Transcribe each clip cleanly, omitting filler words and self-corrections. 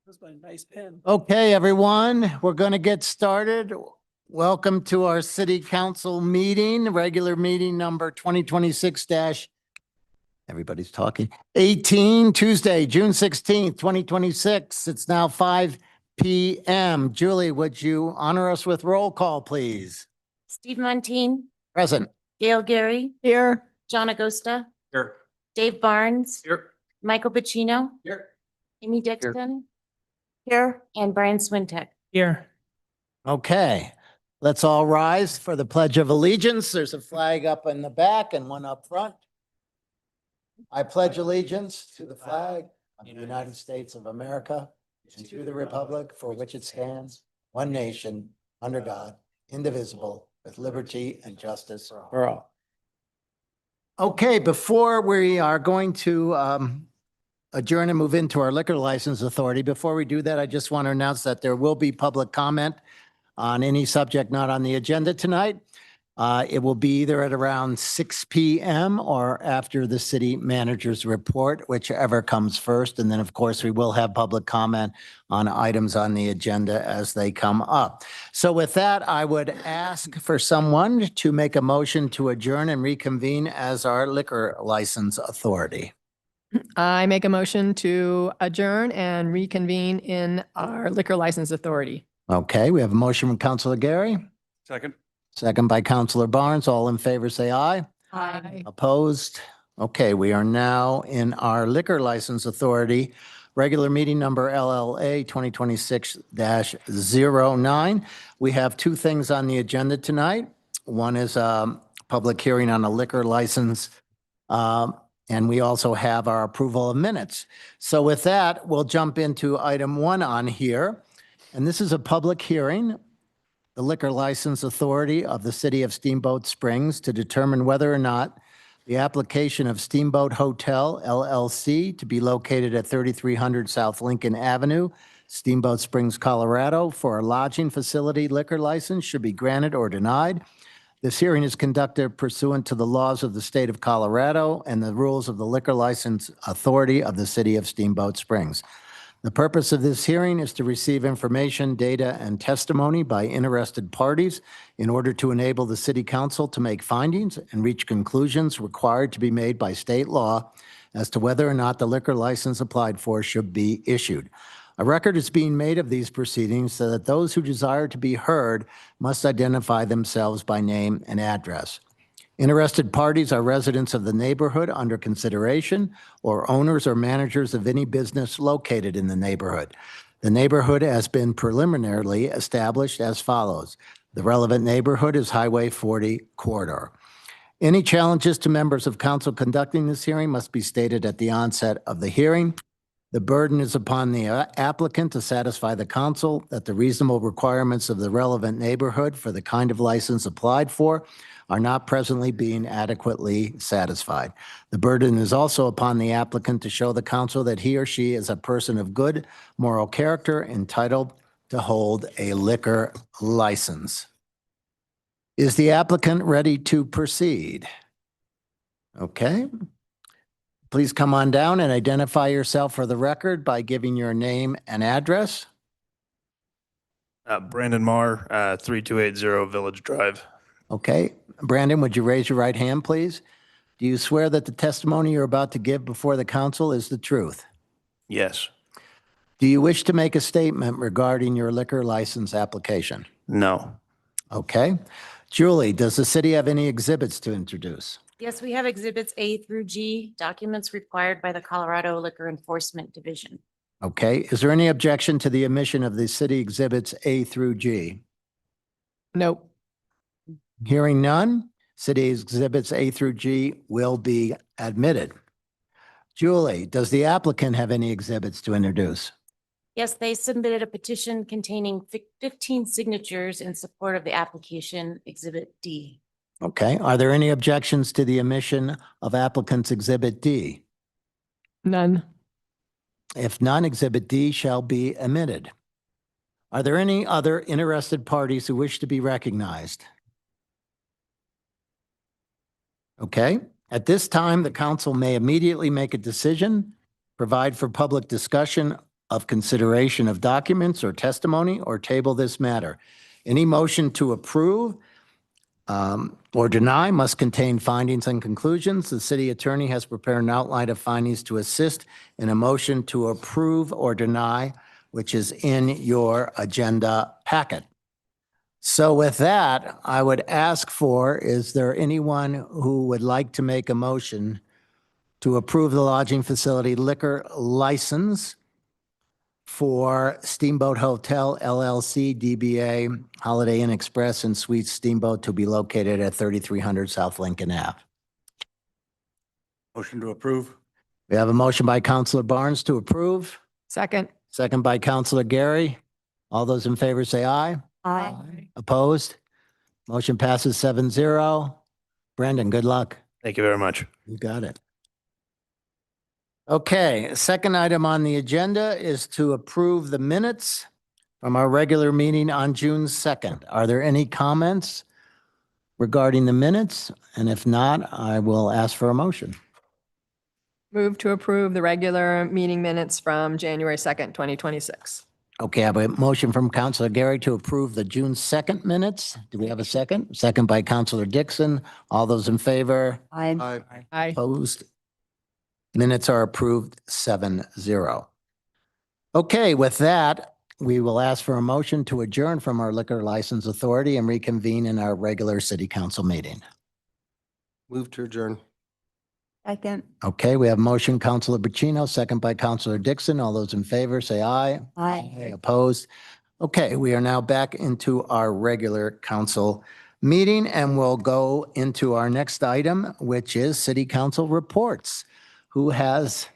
That's my nice pen. Okay, everyone, we're going to get started. Welcome to our city council meeting, regular meeting number 2026 everybody's talking, 18, Tuesday, June 16th, 2026. It's now 5 p.m. Julie, would you honor us with roll call, please? Steve Montine, Present. Gail Gary, Here. John Agosta, Here. Dave Barnes, Here. Michael Pacino, Here. Amy Dixon, here, and Brian Swintek. Here. Okay, let's all rise for the Pledge of Allegiance. There's a flag up in the back and one up front. I pledge allegiance to the flag of the United States of America and to the republic for which it stands, one nation, under God, indivisible, with liberty and justice for all. Okay, before we are going to adjourn and move into our liquor license authority, before we do that, I just want to announce that there will be public comment on any subject not on the agenda tonight. It will be either at around 6 p.m. or after the city manager's report, whichever comes first. And then, of course, we will have public comment on items on the agenda as they come up. So with that, I would ask for someone to make a motion to adjourn and reconvene as our liquor license authority. I make a motion to adjourn and reconvene in our liquor license authority. Okay, we have a motion from Councilor Gary, Second. second by Councilor Barnes. All in favor, say aye. Aye. Opposed? Okay, we are now in our liquor license authority, regular meeting number LLA 2026-09. We have two things on the agenda tonight. One is a public hearing on a liquor license, and we also have our approval of minutes. So with that, we'll jump into item one on here. And this is a public hearing, the Liquor License Authority of the City of Steamboat Springs, to determine whether or not the application of Steamboat Hotel LLC to be located at 3300 South Lincoln Avenue, Steamboat Springs, Colorado, for a lodging facility liquor license should be granted or denied. This hearing is conducted pursuant to the laws of the state of Colorado and the rules of the Liquor License Authority of the City of Steamboat Springs. The purpose of this hearing is to receive information, data, and testimony by interested parties in order to enable the city council to make findings and reach conclusions required to be made by state law as to whether or not the liquor license applied for should be issued. A record is being made of these proceedings so that those who desire to be heard must identify themselves by name and address. Interested parties are residents of the neighborhood under consideration or owners or managers of any business located in the neighborhood. The neighborhood has been preliminarily established as follows. The relevant neighborhood is Highway 40 corridor. Any challenges to members of council conducting this hearing must be stated at the onset of the hearing. The burden is upon the applicant to satisfy the council that the reasonable requirements of the relevant neighborhood for the kind of license applied for are not presently being adequately satisfied. The burden is also upon the applicant to show the council that he or she is a person of good moral character entitled to hold a liquor license. Is the applicant ready to proceed? Okay. Please come on down and identify yourself for the record by giving your name and address. Brandon Marr, 3280 Village Drive. Okay. Brandon, would you raise your right hand, please? Do you swear that the testimony you're about to give before the council is the truth? Yes. Do you wish to make a statement regarding your liquor license application? No. Okay. Julie, does the city have any exhibits to introduce? Yes, we have exhibits A through G, documents required by the Colorado Liquor Enforcement Division. Okay. Is there any objection to the omission of the city exhibits A through G? Nope. Hearing none, city exhibits A through G will be admitted. Julie, does the applicant have any exhibits to introduce? Yes, they submitted a petition containing 15 signatures in support of the application, Exhibit D. Okay. Are there any objections to the omission of applicant's Exhibit D? None. If none, Exhibit D shall be omitted. Are there any other interested parties who wish to be recognized? Okay. At this time, the council may immediately make a decision, provide for public discussion of consideration of documents or testimony, or table this matter. Any motion to approve or deny must contain findings and conclusions. The city attorney has prepared an outline of findings to assist in a motion to approve or deny, which is in your agenda packet. So with that, I would ask for, is there anyone who would like to make a motion to approve the lodging facility liquor license for Steamboat Hotel LLC DBA Holiday Inn Express and Suites Steamboat to be located at 3300 South Lincoln Ave? Motion to approve. We have a motion by Counselor Barnes to approve, Second. second by Counselor Gary. All those in favor say aye. Aye. Opposed? Motion passes 7-0. Brendan, good luck. Thank you very much. You got it. Okay, second item on the agenda is to approve the minutes from our regular meeting on June 2nd. Are there any comments regarding the minutes? And if not, I will ask for a motion. Move to approve the regular meeting minutes from January 2nd, 2026. Okay, I have a motion from Counselor Gary to approve the June 2nd minutes. Do we have a second? Second by Counselor Dixon. All those in favor? Aye. Opposed? Minutes are approved 7-0. Okay, with that, we will ask for a motion to adjourn from our liquor license authority and reconvene in our regular city council meeting. Move to adjourn. Second. Okay, we have motion, Counselor Bacino, second by Counselor Dixon. All those in favor, say aye. Aye. Opposed? Okay, we are now back into our regular council meeting and we'll go into our next item, which is city council reports. Who has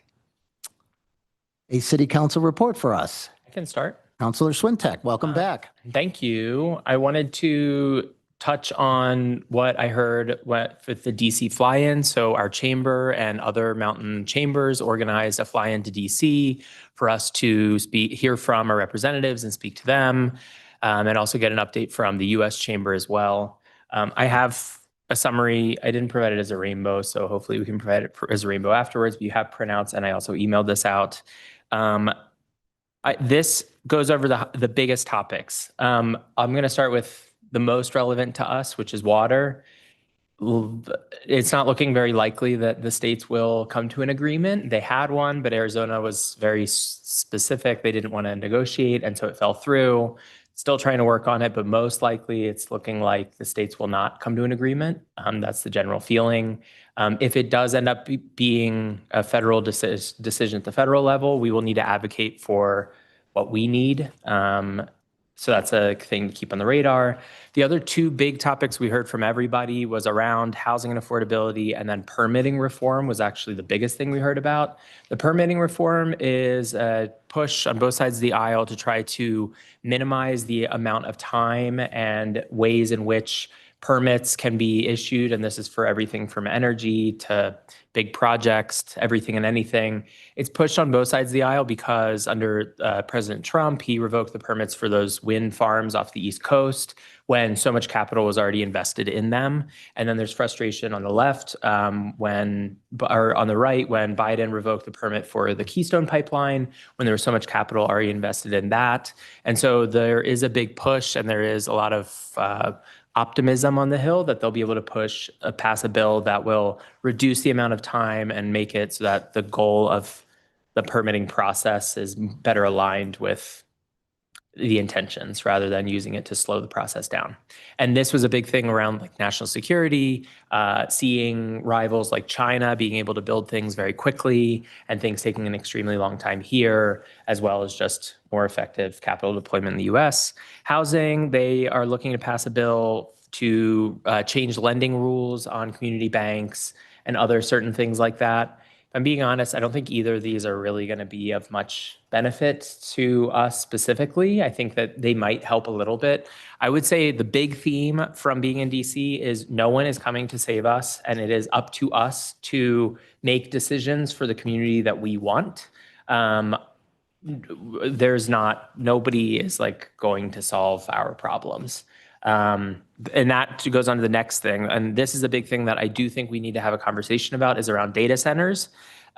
a city council report for us? I can start. Counselor Swintek, welcome back. Thank you. I wanted to touch on what I heard with the DC fly-in. So our chamber and other mountain chambers organized a fly-in to DC for us to hear from our representatives and speak to them, and also get an update from the US Chamber as well. I have a summary. I didn't provide it as a rainbow, so hopefully we can provide it as a rainbow afterwards, but you have printouts, and I also emailed this out. This goes over the biggest topics. I'm going to start with the most relevant to us, which is water. It's not looking very likely that the states will come to an agreement. They had one, but Arizona was very specific. They didn't want to negotiate, and so it fell through. Still trying to work on it, but most likely it's looking like the states will not come to an agreement. That's the general feeling. If it does end up being a federal decision at the federal level, we will need to advocate for what we need. So that's a thing to keep on the radar. The other two big topics we heard from everybody was around housing and affordability, and then permitting reform was actually the biggest thing we heard about. The permitting reform is a push on both sides of the aisle to try to minimize the amount of time and ways in which permits can be issued. And this is for everything from energy to big projects, to everything and anything. It's pushed on both sides of the aisle because under President Trump, he revoked the permits for those wind farms off the East Coast when so much capital was already invested in them. And then there's frustration on the left or on the right when Biden revoked the permit for the Keystone Pipeline when there was so much capital already invested in that. And so there is a big push and there is a lot of optimism on the Hill that they'll be able to pass a bill that will reduce the amount of time and make it so that the goal of the permitting process is better aligned with the intentions rather than using it to slow the process down. And this was a big thing around like national security, seeing rivals like China being able to build things very quickly and things taking an extremely long time here, as well as just more effective capital deployment in the US. Housing, they are looking to pass a bill to change lending rules on community banks and other certain things like that. If I'm being honest, I don't think either of these are really going to be of much benefit to us specifically. I think that they might help a little bit. I would say the big theme from being in DC is no one is coming to save us, and it is up to us to make decisions for the community that we want. Nobody is like going to solve our problems. And that goes on to the next thing. And this is a big thing that I do think we need to have a conversation about is around data centers.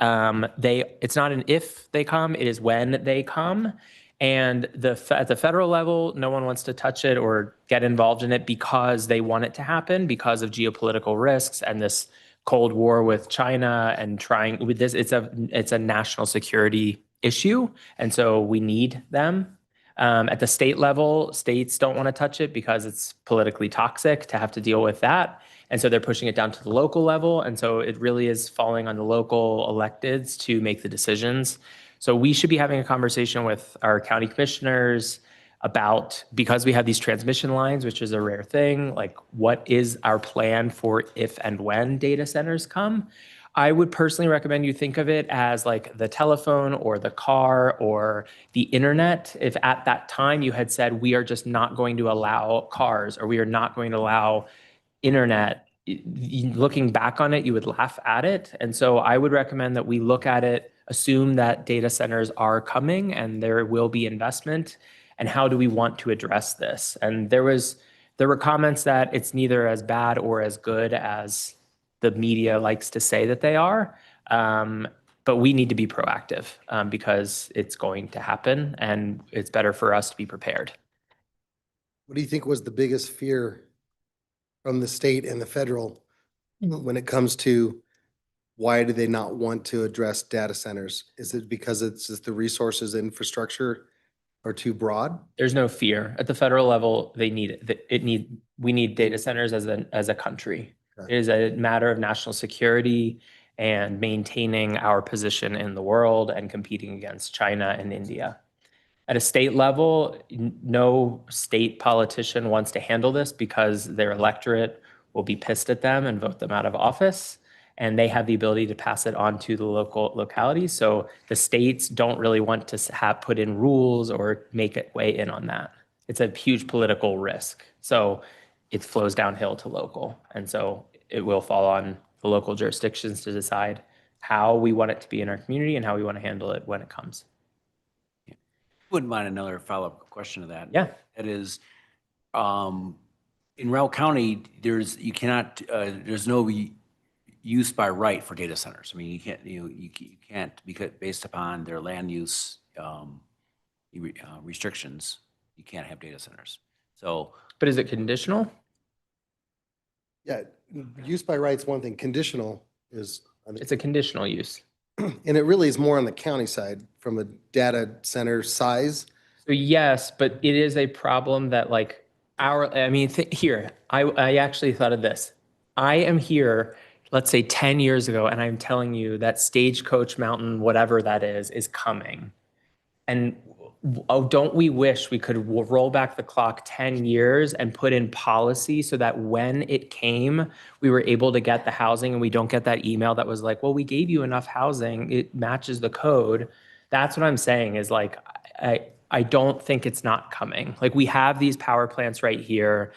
It's not an if they come, it is when they come. And at the federal level, no one wants to touch it or get involved in it because they want it to happen because of geopolitical risks and this Cold War with China and trying with this. It's a national security issue. And so we need them. At the state level, states don't want to touch it because it's politically toxic to have to deal with that. And so they're pushing it down to the local level. And so it really is falling on the local electeds to make the decisions. So we should be having a conversation with our county commissioners about, because we have these transmission lines, which is a rare thing, like what is our plan for if and when data centers come? I would personally recommend you think of it as like the telephone or the car or the internet. If at that time you had said, we are just not going to allow cars or we are not going to allow internet, looking back on it, you would laugh at it. And so I would recommend that we look at it, assume that data centers are coming and there will be investment. And how do we want to address this? And there were comments that it's neither as bad or as good as the media likes to say that they are. But we need to be proactive because it's going to happen and it's better for us to be prepared. What do you think was the biggest fear from the state and the federal when it comes to why do they not want to address data centers? Is it because it's just the resources and infrastructure are too broad? There's no fear at the federal level. They need it. We need data centers as a country. Okay. It is a matter of national security and maintaining our position in the world and competing against China and India. At a state level, no state politician wants to handle this because their electorate will be pissed at them and vote them out of office. And they have the ability to pass it on to the localities. So the states don't really want to put in rules or make it weigh in on that. It's a huge political risk. So it flows downhill to local. And so it will fall on the local jurisdictions to decide how we want it to be in our community and how we want to handle it when it comes. Wouldn't mind another follow-up question to that. Yeah. That is, in Routt County, there's no use by right for data centers. I mean, you can't, because based upon their land use restrictions, you can't have data centers. So, But is it conditional? Yeah, use by right's one thing. Conditional is, It's a conditional use. and it really is more on the county side from a data center size. So yes, but it is a problem that like here, I actually thought of this. I am here, let's say 10 years ago, and I'm telling you that Stagecoach Mountain, whatever that is coming. And don't we wish we could roll back the clock 10 years and put in policy so that when it came, we were able to get the housing and we don't get that email that was like, well, we gave you enough housing. It matches the code. That's what I'm saying is like, I don't think it's not coming. Like we have these power plants right here.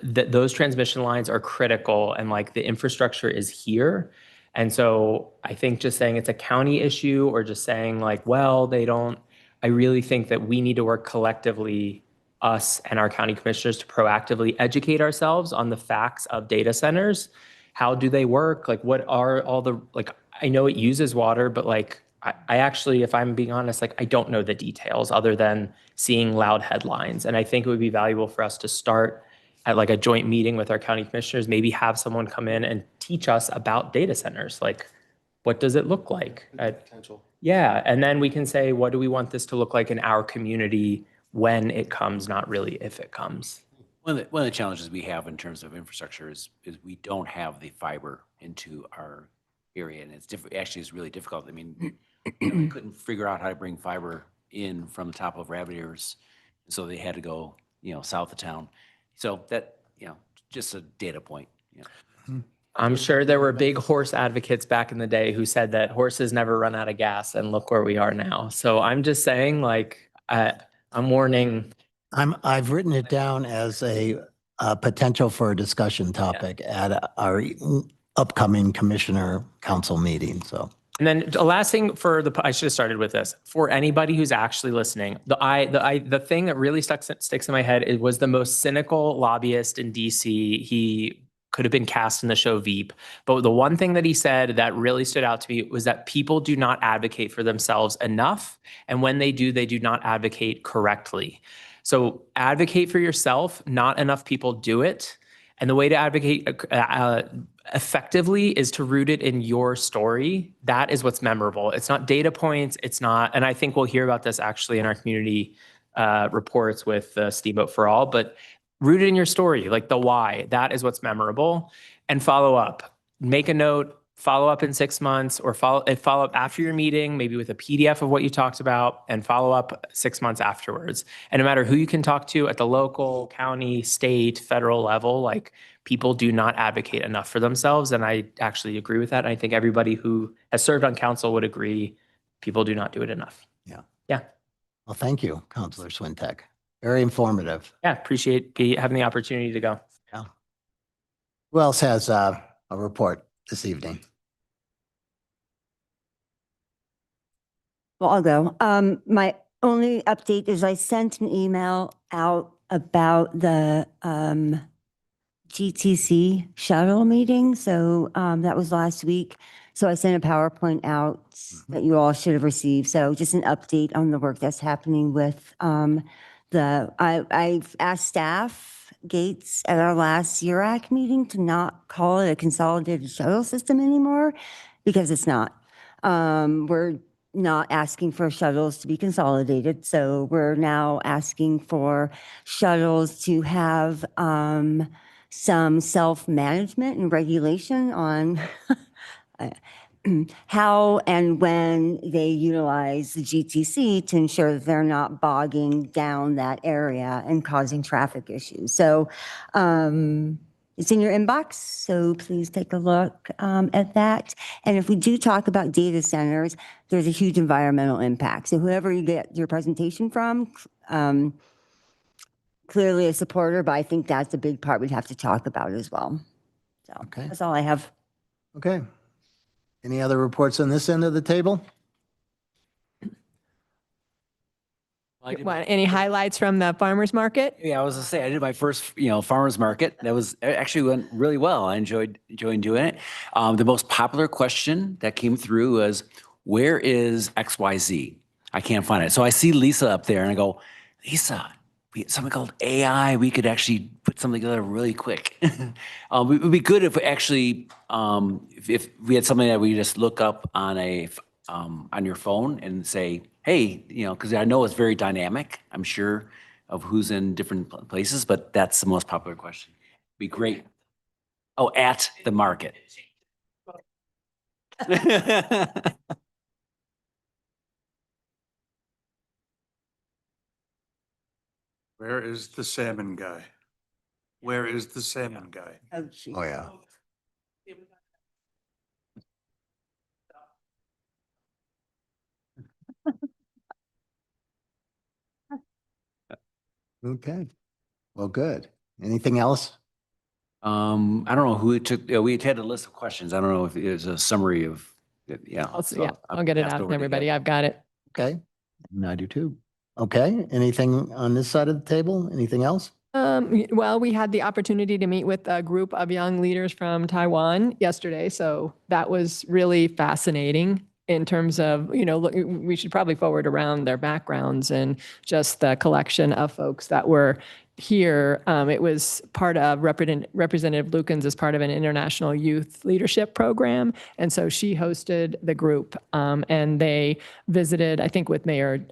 Those transmission lines are critical and like the infrastructure is here. And so I think just saying it's a county issue or just saying like, well, they don't, I really think that we need to work collectively, us and our county commissioners, to proactively educate ourselves on the facts of data centers. How do they work? Like what are all the, like, I know it uses water, but like, I actually, if I'm being honest, like I don't know the details other than seeing loud headlines. And I think it would be valuable for us to start at like a joint meeting with our county commissioners, maybe have someone come in and teach us about data centers. Like, what does it look like? Potential. Yeah, and then we can say, what do we want this to look like in our community when it comes, not really if it comes. one of the challenges we have in terms of infrastructure is we don't have the fiber into our area, and actually it's really difficult. I mean, we couldn't figure out how to bring fiber in from the top of rabbit ears, so they had to go, south of town. So that, just a data point. I'm sure there were big horse advocates back in the day who said that horses never run out of gas, and look where we are now. So I'm just saying, like, I'm warning. I've written it down as a potential for a discussion topic at our upcoming commissioner council meeting. So And then the last thing for I should have started with this. For anybody who's actually listening, the thing that really sticks in my head, it was the most cynical lobbyist in DC. He could have been cast in the show Veep. But the one thing that he said that really stood out to me was that people do not advocate for themselves enough. And when they do not advocate correctly. So advocate for yourself. Not enough people do it. And the way to advocate effectively is to root it in your story. That is what's memorable. It's not data points. It's not, and I think we'll hear about this actually in our community reports with Steamboat for All, but root it in your story, like the why. That is what's memorable. And follow up. Make a note, follow up in 6 months, or follow up after your meeting, maybe with a PDF of what you talked about, and follow up 6 months afterwards. And no matter who you can talk to at the local, county, state, federal level, like people do not advocate enough for themselves. And I actually agree with that. And I think everybody who has served on council would agree, people do not do it enough. Yeah. Yeah. Well, thank you, Counselor Swintek. Very informative. Yeah, appreciate having the opportunity to go. Who else has a report this evening? Well, I'll go. My only update is I sent an email out about the GTC shuttle meeting. So that was last week. So I sent a PowerPoint out that you all should have received. So just an update on the work that's happening with I've asked staff Gates at our last URAC meeting to not call it a consolidated shuttle system anymore, because it's not. We're not asking for shuttles to be consolidated. So we're now asking for shuttles to have some self-management and regulation on how and when they utilize the GTC to ensure that they're not bogging down that area and causing traffic issues. So it's in your inbox, so please take a look at that. And if we do talk about data centers, there's a huge environmental impact. So whoever you get your presentation from, clearly a supporter, but I think that's a big part we'd have to talk about as well. So Okay. that's all I have. Okay. Any other reports on this end of the table? Any highlights from the farmer's market? Yeah, I was gonna say, I did my first, farmer's market. That was, it actually went really well. I enjoyed doing it. The most popular question that came through was, where is XYZ? I can't find it. So I see Lisa up there and I go, Lisa, we had something called AI. We could actually put something together really quick. It would be good if we actually, if we had something that we just look up on on your phone and say, hey, because I know it's very dynamic, I'm sure, of who's in different places, but that's the most popular question. Be great. Oh, at the market. Where is the salmon guy? Where is the salmon guy? Oh, geez. Oh, yeah. Okay. Well, good. Anything else? I don't know who it took. We had a list of questions. I don't know if it was a summary of, I'll get it out to everybody. I've got it. Okay. And I do too. Okay. Anything on this side of the table? Anything else? Well, we had the opportunity to meet with a group of young leaders from Taiwan yesterday. So that was really fascinating in terms of, look, we should probably forward around their backgrounds and just the collection of folks that were here. It was part of Representative Lukens as part of an international youth leadership program. And so she hosted the group and they visited, I think, with Mayor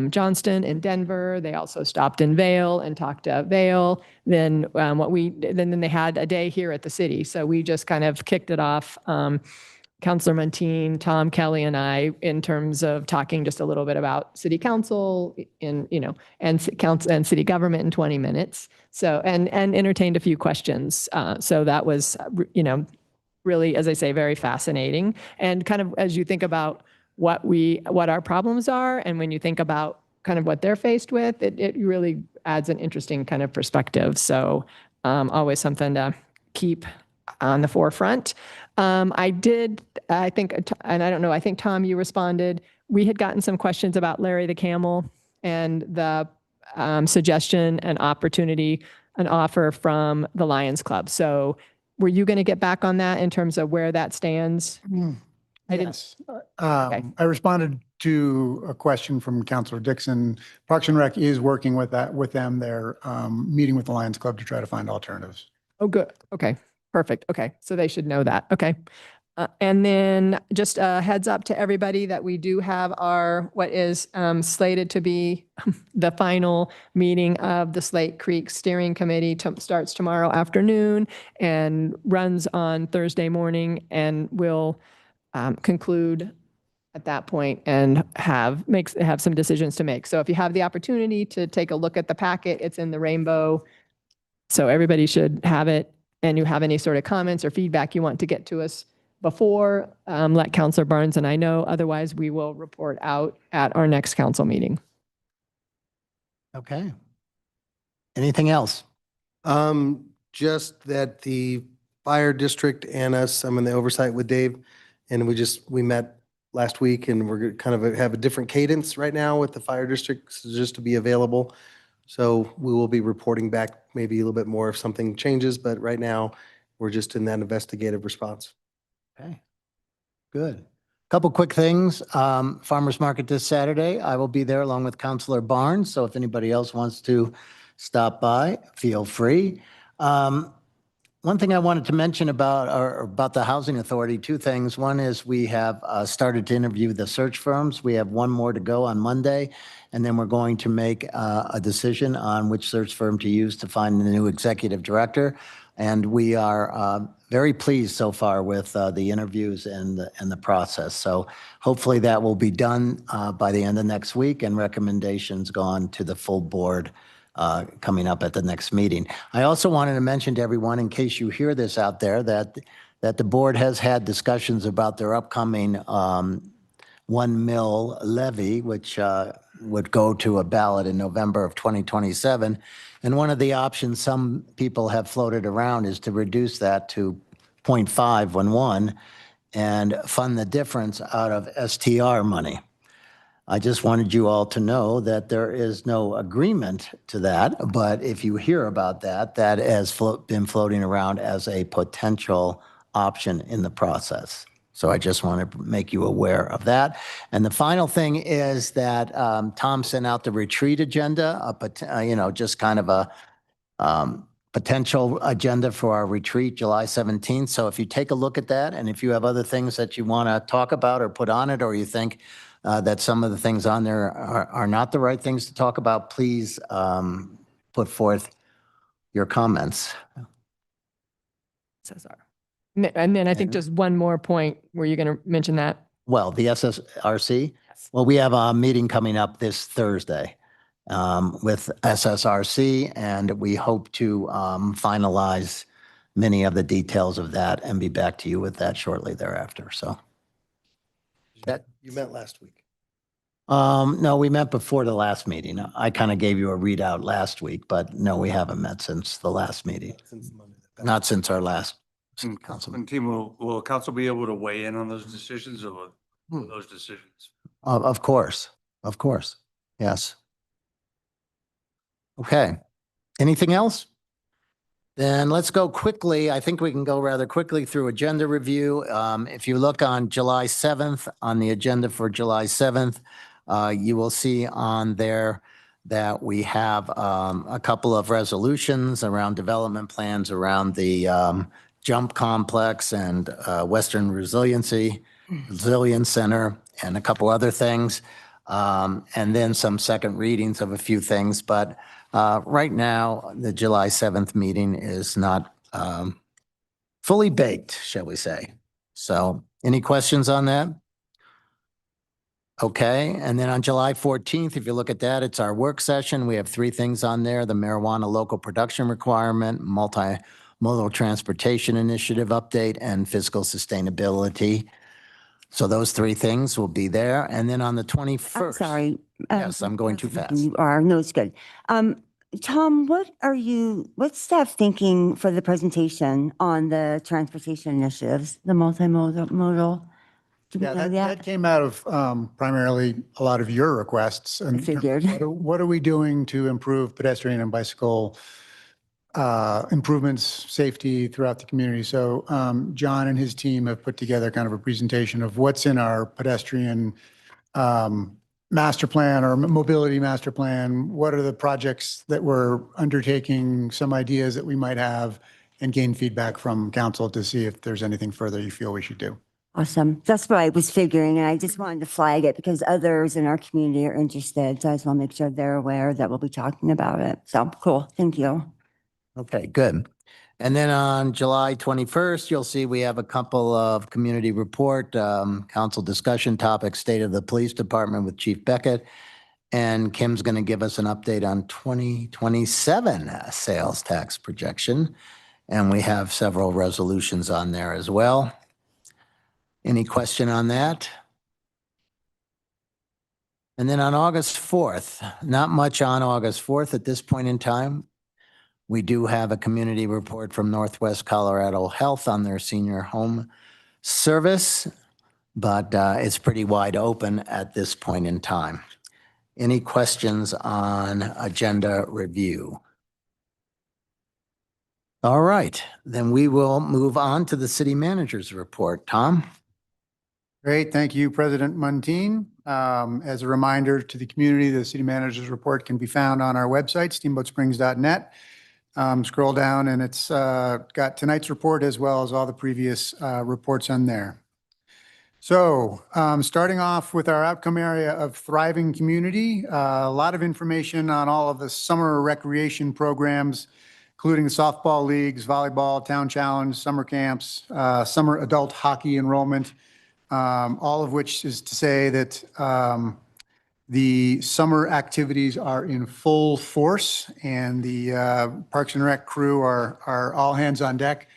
Johnston in Denver. They also stopped in Vail and talked to Vail. Then then they had a day here at the city. So we just kind of kicked it off. Councilor Montine, Tom Kelly, and I, in terms of talking just a little bit about city council and council and city government in 20 minutes. So, and entertained a few questions. So that was, really, as I say, very fascinating. And kind of as you think about what our problems are, and when you think about kind of what they're faced with, it really adds an interesting kind of perspective. So always something to keep on the forefront. I think, and I don't know, I think, Tom, you responded. We had gotten some questions about Larry the Camel and the suggestion and opportunity, an offer from the Lions Club. So were you going to get back on that in terms of where that stands? I didn't- Yes. I responded to a question from Counselor Dixon. Parks and Rec is working with them. They're meeting with the Lions Club to try to find alternatives. Oh, good. Okay, perfect. Okay, so they should know that. Okay. And then just a heads up to everybody that we do have what is slated to be the final meeting of the Slate Creek Steering Committee starts tomorrow afternoon and runs on Thursday morning, and will conclude at that point and have some decisions to make. So if you have the opportunity to take a look at the packet, it's in the Rainbow. So everybody should have it, and you have any sort of comments or feedback you want to get to us before, let Counselor Barnes and I know. Otherwise, we will report out at our next council meeting. Okay. Anything else? Just that the fire district and us, I'm in the oversight with Dave, and we met last week, and we're kind of have a different cadence right now with the fire district, so just to be available. So we will be reporting back maybe a little bit more if something changes, but right now we're just in that investigative response. Okay, good. Couple quick things. Farmers Market this Saturday. I will be there along with Counselor Barnes. So if anybody else wants to stop by, feel free. One thing I wanted to mention about the Housing Authority, two things. One is we have started to interview the search firms. We have one more to go on Monday, and then we're going to make a decision on which search firm to use to find the new executive director. And we are very pleased so far with the interviews and the process. So hopefully that will be done by the end of next week, and recommendations gone to the full board coming up at the next meeting. I also wanted to mention to everyone, in case you hear this out there, that the board has had discussions about their upcoming 1 mil levy, which would go to a ballot in November of 2027. And one of the options some people have floated around is to reduce that to 0.511 and fund the difference out of STR money. I just wanted you all to know that there is no agreement to that, but if you hear about that, that has been floating around as a potential option in the process. So I just want to make you aware of that. And the final thing is that Tom sent out the retreat agenda, just kind of a potential agenda for our retreat, July 17th. So if you take a look at that, and if you have other things that you want to talk about or put on it, or you think that some of the things on there are not the right things to talk about, please put forth your comments. And then I think just one more point. Were you going to mention that? Well, the SSRC, well, we have a meeting coming up this Thursday with SSRC, and we hope to finalize many of the details of that and be back to you with that shortly thereafter. So that You met last week. no, we met before the last meeting. I kind of gave you a readout last week, but no, we haven't met since the last meeting. Since Monday. Not since our last And council. and team, will council be able to weigh in on those decisions, or those decisions? Of course, yes. Okay, anything else? Then let's go quickly. I think we can go rather quickly through agenda review. If you look on July 7th, on the agenda for July 7th, you will see on there that we have a couple of resolutions around development plans around the Jump Complex and Western Resilience Center, and a couple other things. And then some second readings of a few things. But right now, the July 7th meeting is not fully baked, shall we say. So any questions on that? Okay, and then on July 14th, if you look at that, it's our work session. We have 3 things on there: the marijuana local production requirement, multimodal transportation initiative update, and fiscal sustainability. So those 3 things will be there. And then on the 21st. I'm sorry. Yes, I'm going too fast. You are, no, it's good. Tom, what's staff thinking for the presentation on the transportation initiatives, the multimodal? Do we Yeah, know that yet? came out of primarily a lot of your requests. I And figured. what are we doing to improve pedestrian and bicycle improvements, safety throughout the community? So John and his team have put together kind of a presentation of what's in our pedestrian master plan or mobility master plan. What are the projects that we're undertaking, some ideas that we might have, and gain feedback from council to see if there's anything further you feel we should do. Awesome. That's what I was figuring, and I just wanted to flag it because others in our community are interested. So I just want to make sure they're aware that we'll be talking about it. So cool. Thank you. Okay, good. And then on July 21st, you'll see we have a couple of community report, council discussion topics, state of the police department with Chief Beckett. And Kim's going to give us an update on 2027 sales tax projection. And we have several resolutions on there as well. Any question on that? And then on August 4th, not much on August 4th at this point in time. We do have a community report from Northwest Colorado Health on their senior home service, but it's pretty wide open at this point in time. Any questions on agenda review? All right, then we will move on to the city manager's report. Tom? Great, thank you, President Muntean. As a reminder to the community, the city manager's report can be found on our website, steamboatsprings.net. Scroll down and it's got tonight's report as well as all the previous reports on there. So starting off with our outcome area of thriving community, a lot of information on all of the summer recreation programs, including the softball leagues, volleyball, town challenge, summer camps, summer adult hockey enrollment, all of which is to say that the summer activities are in full force and the Parks and Rec crew are all hands on deck,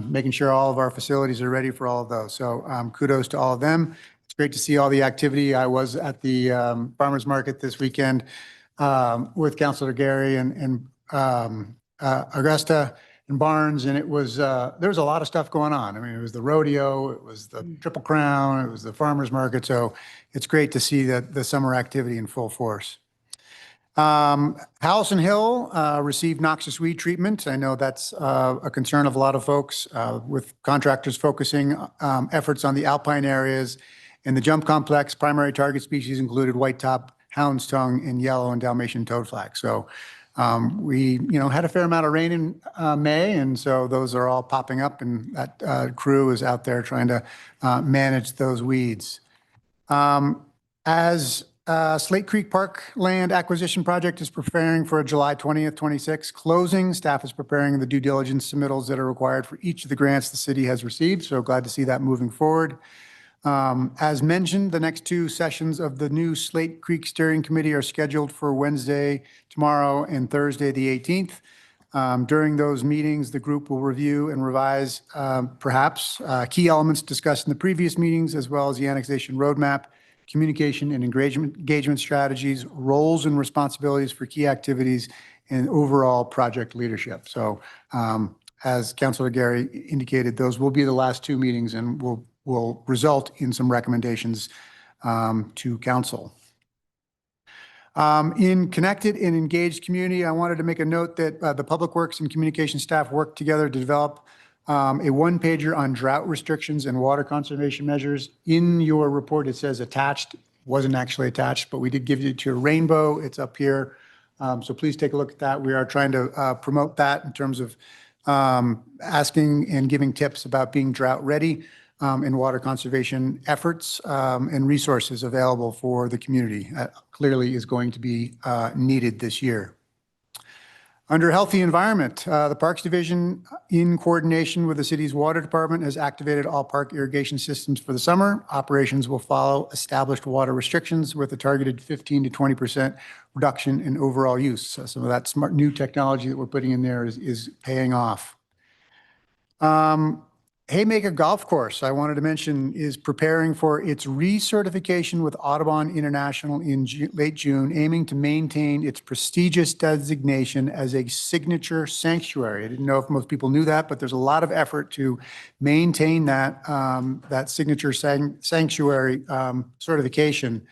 making sure all of our facilities are ready for all of those. So kudos to all of them. It's great to see all the activity. I was at the farmer's market this weekend with Councilor Gary and Augusta and Barnes, and it was there was a lot of stuff going on. I mean, it was the rodeo, it was the Triple Crown, it was the farmer's market. So it's great to see the summer activity in full force. Howelson Hill received noxious weed treatment. I know that's a concern of a lot of folks with contractors focusing efforts on the alpine areas. In the jump complex, primary target species included white top, hound's tongue, and yellow and Dalmatian toadflax. So we, had a fair amount of rain in May, and so those are all popping up, and that crew is out there trying to manage those weeds. As Slate Creek Park land acquisition project is preparing for a July 20th, 26 closing, staff is preparing the due diligence submittals that are required for each of the grants the city has received. So glad to see that moving forward. As mentioned, the next two sessions of the new Slate Creek Steering Committee are scheduled for Wednesday, tomorrow, and Thursday, the 18th. During those meetings, the group will review and revise perhaps key elements discussed in the previous meetings, as well as the annexation roadmap, communication and engagement strategies, roles and responsibilities for key activities, and overall project leadership. So as Councilor Gary indicated, those will be the last two meetings and will result in some recommendations to council. In connected and engaged community, I wanted to make a note that the Public Works and Communication staff worked together to develop a one-pager on drought restrictions and water conservation measures. In your report, it says attached, wasn't actually attached, but we did give it to your rainbow. It's up here. So please take a look at that. We are trying to promote that in terms of asking and giving tips about being drought ready. And water conservation efforts and resources available for the community. That clearly is going to be needed this year. Under healthy environment, the Parks Division, in coordination with the city's water department, has activated all park irrigation systems for the summer. Operations will follow established water restrictions with a targeted 15 to 20% reduction in overall use. So some of that smart new technology that we're putting in there is paying off. Haymaker Golf Course, I wanted to mention, is preparing for its recertification with Audubon International in late June, aiming to maintain its prestigious designation as a signature sanctuary. I didn't know if most people knew that, but there's a lot of effort to maintain that, that signature sanctuary certification.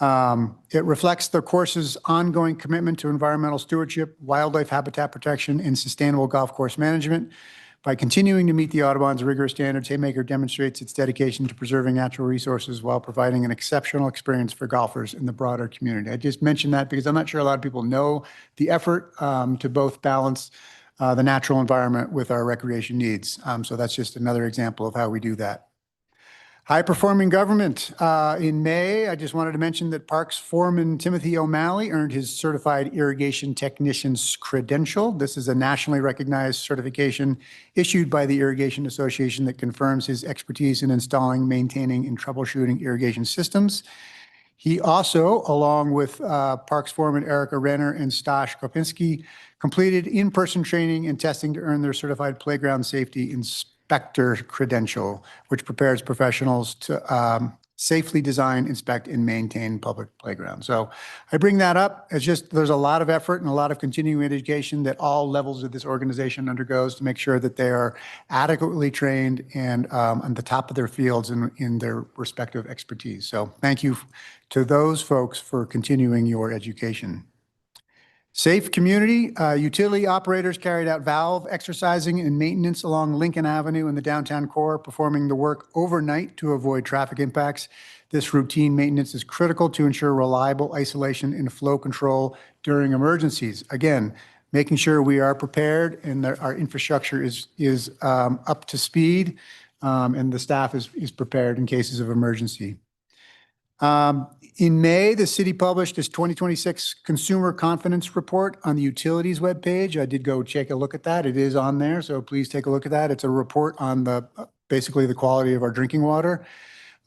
It reflects the course's ongoing commitment to environmental stewardship, wildlife habitat protection, and sustainable golf course management. By continuing to meet the Audubon's rigorous standards, Haymaker demonstrates its dedication to preserving natural resources while providing an exceptional experience for golfers in the broader community. I just mentioned that because I'm not sure a lot of people know the effort to both balance the natural environment with our recreation needs. So that's just another example of how we do that. High-performing government. In May, I just wanted to mention that Parks Foreman Timothy O'Malley earned his Certified Irrigation Technician's credential. This is a nationally recognized certification issued by the Irrigation Association that confirms his expertise in installing, maintaining, and troubleshooting irrigation systems. He also, along with Parks Foreman Erica Renner and Stash Kopinski, completed in-person training and testing to earn their Certified Playground Safety Inspector credential, which prepares professionals to safely design, inspect, and maintain public playgrounds. So I bring that up. It's just there's a lot of effort and a lot of continuing education that all levels of this organization undergoes to make sure that they are adequately trained and on the top of their fields and in their respective expertise. So thank you to those folks for continuing your education. Safe community, utility operators carried out valve exercising and maintenance along Lincoln Avenue in the downtown core, performing the work overnight to avoid traffic impacts. This routine maintenance is critical to ensure reliable isolation and flow control during emergencies. Again, making sure we are prepared and that our infrastructure is up to speed and the staff is prepared in cases of emergency. In May, the city published its 2026 Consumer Confidence Report on the utilities webpage. I did go take a look at that. It is on there, so please take a look at that. It's a report on basically the quality of our drinking water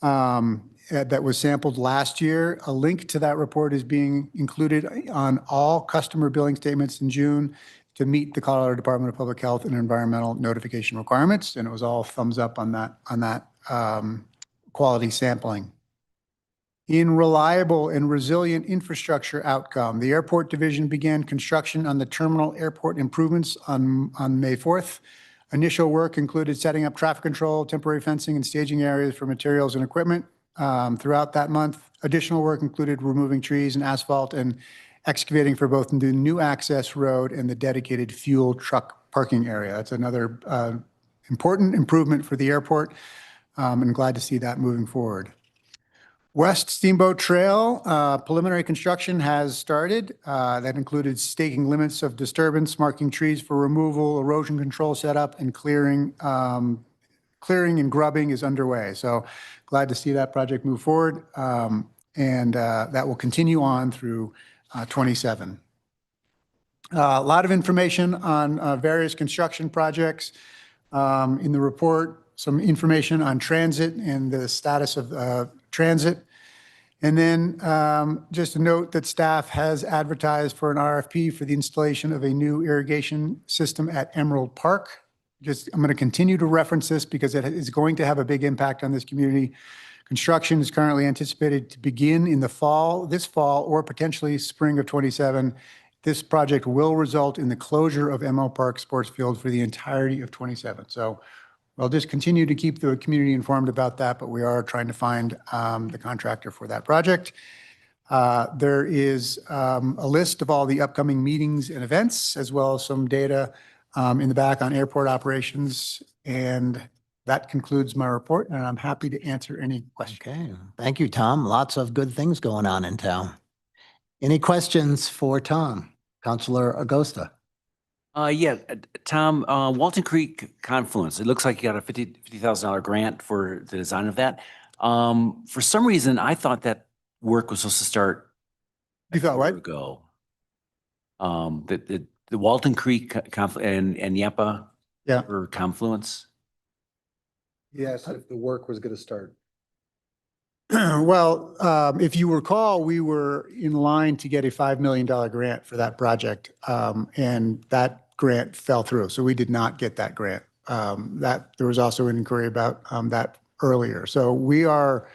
that was sampled last year. A link to that report is being included on all customer billing statements in June to meet the Colorado Department of Public Health and environmental notification requirements, and it was all thumbs up on that quality sampling. In reliable and resilient infrastructure outcome, the airport division began construction on the terminal airport improvements on May 4th. Initial work included setting up traffic control, temporary fencing, and staging areas for materials and equipment throughout that month. Additional work included removing trees and asphalt and excavating for both the new access road and the dedicated fuel truck parking area. That's another important improvement for the airport. I'm glad to see that moving forward. West Steamboat Trail, preliminary construction has started. That included staking limits of disturbance, marking trees for removal, erosion control setup, and clearing and grubbing is underway. So glad to see that project move forward. And that will continue on through 27. A lot of information on various construction projects in the report, some information on transit and the status of transit. And then just a note that staff has advertised for an RFP for the installation of a new irrigation system at Emerald Park. I'm going to continue to reference this because it is going to have a big impact on this community. Construction is currently anticipated to begin in this fall, or potentially spring of 27. This project will result in the closure of Emerald Park Sports Field for the entirety of 27. So I'll just continue to keep the community informed about that, but we are trying to find the contractor for that project. There is a list of all the upcoming meetings and events, as well as some data in the back on airport operations. And that concludes my report, and I'm happy to answer any questions. Okay, thank you, Tom. Lots of good things going on in town. Any questions for Tom? Councilor Agosta. Yeah, Tom, Walton Creek Confluence, it looks like you got a $50,000 grant for the design of that. For some reason, I thought that work was supposed to start. You thought what? Ago. The Walton Creek and Yapa. Yeah. Or Confluence. Yes, if the work was going to start. Well, if you recall, we were in line to get a $5 million grant for that project, and that grant fell through. So we did not get that grant. that there was also an inquiry about that earlier. So we are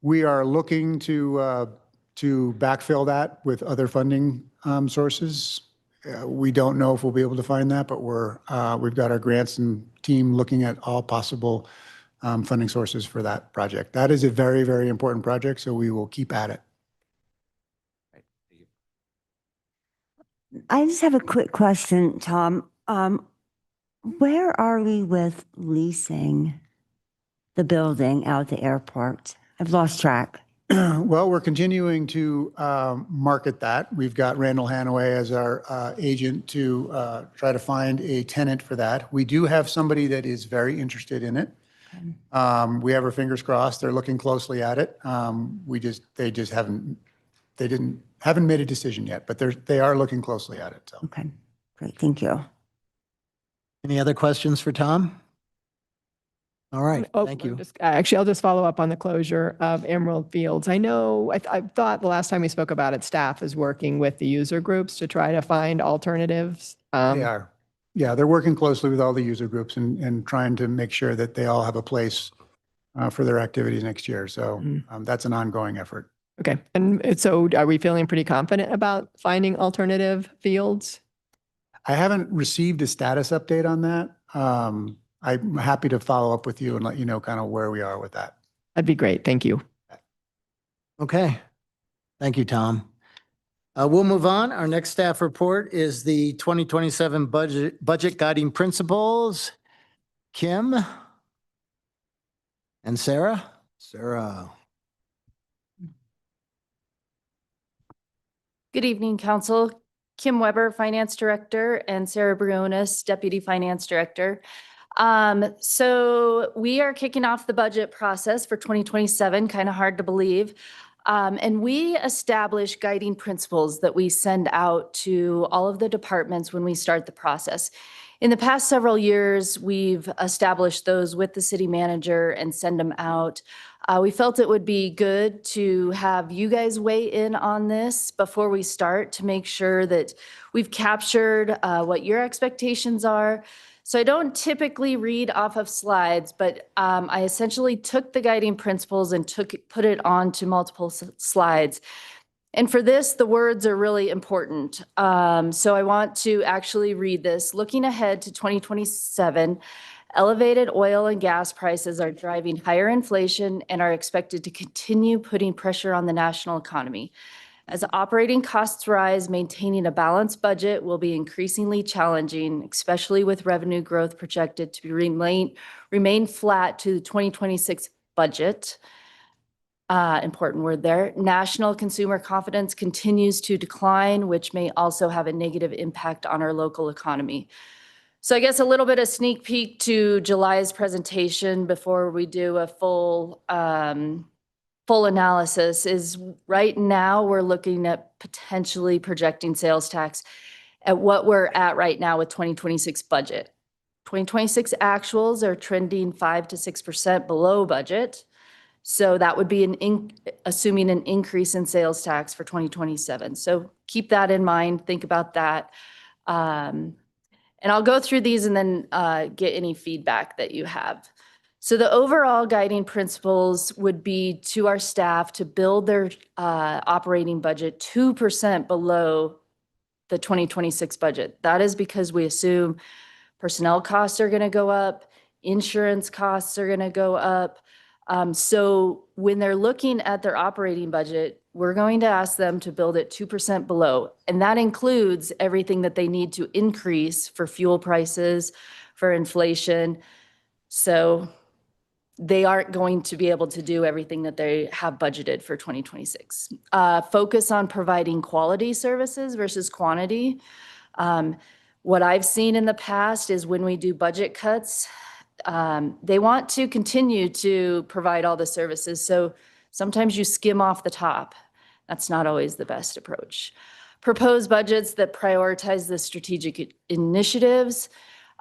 looking to backfill that with other funding sources. We don't know if we'll be able to find that, but we've got our grants and team looking at all possible funding sources for that project. That is a very, very important project, so we will keep at it. I just have a quick question, Tom. Where are we with leasing the building out at the airport? I've lost track. Well, we're continuing to market that. We've got Randall Hanaway as our agent to try to find a tenant for that. We do have somebody that is very interested in it. We have our fingers crossed. They're looking closely at it. They haven't made a decision yet, but they are looking closely at it. So. Okay, great. Thank you. Any other questions for Tom? All right, Oh, thank you. Actually, I'll just follow up on the closure of Emerald Fields. I know, I thought the last time we spoke about it, staff is working with the user groups to try to find alternatives. They are. Yeah, they're working closely with all the user groups and trying to make sure that they all have a place for their activities next year. So that's an ongoing effort. Okay. And so are we feeling pretty confident about finding alternative fields? I haven't received a status update on that. I'm happy to follow up with you and let you know kind of where we are with that. That'd be great. Thank you. Okay. Thank you, Tom. We'll move on. Our next staff report is the 2027 budget guiding principles. Kim and Sarah. Sarah. Good evening, Council. Kim Weber, Finance Director, and Sarah Briones, Deputy Finance Director. So we are kicking off the budget process for 2027, kind of hard to believe. And we establish guiding principles that we send out to all of the departments when we start the process. In the past several years, we've established those with the city manager and send them out. We felt it would be good to have you guys weigh in on this before we start to make sure that we've captured what your expectations are. So I don't typically read off of slides, but I essentially took the guiding principles and put it onto multiple slides. And for this, the words are really important. So I want to actually read this. Looking ahead to 2027, elevated oil and gas prices are driving higher inflation and are expected to continue putting pressure on the national economy. As operating costs rise, maintaining a balanced budget will be increasingly challenging, especially with revenue growth projected to remain flat to the 2026 budget. Important word there. National consumer confidence continues to decline, which may also have a negative impact on our local economy. So I guess a little bit of sneak peek to July's presentation before we do a full analysis is right now we're looking at potentially projecting sales tax at what we're at right now with 2026 budget. 2026 actuals are trending 5 to 6% below budget. So that would be assuming an increase in sales tax for 2027. So keep that in mind, think about that. And I'll go through these and then get any feedback that you have. So the overall guiding principles would be to our staff to build their operating budget 2% below the 2026 budget. That is because we assume personnel costs are going to go up, insurance costs are going to go up. So when they're looking at their operating budget, we're going to ask them to build it 2% below. And that includes everything that they need to increase for fuel prices, for inflation. So they aren't going to be able to do everything that they have budgeted for 2026. Focus on providing quality services versus quantity. What I've seen in the past is when we do budget cuts, they want to continue to provide all the services. So sometimes you skim off the top. That's not always the best approach. Propose budgets that prioritize the strategic initiatives,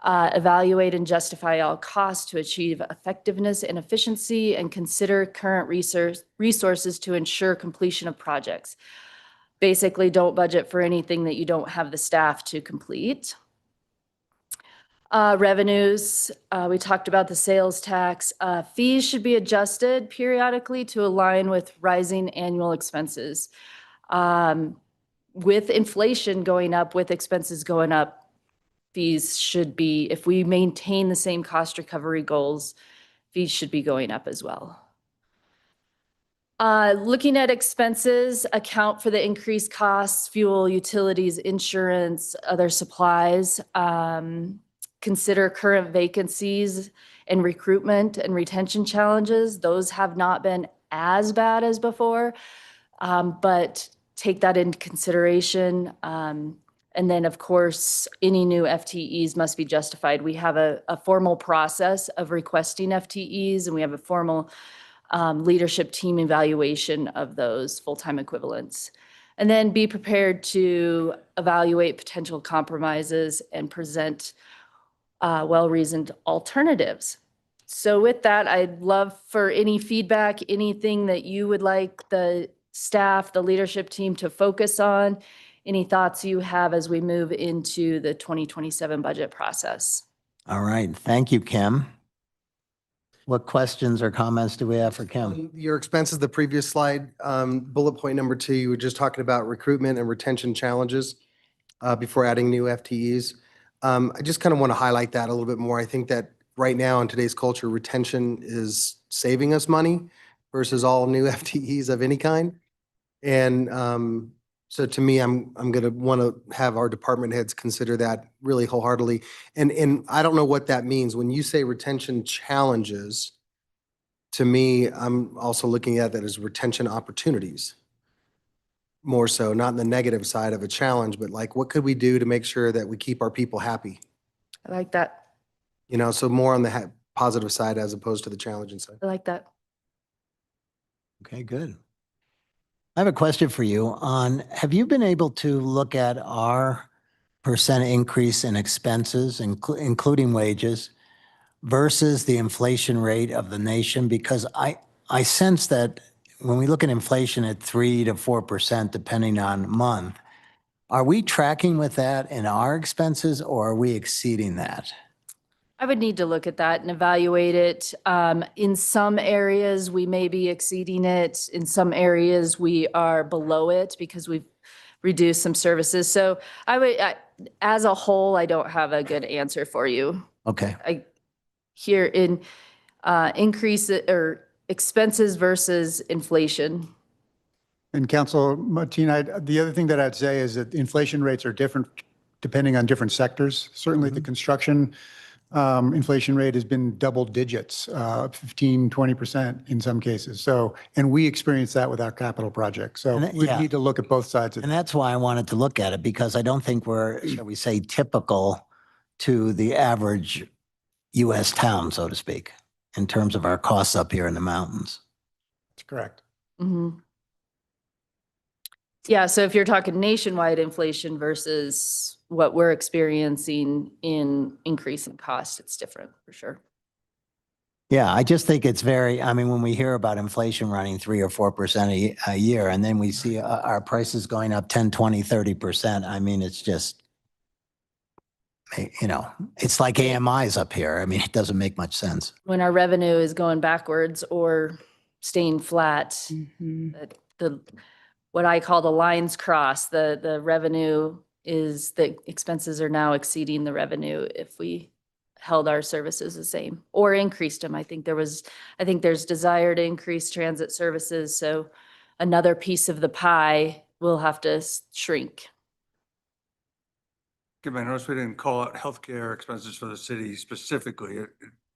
evaluate and justify all costs to achieve effectiveness and efficiency, and consider current resources to ensure completion of projects. Basically, don't budget for anything that you don't have the staff to complete. Revenues, we talked about the sales tax. Fees should be adjusted periodically to align with rising annual expenses. With inflation going up, with expenses going up, fees should be, if we maintain the same cost recovery goals, fees should be going up as well. Looking at expenses, account for the increased costs, fuel, utilities, insurance, other supplies. Consider current vacancies and recruitment and retention challenges. Those have not been as bad as before, but take that into consideration. And then, of course, any new FTEs must be justified. We have a formal process of requesting FTEs, and we have a formal leadership team evaluation of those full-time equivalents. And then be prepared to evaluate potential compromises and present well-reasoned alternatives. So with that, I'd love for any feedback, anything that you would like the staff, the leadership team to focus on, any thoughts you have as we move into the 2027 budget process. All right. Thank you, Kim. What questions or comments do we have for Kim? Your expenses, the previous slide, bullet point number 2, you were just talking about recruitment and retention challenges before adding new FTEs. I just kind of want to highlight that a little bit more. I think that right now in today's culture, retention is saving us money versus all new FTEs of any kind. And so to me, I'm going to want to have our department heads consider that really wholeheartedly. And I don't know what that means. When you say retention challenges, to me, I'm also looking at that as retention opportunities. More so, not in the negative side of a challenge, but like, what could we do to make sure that we keep our people happy? I like that. You know, so more on the positive side as opposed to the challenging side. I like that. Okay, good. I have a question for you on, have you been able to look at our percent increase in expenses, including wages, versus the inflation rate of the nation? Because I sense that when we look at inflation at 3 to 4%, depending on month, are we tracking with that in our expenses, or are we exceeding that? I would need to look at that and evaluate it. In some areas, we may be exceeding it. In some areas, we are below it because we've reduced some services. So as a whole, I don't have a good answer for you. Okay. Here in increase or expenses versus inflation. And Council Martin, the other thing that I'd say is that inflation rates are different depending on different sectors. Certainly the construction inflation rate has been double digits, 15, 20% in some cases. So, and we experience that with our capital projects. So we need to look at both sides of it. And that's why I wanted to look at it, because I don't think we're, shall we say, typical to the average US town, so to speak, in terms of our costs up here in the mountains. That's correct. Mm-hmm. Yeah, so if you're talking nationwide inflation versus what we're experiencing in increase in cost, it's different for sure. Yeah, I just think it's very, I mean, when we hear about inflation running 3 or 4% a year, and then we see our prices going up 10, 20, 30%, I mean, it's just, you know, it's like AMIs up here. I mean, it doesn't make much sense. When our revenue is going backwards or staying flat, what I call the lines cross, the revenue is, the expenses are now exceeding the revenue if we held our services the same or increased them. I think there's desire to increase transit services. So another piece of the pie will have to shrink. Kim, I noticed we didn't call out healthcare expenses for the city specifically. It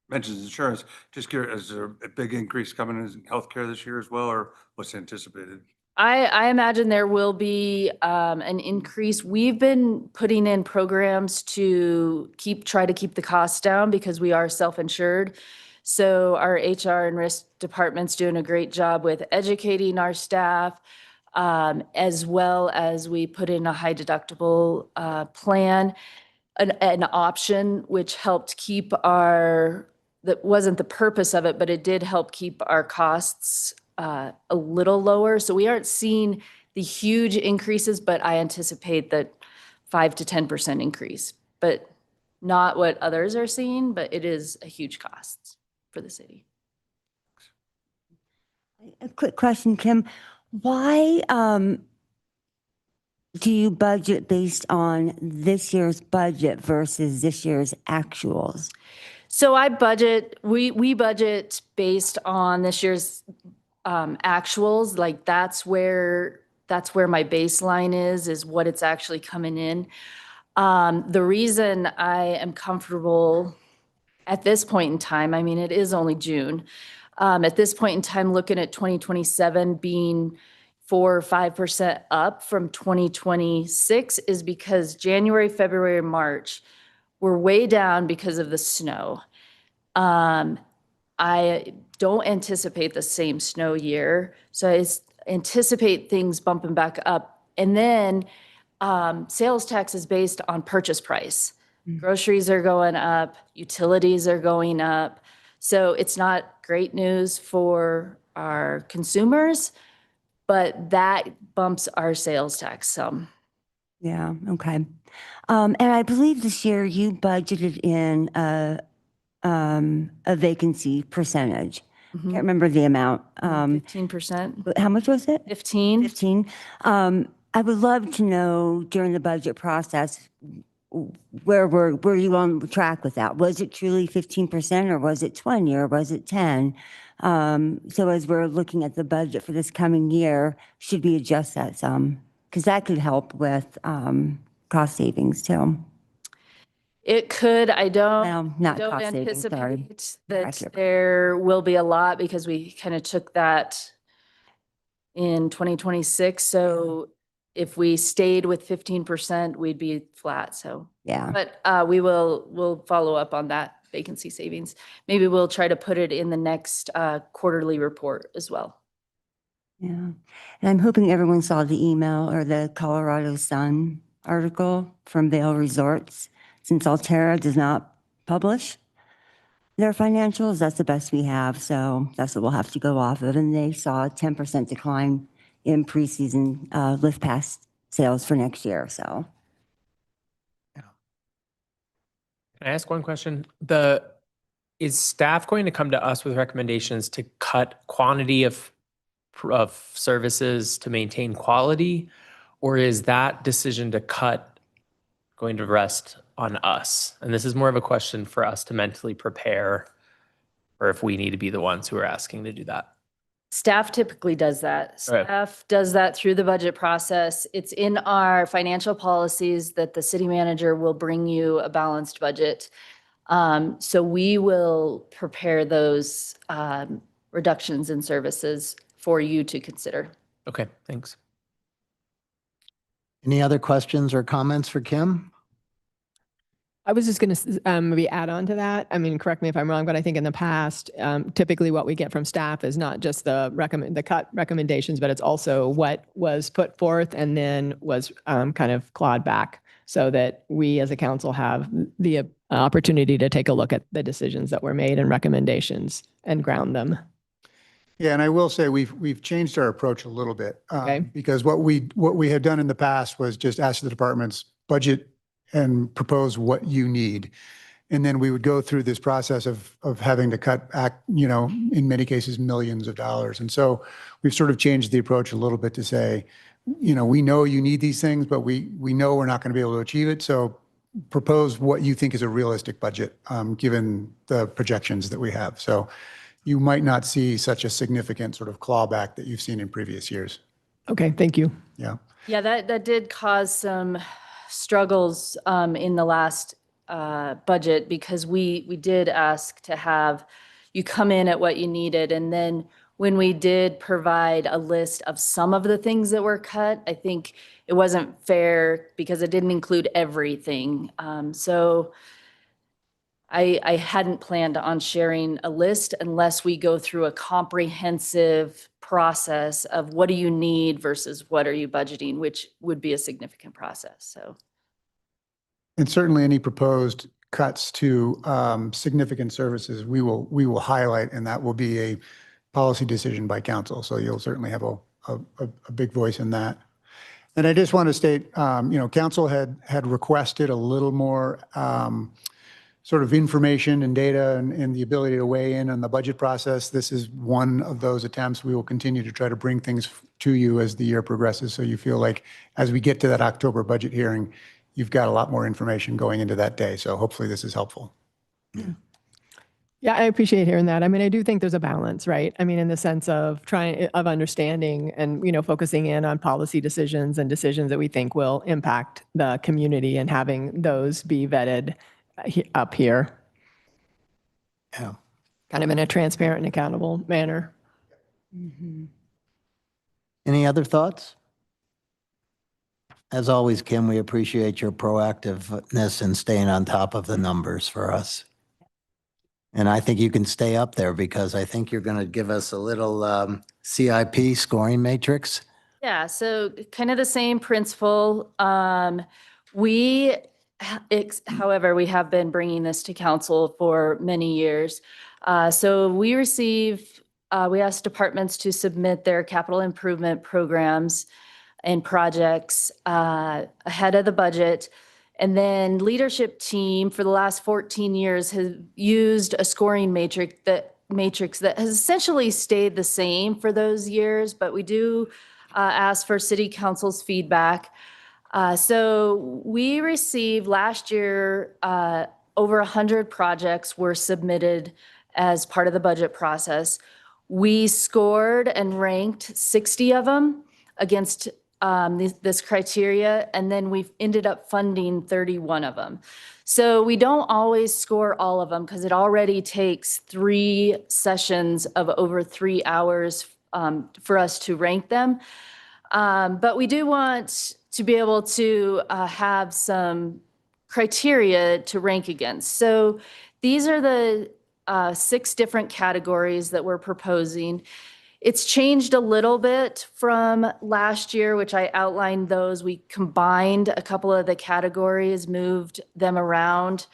mentions insurance. Just curious, is there a big increase coming in healthcare this year as well, or what's anticipated? I imagine there will be an increase. We've been putting in programs to try to keep the costs down because we are self-insured. So our HR and risk department's doing a great job with educating our staff, as well as we put in a high deductible plan, an option which helped keep that wasn't the purpose of it, but it did help keep our costs a little lower. So we aren't seeing the huge increases, but I anticipate that 5 to 10% increase. But not what others are seeing, but it is a huge cost for the city. A quick question, Kim. Why do you budget based on this year's budget versus this year's actuals? So we budget based on this year's actuals, like that's where my baseline is what it's actually coming in. The reason I am comfortable at this point in time, I mean, it is only June. At this point in time, looking at 2027 being 4 or 5% up from 2026 is because January, February, and March were way down because of the snow. I don't anticipate the same snow year, so I anticipate things bumping back up. And then sales tax is based on purchase price. Groceries are going up, utilities are going up. So it's not great news for our consumers, but that bumps our sales tax some. Yeah, okay. And I believe this year you budgeted in a vacancy percentage. Can't remember the amount. 15%, How much was it? 15. 15. I would love to know during the budget process, where were you on track with that? Was it truly 15% or was it 20 or was it 10? So as we're looking at the budget for this coming year, should we adjust that some? Because that could help with cost savings too. It could, I don't. Well, not Don't cost savings, sorry. anticipate that Accurate. there will be a lot because we kind of took that in 2026. So if we stayed with 15%, we'd be flat. So, Yeah. but we'll follow up on that vacancy savings. Maybe we'll try to put it in the next quarterly report as well. Yeah. And I'm hoping everyone saw the email or the Colorado Sun article from Vail Resorts. Since Alterra does not publish their financials, that's the best we have. So that's what we'll have to go off of. And they saw a 10% decline in preseason lift pass sales for next year. So Can I ask one question? Is staff going to come to us with recommendations to cut quantity of services to maintain quality? Or is that decision to cut going to rest on us? And this is more of a question for us to mentally prepare, or if we need to be the ones who are asking to do that. Staff typically does that. Right. Staff does that through the budget process. It's in our financial policies that the city manager will bring you a balanced budget. So we will prepare those reductions in services for you to consider. Okay, thanks. Any other questions or comments for Kim? I was just going to maybe add on to that. I mean, correct me if I'm wrong, but I think in the past, typically what we get from staff is not just the cut recommendations, but it's also what was put forth and then was kind of clawed back so that we as a council have the opportunity to take a look at the decisions that were made and recommendations and ground them. Yeah, and I will say we've changed our approach a little bit. Okay. Because what we had done in the past was just ask the departments budget and propose what you need. And then we would go through this process of having to cut back, in many cases, millions of dollars. And so we've sort of changed the approach a little bit to say, we know you need these things, but we know we're not going to be able to achieve it. So propose what you think is a realistic budget, given the projections that we have. So you might not see such a significant sort of clawback that you've seen in previous years. Okay, thank you. Yeah. Yeah, that did cause some struggles in the last budget because we did ask to have you come in at what you needed. And then when we did provide a list of some of the things that were cut, I think it wasn't fair because it didn't include everything. So I hadn't planned on sharing a list unless we go through a comprehensive process of what do you need versus what are you budgeting, which would be a significant process. So. And certainly any proposed cuts to significant services, we will highlight, and that will be a policy decision by council. So you'll certainly have a big voice in that. And I just want to state, council had requested a little more sort of information and data and the ability to weigh in on the budget process. This is one of those attempts. We will continue to try to bring things to you as the year progresses. So you feel like as we get to that October budget hearing, you've got a lot more information going into that day. So hopefully this is helpful. Yeah, I appreciate hearing that. I mean, I do think there's a balance, right? I mean, in the sense of of understanding and, focusing in on policy decisions and decisions that we think will impact the community and having those be vetted up here, Yeah. kind of in a transparent and accountable manner. Any other thoughts? As always, Kim, we appreciate your proactiveness in staying on top of the numbers for us. And I think you can stay up there because I think you're going to give us a little CIP scoring matrix. Yeah, so kind of the same principle. However, we have been bringing this to council for many years. So we asked departments to submit their capital improvement programs and projects ahead of the budget. And then leadership team for the last 14 years has used a scoring matrix that has essentially stayed the same for those years, but we do ask for city council's feedback. So we received last year, over 100 projects were submitted as part of the budget process. We scored and ranked 60 of them against this criteria, and then we've ended up funding 31 of them. So we don't always score all of them because it already takes 3 sessions of over 3 hours for us to rank them. But we do want to be able to have some criteria to rank against. So these are the 6 different categories that we're proposing. It's changed a little bit from last year, which I outlined those. We combined a couple of the categories, moved them around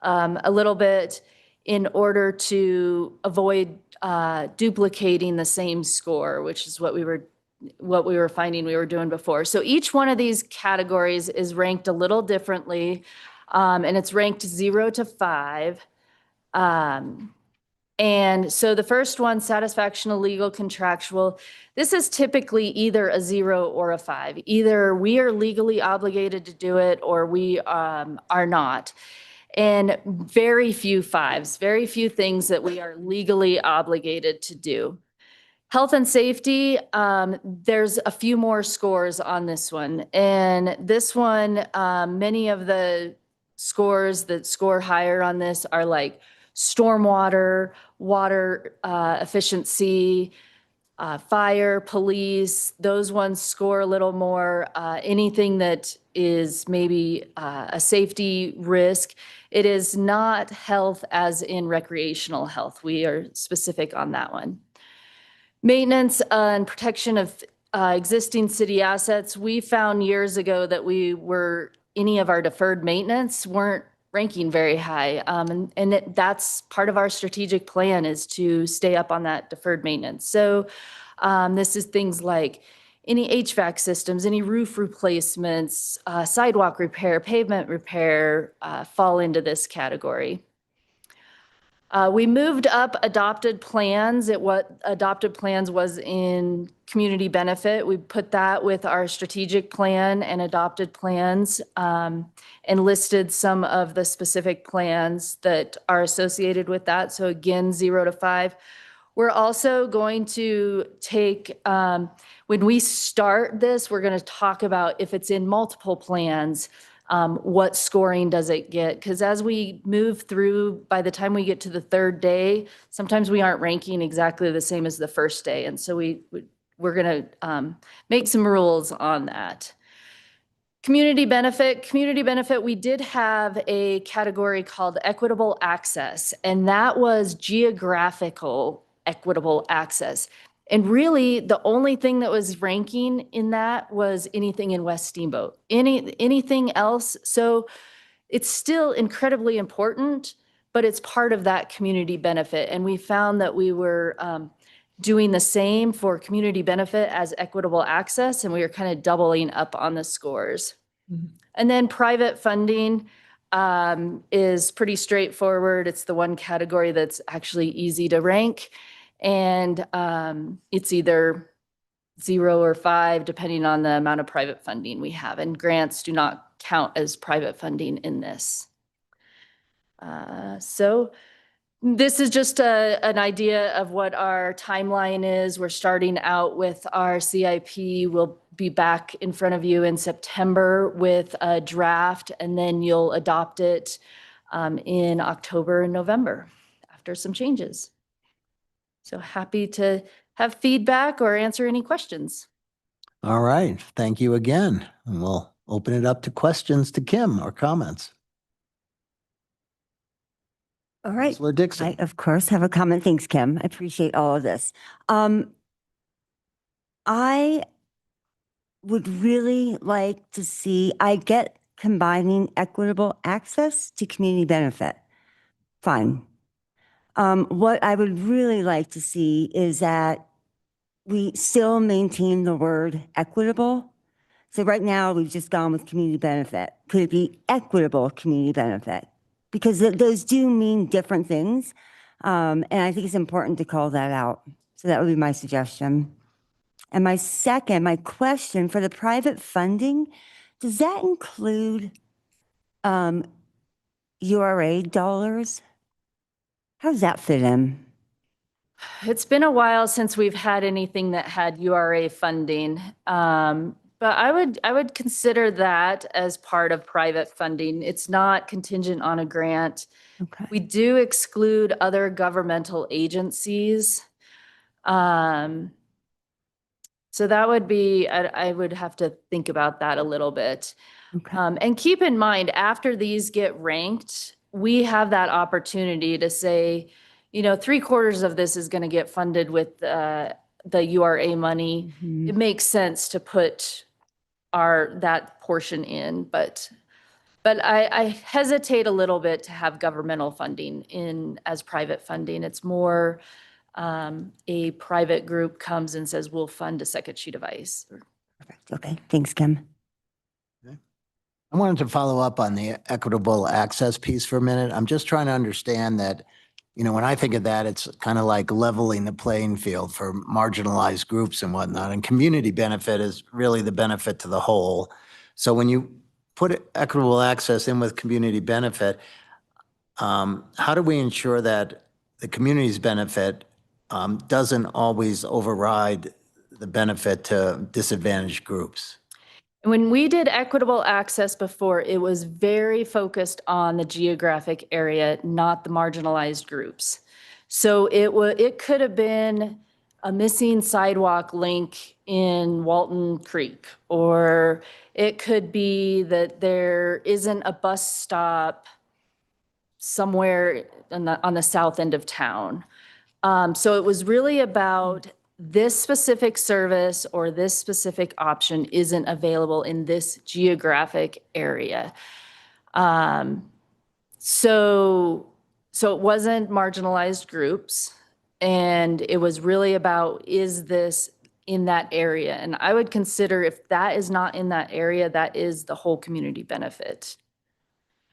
a little bit in order to avoid duplicating the same score, which is what we were finding we were doing before. So each one of these categories is ranked a little differently, and it's ranked 0 to 5. And so the first one, satisfaction of legal contractual, this is typically either a 0 or a 5. Either we are legally obligated to do it or we are not. And very few 5s, very few things that we are legally obligated to do. Health and safety, there's a few more scores on this one. And this one, many of the scores that score higher on this are like stormwater, water efficiency, fire, police. Those ones score a little more. Anything that is maybe a safety risk. It is not health as in recreational health. We are specific on that one. Maintenance and protection of existing city assets. We found years ago that any of our deferred maintenance weren't ranking very high. That's part of our strategic plan is to stay up on that deferred maintenance. So this is things like any HVAC systems, any roof replacements, sidewalk repair, pavement repair fall into this category. We moved up adopted plans at what adopted plans was in community benefit. We put that with our strategic plan and adopted plans and listed some of the specific plans that are associated with that. So again, 0 to 5. We're also going to take, when we start this, we're going to talk about if it's in multiple plans, what scoring does it get? Because as we move through, by the time we get to the 3rd day, sometimes we aren't ranking exactly the same as the first day. And so we're going to make some rules on that. Community benefit, we did have a category called equitable access, and that was geographical equitable access. And really, the only thing that was ranking in that was anything in West Steamboat. Anything else, so it's still incredibly important, but it's part of that community benefit. And we found that we were doing the same for community benefit as equitable access, and we are kind of doubling up on the scores. Mhm. And then private funding is pretty straightforward. It's the one category that's actually easy to rank. And it's either 0 or 5, depending on the amount of private funding we have. And grants do not count as private funding in this. So this is just an idea of what our timeline is. We're starting out with our CIP. We'll be back in front of you in September with a draft, and then you'll adopt it in October and November after some changes. So happy to have feedback or answer any questions. All right, thank you again. And we'll open it up to questions to Kim or comments. All right. Councilor Dixon. I, of course, have a comment. Thanks, Kim. I appreciate all of this. I would really like to see, I get combining equitable access to community benefit. Fine. What I would really like to see is that we still maintain the word equitable. So right now, we've just gone with community benefit. Could it be equitable community benefit? Because those do mean different things. And I think it's important to call that out. So that would be my suggestion. And my question for the private funding, does that include URA dollars? How does that fit in? It's been a while since we've had anything that had URA funding. But I would consider that as part of private funding. It's not contingent on a grant. Okay. We do exclude other governmental agencies. So that would be, I would have to think about that a little bit. Okay. And keep in mind, after these get ranked, we have that opportunity to say, 3/4 of this is going to get funded with the URA money. Mhm. It makes sense to put that portion in, but I hesitate a little bit to have governmental funding in as private funding. It's more a private group comes and says, we'll fund a second sheet of ice. Perfect. Okay. Thanks, Kim. I wanted to follow up on the equitable access piece for a minute. I'm just trying to understand that, when I think of that, it's kind of like leveling the playing field for marginalized groups and whatnot. And community benefit is really the benefit to the whole. So when you put equitable access in with community benefit, how do we ensure that the community's benefit doesn't always override the benefit to disadvantaged groups? When we did equitable access before, it was very focused on the geographic area, not the marginalized groups. So it could have been a missing sidewalk link in Walton Creek, or it could be that there isn't a bus stop somewhere on the south end of town. So it was really about this specific service or this specific option isn't available in this geographic area. So it wasn't marginalized groups, and it was really about, is this in that area? And I would consider if that is not in that area, that is the whole community benefit.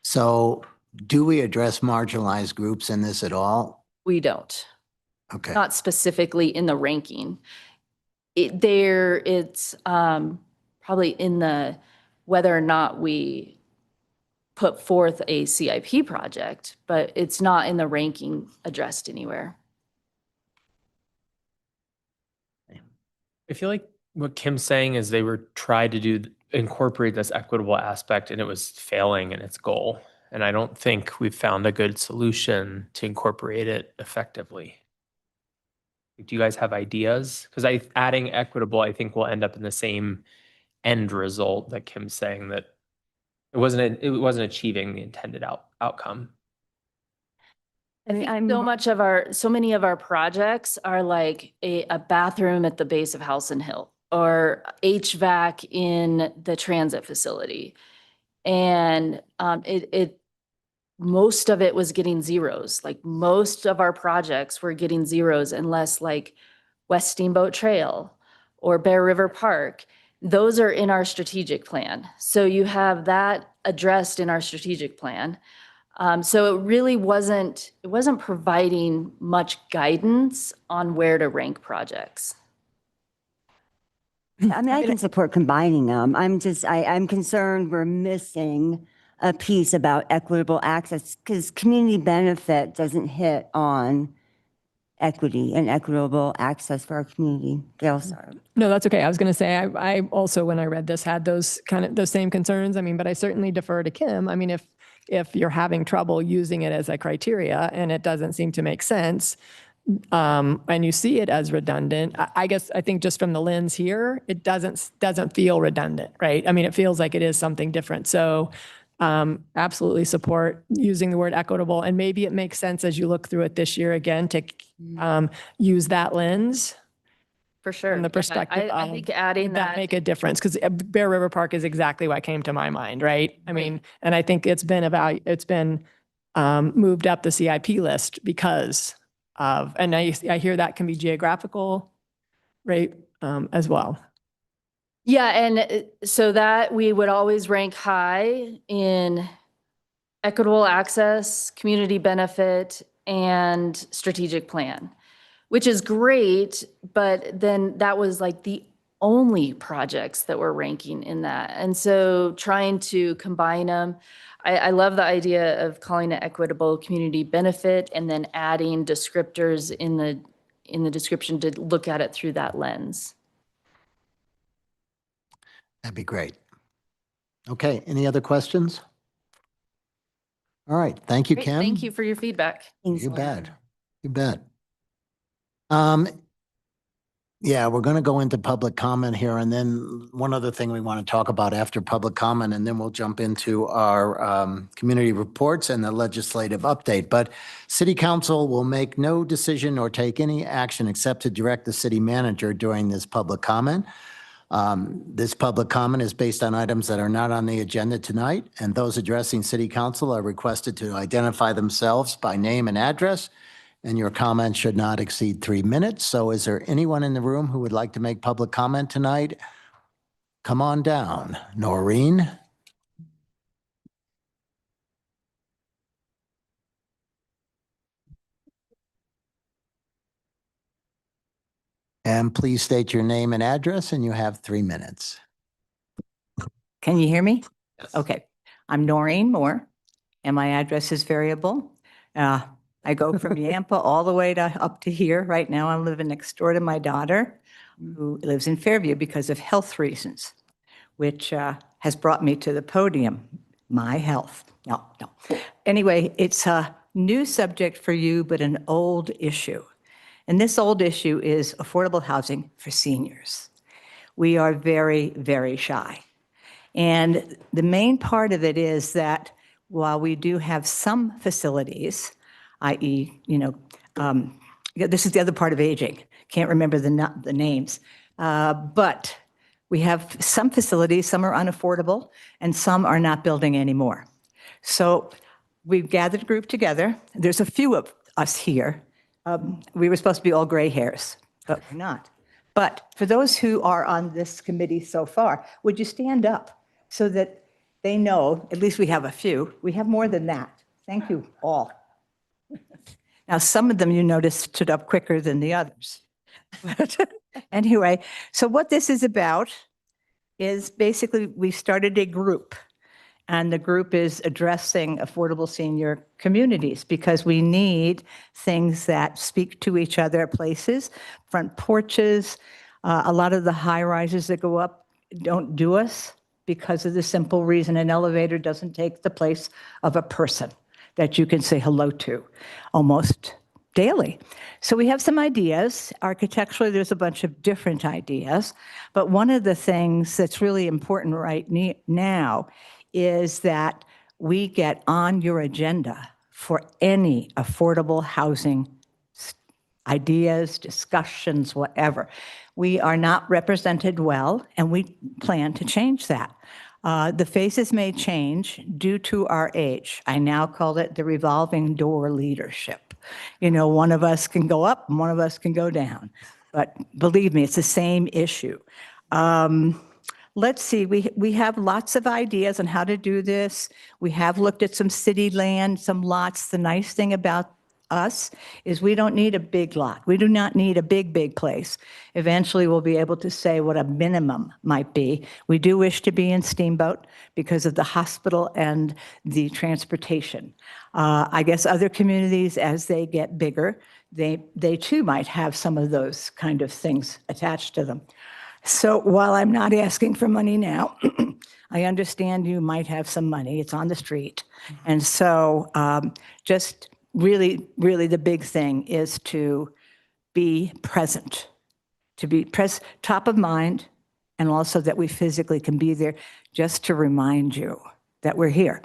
So do we address marginalized groups in this at all? We don't. Okay. Not specifically in the ranking. It's probably in the whether or not we put forth a CIP project, but it's not in the ranking addressed anywhere. I feel like what Kim's saying is they were trying to incorporate this equitable aspect, and it was failing in its goal. And I don't think we've found a good solution to incorporate it effectively. Do you guys have ideas? Because adding equitable, I think, will end up in the same end result that Kim's saying, that it wasn't achieving the intended outcome. I think so many of our projects are like a bathroom at the base of Howson Hill or HVAC in the transit facility. And most of it was getting zeros. Like most of our projects were getting zeros unless like West Steamboat Trail or Bear River Park. Those are in our strategic plan. So you have that addressed in our strategic plan. So it really wasn't providing much guidance on where to rank projects. I mean, I can support combining them. I'm concerned we're missing a piece about equitable access because community benefit doesn't hit on equity and equitable access for our community. Gail, sorry. No, that's okay. I was going to say, I also, when I read this, had those same concerns. I mean, but I certainly defer to Kim. I mean, if you're having trouble using it as a criteria and it doesn't seem to make sense, and you see it as redundant, I guess, I think just from the lens here, it doesn't feel redundant, right? I mean, it feels like it is something different. So absolutely support using the word equitable. And maybe it makes sense as you look through it this year again to use that lens. For sure. From the Yeah, perspective I of, think adding would that that, make a difference? Because Bear River Park is exactly what came to my mind, right? I mean, and I think it's been moved up the CIP list because of, and I hear that can be geographical, right, as well. yeah, and so that we would always rank high in equitable access, community benefit, and strategic plan, which is great, but then that was like the only projects that were ranking in that. And so trying to combine them, I love the idea of calling it equitable community benefit and then adding descriptors in the description to look at it through that lens. That'd be great. Okay, any other questions? All right, thank you, Great, Kim. thank you for your feedback. Thanks, You Laura. bet. You bet. Yeah, we're going to go into public comment here, and then one other thing we want to talk about after public comment, and then we'll jump into our community reports and the legislative update. But City Council will make no decision or take any action except to direct the city manager during this public comment. This public comment is based on items that are not on the agenda tonight, and those addressing City Council are requested to identify themselves by name and address, and your comment should not exceed 3 minutes. So is there anyone in the room who would like to make public comment tonight? Come on down. Noreen? And please state your name and address, and you have 3 minutes. Can you hear me? Yes. Okay. I'm Noreen Moore, and my address is variable. I go from Yampa all the way to up to here. Right now, I'm living next door to my daughter, who lives in Fairview because of health reasons, which has brought me to the podium. My health. No. Anyway, it's a new subject for you, but an old issue. And this old issue is affordable housing for seniors. We are very, very shy. And the main part of it is that while we do have some facilities, i.e., this is the other part of aging. Can't remember the names. But we have some facilities, some are unaffordable, and some are not building anymore. So we've gathered a group together. There's a few of us here. We were supposed to be all gray hairs, but we're not. But for those who are on this committee so far, would you stand up so that they know, at least we have a few, we have more than that. Thank you all. Now, some of them you noticed stood up quicker than the others. But anyway, so what this is about is basically we started a group, and the group is addressing affordable senior communities because we need things that speak to each other, places, front porches. A lot of the high rises that go up don't do us because of the simple reason an elevator doesn't take the place of a person that you can say hello to almost daily. So we have some ideas. Architecturally, there's a bunch of different ideas. But one of the things that's really important right now is that we get on your agenda for any affordable housing ideas, discussions, whatever. We are not represented well, and we plan to change that. The faces may change due to our age. I now call it the revolving door leadership. One of us can go up and one of us can go down. but believe me, it's the same issue. Let's see, we have lots of ideas on how to do this. We have looked at some city land, some lots. The nice thing about us is we don't need a big lot. We do not need a big place. Eventually, we'll be able to say what a minimum might be. We do wish to be in Steamboat because of the hospital and the transportation. I guess other communities, as they get bigger, they too might have some of those kind of things attached to them. So while I'm not asking for money now, I understand you might have some money. It's on the street. And so just really the big thing is to be present, to be top of mind, and also that we physically can be there just to remind you that we're here.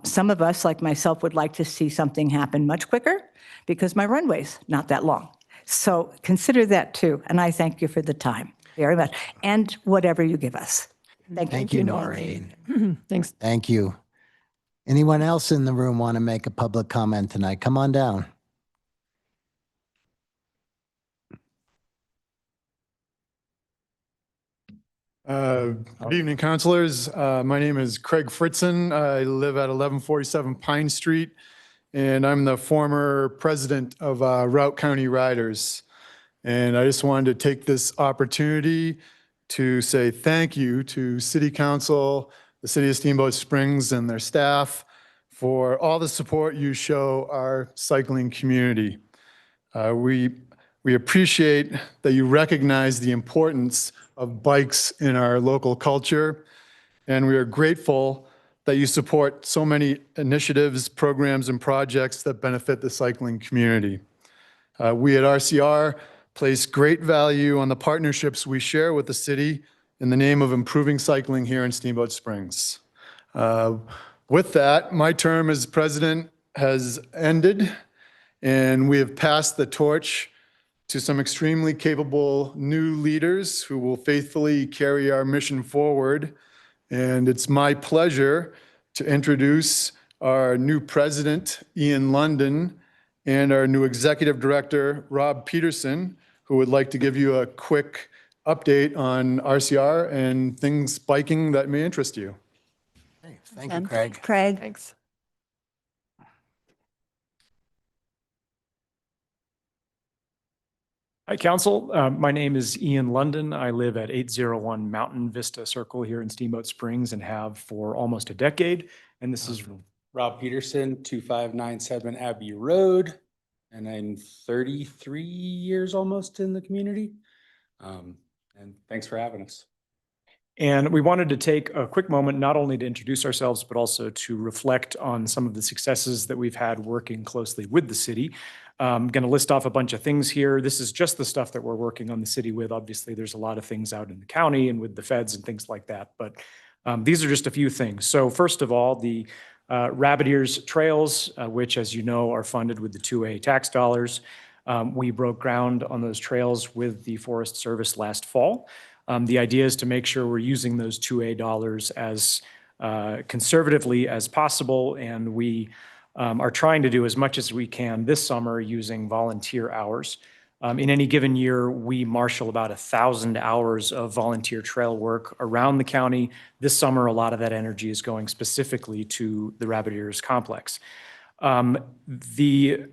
Some of us, like myself, would like to see something happen much quicker because my runway's not that long. So consider that too. And I thank you for the time very much and whatever you give us. Thank you, Noreen. Thanks. Thank you. Anyone else in the room want to make a public comment tonight? Come on down. Good evening, councilors. My name is Craig Fritzen. I live at 1147 Pine Street, and I'm the former president of Routt County Riders. And I just wanted to take this opportunity to say thank you to City Council, the City of Steamboat Springs, and their staff for all the support you show our cycling community. We appreciate that you recognize the importance of bikes in our local culture, and we are grateful that you support so many initiatives, programs, and projects that benefit the cycling community. We at RCR place great value on the partnerships we share with the city in the name of improving cycling here in Steamboat Springs. With that, my term as president has ended, and we have passed the torch to some extremely capable new leaders who will faithfully carry our mission forward. And it's my pleasure to introduce our new president, Ian London, and our new executive director, Rob Peterson, who would like to give you a quick update on RCR and things biking that may interest you. Thank you, Craig. Craig. Thanks. Hi, Council. My name is Ian London. I live at 801 Mountain Vista Circle here in Steamboat Springs and have for almost a decade. And this is Rob Peterson, 2597 Abbey Road. And I'm 33 years almost in the community. And thanks for having us. And we wanted to take a quick moment, not only to introduce ourselves, but also to reflect on some of the successes that we've had working closely with the city. I'm going to list off a bunch of things here. This is just the stuff that we're working on the city with. Obviously, there's a lot of things out in the county and with the feds and things like that. But these are just a few things. So first of all, the Rabbit Ears Trails, which, as you know, are funded with the 2A tax dollars. We broke ground on those trails with the Forest Service last fall. The idea is to make sure we're using those 2A dollars as conservatively as possible, and we are trying to do as much as we can this summer using volunteer hours. In any given year, we marshal about 1,000 hours of volunteer trail work around the county. This summer, a lot of that energy is going specifically to the Rabbit Ears Complex. The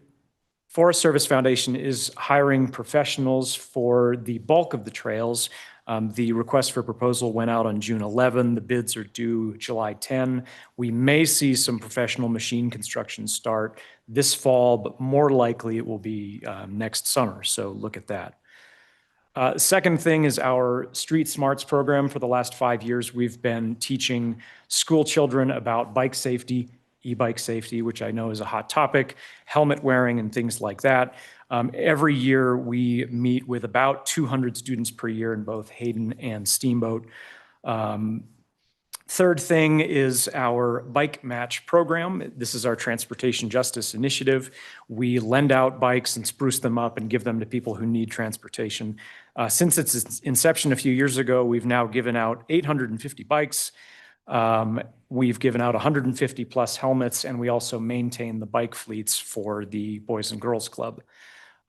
Forest Service Foundation is hiring professionals for the bulk of the trails. The request for proposal went out on June 11. The bids are due July 10. We may see some professional machine construction start this fall, but more likely it will be next summer. So look at that. Second thing is our Street Smarts program. For the last 5 years, we've been teaching school children about bike safety, e-bike safety, which I know is a hot topic, helmet wearing and things like that. Every year we meet with about 200 students per year in both Hayden and Steamboat. Third thing is our bike match program. This is our transportation justice initiative. We lend out bikes and spruce them up and give them to people who need transportation. Since its inception a few years ago, we've now given out 850 bikes. We've given out 150 plus helmets, and we also maintain the bike fleets for the Boys and Girls Club.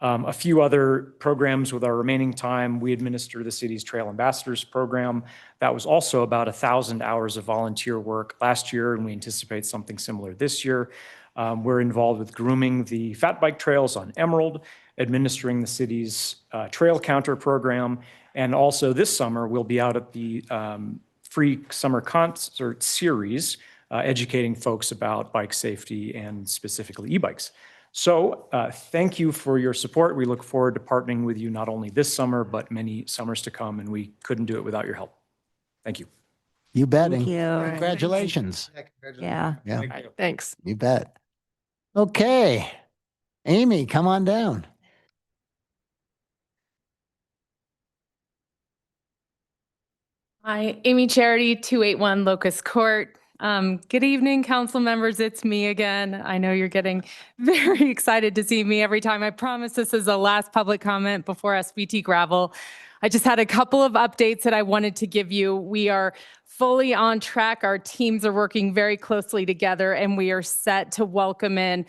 A few other programs with our remaining time, we administer the city's Trail Ambassadors program. That was also about 1,000 hours of volunteer work last year, and we anticipate something similar this year. We're involved with grooming the fat bike trails on Emerald, administering the city's Trail Counter program, and also this summer, we'll be out at the free summer concert series, educating folks about bike safety and specifically e-bikes. So thank you for your support. We look forward to partnering with you not only this summer, but many summers to come, and we couldn't do it without your help. Thank you. You bet. Thank and you. Congratulations. Yeah. Yeah, Thanks. you bet. Okay. Amy, come on down. Hi, Amy Charity, 281 Locust Court. Good evening, council members. It's me again. I know you're getting very excited to see me every time. I promise this is the last public comment before SBT Gravel. I just had a couple of updates that I wanted to give you. We are fully on track. Our teams are working very closely together, and we are set to welcome in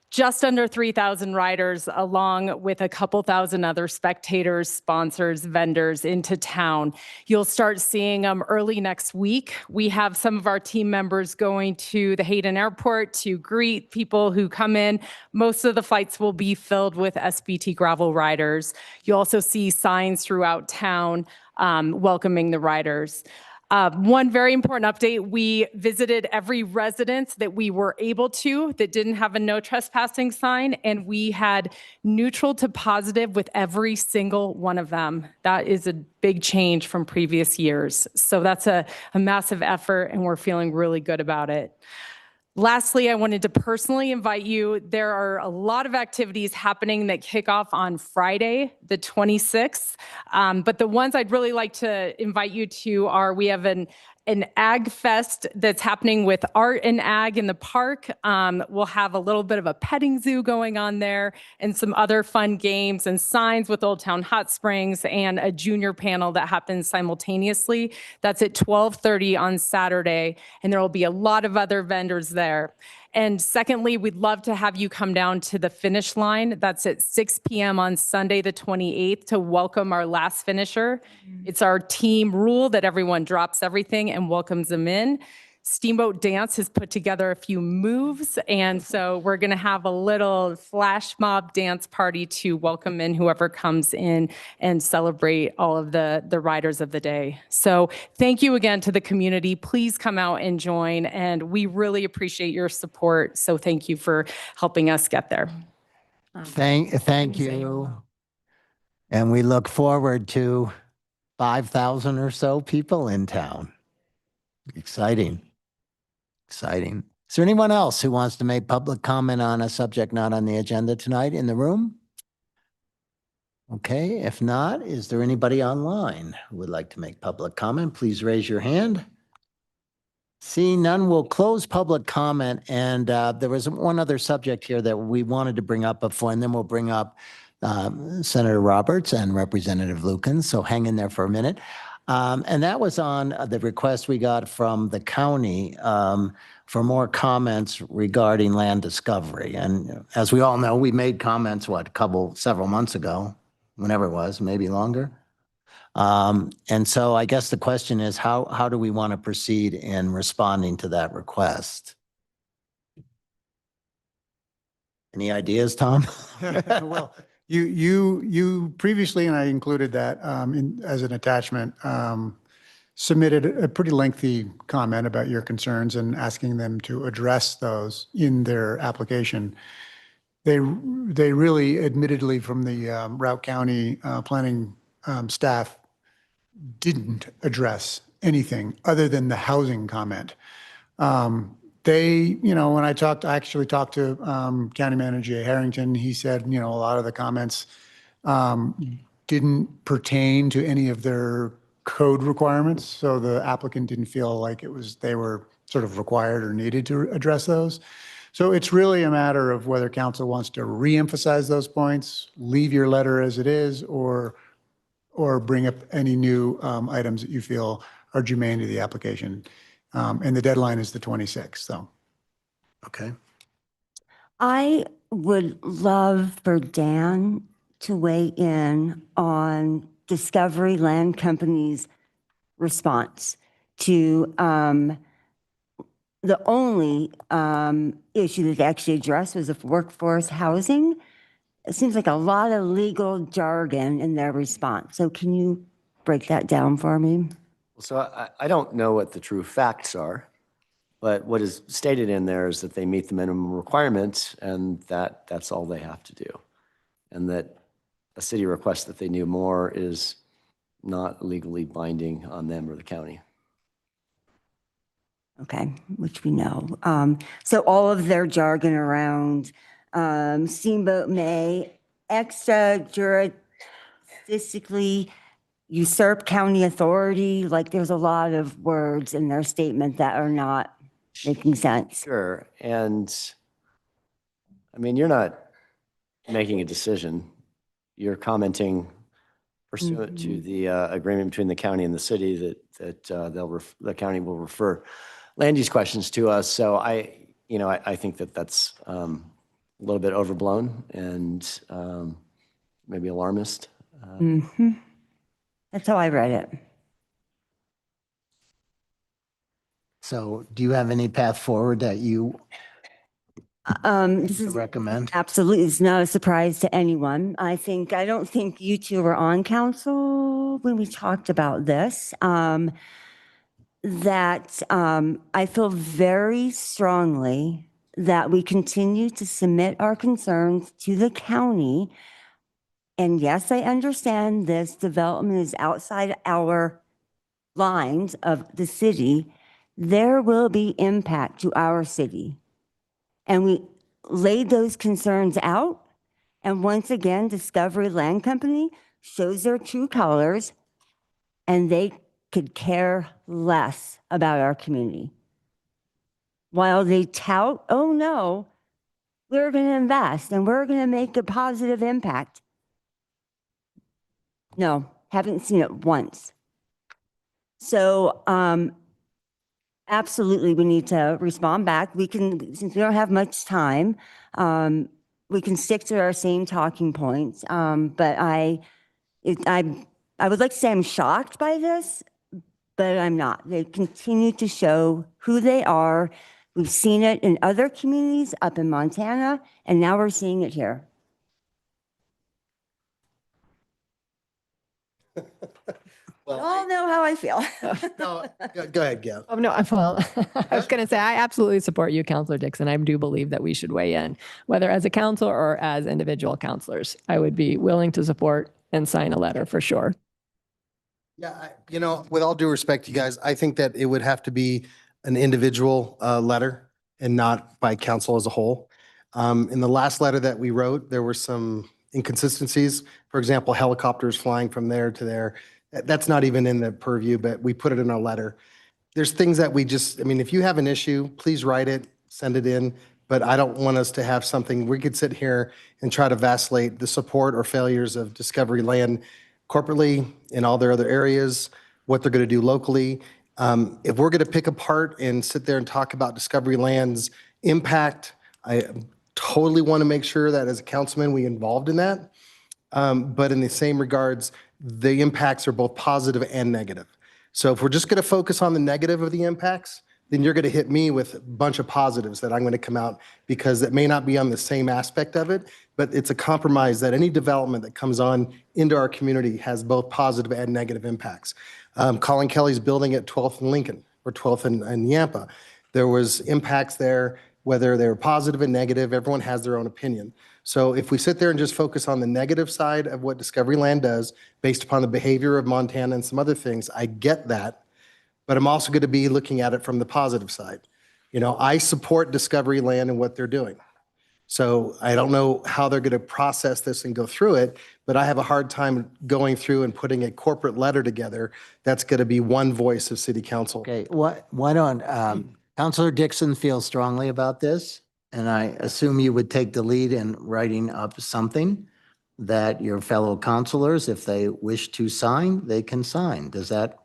just under 3,000 riders, along with a couple thousand other spectators, sponsors, vendors into town. You'll start seeing them early next week. We have some of our team members going to the Hayden Airport to greet people who come in. Most of the flights will be filled with SBT Gravel riders. You'll also see signs throughout town welcoming the riders. One very important update, we visited every residence that we were able to that didn't have a no trespassing sign, and we had neutral to positive with every single one of them. That is a big change from previous years. So that's a massive effort, and we're feeling really good about it. Lastly, I wanted to personally invite you. There are a lot of activities happening that kick off on Friday, the 26th. But the ones I'd really like to invite you to are, we have an ag fest that's happening with art and ag in the park. We'll have a little bit of a petting zoo going on there and some other fun games and signs with Old Town Hot Springs and a junior panel that happens simultaneously. That's at 12:30 on Saturday, and there will be a lot of other vendors there. And secondly, we'd love to have you come down to the finish line. That's at 6 p.m. on Sunday, the 28th, to welcome our last finisher. It's our team rule that everyone drops everything and welcomes them in. Steamboat Dance has put together a few moves, and so we're going to have a little flash mob dance party to welcome in whoever comes in and celebrate all of the riders of the day. So thank you again to the community. Please come out and join, and we really appreciate your support. So thank you for helping us get there. Thank you. And we look forward to 5,000 or so people in town. Exciting. Exciting. Is there anyone else who wants to make public comment on a subject not on the agenda tonight in the room? Okay, if not, is there anybody online who would like to make public comment? Please raise your hand. Seeing none, we'll close public comment. And there was one other subject here that we wanted to bring up before, and then we'll bring up Senator Roberts and Representative Lukens. So hang in there for a minute. And that was on the request we got from the county for more comments regarding land discovery. And as we all know, we made comments, several months ago, whenever it was, maybe longer. And so I guess the question is, how do we want to proceed in responding to that request? Any ideas, Tom? Well, you previously, and I included that as an attachment, submitted a pretty lengthy comment about your concerns and asking them to address those in their application. They really, admittedly, from the Routt County planning staff, didn't address anything other than the housing comment. They, when I actually talked to County Manager Harrington, he said, a lot of the comments didn't pertain to any of their code requirements. So the applicant didn't feel like they were sort of required or needed to address those. So it's really a matter of whether council wants to reemphasize those points, leave your letter as it is, or bring up any new items that you feel are germane to the application. And the deadline is the 26th, so. Okay. I would love for Dan to weigh in on Discovery Land Company's response to the only issue that they actually addressed was of workforce housing. It seems like a lot of legal jargon in their response. So can you break that down for me? So I don't know what the true facts are, but what is stated in there is that they meet the minimum requirements and that's all they have to do. And that a city request that they knew more is not legally binding on them or the county. Okay, which we know. So all of their jargon around Steamboat may extrajurisdictionally usurp county authority, like there's a lot of words in their statement that are not making sense. Sure. And I mean, you're not making a decision. You're commenting pursuant to the agreement between the county and the city that the county will refer land use questions to us. So I think that that's a little bit overblown and maybe alarmist. That's how I read it. So do you have any path forward that you This is recommend? absolutely, it's not a surprise to anyone. I don't think you two were on council when we talked about this. I feel very strongly that we continue to submit our concerns to the county. And yes, I understand this development is outside our lines of the city. There will be impact to our city. And we laid those concerns out. And once again, Discovery Land Company shows their true colors and they could care less about our community. While they tout, oh no, we're going to invest and we're going to make a positive impact. No, haven't seen it once. So absolutely, we need to respond back. We can, since we don't have much time, we can stick to our same talking points. But I would like to say I'm shocked by this, but I'm not. They continue to show who they are. We've seen it in other communities up in Montana, and now we're seeing it here. Well, You all know how I feel. No, go ahead, Gail. Oh, no, well, I was going to say, I absolutely support you, Counselor Dixon. I do believe that we should weigh in, whether as a council or as individual counselors. I would be willing to support and sign a letter for sure. Yeah, with all due respect, you guys, I think that it would have to be an individual letter and not by council as a whole. In the last letter that we wrote, there were some inconsistencies. For example, helicopters flying from there to there. That's not even in the purview, but we put it in our letter. There's things that if you have an issue, please write it, send it in. But I don't want us to have something, we could sit here and try to vacillate the support or failures of Discovery Land corporately in all their other areas, what they're going to do locally. If we're going to pick apart and sit there and talk about Discovery Land's impact, I totally want to make sure that as a councilman, we involved in that. But in the same regards, the impacts are both positive and negative. So if we're just going to focus on the negative of the impacts, then you're going to hit me with a bunch of positives that I'm going to come out because it may not be on the same aspect of it, but it's a compromise that any development that comes on into our community has both positive and negative impacts. Colin Kelly's building at 12th and Lincoln or 12th and Yampa. There was impacts there, whether they were positive and negative, everyone has their own opinion. So if we sit there and just focus on the negative side of what Discovery Land does based upon the behavior of Montana and some other things, I get that. But I'm also going to be looking at it from the positive side. I support Discovery Land and what they're doing. So I don't know how they're going to process this and go through it, but I have a hard time going through and putting a corporate letter together that's going to be one voice of city council. Okay, why don't Counselor Dixon feel strongly about this? And I assume you would take the lead in writing up something that your fellow counselors, if they wish to sign, they can sign. Does that?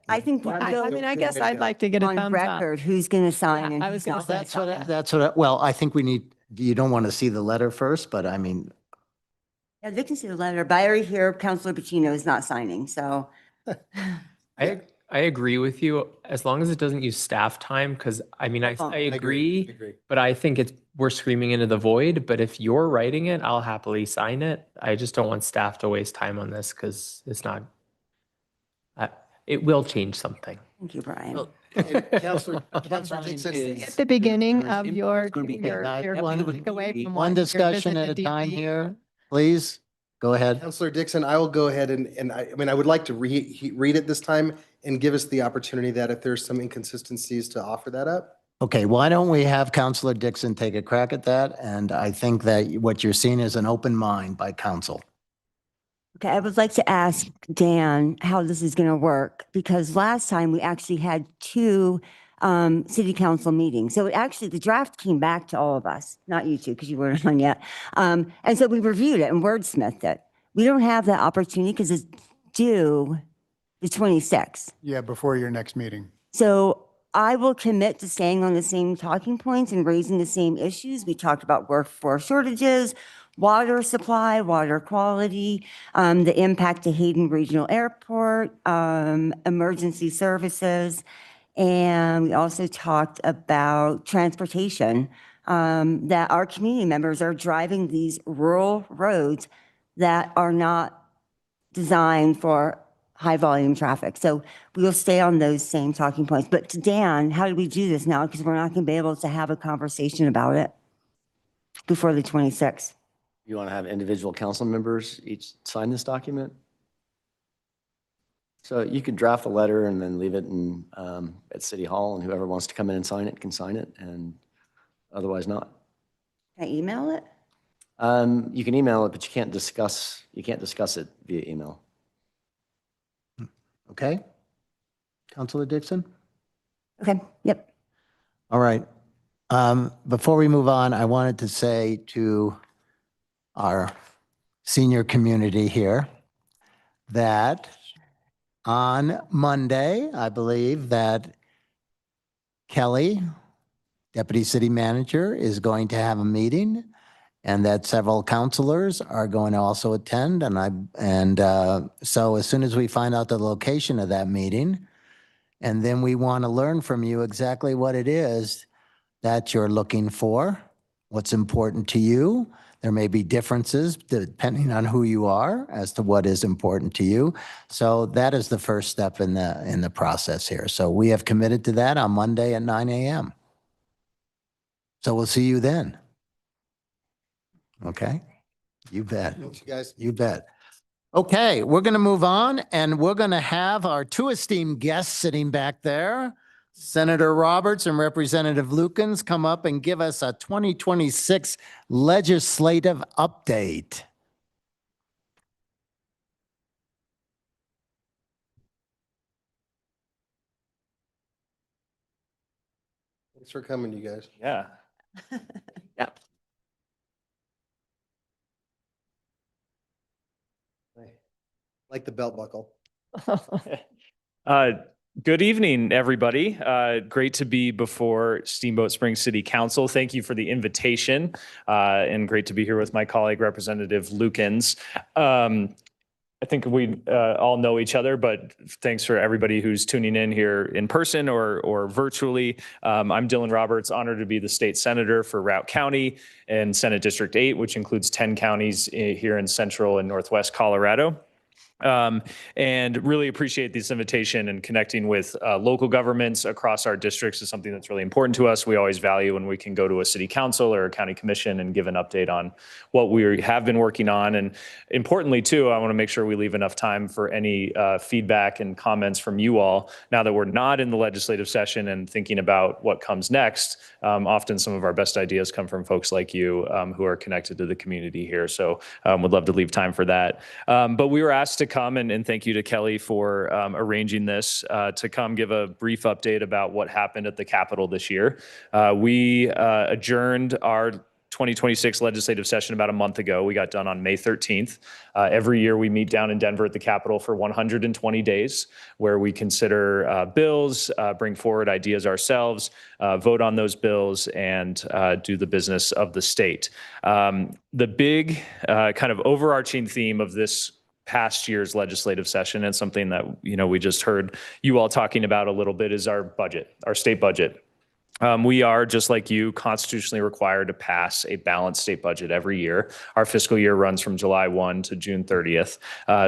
I think I guess I'd like to get a on thumbs up. record who's going to sign and I was who's going not to say gonna sign. Well, I think we need, you don't want to see the letter first, but I mean, Yeah, they can see the letter, but I already hear Counselor Pacino is not signing, so. I agree with you as long as it doesn't use staff time, because I mean, I agree, but I think we're screaming into the void. But if you're writing it, I'll happily sign it. I just don't want staff to waste time on this because it's not, it will change something. Thank you, Brian. Counselor Dixon, At the beginning of It's your, gonna be- your takeaway from One what your discussion visit at to a time DMV. here, please. Go ahead. Counselor Dixon, I will go ahead and I mean, I would like to read it this time and give us the opportunity that if there's some inconsistencies to offer that up. Okay, why don't we have Counselor Dixon take a crack at that? And I think that what you're seeing is an open mind by council. Okay, I would like to ask Dan how this is going to work, because last time we actually had two city council meetings. So actually, the draft came back to all of us, not you two, because you weren't on yet. And so we reviewed it and wordsmithed it. We don't have that opportunity because it's due the 26th. Yeah, before your next meeting. So I will commit to staying on the same talking points and raising the same issues. We talked about workforce shortages, water supply, water quality, the impact to Hayden Regional Airport, emergency services. And we also talked about transportation, that our community members are driving these rural roads that are not designed for high volume traffic. So we will stay on those same talking points. But to Dan, how do we do this now? Because we're not going to be able to have a conversation about it before the 26th. You want to have individual council members each sign this document? So you could draft a letter and then leave it in, at City Hall, and whoever wants to come in and sign it can sign it, and otherwise not. Can I email it? You can email it, but you can't discuss it via email. Okay? Counselor Dixon? Okay, yep. All right. Before we move on, I wanted to say to our senior community here that on Monday, I believe that Kelly, Deputy City Manager, is going to have a meeting, and that several counselors are going to also attend. And so as soon as we find out the location of that meeting, and then we want to learn from you exactly what it is that you're looking for, what's important to you. There may be differences depending on who you are as to what is important to you. So that is the first step in the process here. So we have committed to that on Monday at 9 a.m. So we'll see you then. Okay? You bet. Thanks, you guys. You bet. Okay, we're going to move on, and we're going to have our two esteemed guests sitting back there. Senator Roberts and Representative Lukens come up and give us a 2026 legislative update. Thanks for coming, you guys. Yeah. Yep. Like the belt buckle. Good evening, everybody. Great to be before Steamboat Springs City Council. Thank you for the invitation, and great to be here with my colleague, Representative Lukens. I think we all know each other, but thanks for everybody who's tuning in here in person or virtually. I'm Dylan Roberts, honored to be the state senator for Routt County and Senate District 8, which includes 10 counties here in central and northwest Colorado. And really appreciate this invitation, and connecting with local governments across our districts is something that's really important to us. We always value when we can go to a city council or a county commission and give an update on what we have been working on. And importantly too, I want to make sure we leave enough time for any feedback and comments from you all. Now that we're not in the legislative session and thinking about what comes next, often some of our best ideas come from folks like you who are connected to the community here. So would love to leave time for that. But we were asked to come, and thank you to Kelly for arranging this, to come give a brief update about what happened at the Capitol this year. We adjourned our 2026 legislative session about a month ago. We got done on May 13th. Every year we meet down in Denver at the Capitol for 120 days where we consider bills, bring forward ideas ourselves, vote on those bills, and do the business of the state. The big kind of overarching theme of this past year's legislative session, and something that, we just heard you all talking about a little bit, is our budget, our state budget. We are, just like you, constitutionally required to pass a balanced state budget every year. Our fiscal year runs from July 1 to June 30th.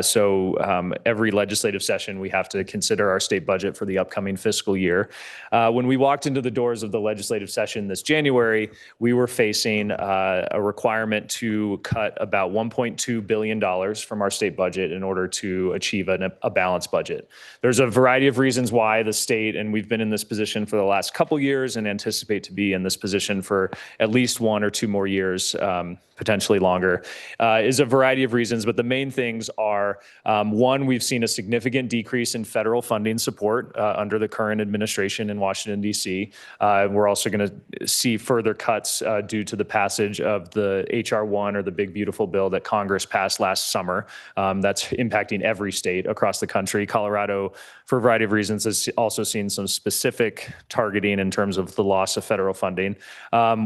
So every legislative session, we have to consider our state budget for the upcoming fiscal year. When we walked into the doors of the legislative session this January, we were facing a requirement to cut about $1.2 billion from our state budget in order to achieve a balanced budget. There's a variety of reasons why the state, and we've been in this position for the last couple years, and anticipate to be in this position for at least 1 or 2 more years, potentially longer, is a variety of reasons. But the main things are, one, we've seen a significant decrease in federal funding support under the current administration in Washington, D.C. We're also going to see further cuts due to the passage of the H.R. 1, or the Big Beautiful Bill that Congress passed last summer. That's impacting every state across the country. Colorado, for a variety of reasons, has also seen some specific targeting in terms of the loss of federal funding.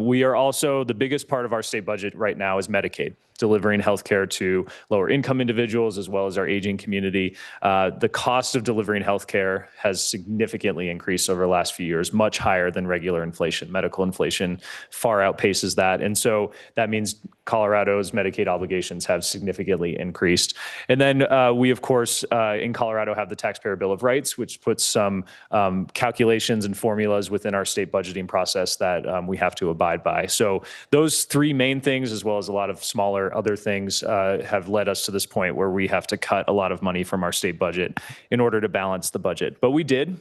We are also, the biggest part of our state budget right now is Medicaid, delivering healthcare to lower income individuals as well as our aging community. The cost of delivering healthcare has significantly increased over the last few years, much higher than regular inflation. Medical inflation far outpaces that. And so that means Colorado's Medicaid obligations have significantly increased. And then we, of course, in Colorado have the Taxpayer Bill of Rights, which puts some calculations and formulas within our state budgeting process that we have to abide by. So those 3 main things, as well as a lot of smaller other things, have led us to this point where we have to cut a lot of money from our state budget in order to balance the budget. But we did.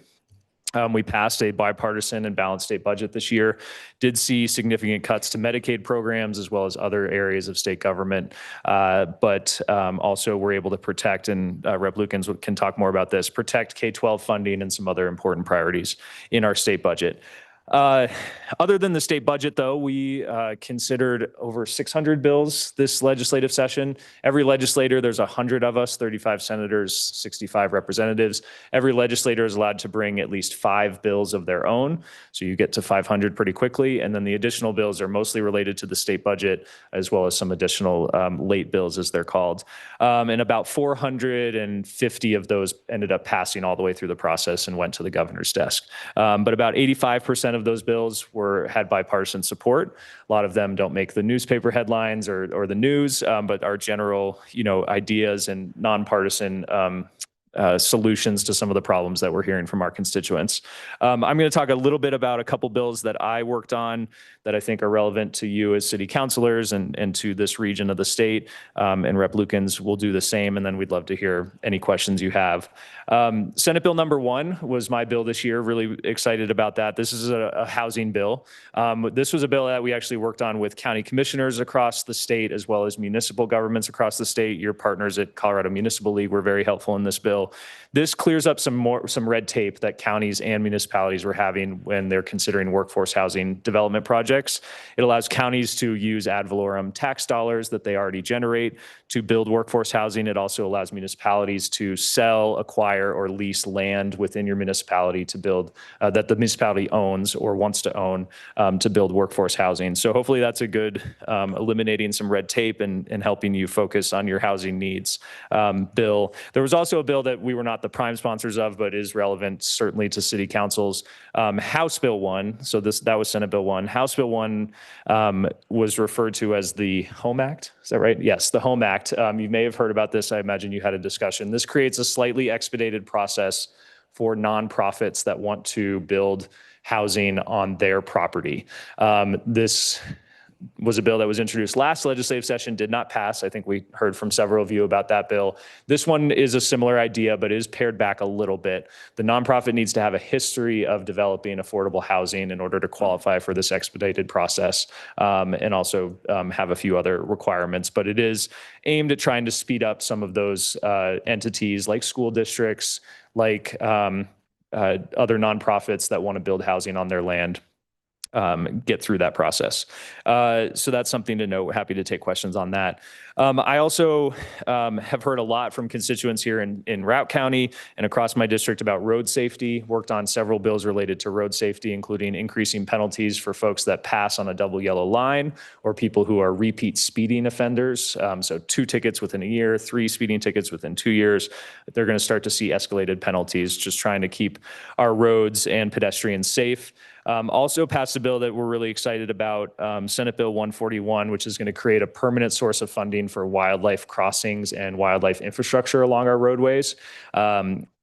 We passed a bipartisan and balanced state budget this year, did see significant cuts to Medicaid programs as well as other areas of state government, but also we're able to protect, and Rep. Lukens can talk more about this, protect K-12 funding and some other important priorities in our state budget. Other than the state budget, though, we considered over 600 bills this legislative session. Every legislator, there's 100 of us, 35 senators, 65 representatives. Every legislator is allowed to bring at least 5 bills of their own. So you get to 500 pretty quickly. And then the additional bills are mostly related to the state budget, as well as some additional late bills, as they're called. And about 450 of those ended up passing all the way through the process and went to the governor's desk. But about 85% of those bills had bipartisan support. A lot of them don't make the newspaper headlines or the news, but are general, ideas and nonpartisan solutions to some of the problems that we're hearing from our constituents. I'm going to talk a little bit about a couple bills that I worked on that I think are relevant to you as city councilors and to this region of the state. And Rep. Lukens will do the same. And then we'd love to hear any questions you have. Senate Bill number 1 was my bill this year. Really excited about that. This is a housing bill. This was a bill that we actually worked on with county commissioners across the state, as well as municipal governments across the state. Your partners at Colorado Municipal League were very helpful in this bill. This clears up some red tape that counties and municipalities were having when they're considering workforce housing development projects. It allows counties to use ad valorem tax dollars that they already generate to build workforce housing. It also allows municipalities to sell, acquire, or lease land within your municipality to build, that the municipality owns or wants to own, to build workforce housing. So hopefully that's a good eliminating some red tape and helping you focus on your housing needs bill. There was also a bill that we were not the prime sponsors of, but is relevant certainly to city councils. House Bill 1, so that was Senate Bill 1. House Bill 1 was referred to as the HOME Act. Is that right? Yes, the HOME Act. You may have heard about this. I imagine you had a discussion. This creates a slightly expedited process for nonprofits that want to build housing on their property. This was a bill that was introduced last legislative session, did not pass. I think we heard from several of you about that bill. This one is a similar idea, but is pared back a little bit. The nonprofit needs to have a history of developing affordable housing in order to qualify for this expedited process, and also have a few other requirements. But it is aimed at trying to speed up some of those entities like school districts, like other nonprofits that want to build housing on their land. get through that process. So that's something to note. Happy to take questions on that. I also have heard a lot from constituents here in Routt County and across my district about road safety. Worked on several bills related to road safety, including increasing penalties for folks that pass on a double yellow line or people who are repeat speeding offenders. So 2 tickets within a year, 3 speeding tickets within 2 years. They're going to start to see escalated penalties, just trying to keep our roads and pedestrians safe. Also passed a bill that we're really excited about, Senate Bill 141, which is going to create a permanent source of funding for wildlife crossings and wildlife infrastructure along our roadways.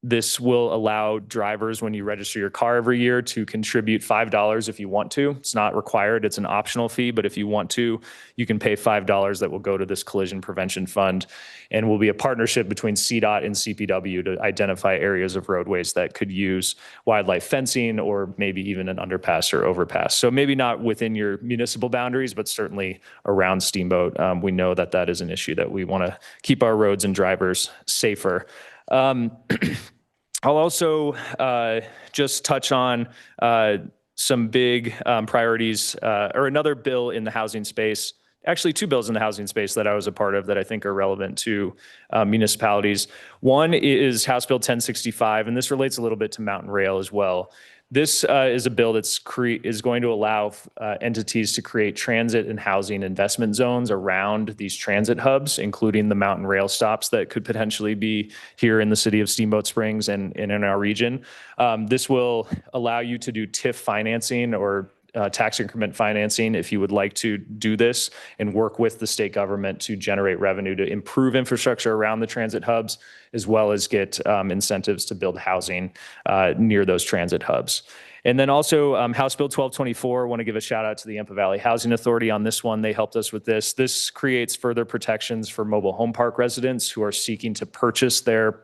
This will allow drivers, when you register your car every year, to contribute $5 if you want to. It's not required. It's an optional fee, but if you want to, you can pay $5 that will go to this collision prevention fund and will be a partnership between CDOT and CPW to identify areas of roadways that could use wildlife fencing or maybe even an underpass or overpass. So maybe not within your municipal boundaries, but certainly around Steamboat. We know that that is an issue that we want to keep our roads and drivers safer. I'll also just touch on some big priorities or another bill in the housing space. Actually, 2 bills in the housing space that I was a part of that I think are relevant to municipalities. One is House Bill 1065, and this relates a little bit to Mountain Rail as well. This is a bill that's is going to allow entities to create transit and housing investment zones around these transit hubs, including the Mountain Rail stops that could potentially be here in the city of Steamboat Springs and in our region. This will allow you to do TIF financing or tax increment financing if you would like to do this and work with the state government to generate revenue to improve infrastructure around the transit hubs, as well as get incentives to build housing near those transit hubs. And then also House Bill 1224, I want to give a shout out to the Yampa Valley Housing Authority on this one. They helped us with this. This creates further protections for mobile home park residents who are seeking to purchase their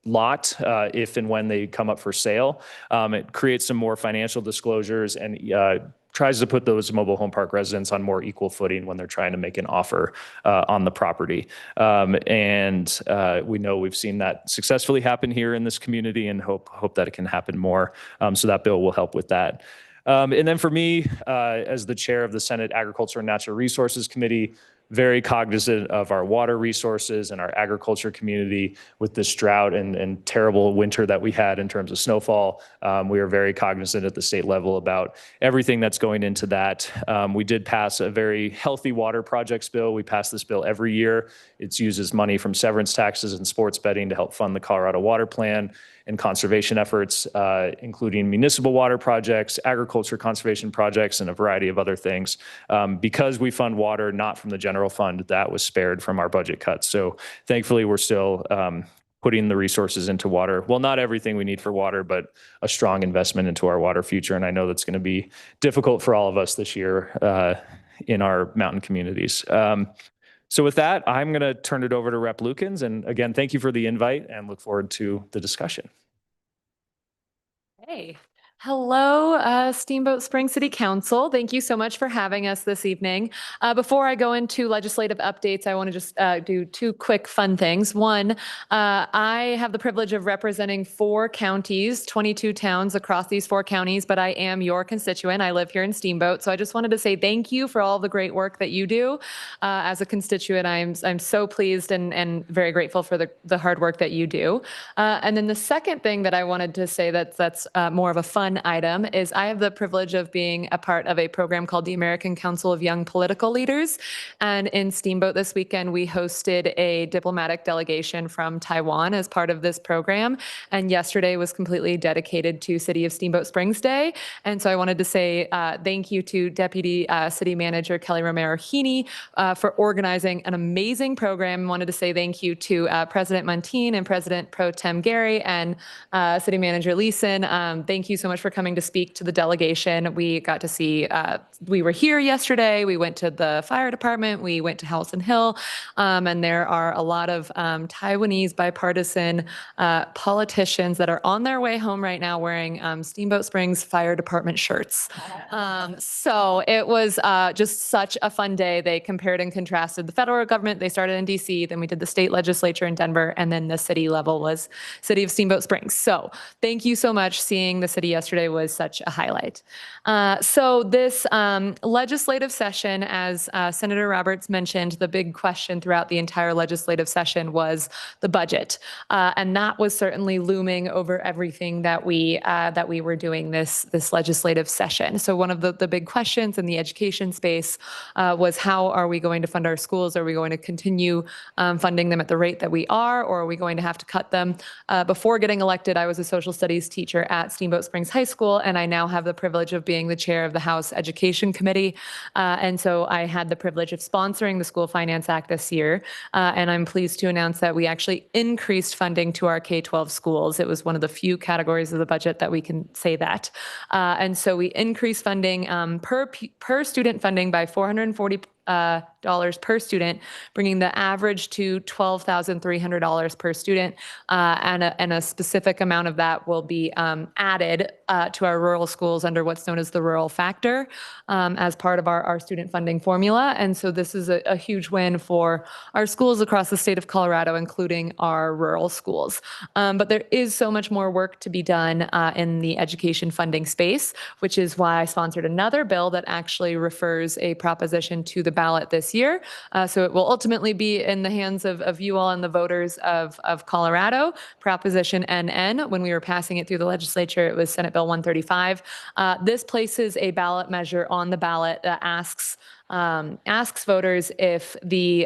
lot if and when they come up for sale. It creates some more financial disclosures and tries to put those mobile home park residents on more equal footing when they're trying to make an offer on the property. And we know we've seen that successfully happen here in this community and hope that it can happen more. So that bill will help with that. And then for me, as the chair of the Senate Agriculture and Natural Resources Committee, very cognizant of our water resources and our agriculture community with this drought and terrible winter that we had in terms of snowfall. We are very cognizant at the state level about everything that's going into that. We did pass a very healthy water projects bill. We pass this bill every year. It uses money from severance taxes and sports betting to help fund the Colorado Water Plan and conservation efforts, including municipal water projects, agriculture conservation projects, and a variety of other things. Because we fund water not from the general fund, that was spared from our budget cuts. So thankfully, we're still putting the resources into water. Well, not everything we need for water, but a strong investment into our water future. And I know that's going to be difficult for all of us this year in our mountain communities. So with that, I'm going to turn it over to Rep. Lukens. And again, thank you for the invite and look forward to the discussion. Hey, hello, Steamboat Springs City Council. Thank you so much for having us this evening. Before I go into legislative updates, I want to just do 2 quick fun things. One, I have the privilege of representing 4 counties, 22 towns across these 4 counties, but I am your constituent. I live here in Steamboat. So I just wanted to say thank you for all the great work that you do. As a constituent, I'm so pleased and very grateful for the hard work that you do. And then the second thing that I wanted to say that's more of a fun item is I have the privilege of being a part of a program called the American Council of Young Political Leaders. And in Steamboat this weekend, we hosted a diplomatic delegation from Taiwan as part of this program. And yesterday was completely dedicated to City of Steamboat Springs Day. And so I wanted to say thank you to Deputy City Manager Kelly Romero-Heaney for organizing an amazing program. I wanted to say thank you to President Muntean and President Pro Tem Gary and City Manager Leeson. Thank you so much for coming to speak to the delegation. We got to see, we were here yesterday. We went to the fire department. We went to Howson Hill. And there are a lot of Taiwanese bipartisan politicians that are on their way home right now wearing Steamboat Springs Fire Department shirts. So it was just such a fun day. They compared and contrasted the federal government. They started in DC, then we did the state legislature in Denver, and then the city level was City of Steamboat Springs. So thank you so much. Seeing the city yesterday yesterday was such a highlight. So this legislative session, as Senator Roberts mentioned, the big question throughout the entire legislative session was the budget. And that was certainly looming over everything that we were doing this legislative session. So one of the big questions in the education space was, how are we going to fund our schools? Are we going to continue funding them at the rate that we are, or are we going to have to cut them? Before getting elected, I was a social studies teacher at Steamboat Springs High School, and I now have the privilege of being the chair of the House Education Committee. And so I had the privilege of sponsoring the School Finance Act this year. And I'm pleased to announce that we actually increased funding to our K-12 schools. It was one of the few categories of the budget that we can say that. And so we increased funding per student funding by $440 per student, bringing the average to $12,300 per student, and a specific amount of that will be added to our rural schools under what's known as the rural factor as part of our student funding formula. And so this is a huge win for our schools across the state of Colorado, including our rural schools. But there is so much more work to be done in the education funding space, which is why I sponsored another bill that actually refers a proposition to the ballot this year. So it will ultimately be in the hands of you all and the voters of Colorado. Proposition NN, when we were passing it through the legislature, it was Senate Bill 135. This places a ballot measure on the ballot that asks voters if the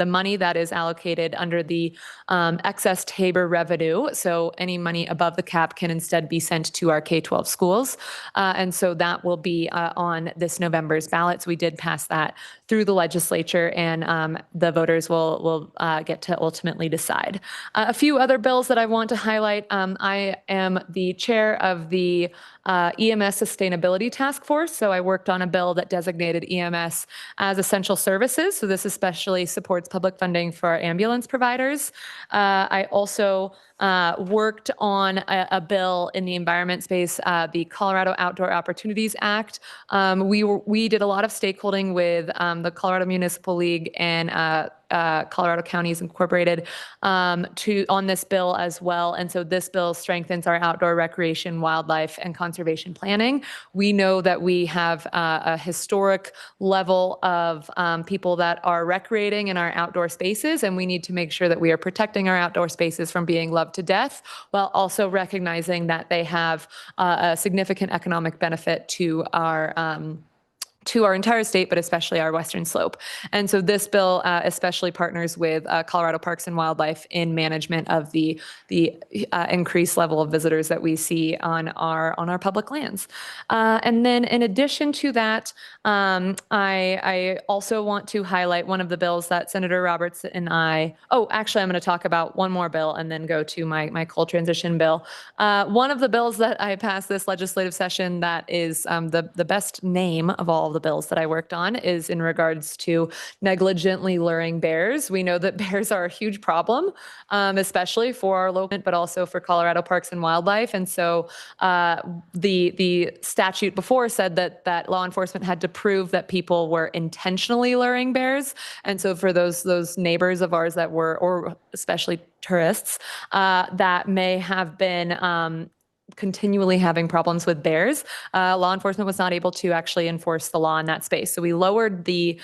money that is allocated under the excess Tabor revenue, so any money above the cap, can instead be sent to our K-12 schools. And so that will be on this November's ballot. So we did pass that through the legislature, and the voters will get to ultimately decide. A few other bills that I want to highlight. I am the chair of the EMS Sustainability Task Force. So I worked on a bill that designated EMS as essential services. So this especially supports public funding for our ambulance providers. I also worked on a bill in the environment space, the Colorado Outdoor Opportunities Act. We did a lot of stakeholding with the Colorado Municipal League and Colorado Counties Incorporated on this bill as well. And so this bill strengthens our outdoor recreation, wildlife, and conservation planning. We know that we have a historic level of people that are recreating in our outdoor spaces, and we need to make sure that we are protecting our outdoor spaces from being loved to death, while also recognizing that they have a significant economic benefit to our entire state, but especially our western slope. And so this bill especially partners with Colorado Parks and Wildlife in management of the increased level of visitors that we see on our public lands. And then in addition to that, I also want to highlight one of the bills that Senator Roberts and actually I'm going to talk about one more bill and then go to my coal transition bill. One of the bills that I passed this legislative session that is the best name of all of the bills that I worked on is in regards to negligently luring bears. We know that bears are a huge problem, especially for our local, but also for Colorado Parks and Wildlife. And so the statute before said that law enforcement had to prove that people were intentionally luring bears. And so for those neighbors of ours that were, or especially tourists, that may have been continually having problems with bears, law enforcement was not able to actually enforce the law in that space. So we lowered the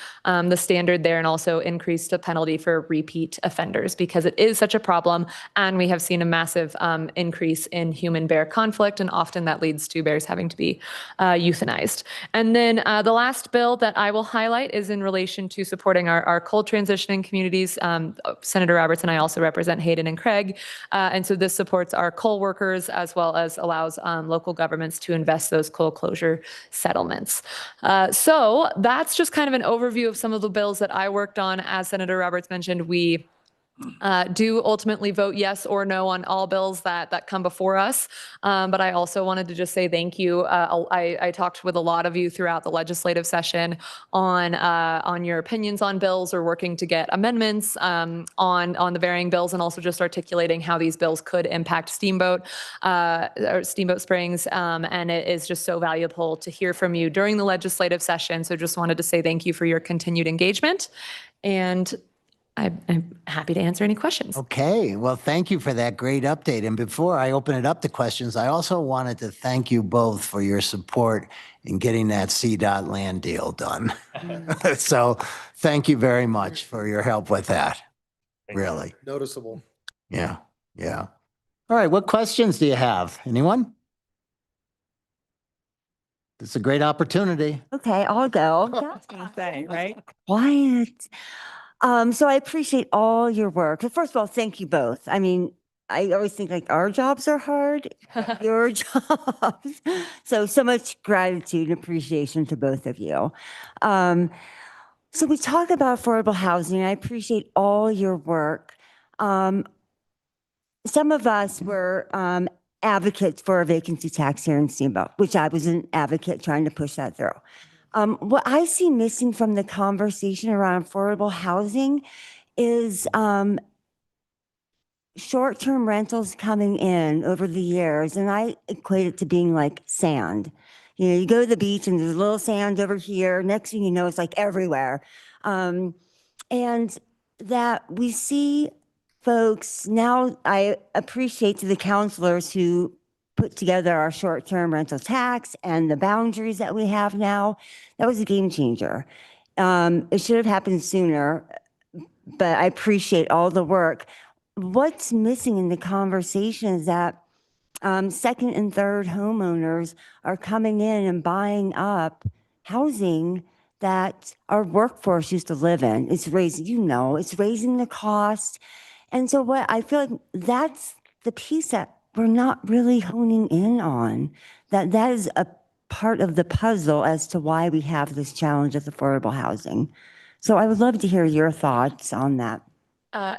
standard there and also increased the penalty for repeat offenders because it is such a problem. And we have seen a massive increase in human bear conflict. And often that leads to bears having to be euthanized. And then the last bill that I will highlight is in relation to supporting our coal transitioning communities. Senator Roberts and I also represent Hayden and Craig. And so this supports our coal workers as well as allows local governments to invest those coal closure settlements. So that's just kind of an overview of some of the bills that I worked on. As Senator Roberts mentioned, we do ultimately vote yes or no on all bills that come before us. But I also wanted to just say thank you. I talked with a lot of you throughout the legislative session on your opinions on bills or working to get amendments on the varying bills, and also just articulating how these bills could impact Steamboat or Steamboat Springs. And it is just so valuable to hear from you during the legislative session. So just wanted to say thank you for your continued engagement. And I'm happy to answer any questions. Okay, well, thank you for that great update. And before I open it up to questions, I also wanted to thank you both for your support in getting that CDOT land deal done. So thank you very much for your help with that. Really. Noticeable. Yeah, yeah. All right, what questions do you have? Anyone? It's a great opportunity. Okay, I'll go. Say, right? Quiet. So I appreciate all your work. First of all, thank you both. I mean, I always think like our jobs are hard, your jobs. So much gratitude and appreciation to both of you. So we talk about affordable housing. I appreciate all your work. Some of us were advocates for a vacancy tax here in Steamboat, which I was an advocate trying to push that through. What I see missing from the conversation around affordable housing is short-term rentals coming in over the years, and I equate it to being like sand. You know, you go to the beach and there's a little sand over here. Next thing you know, it's like everywhere. And that we see folks now, I appreciate to the counselors who put together our short-term rental tax and the boundaries that we have now. That was a game changer. It should have happened sooner, but I appreciate all the work. What's missing in the conversation is that second and third homeowners are coming in and buying up housing that our workforce used to live in. It's raising, it's raising the cost. And so what I feel like that's the piece that we're not really honing in on, that is a part of the puzzle as to why we have this challenge with affordable housing. So I would love to hear your thoughts on that.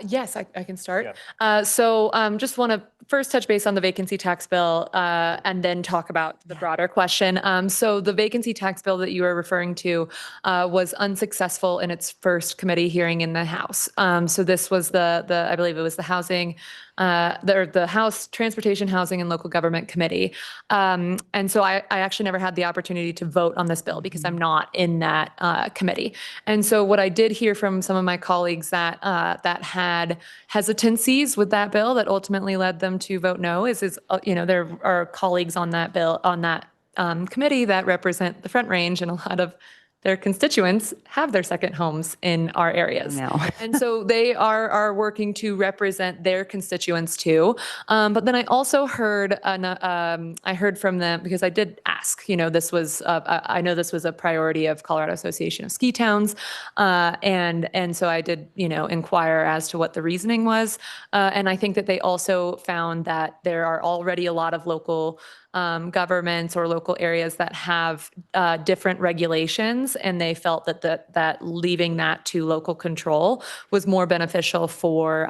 Yes, I can start. Just want to first touch base on the vacancy tax bill and then talk about the broader question. So the vacancy tax bill that you are referring to was unsuccessful in its first committee hearing in the House. So this was the I believe it was the Housing, the House Transportation, Housing and Local Government Committee. And so I actually never had the opportunity to vote on this bill because I'm not in that committee. And so what I did hear from some of my colleagues that had hesitancies with that bill that ultimately led them to vote no is there are colleagues on that bill, on that committee that represent the Front Range, and a lot of their constituents have their second homes in our areas. And so they are working to represent their constituents too. But then I also heard, I heard from them, because I did ask, this was, I know this was a priority of Colorado Association of Ski Towns. And so I did, inquire as to what the reasoning was. And I think that they also found that there are already a lot of local governments or local areas that have different regulations, and they felt that leaving that to local control was more beneficial for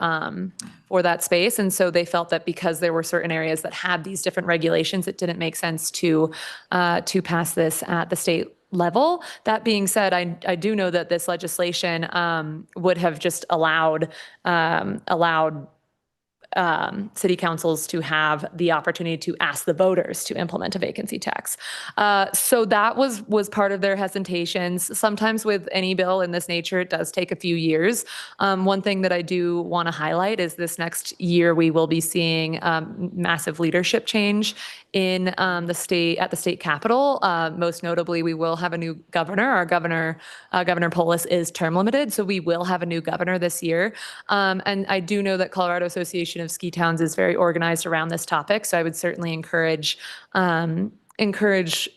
that space. And so they felt that because there were certain areas that had these different regulations, it didn't make sense to pass this at the state level. That being said, I do know that this legislation would have just allowed city councils to have the opportunity to ask the voters to implement a vacancy tax. So that was part of their hesitations. Sometimes with any bill in this nature, it does take a few years. One thing that I do want to highlight is this next year, we will be seeing massive leadership change in the state capitol. Most notably, we will have a new governor. Our governor, Governor Polis, is term limited, so we will have a new governor this year. And I do know that Colorado Association of Ski Towns is very organized around this topic, so I would certainly encourage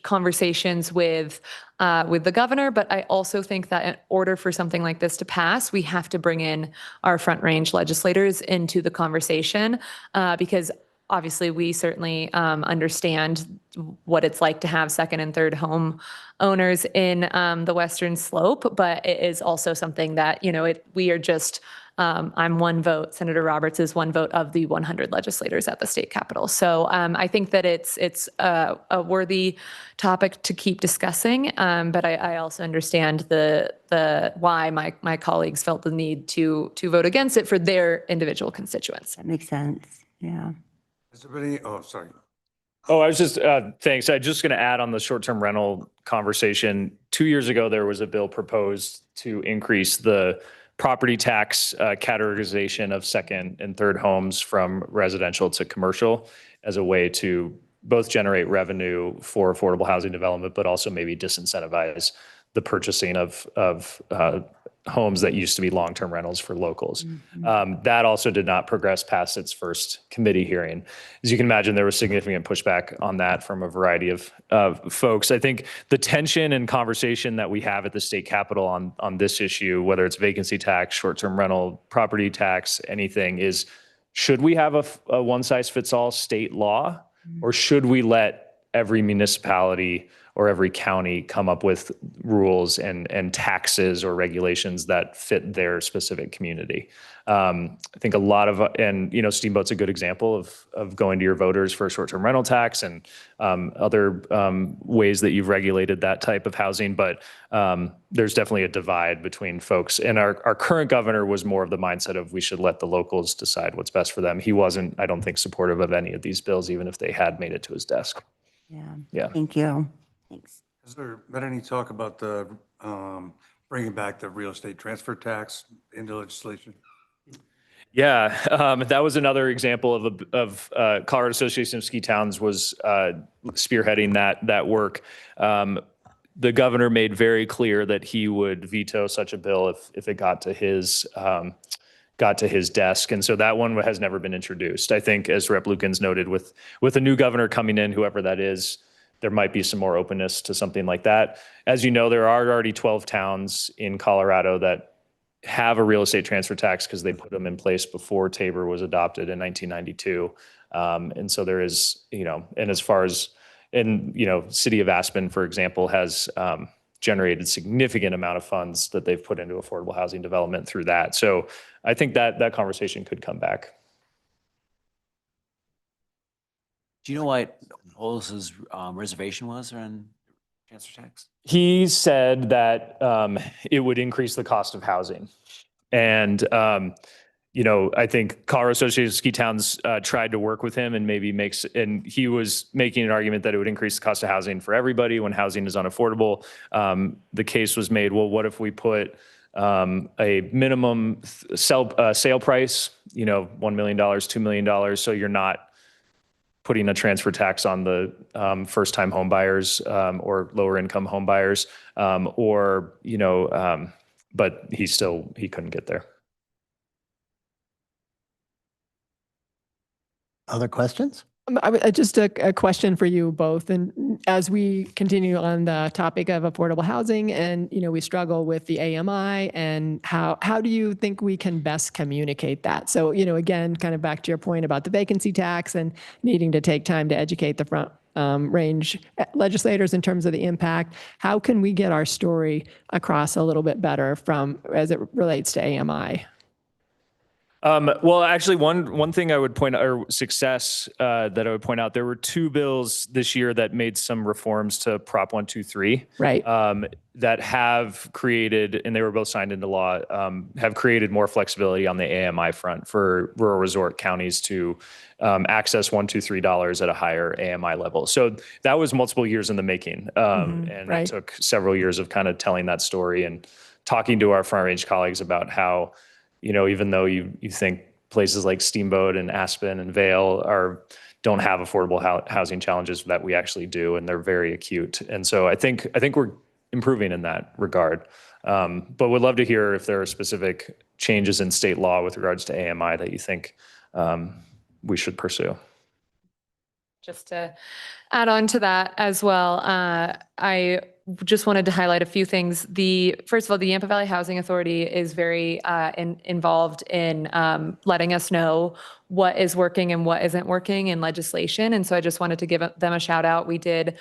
conversations with the governor. But I also think that in order for something like this to pass, we have to bring in our Front Range legislators into the conversation, because obviously we certainly understand what it's like to have second and third home owners in the Western Slope, but it is also something that, we are just, I'm one vote, Senator Roberts is one vote of the 100 legislators at the state capitol. So I think that it's a worthy topic to keep discussing, but I also understand the why my colleagues felt the need to vote against it for their individual constituents. That makes sense. Yeah. Has there been any, oh, sorry. Oh, I was just, thanks. I'm just going to add on the short-term rental conversation. 2 years ago, there was a bill proposed to increase the property tax categorization of second and third homes from residential to commercial as a way to both generate revenue for affordable housing development, but also maybe disincentivize the purchasing of homes that used to be long-term rentals for locals. That also did not progress past its first committee hearing. As you can imagine, there was significant pushback on that from a variety of folks. I think the tension and conversation that we have at the state capitol on this issue, whether it's vacancy tax, short-term rental, property tax, anything, is should we have a one-size-fits-all state law, or should we let every municipality or every county come up with rules and taxes or regulations that fit their specific community? I think a lot of, and Steamboat's a good example of going to your voters for a short-term rental tax and other ways that you've regulated that type of housing. But there's definitely a divide between folks. And our current governor was more of the mindset of we should let the locals decide what's best for them. He wasn't, I don't think, supportive of any of these bills, even if they had made it to his desk. Yeah. Thank you. Thanks. Has there been any talk about the bringing back the real estate transfer tax into legislation? Yeah, that was another example of Colorado Association of Ski Towns was spearheading that work. The governor made very clear that he would veto such a bill if it got to his desk. And so that one has never been introduced. I think, as Rep. Lukens noted, with a new governor coming in, whoever that is, there might be some more openness to something like that. As you know, there are already 12 towns in Colorado that have a real estate transfer tax because they put them in place before Tabor was adopted in 1992. And so there is, and as far as, City of Aspen, for example, has generated significant amount of funds that they've put into affordable housing development through that. So I think that conversation could come back. Do you know what Oles's reservation was on transfer tax? He said that it would increase the cost of housing. And, I think Colorado Association of Ski Towns tried to work with him and and he was making an argument that it would increase the cost of housing for everybody when housing is unaffordable. The case was made, well, what if we put a minimum sale price, $1 million, $2 million, so you're not putting a transfer tax on the first-time home buyers or lower-income home buyers, but he couldn't get there. Other questions? Just a question for you both. And as we continue on the topic of affordable housing and, we struggle with the AMI, and how do you think we can best communicate that? So, again, kind of back to your point about the vacancy tax and needing to take time to educate the front range legislators in terms of the impact. How can we get our story across a little bit better as it relates to AMI? Well, actually, one thing I would point out, or success that I would point out, there were two bills this year that made some reforms to Prop 123, right? That have created, and they were both signed into law, have created more flexibility on the AMI front for rural resort counties to access $123 at a higher AMI level. So that was multiple years in the making, and right. It took several years of kind of telling that story and talking to our front range colleagues about how, even though you think places like Steamboat and Aspen and Vail don't have affordable housing challenges, that we actually do, and they're very acute. And so I think we're improving in that regard. But would love to hear if there are specific changes in state law with regards to AMI that you think we should pursue. Just to add on to that as well, I just wanted to highlight a few things. First of all, the Yampa Valley Housing Authority is very involved in letting us know what is working and what isn't working in legislation. And so I just wanted to give them a shout out. We did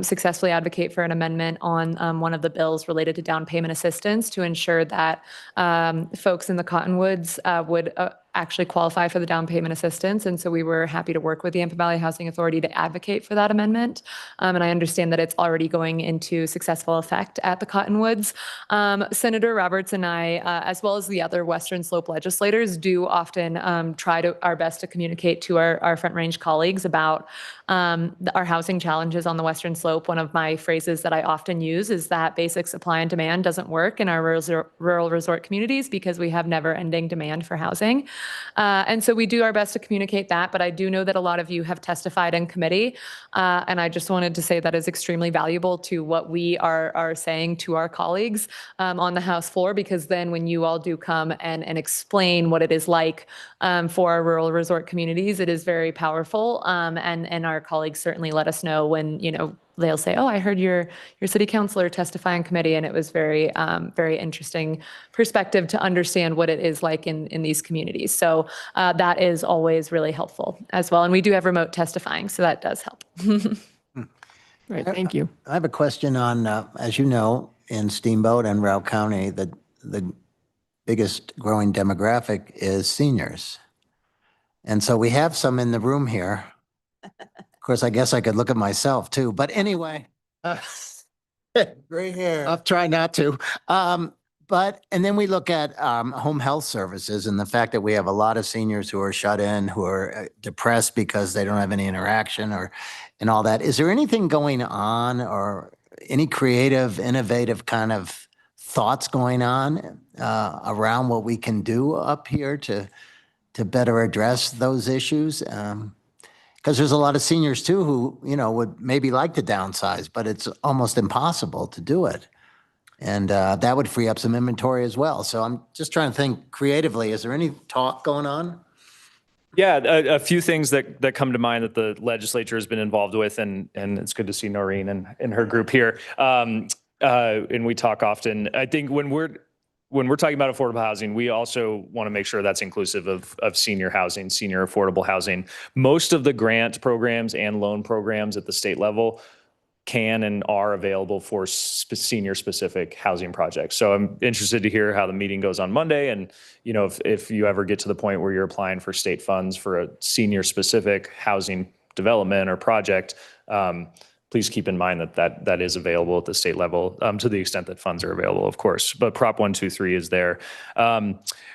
successfully advocate for an amendment on one of the bills related to down payment assistance to ensure that folks in the Cottonwoods would actually qualify for the down payment assistance. And so we were happy to work with the Yampa Valley Housing Authority to advocate for that amendment. And I understand that it's already going into to successful effect at the Cottonwoods. Senator Roberts and I, as well as the other Western Slope legislators, do often try our best to communicate to our Front Range colleagues about our housing challenges on the Western Slope. One of my phrases that I often use is that basic supply and demand doesn't work in our rural resort communities because we have never-ending demand for housing. And so we do our best to communicate that, but I do know that a lot of you have testified in committee. And I just wanted to say that is extremely valuable to what we are saying to our colleagues on the House floor, because then when you all do come and explain what it is like for our rural resort communities, it is very powerful. And our colleagues certainly let us know when, they'll say, oh, I heard your city councilor testify in committee, and it was very, very interesting perspective to understand what it is like in these communities. So that is always really helpful as well. And we do have remote testifying, so that does help. Right, thank you. I have a question on, as you know, in Steamboat and Routt County, the biggest growing demographic is seniors. And so we have some in the room here. Of course, I guess I could look at myself too, but anyway. Gray hair. I'll try not to. And then we look at home health services and the fact that we have a lot of seniors who are shut in, who are depressed because they don't have any interaction and all that. Is there anything going on or any creative, innovative kind of thoughts going on around what we can do up here to better address those issues? Because there's a lot of seniors too who, would maybe like to downsize, but it's almost impossible to do it. And that would free up some inventory as well. So I'm just trying to think creatively. Is there any talk going on? Yeah, a few things that come to mind that the legislature has been involved with, and it's good to see Noreen and her group here. And we talk often. I think when we're talking about affordable housing, we also want to make sure that's inclusive of senior housing, senior affordable housing. Most of the grant programs and loan programs at the state level can and are available for senior specific housing projects. So I'm interested to hear how the meeting goes on Monday. And, if you ever get to the point where you're applying for state funds for a senior specific housing development or project, please keep in mind that is available at the state level to the extent that funds are available, of course. But Prop 123 is there.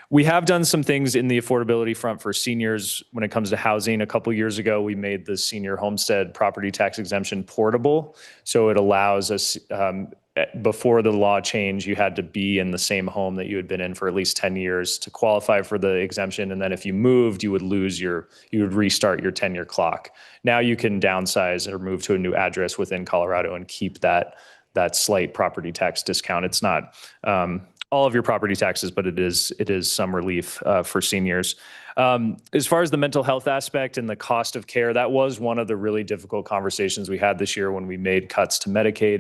We have done some things in the affordability front for seniors when it comes to housing. A couple years ago, we made the senior homestead property tax exemption portable. So it allows us, before the law change, you had to be in the same home that you had been in for at least 10 years to qualify for the exemption. And then if you moved, you would restart your 10-year clock. Now you can downsize or move to a new address within Colorado and keep that slight property tax discount. It's not all of your property taxes, but it is some relief for seniors. As far as the mental health aspect and the cost of care, that was one of the really difficult conversations we had this year when we made cuts to Medicaid.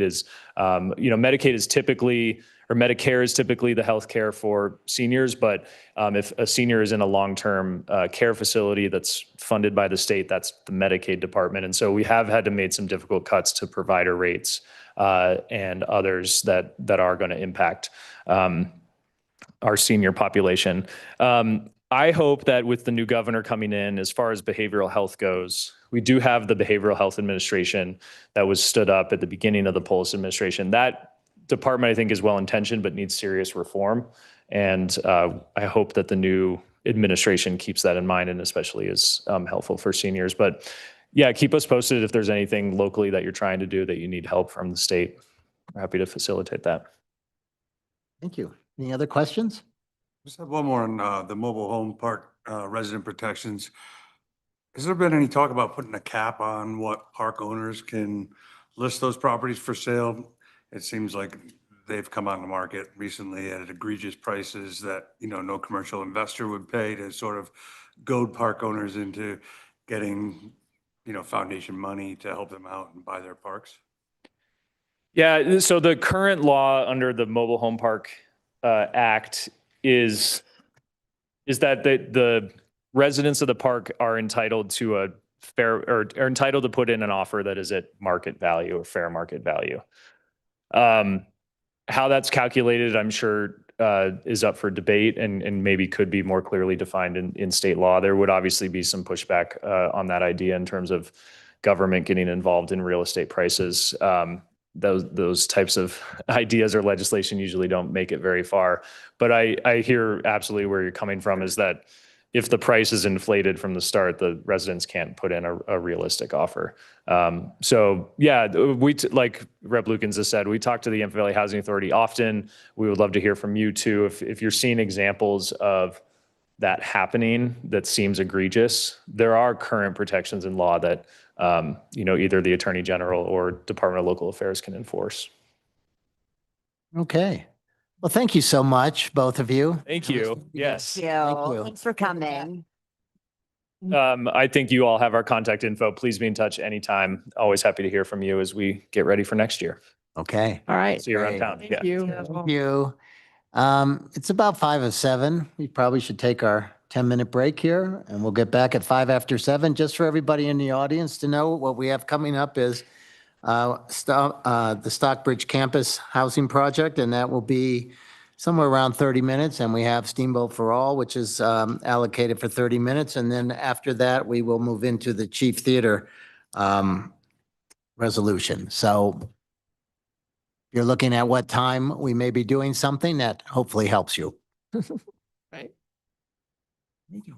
Medicaid is typically, or Medicare is typically the health care for seniors, but if a senior is in a long-term care facility that's funded by the state, that's the Medicaid department. And so we have had to make some difficult cuts to provider rates and others that are going to impact our senior population. I hope that with the new governor coming in, as far as behavioral health goes, we do have the Behavioral Health Administration that was stood up at the beginning of the Polis administration. That department, I think, is well-intentioned, but needs serious reform. And I hope that the new administration keeps that in mind, and especially is helpful for seniors. But yeah, keep us posted if there's anything locally that you're trying to do that you need help from the state. We're happy to facilitate that. Thank you. Any other questions? Just have one more on the mobile home park resident protections. Has there been any talk about putting a cap on what park owners can list those properties for sale? It seems like they've come on the market recently at egregious prices that, no commercial investor would pay to sort of goad park owners into getting, foundation money to help them out and buy their parks. Yeah, so the current law under the Mobile Home Park Act is that the residents of the park are entitled to a fair, or are entitled to put in an offer that is at market value or fair market value. How that's calculated, I'm sure, is up for debate and maybe could be more clearly defined in state law. There would obviously be some pushback on that idea in terms of government getting involved in real estate prices. those types of ideas or legislation usually don't make it very far. But I hear absolutely where you're coming from, is that if the price is inflated from the start, the residents can't put in a realistic offer. So yeah, like Rep. Lukens has said, we talk to the Yampa Valley Housing Authority often. We would love to hear from you too. If you're seeing examples of that happening that seems egregious, there are current protections in law that either the Attorney General or Department of Local Affairs can enforce. Okay. Well, thank you so much, both of you. Thank you. Yes. Thanks for coming. I think you all have our contact info. Please be in touch anytime. Always happy to hear from you as we get ready for next year. Okay. All right. See you around Great. town. Thank Yeah. you. Thank you. It's about 5:07. We probably should take our 10-minute break here, and we'll get back at 7:05. Just for everybody in the audience to know, what we have coming up is the Stockbridge Campus Housing Project, and that will be somewhere around 30 minutes. And we have Steamboat for All, which is allocated for 30 minutes. And then after that, we will move into the Chief Theater resolution. So you're looking at what time we may be doing something that hopefully helps you. Right. Thank you.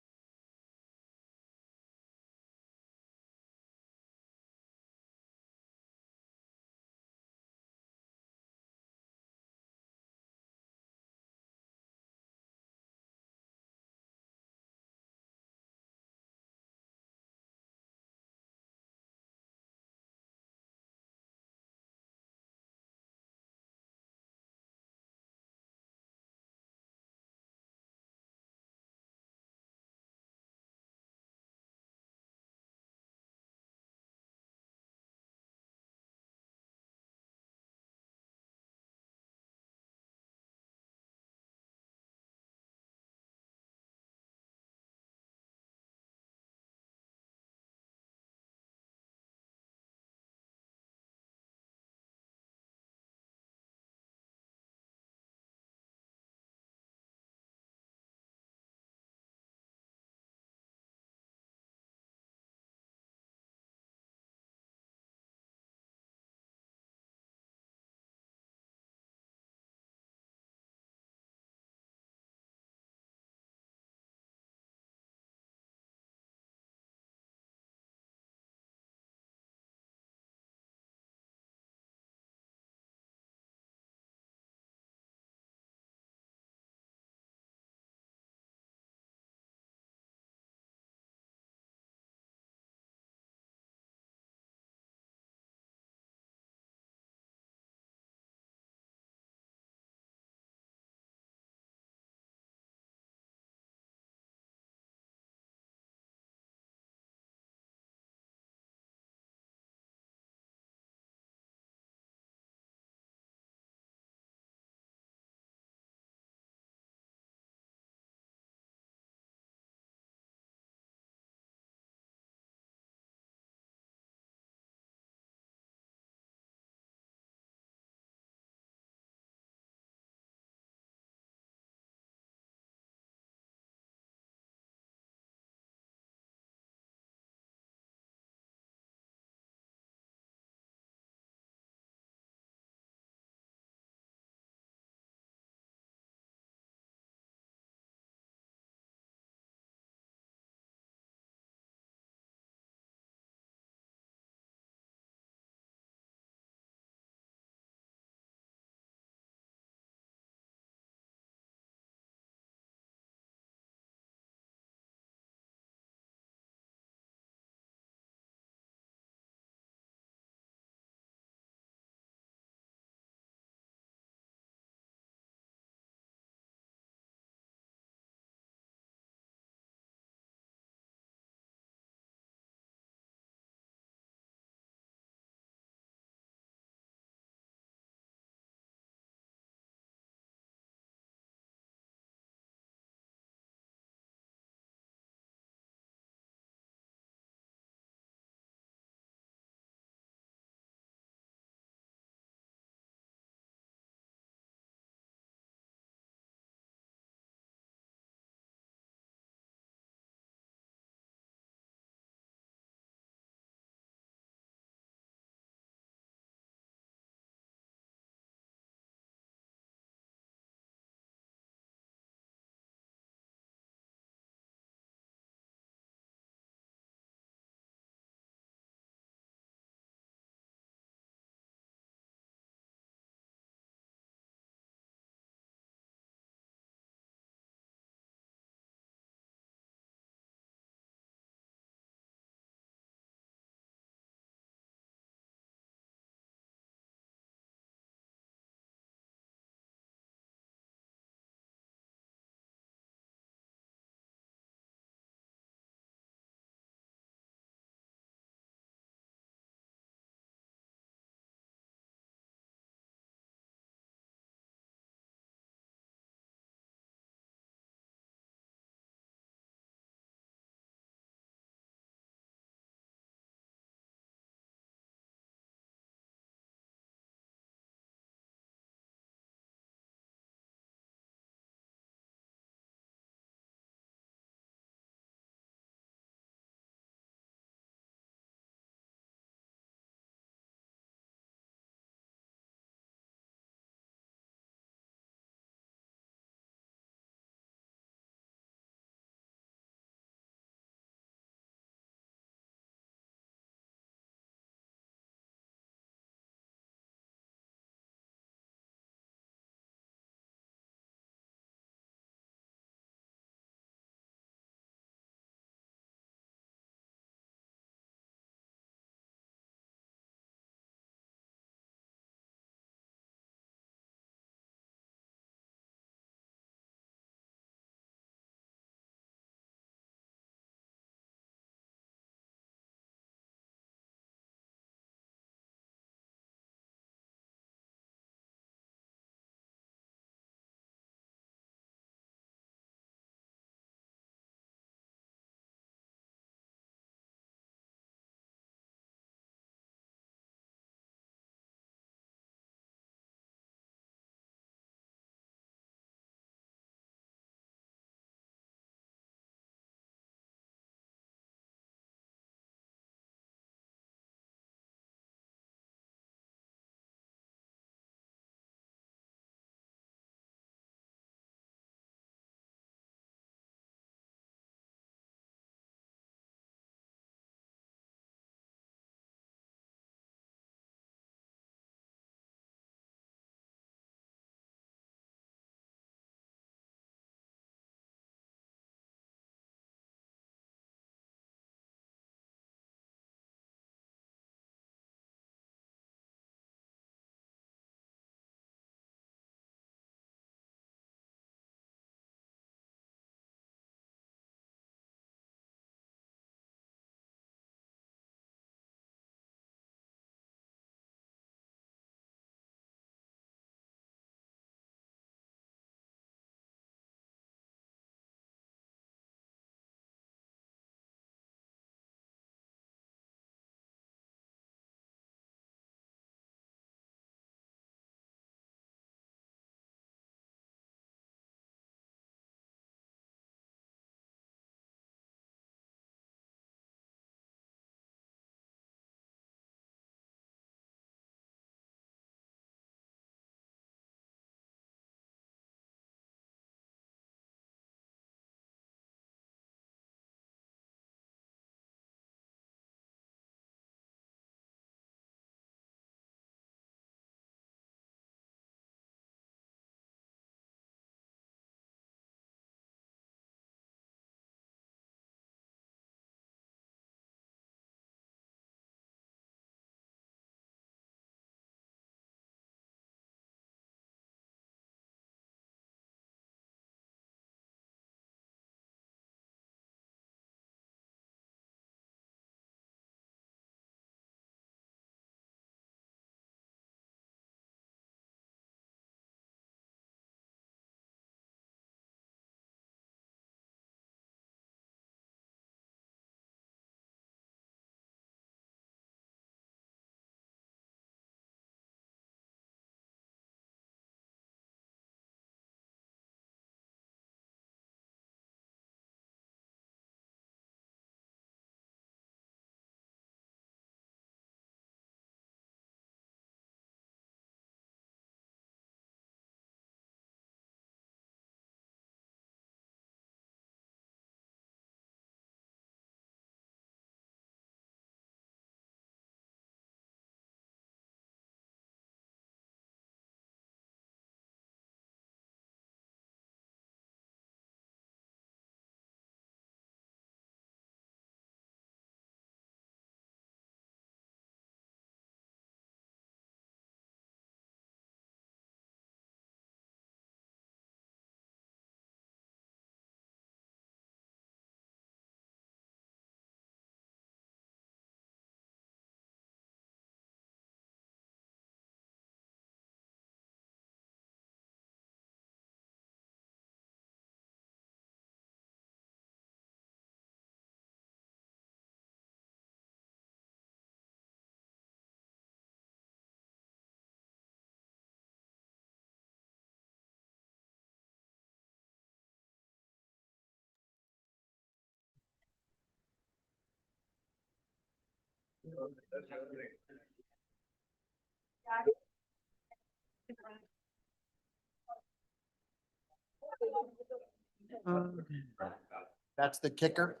That's the kicker.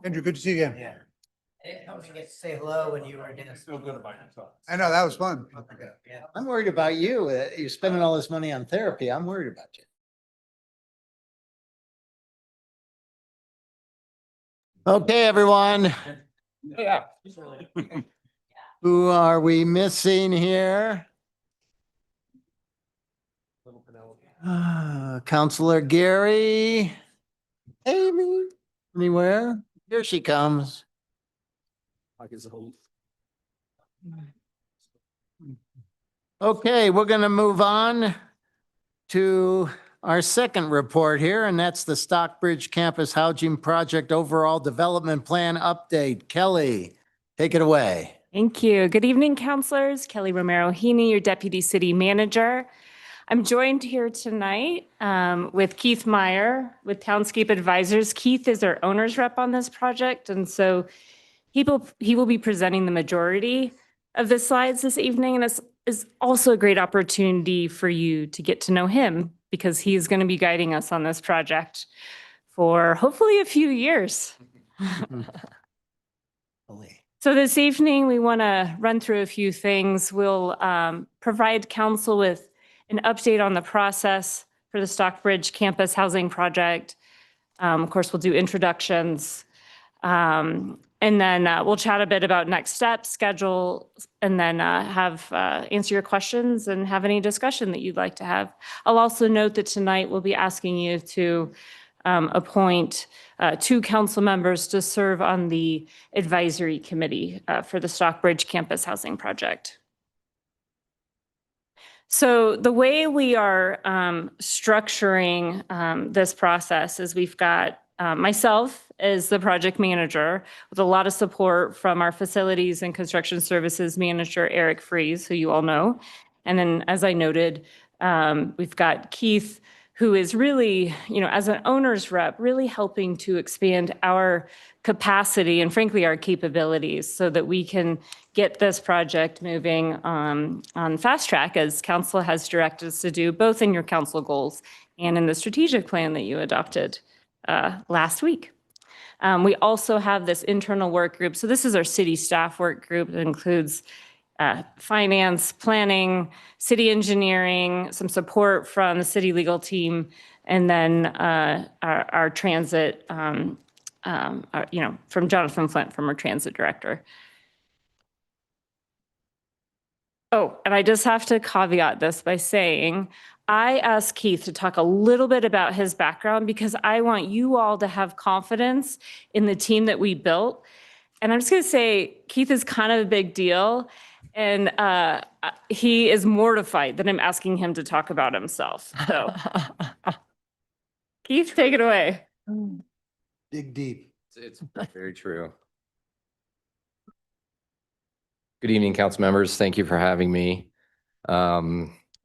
Andrew, good to see you again. Yeah. I didn't come to get to say hello when you were doing. Feel good about yourself. I know, that was fun. I'm worried about you. You're spending all this money on therapy. I'm worried about you. Okay, everyone. Yeah. Who are we missing here? Counselor Gary. Amy, anywhere? Here she comes. Okay, we're going to move on to our second report here, and that's the Stockbridge Campus Housing Project Overall Development Plan Update. Kelly, take it away. Thank you. Good evening, counselors. Kelly Romero-Heaney, your Deputy City Manager. I'm joined here tonight with Keith Meyer with Townscape Advisors. Keith is our owner's rep on this project, and so he will be presenting the majority of the slides this evening, and it's is also a great opportunity for you to get to know him because he is going to be guiding us on this project for hopefully a few years. So this evening, we want to run through a few things. We'll provide council with an update on the process for the Stockbridge Campus Housing Project. Of course, we'll do introductions. And then we'll chat a bit about next steps, schedule, and then answer your questions and have any discussion that you'd like to have. I'll also note that tonight we'll be asking you to appoint 2 council members to serve on the advisory committee for the Stockbridge Campus Housing Project. So the way we are structuring this process is we've got myself as the project manager with a lot of support from our facilities and construction services manager, Eric Fries, who you all know. And then, as I noted, we've got Keith, who is really, as an owner's rep, really helping to expand our capacity and frankly, our capabilities so that we can get this project moving on fast track as council has directed us to do, both in your council goals and in the strategic plan that you adopted last week. We also have this internal work group. So this is our city staff work group that includes finance, planning, city engineering, some support from the city legal team, and then our transit, from Jonathan Flint, from our transit director. Oh, and I just have to caveat this by saying, I asked Keith to talk a little bit about his background because I want you all to have confidence in the team that we built. And I'm just going to say, Keith is kind of a big deal. And he is mortified that I'm asking him to talk about himself. So, Keith, take it away. Dig deep. It's very true. Good evening, council members. Thank you for having me.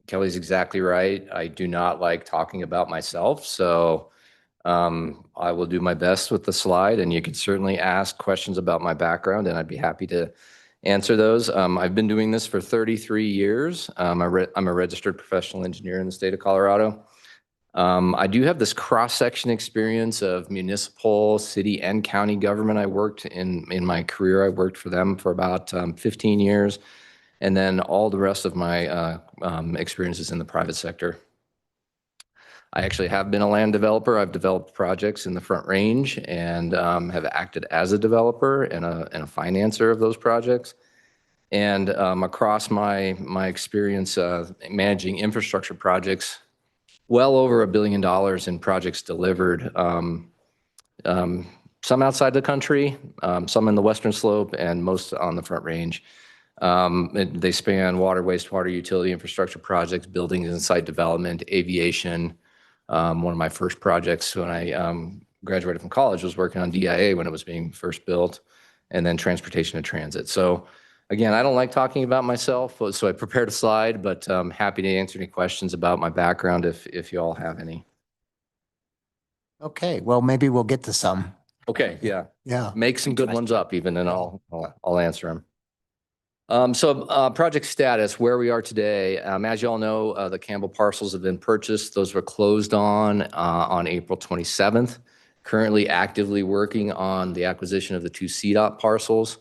Kelly's exactly right. I do not like talking about myself, so I will do my best with the slide, and you can certainly ask questions about my background, and I'd be happy to answer those. I've been doing this for 33 years. I'm a registered professional engineer in the state of Colorado. I do have this cross-section experience of municipal, city, and county government. I worked in my career, I worked for them for about 15 years. And then all the rest of my experiences in the private sector. I actually have been a land developer. I've developed projects in the Front Range and have acted as a developer and a financer of those projects. And across my experience managing infrastructure projects, well over $1 billion in projects delivered, some outside the country, some in the Western Slope, and most on the Front Range. They span water, wastewater, utility infrastructure projects, buildings and site development, aviation. One of my first projects when I graduated from college was working on DIA when it was being first built, and then transportation and transit. So again, I don't like talking about myself, so I prepared a slide, but I'm happy to answer any questions about my background if you all have any. Okay, well, maybe we'll get to some. Okay, yeah. Yeah. Make some good ones up even and I'll answer them. Project status, where we are today. As you all know, the Campbell parcels have been purchased. Those were closed on April 27th. Currently actively working on the acquisition of the 2 CDOT parcels.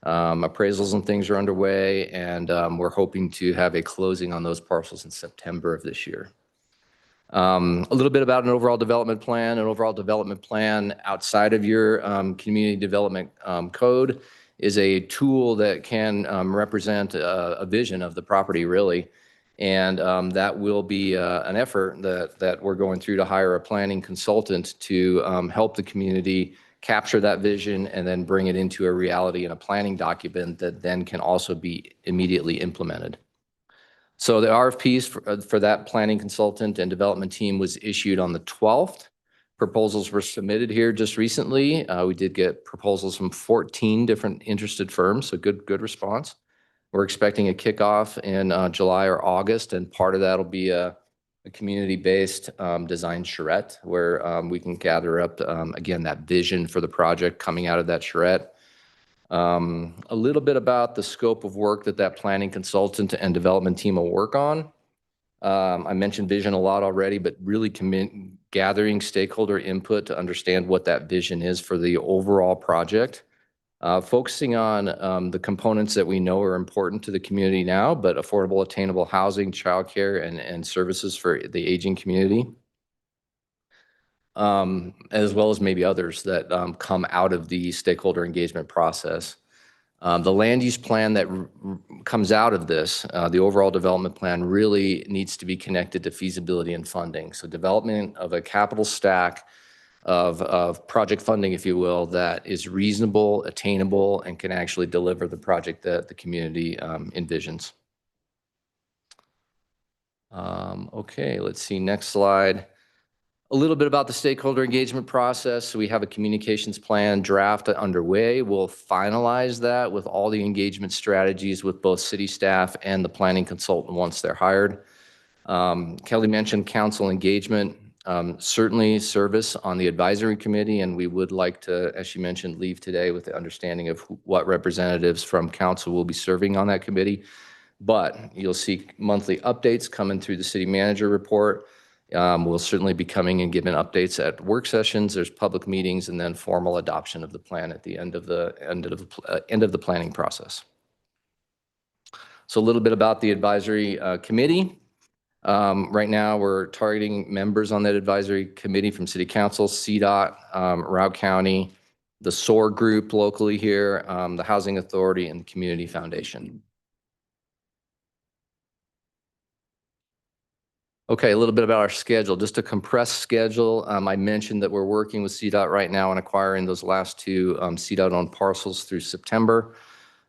Appraisals and things are underway, and we're hoping to have a closing on those parcels in September of this year. A little bit about an overall development plan. An overall development plan outside of your community development code is a tool that can represent a vision of the property, really. And that will be an effort that we're going through to hire a planning consultant to help the community capture that vision and then bring it into a reality in a planning document that then can also be immediately implemented. So the RFPs for that planning consultant and development team was issued on the 12th. Proposals were submitted here just recently. We did get proposals from 14 different interested firms, so good response. We're expecting a kickoff in July or August, and part of that will be a community-based design charrette where we can gather up, again, that vision for the project coming out of that charrette. A little bit about the scope of work that planning consultant and development team will work on. I mentioned vision a lot already, but really gathering stakeholder input to understand what that vision is for the overall project. Focusing on the components that we know are important to the community now, but affordable, attainable housing, childcare, and services for the aging community. As well as maybe others that come out of the stakeholder engagement process. The land use plan that comes out of this, the overall development plan, really needs to be connected to feasibility and funding. So development of a capital stack of project funding, if you will, that is reasonable, attainable, and can actually deliver the project that the community envisions. Okay, let's see, next slide. A little bit about the stakeholder engagement process. So we have a communications plan draft underway. We'll finalize that with all the engagement strategies with both city staff and the planning consultant once they're hired. Kelly mentioned council engagement, certainly service on the advisory committee, and we would like to, as she mentioned, leave today with the understanding of what representatives from council will be serving on that committee. But you'll see monthly updates coming through the city manager report. We'll certainly be coming and giving updates at work sessions. There's public meetings and then formal adoption of the plan at the end of the planning process. So a little bit about the advisory committee. Right now, we're targeting members on that advisory committee from City Council, CDOT, Routt County, the SOAR group locally here, the Housing Authority, and the Community Foundation. Okay, a little bit about our schedule, just a compressed schedule. I mentioned that we're working with CDOT right now on acquiring those last 2 CDOT-owned parcels through September.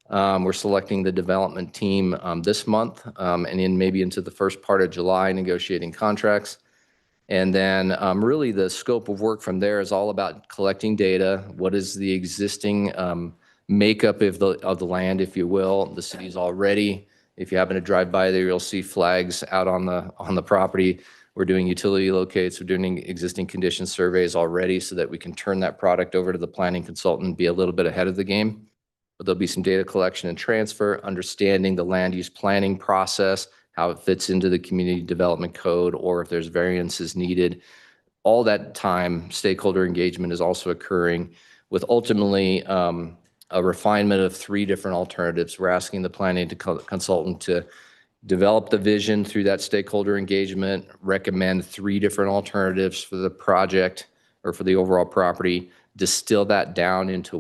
We're selecting the development team this month and maybe into the first part of July, negotiating contracts. And then really the scope of work from there is all about collecting data. What is the existing makeup of the land, if you will? The city's already, if you happen to drive by there, you'll see flags out on the property. We're doing utility locates. We're doing existing condition surveys already so that we can turn that product over to the planning consultant and be a little bit ahead of the game. But there'll be some data collection and transfer, understanding the land use planning process, how it fits into the community development code, or if there's variances needed. All that time, stakeholder engagement is also occurring with ultimately a refinement of 3 different alternatives. We're asking the planning consultant to develop the vision through that stakeholder engagement, recommend 3 different alternatives for the project or for the overall property, distill that down into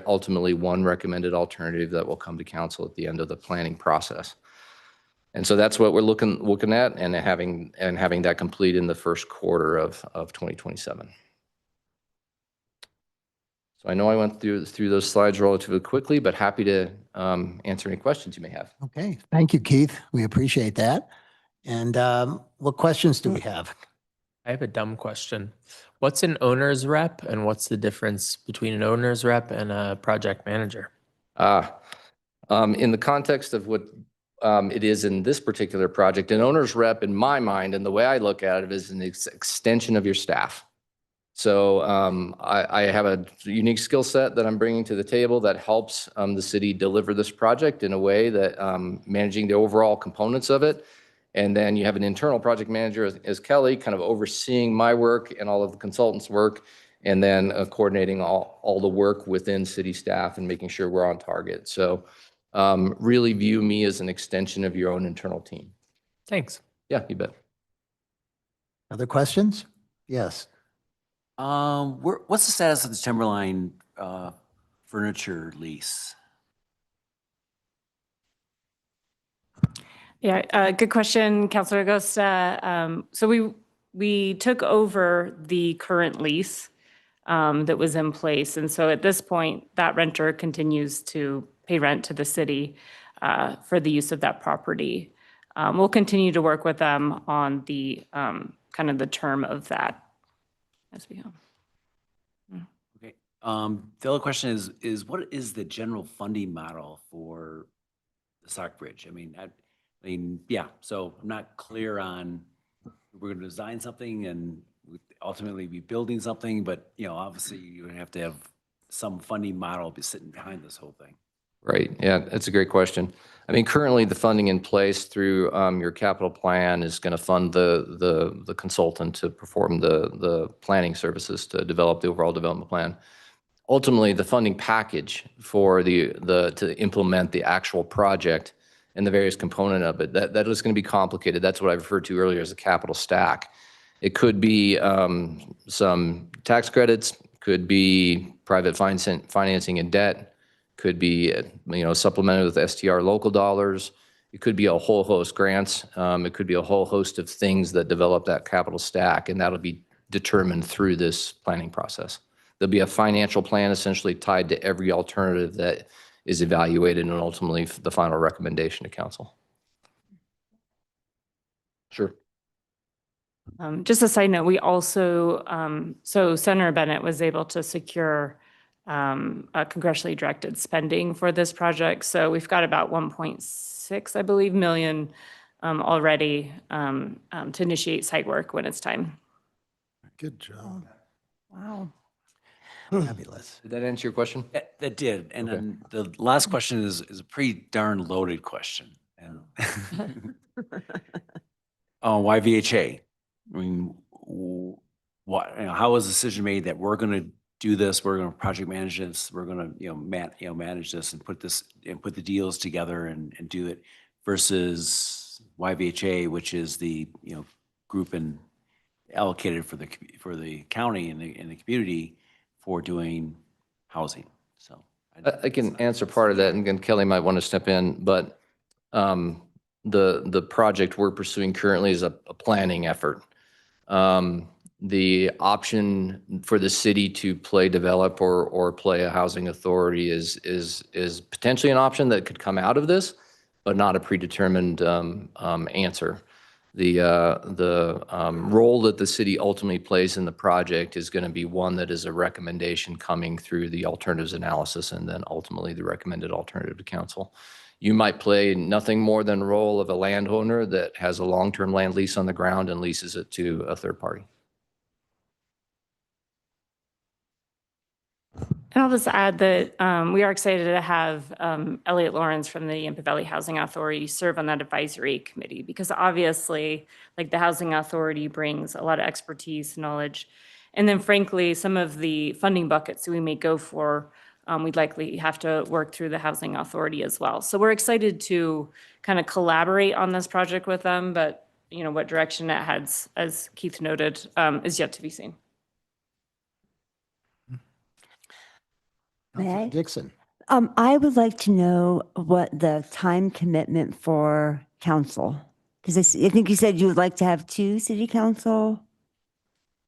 ultimately one recommended alternative that will come to council at the end of the planning process. And so that's what we're looking at and having that complete in the first quarter of 2027. So I know I went through those slides relatively quickly, but happy to answer any questions you may have. Okay, thank you, Keith. We appreciate that. And what questions do we have? I have a dumb question. What's an owner's rep and what's the difference between an owner's rep and a project manager? In the context of what it is in this particular project, an owner's rep, in my mind, and the way I look at it, is an extension of your staff. So I have a unique skill set that I'm bringing to the table that helps the city deliver this project in a way that managing the overall components of it. And then you have an internal project manager as Kelly, kind of overseeing my work and all of the consultants' work, and then coordinating all the work within city staff and making sure we're on target. So really view me as an extension of your own internal team. Thanks. Yeah, you bet. Other questions? Yes. What's the status of the Timberline furniture lease? Yeah, good question, Councilor Agosta. So we took over the current lease that was in place. And so at this point, that renter continues to pay rent to the city for the use of that property. We'll continue to work with them on the kind of the term of that as we go. Okay. The other question is what is the general funding model for the Stockbridge? I mean, yeah, so I'm not clear on, we're going to design something and ultimately be building something, but obviously you have to have some funding model be sitting behind this whole thing. Right. Yeah, that's a great question. I mean, currently the funding in place through your capital plan is going to fund the consultant to perform the planning services to develop the overall development plan. Ultimately, the funding package for to implement the actual project and the various component of it, that is going to be complicated. That's what I referred to earlier as a capital stack. It could be some tax credits, could be private financing and debt, could be supplemented with STR local dollars. It could be a whole host grants. It could be a whole host of things that develop that capital stack, and that'll be determined through this planning process. There'll be a financial plan essentially tied to every alternative that is evaluated and ultimately the final recommendation to council. Sure. Just a side note, we also, so Senator Bennett was able to secure a congressionally directed spending for this project. So we've got about 1.6, I believe, million already to initiate site work when it's time. Good job. Wow. Fabulous. Did that answer your question? That did. And then the last question is a pretty darn loaded question. And why VHA? I mean, how was the decision made that we're going to do this? We're going to project manage this. We're going to manage this and put the deals together and do it versus YVHA, which is the group and allocated for the county and the community for doing housing. So I can answer part of that, and then Kelly might want to step in, but the project we're pursuing currently is a planning effort. The option for the city to play develop or play a housing authority is potentially an option that could come out of this, but not a predetermined answer. The role that the city ultimately plays in the project is going to be one that is a recommendation coming through the alternatives analysis and then ultimately the recommended alternative to council. You might play nothing more than the role of a landowner that has a long-term land lease on the ground and leases it to a third party. And I'll just add that we are excited to have Elliot Lawrence from the Yampa Valley Housing Authority serve on that advisory committee, because obviously, like, the Housing Authority brings a lot of expertise, knowledge, and then frankly, some of the funding buckets that we may go for, we'd likely have to work through the Housing Authority as well. So we're excited to kind of collaborate on this project with them, but what direction it heads, as Keith noted, is yet to be seen. Councilor Dixon. I would like to know what the time commitment for council, because I think you said you would like to have 2 city council.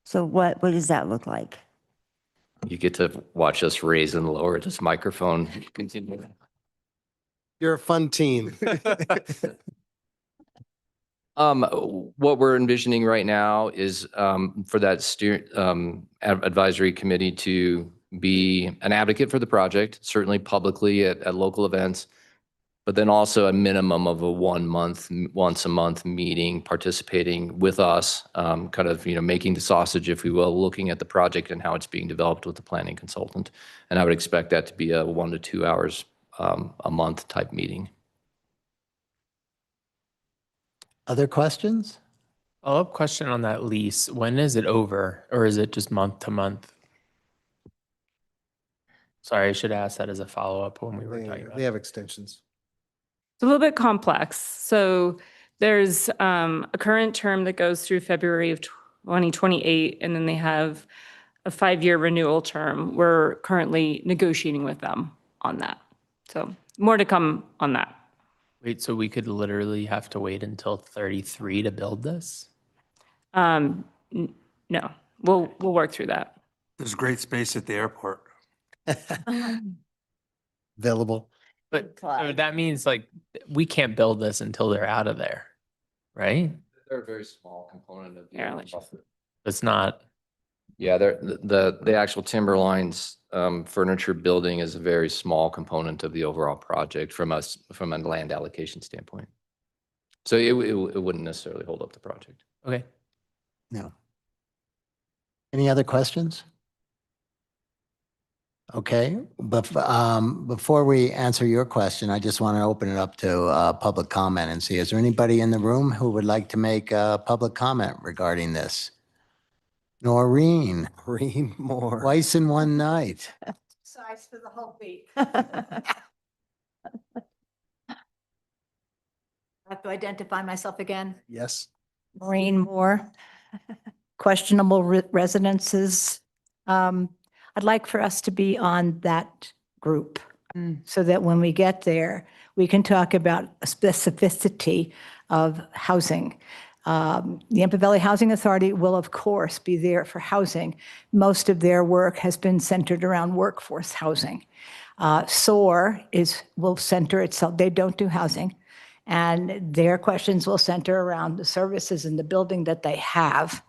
So what does that look like? You get to watch us raise and lower this microphone. Continue. You're a fun team. What we're envisioning right now is for that advisory committee to be an advocate for the project, certainly publicly at local events, but then also a minimum of a once a month meeting, participating with us, kind of, making the sausage, if we will, looking at the project and how it's being developed with the planning consultant. And I would expect that to be a 1 to 2 hours a month type meeting. Other questions? Follow-up question on that lease. When is it over, or is it just month to month? Sorry, I should ask that as a follow-up when we were talking about. They have extensions. It's a little bit complex. So there's a current term that goes through February of 2028, and then they have a 5-year renewal term. We're currently negotiating with them on that. So more to come on that. Wait, so we could literally have to wait until 33 to build this? No, we'll work through that. There's great space at the airport. Available. But that means like we can't build this until they're out of there, right? They're a very small component of the. It's not. Yeah, the actual Timberlines furniture building is a very small component of the overall project from a land allocation standpoint. So it wouldn't necessarily hold up the project. Okay. No. Any other questions? Okay, but before we answer your question, I just want to open it up to public comment and see, is there anybody in the room who would like to make a public comment regarding this? Noreen. Noreen Moore. Twice in one night. Size for the whole week. I have to identify myself again. Yes. Maureen Moore, questionable residences. I'd like for us to be on that group so that when we get there, we can talk about a specificity of housing. The Yampa Valley Housing Authority will, of course, be there for housing. Most of their work has been centered around workforce housing. SOAR will center itself, they don't do housing, and their questions will center around the services in the building that they have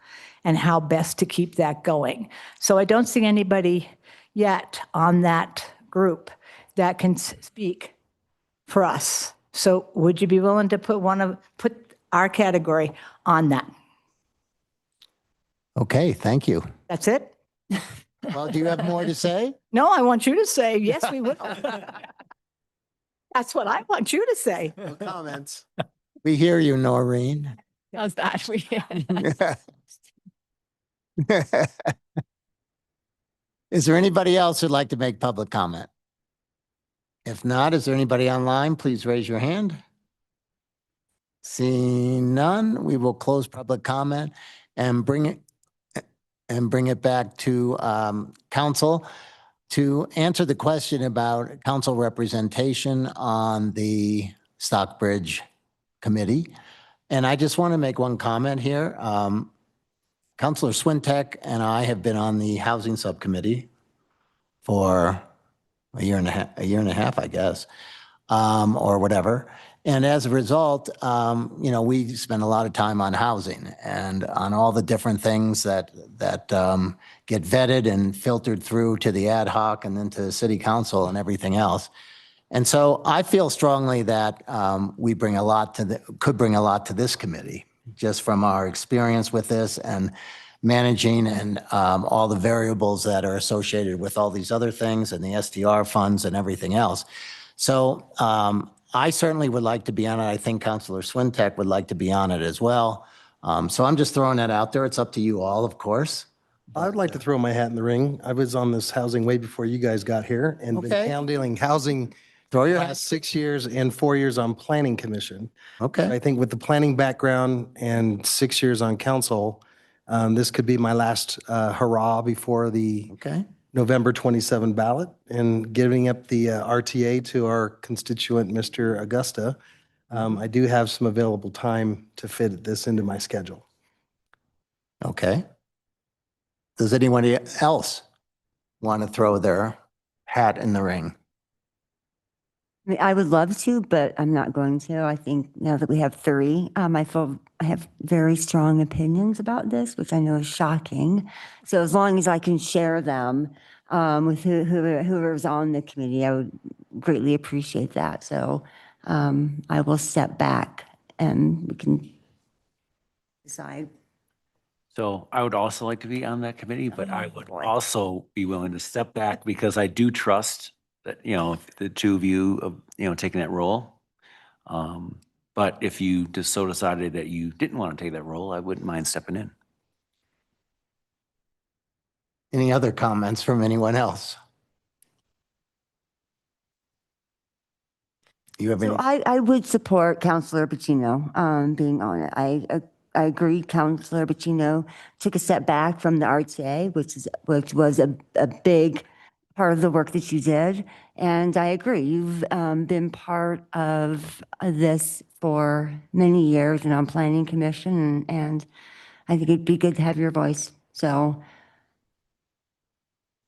and how best to keep that going. So I don't see anybody yet on that group that can speak for us. So would you be willing to put our category on that? Okay, thank you. That's it? Well, do you have more to say? No, I want you to say, yes, we will. That's what I want you to say. No comments. We hear you, Noreen. How's that? Is there anybody else who'd like to make public comment? If not, is there anybody online? Please raise your hand. Seeing none, we will close public comment and bring it back to council to answer the question about council representation on the Stockbridge Committee. And I just want to make one comment here. Councilor Swintek and I have been on the Housing Subcommittee for a year and a half, I guess, or whatever. And as a result, we spend a lot of time on housing and on all the different things that get vetted and filtered through to the ad hoc and then to the city council and everything else. And so I feel strongly that we could bring a lot to this committee, just from our experience with this and managing and all the variables that are associated with all these other things and the SDR funds and everything else. So I certainly would like to be on it. I think Councilor Swintek would like to be on it as well. So I'm just throwing that out there. It's up to you all, of course. I would like to throw my hat in the ring. I was on this housing way before you guys got here and been Okay. handling housing Throw your last 6 years and 4 years on planning commission. Okay. I think with the planning background and 6 years on council, this could be my last hurrah before the Okay. November 27 ballot and giving up the RTA to our constituent, Mr. Augusta. I do have some available time to fit this into my schedule. Okay. Does anybody else want to throw their hat in the ring? I mean, I would love to, but I'm not going to. I think now that we have three, I feel I have very strong opinions about this, which I know is shocking. So as long as I can share them with whoever's on the committee, I would greatly appreciate that. So I will step back and we can decide. So I would also like to be on that committee, but I would also be willing to step back because I do trust that, the two of you, taking that role. But if you just so decided that you didn't want to take that role, I wouldn't mind stepping in. Any other comments from anyone else? You have any? So I would support Counselor Pacino being on it. I agree Counselor Pacino took a step back from the RTA, which was a big part of the work that you did. And I agree, you've been part of this for many years and on Planning Commission, and I think it'd be good to have your voice. So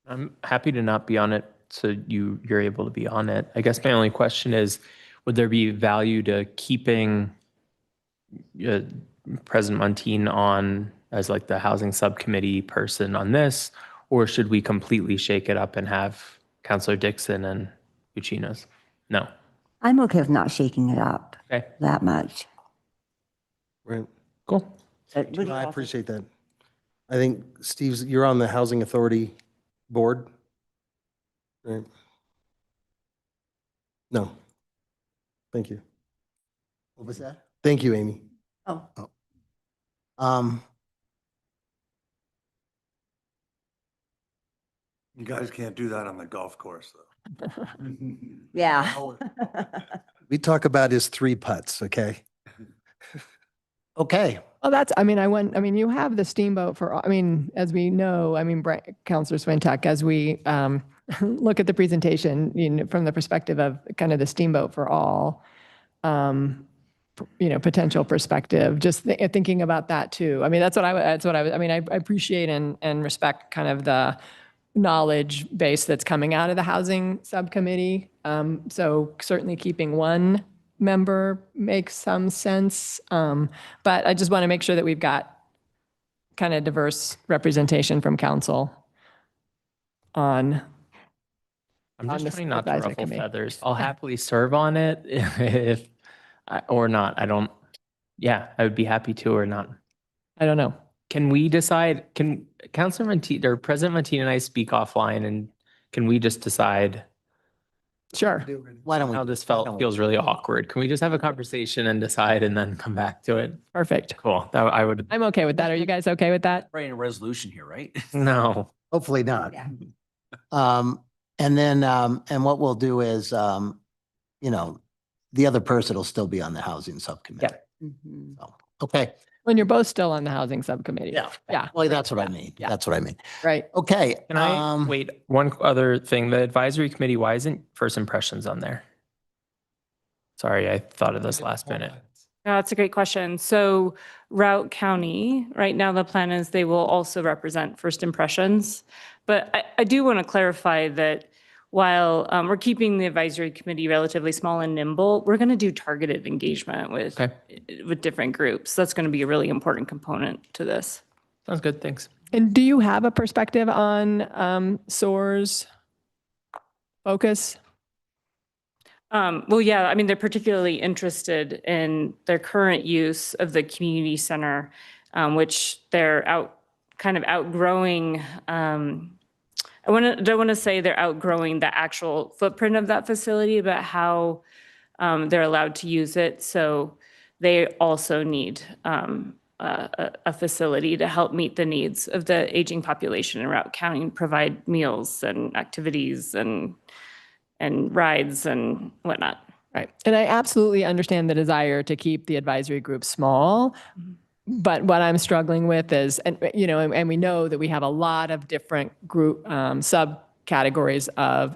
I'm happy to not be on it, so you're able to be on it. I guess my only question is, would there be value to keeping President Montine on as like the housing subcommittee person on this, or should we completely shake it up and have Councilor Dixon and Buccinos? No. I'm okay with not shaking it up that much. Right. Cool. I appreciate that. I think Steve's, you're on the Housing Authority Board, right? No. Thank you. What was that? Thank you, Amy. Oh. You guys can't do that on the golf course, though. Yeah. We talk about his 3 putts, okay? Okay. Well, you have the steamboat for, as we know, Councilor Swintuck, as we look at the presentation, from the perspective of kind of the steamboat for all, potential perspective, just thinking about that too. I appreciate and respect kind of the knowledge base that's coming out of the housing subcommittee. So certainly keeping one member makes some sense. But I just want to make sure that we've got kind of diverse representation from council on. I'm on just this trying not to advisory ruffle committee. feathers. I'll happily serve on it or not. I would be happy to or not. I don't know. Can we decide, can Councilor Montine or President Montine and I speak offline, and can we just decide? Sure. Why don't we? How this feels really awkward. Can we just have a conversation and decide and then come back to it? Perfect. Cool. I'm okay with that. Are you guys okay with that? Writing a resolution here, right? No. Hopefully not. And then, and what we'll do is, the other person will still be on the housing subcommittee. So, okay. When you're both still on the housing subcommittee. Yeah. Yeah. Well, that's what I mean. That's what I mean. Right. Okay. Can I wait, one other thing, the advisory committee, why isn't first impressions on there? Sorry, I thought of this last minute. That's a great question. So Routt County, right now the plan is they will also represent first impressions. But I do want to clarify that while we're keeping the advisory committee relatively small and nimble, we're going to do targeted engagement with different groups. That's going to be a really important component to this. Sounds good. Thanks. And do you have a perspective on SOAR's focus? Well, yeah, they're particularly interested in their current use of the community center, which they're outgrowing. I don't want to say they're outgrowing the actual footprint of that facility, but how they're allowed to use it. So they also need a facility to help meet the needs of the aging population in Routt County and provide meals and activities and rides and whatnot. Right. And I absolutely understand the desire to keep the advisory group small. But what I'm struggling with is, and we know that we have a lot of different group subcategories of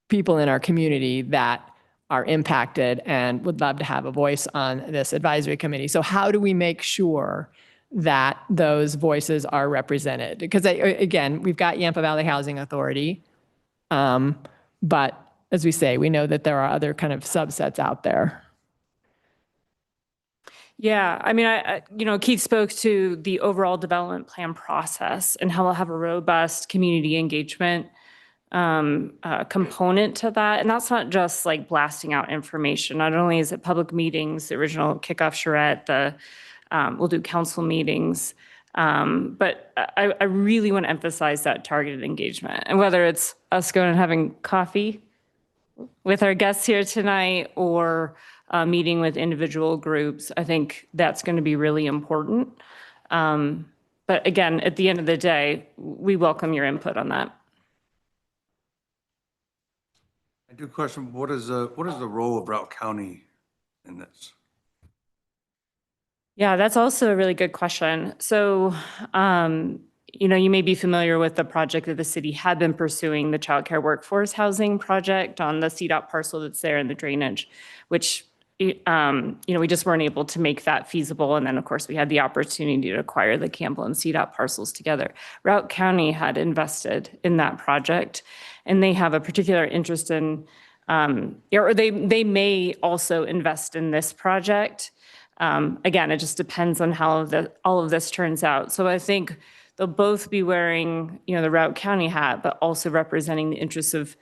people in our community that are impacted and would love to have a voice on this advisory committee. So how do we make sure that those voices are represented? Because again, we've got Yampa Valley Housing Authority, but as we say, we know that there are other kind of subsets out there. Yeah, Keith spoke to the overall development plan process and how we'll have a robust community engagement component to that. And that's not just like blasting out information. Not only is it public meetings, the original kickoff charrette, we'll do council meetings. But I really want to emphasize that targeted engagement. And whether it's us going and having coffee with our guests here tonight or meeting with individual groups, I think that's going to be really important. But again, at the end of the day, we welcome your input on that. I do question, what is the role of Routt County in this? Yeah, that's also a really good question. So, you may be familiar with the project that the city had been pursuing, the childcare workforce housing project on the CDOT parcel that's there in the drainage, which, we just weren't able to make that feasible. And then, of course, we had the opportunity to acquire the Campbell and CDOT parcels together. Routt County had invested in that project, and they have a particular interest in, or they may also invest in this project. Again, it just depends on how all of this turns out. So I think they'll both be wearing, the Routt County hat, but also representing the interests of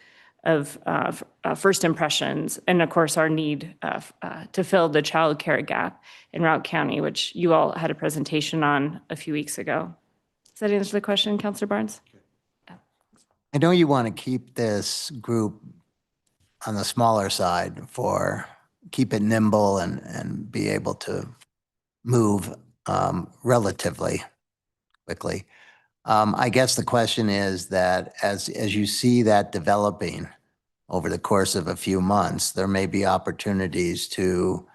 First Impressions, and of course our need to fill the childcare gap in Routt County, which you all had a presentation on a few weeks ago. Does that answer the question, Councilor Barnes? I know you want to keep this group on the smaller side keep it nimble and be able to move relatively quickly. I guess the question is that as you see that developing over the course of a few months, there may be opportunities to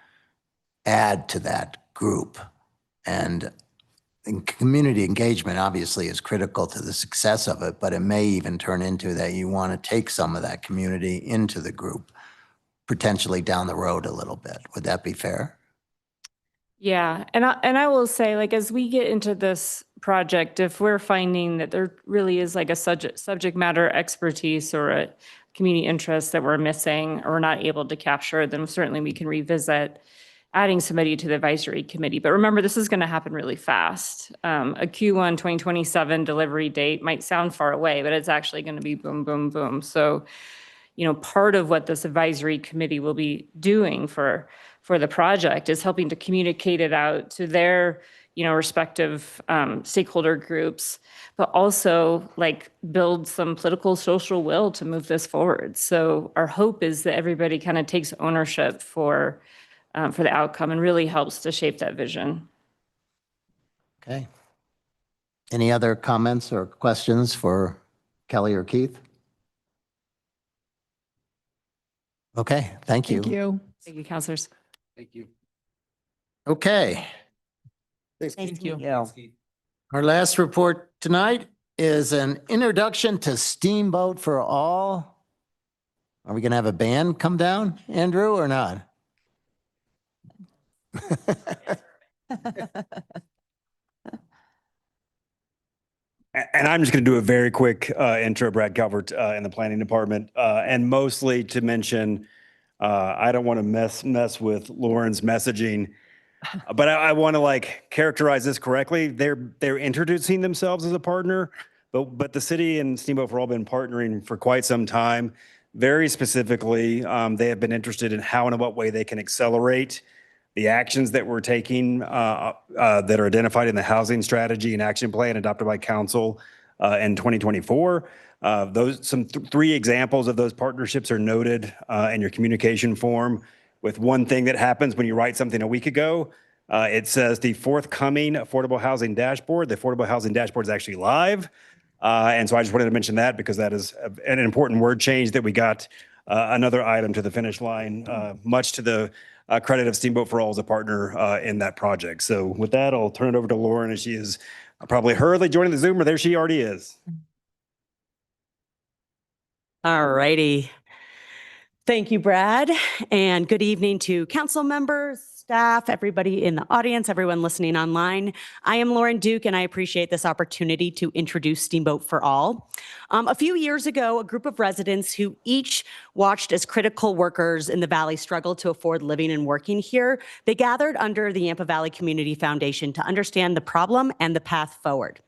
add to that group. And community engagement obviously is critical to the success of it, but it may even turn into that you want to take some of that community into the group, potentially down the road a little bit. Would that be fair? Yeah, and I will say, like, as we get into this project, if we're finding that there really is like a subject matter expertise or a community interest that we're missing or not able to capture, then certainly we can revisit adding somebody to the advisory committee. But remember, this is going to happen really fast. A Q1 2027 delivery date might sound far away, but it's actually going to be boom, boom, boom. So, part of what this advisory committee will be doing for the project is helping to communicate it out to their, respective stakeholder groups, but also like build some political social will to move this forward. So our hope is that everybody kind of takes ownership for the outcome and really helps to shape that vision. Okay. Any other comments or questions for Kelly or Keith? Okay, thank you. Thank you. Thank you, councilors. Thank you. Okay. Thank you. Our last report tonight is an introduction to Steamboat for All. Are we going to have a band come down, Andrew, or not? And I'm just going to do a very quick intro, Brad Calvert in the planning department, and mostly to mention, I don't want to mess with Lauren's messaging, but I want to characterize this correctly. They're introducing themselves as a partner, but the city and Steamboat for All been partnering for quite some time. Very specifically, they have been interested in how and in what way they can accelerate the actions that we're taking that are identified in the housing strategy and action plan adopted by council in 2024. Three examples of those partnerships are noted in your communication form, with one thing that happens when you write something a week ago. It says the forthcoming affordable housing dashboard. The affordable housing dashboard is actually live. And so I just wanted to mention that because that is an important word change that we got another item to the finish line, much to the credit of Steamboat for All as a partner in that project. So with that, I'll turn it over to Lauren, as she is probably hurriedly joining the Zoom, or there she already is. All righty. Thank you, Brad, and good evening to council members, staff, everybody in the audience, everyone listening online. I am Lauren Duke, and I appreciate this opportunity to introduce Steamboat for All. A few years ago, a group of residents who each watched as critical workers in the Valley struggle to afford living and working here, they gathered under the Yampa Valley Community Foundation to understand the problem and the path forward.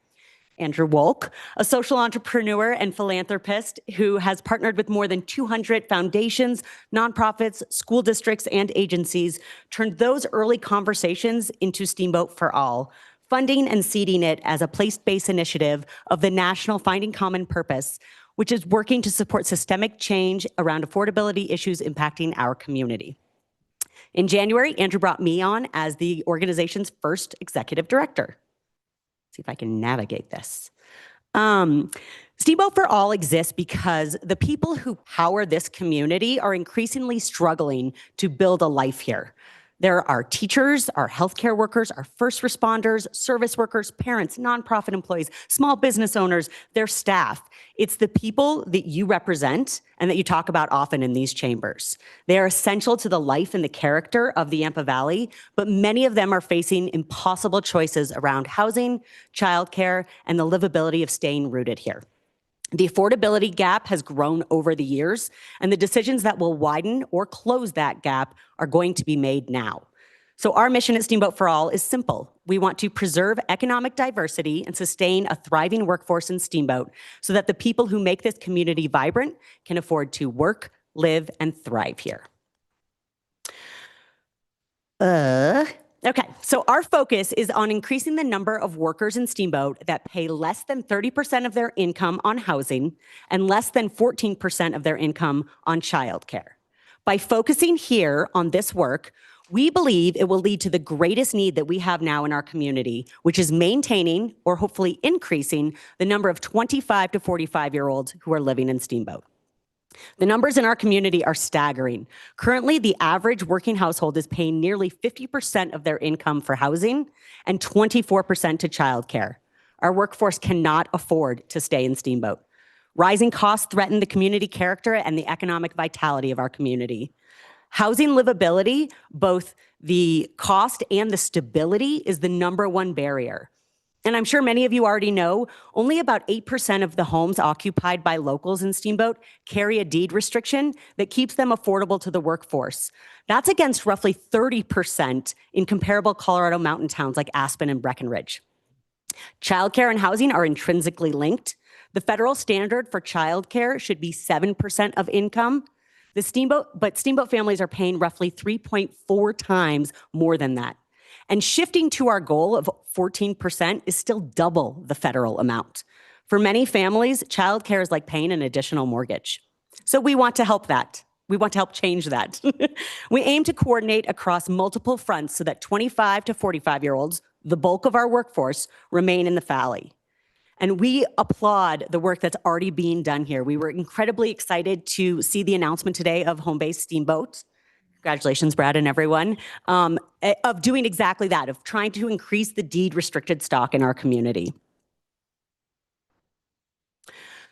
Andrew Wolk, a social entrepreneur and philanthropist who has partnered with more than 200 foundations, nonprofits, school districts, and agencies, turned those early conversations into Steamboat for All, funding and seeding it as a place-based initiative of the National Finding Common Purpose, which is working to support systemic change around affordability issues impacting our community. In January, Andrew brought me on as the organization's first executive director. See if I can navigate this. Steamboat for All exists because the people who power this community are increasingly struggling to build a life here. There are teachers, our healthcare workers, our first responders, service workers, parents, nonprofit employees, small business owners, their staff. It's the people that you represent and that you talk about often in these chambers. They are essential to the life and the character of the Yampa Valley, but many of them are facing impossible choices around housing, childcare, and the livability of staying rooted here. The affordability gap has grown over the years, and the decisions that will widen or close that gap are going to be made now. So our mission at Steamboat for All is simple. We want to preserve economic diversity and sustain a thriving workforce in Steamboat so that the people who make this community vibrant can afford to work, live, and thrive here. Okay, so our focus is on increasing the number of workers in Steamboat that pay less than 30% of their income on housing and less than 14% of their income on childcare. By focusing here on this work, we believe it will lead to the greatest need that we have now in our community, which is maintaining or hopefully increasing the number of 25 to 45-year-olds who are living in Steamboat. The numbers in our community are staggering. Currently, the average working household is paying nearly 50% of their income for housing and 24% to childcare. Our workforce cannot afford to stay in Steamboat. Rising costs threaten the community character and the economic vitality of our community. Housing livability, both the cost and the stability, is the #1 barrier. And I'm sure many of you already know, only about 8% of the homes occupied by locals in Steamboat carry a deed restriction that keeps them affordable to the workforce. That's against roughly 30% in comparable Colorado mountain towns like Aspen and Breckenridge. Childcare and housing are intrinsically linked. The federal standard for childcare should be 7% of income. But Steamboat families are paying roughly 3.4 times more than that. And shifting to our goal of 14% is still double the federal amount. For many families, childcare is like paying an additional mortgage. So we want to help that. We want to help change that. We aim to coordinate across multiple fronts so that 25 to 45-year-olds, the bulk of our workforce, remain in the Valley. And we applaud the work that's already being done here. We were incredibly excited to see the announcement today of Home-Based Steamboat. Congratulations, Brad and everyone, of doing exactly that, of trying to increase the deed restricted stock in our community.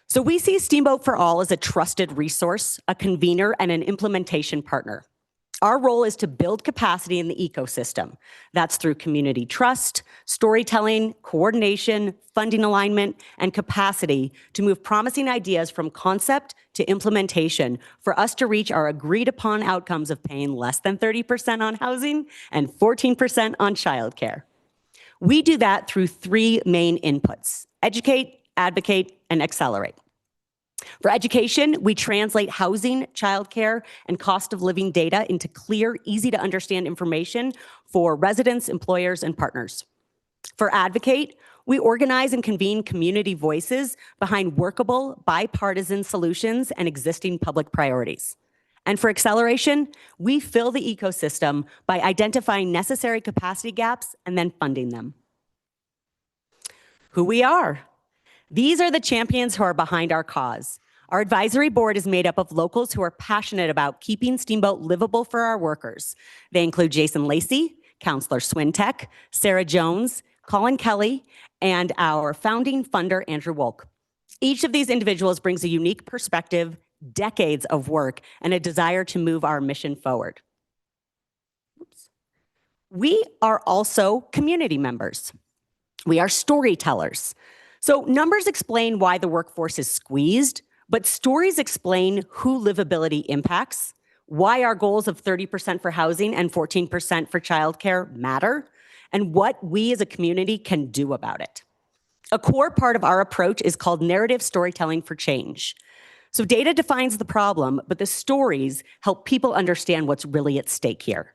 So we see Steamboat for All as a trusted resource, a convener, and an implementation partner. Our role is to build capacity in the ecosystem. That's through community trust, storytelling, coordination, funding alignment, and capacity to move promising ideas from concept to implementation for us to reach our agreed upon outcomes of paying less than 30% on housing and 14% on childcare. We do that through 3 main inputs: educate, advocate, and accelerate. For education, we translate housing, childcare, and cost of living data into clear, easy to understand information for residents, employers, and partners. For advocate, we organize and convene community voices behind workable, bipartisan solutions and existing public priorities. And for acceleration, we fill the ecosystem by identifying necessary capacity gaps and then funding them. Who we are. These are the champions who are behind our cause. Our advisory board is made up of locals who are passionate about keeping Steamboat livable for our workers. They include Jason Lacey, Councilor Swintek, Sarah Jones, Colin Kelly, and our founding funder, Andrew Wolk. Each of these individuals brings a unique perspective, decades of work, and a desire to move our mission forward. We are also community members. We are storytellers. So numbers explain why the workforce is squeezed, but stories explain who livability impacts, why our goals of 30% for housing and 14% for childcare matter, and what we as a community can do about it. A core part of our approach is called narrative storytelling for change. So data defines the problem, but the stories help people understand what's really at stake here.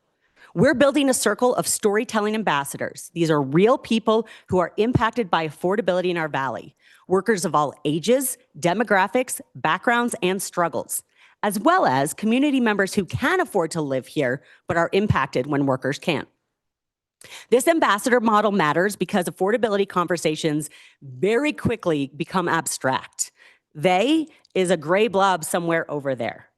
We're building a circle of storytelling ambassadors. These are real people who are impacted by affordability in our valley, workers of all ages, demographics, backgrounds, and struggles, as well as community members who can afford to live here but are impacted when workers can't. This ambassador model matters because affordability conversations very quickly become abstract. They is a gray blob somewhere over there.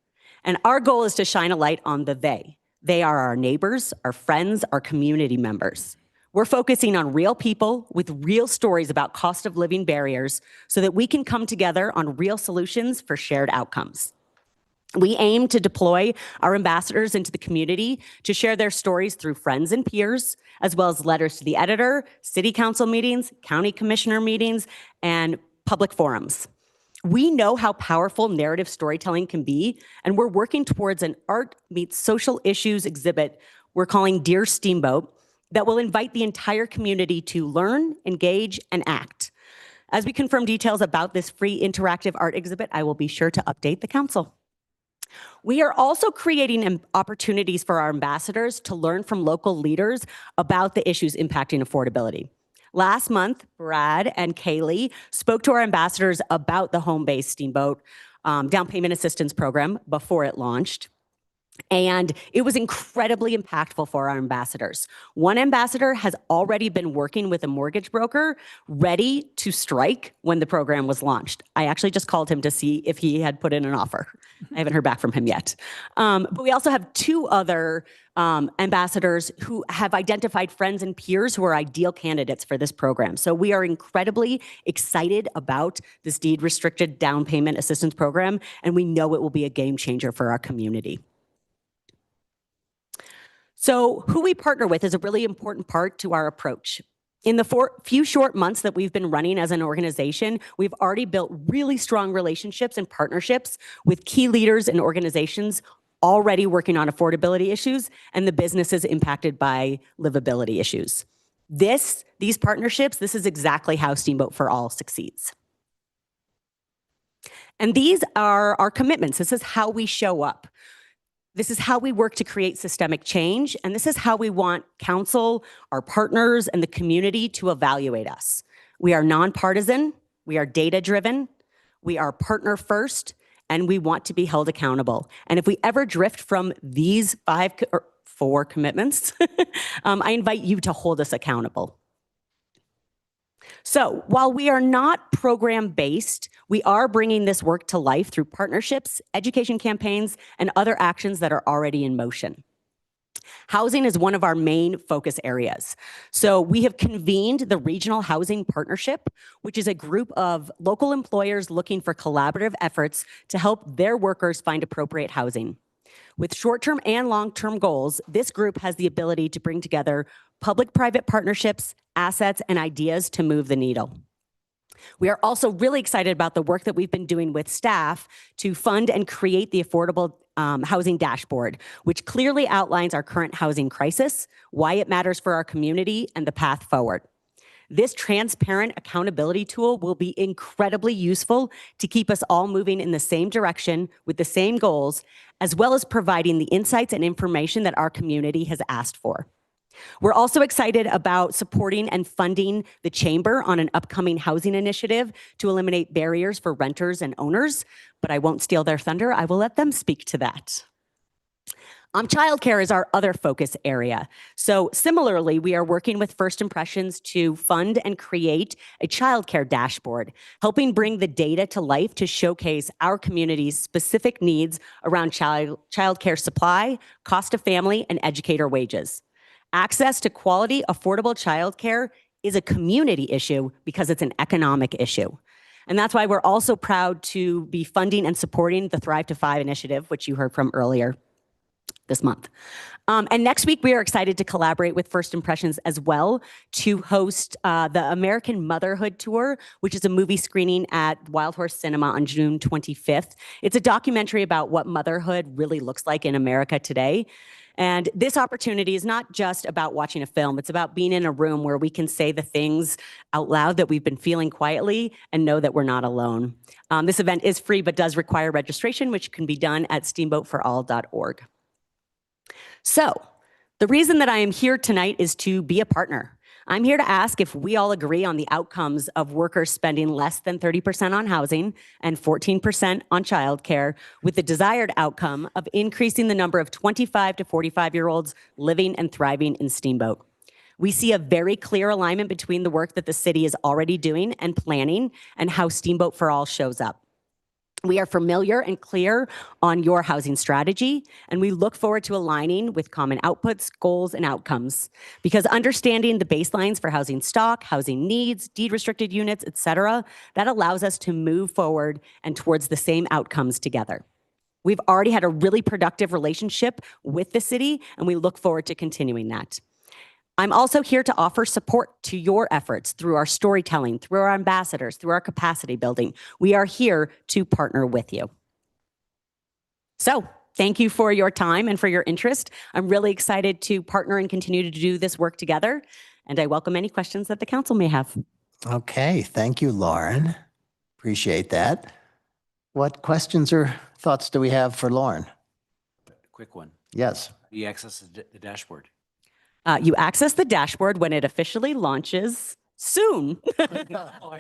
And our goal is to shine a light on the they. They are our neighbors, our friends, our community members. We're focusing on real people with real stories about cost of living barriers so that we can come together on real solutions for shared outcomes. We aim to deploy our ambassadors into the community to share their stories through friends and peers, as well as letters to the editor, city council meetings, county commissioner meetings, and public forums. We know how powerful narrative storytelling can be, and we're working towards an art meets social issues exhibit we're calling Dear Steamboat that will invite the entire community to learn, engage, and act. As we confirm details about this free interactive art exhibit, I will be sure to update the council. We are also creating opportunities for our ambassadors to learn from local leaders about the issues impacting affordability. Last month, Brad and Kaylee spoke to our ambassadors about the home-based Steamboat down payment assistance program before it launched. And it was incredibly impactful for our ambassadors. One ambassador has already been working with a mortgage broker ready to strike when the program was launched. I actually just called him to see if he had put in an offer. I haven't heard back from him yet. But we also have two other ambassadors who have identified friends and peers who are ideal candidates for this program. So we are incredibly excited about this deed restricted down payment assistance program, and we know it will be a game changer for our community. So who we partner with is a really important part to our approach. In the few short months that we've been running as an organization, we've already built really strong relationships and partnerships with key leaders and organizations already working on affordability issues and the businesses impacted by livability issues. These partnerships, this is exactly how Steamboat for All succeeds. And these are our commitments. This is how we show up. This is how we work to create systemic change, and this is how we want council, our partners, and the community to evaluate us. We are nonpartisan, we are data-driven, we are partner first, and we want to be held accountable. And if we ever drift from these four commitments, I invite you to hold us accountable. So while we are not program-based, we are bringing this work to life through partnerships, education campaigns, and other actions that are already in motion. Housing is one of our main focus areas. So we have convened the Regional Housing Partnership, which is a group of local employers looking for collaborative efforts to help their workers find appropriate housing. With short-term and long-term goals, this group has the ability to bring together public-private partnerships, assets, and ideas to move the needle. We are also really excited about the work that we've been doing with staff to fund and create the Affordable Housing Dashboard, which clearly outlines our current housing crisis, why it matters for our community, and the path forward. This transparent accountability tool will be incredibly useful to keep us all moving in the same direction with the same goals, as well as providing the insights and information that our community has asked for. We're also excited about supporting and funding the Chamber on an upcoming housing initiative to eliminate barriers for renters and owners, but I won't steal their thunder. I will let them speak to that. Childcare is our other focus area. So similarly, we are working with First Impressions to fund and create a childcare dashboard, helping bring the data to life to showcase our community's specific needs around childcare supply, cost of family, and educator wages. Access to quality, affordable childcare is a community issue because it's an economic issue. And that's why we're also proud to be funding and supporting the Thrive to 5 initiative, which you heard from earlier this month. And next week, we are excited to collaborate with First Impressions as well to host the American Motherhood Tour, which is a movie screening at Wild Horse Cinema on June 25th. It's a documentary about what motherhood really looks like in America today. And this opportunity is not just about watching a film. It's about being in a room where we can say the things out loud that we've been feeling quietly and know that we're not alone. This event is free, but does require registration, which can be done at steamboatforall.org. So the reason that I am here tonight is to be a partner. I'm here to ask if we all agree on the outcomes of workers spending less than 30% on housing and 14% on childcare, with the desired outcome of increasing the number of 25 to 45-year-olds living and thriving in Steamboat. We see a very clear alignment between the work that the city is already doing and planning and how Steamboat for All shows up. We are familiar and clear on your housing strategy, and we look forward to aligning with common outputs, goals, and outcomes. Because understanding the baselines for housing stock, housing needs, deed-restricted units, et cetera, that allows us to move forward and towards the same outcomes together. We've already had a really productive relationship with the city, and we look forward to continuing that. I'm also here to offer support to your efforts through our storytelling, through our ambassadors, through our capacity building. We are here to partner with you. So thank you for your time and for your interest. I'm really excited to partner and continue to do this work together. And I welcome any questions that the council may have. Okay, thank you, Lauren. Appreciate that. What questions or thoughts do we have for Lauren? Quick one. Yes. You access the dashboard. You access the dashboard when it officially launches soon. Oh,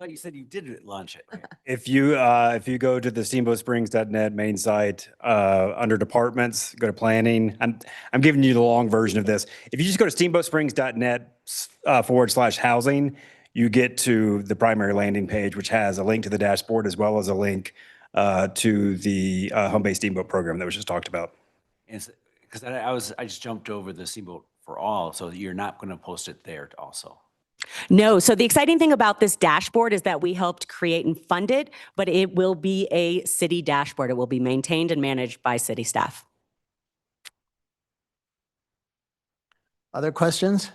you said you did launch it. If you go to the steamboatsprings.net main site, under departments, go to planning. I'm giving you the long version of this. If you just go to steamboatsprings.net /housing, you get to the primary landing page, which has a link to the dashboard as well as a link to the home-based steamboat program that was just talked about. Because I just jumped over the Steamboat for All, so you're not going to post it there also. No, so the exciting thing about this dashboard is that we helped create and fund it, but it will be a city dashboard. It will be maintained and managed by city staff. Other questions?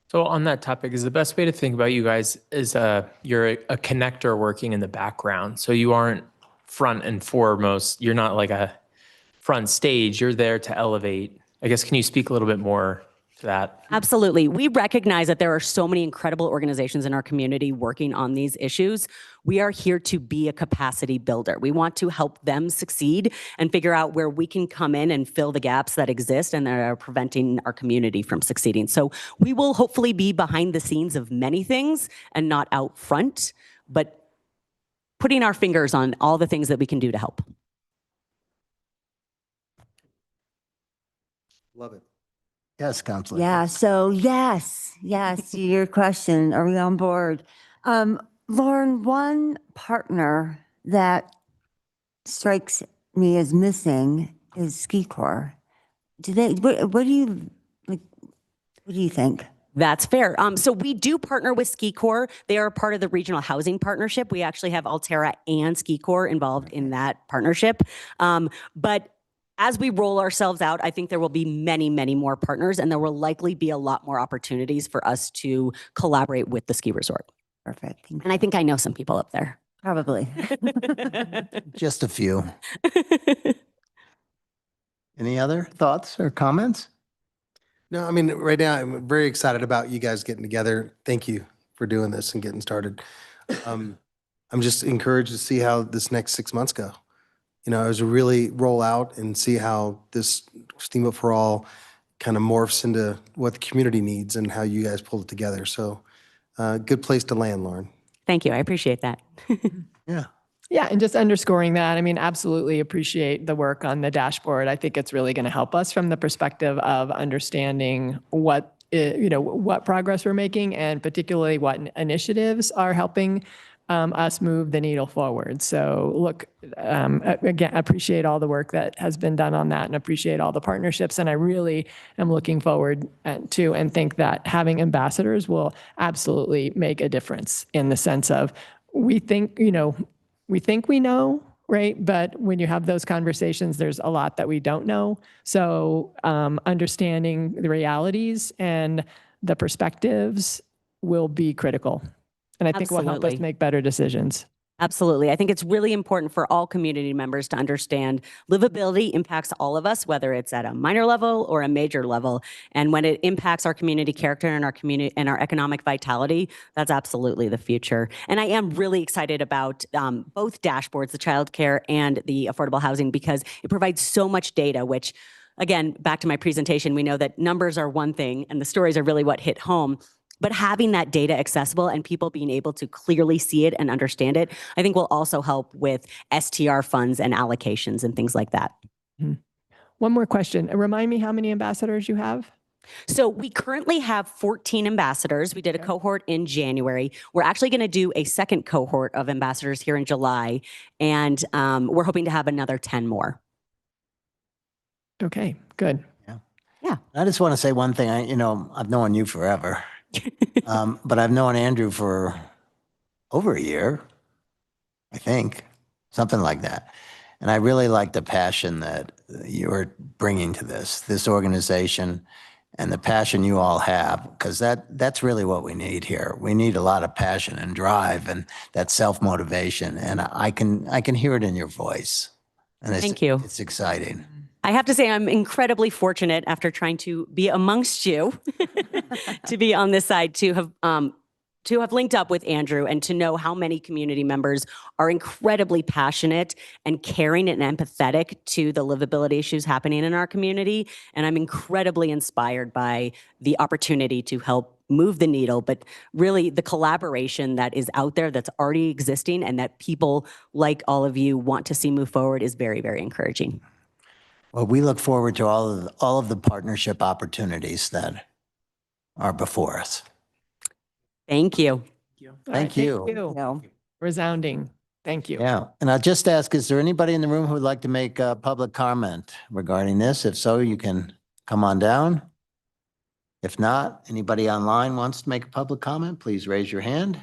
So on that topic, is the best way to think about you guys is you're a connector working in the background. So you aren't front and foremost. You're not like a front stage. You're there to elevate. I guess, can you speak a little bit more to that? Absolutely. We recognize that there are so many incredible organizations in our community working on these issues. We are here to be a capacity builder. We want to help them succeed and figure out where we can come in and fill the gaps that exist and that are preventing our community from succeeding. So we will hopefully be behind the scenes of many things and not out front, but putting our fingers on all the things that we can do to help. Love it. Yes, Councilor. Yeah, so yes, to your question, are we on board? Lauren, one partner that strikes me as missing is Ski Corps. What do you think? That's fair. So we do partner with Ski Corps. They are part of the Regional Housing Partnership. We actually have Alterra and Ski Corps involved in that partnership. But as we roll ourselves out, I think there will be many, many more partners, and there will likely be a lot more opportunities for us to collaborate with the ski resort. Perfect. And I think I know some people up there. Probably. Just a few. Any other thoughts or comments? No, I mean, right now, I'm very excited about you guys getting together. Thank you for doing this and getting started. I'm just encouraged to see how this next 6 months go. You know, as we really roll out and see how this Steamboat for All kind of morphs into what the community needs and how you guys pull it together. So good place to land, Lauren. Thank you. I appreciate that. Yeah. Yeah, and just underscoring that, I mean, absolutely appreciate the work on the dashboard. I think it's really going to help us from the perspective of understanding what progress we're making and particularly what initiatives are helping us move the needle forward. So look, again, appreciate all the work that has been done on that and appreciate all the partnerships. And I really am looking forward to and think that having ambassadors will absolutely make a difference in the sense of we think we know, right? But when you have those conversations, there's a lot that we don't know. So understanding the realities and the perspectives will be critical. And I think will help us Absolutely. make better decisions. Absolutely. I think it's really important for all community members to understand livability impacts all of us, whether it's at a minor level or a major level. And when it impacts our community character and our community and our economic vitality, that's absolutely the future. And I am really excited about both dashboards, the childcare and the affordable housing, because it provides so much data, which again, back to my presentation, we know that numbers are one thing and the stories are really what hit home. But having that data accessible and people being able to clearly see it and understand it, I think will also help with STR funds and allocations and things like that. One more question. Remind me how many ambassadors you have? So we currently have 14 ambassadors. We did a cohort in January. We're actually going to do a second cohort of ambassadors here in July, and we're hoping to have another 10 more. Okay, good. Yeah. I just want to say one thing. I've known you forever, but I've known Andrew for over a year, I think, something like that. And I really like the passion that you're bringing to this organization, and the passion you all have, because that's really what we need here. We need a lot of passion and drive and that self-motivation. And I can hear it in your voice. And Thank you. It's exciting. I have to say I'm incredibly fortunate after trying to be amongst you to be on this side, to have linked up with Andrew and to know how many community members are incredibly passionate and caring and empathetic to the livability issues happening in our community. And I'm incredibly inspired by the opportunity to help move the needle, but really the collaboration that is out there that's already existing and that people like all of you want to see move forward is very, very encouraging. Well, we look forward to all of the partnership opportunities that are before us. Thank you. Thank you. No. Resounding. Thank you. Yeah, and I'll just ask, is there anybody in the room who would like to make a public comment regarding this? If so, you can come on down. If not, anybody online wants to make a public comment, please raise your hand.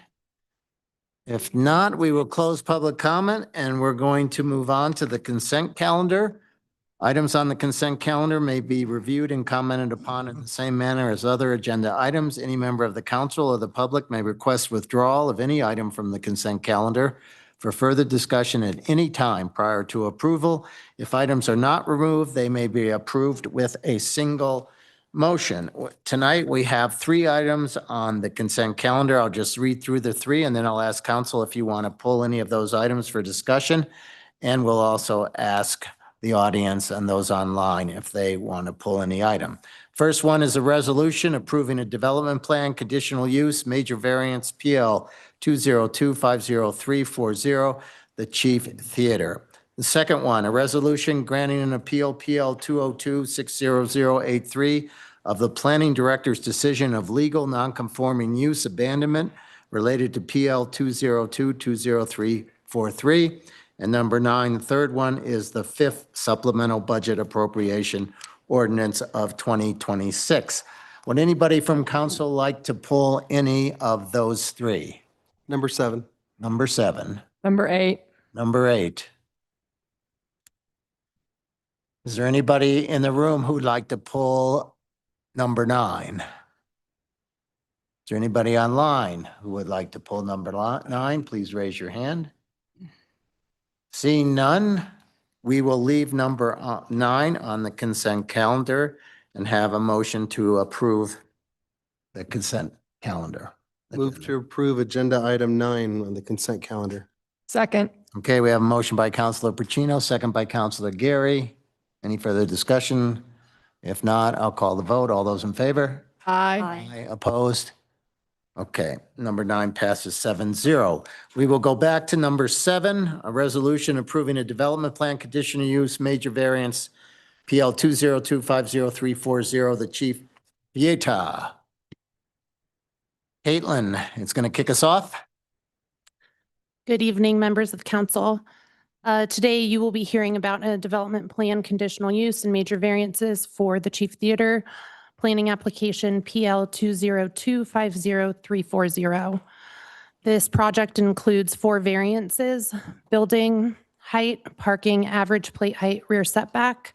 If not, we will close public comment and we're going to move on to the consent calendar. Items on the consent calendar may be reviewed and commented upon in the same manner as other agenda items. Any member of the council or the public may request withdrawal of any item from the consent calendar for further discussion at any time prior to approval. If items are not removed, they may be approved with a single motion. Tonight, we have 3 items on the consent calendar. I'll just read through the 3 and then I'll ask council if you want to pull any of those items for discussion. And we'll also ask the audience and those online if they want to pull any item. First one is a resolution approving a development plan, conditional use, major variance, PL 202-50340, the Chief Theater. The second one, a resolution granting an appeal, PL 202-60083, of the planning director's decision of legal nonconforming use abandonment related to PL 202-20343. And number 9, the third one is the 5th supplemental budget appropriation ordinance of 2026. Would anybody from council like to pull any of those 3? Number 7. Number 7. Number 8. Number 8. Is there anybody in the room who'd like to pull number 9? Is there anybody online who would like to pull number 9? Please raise your hand. Seeing none, we will leave number 9 on the consent calendar and have a motion to approve the consent calendar. Move to approve agenda item 9 on the consent calendar. Second. Okay, we have a motion by Councilor Pacino, second by Councilor Gary. Any further discussion? If not, I'll call the vote. All those in favor? Aye. Aye. Opposed? Okay, number 9 passes 7-0. We will go back to number 7, a resolution approving a development plan, conditional use, major variance, PL 202-50340, the Chief Theater. Caitlin, it's going to kick us off. Good evening, members of council. Today, you will be hearing about a development plan, conditional use, and major variances for the Chief Theater. Planning application PL 202-50340. This project includes 4 variances: building height, parking, average plate height, rear setback,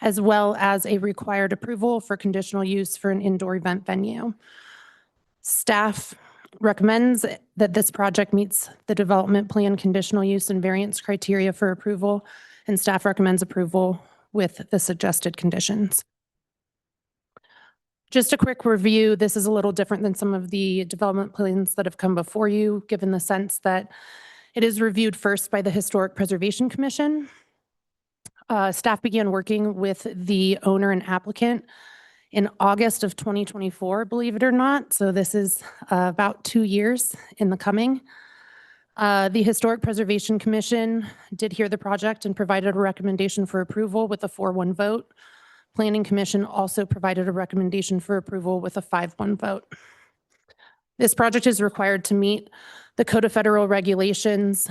as well as a required approval for conditional use for an indoor event venue. Staff recommends that this project meets the development plan conditional use and variance criteria for approval, and staff recommends approval with the suggested conditions. Just a quick review, this is a little different than some of the development plans that have come before you, given the sense that it is reviewed first by the Historic Preservation Commission. Staff began working with the owner and applicant in August of 2024, believe it or not. So this is about 2 years in the coming. The Historic Preservation Commission did hear the project and provided a recommendation for approval with a 4-1 vote. Planning Commission also provided a recommendation for approval with a 5-1 vote. This project is required to meet the Code of Federal Regulations,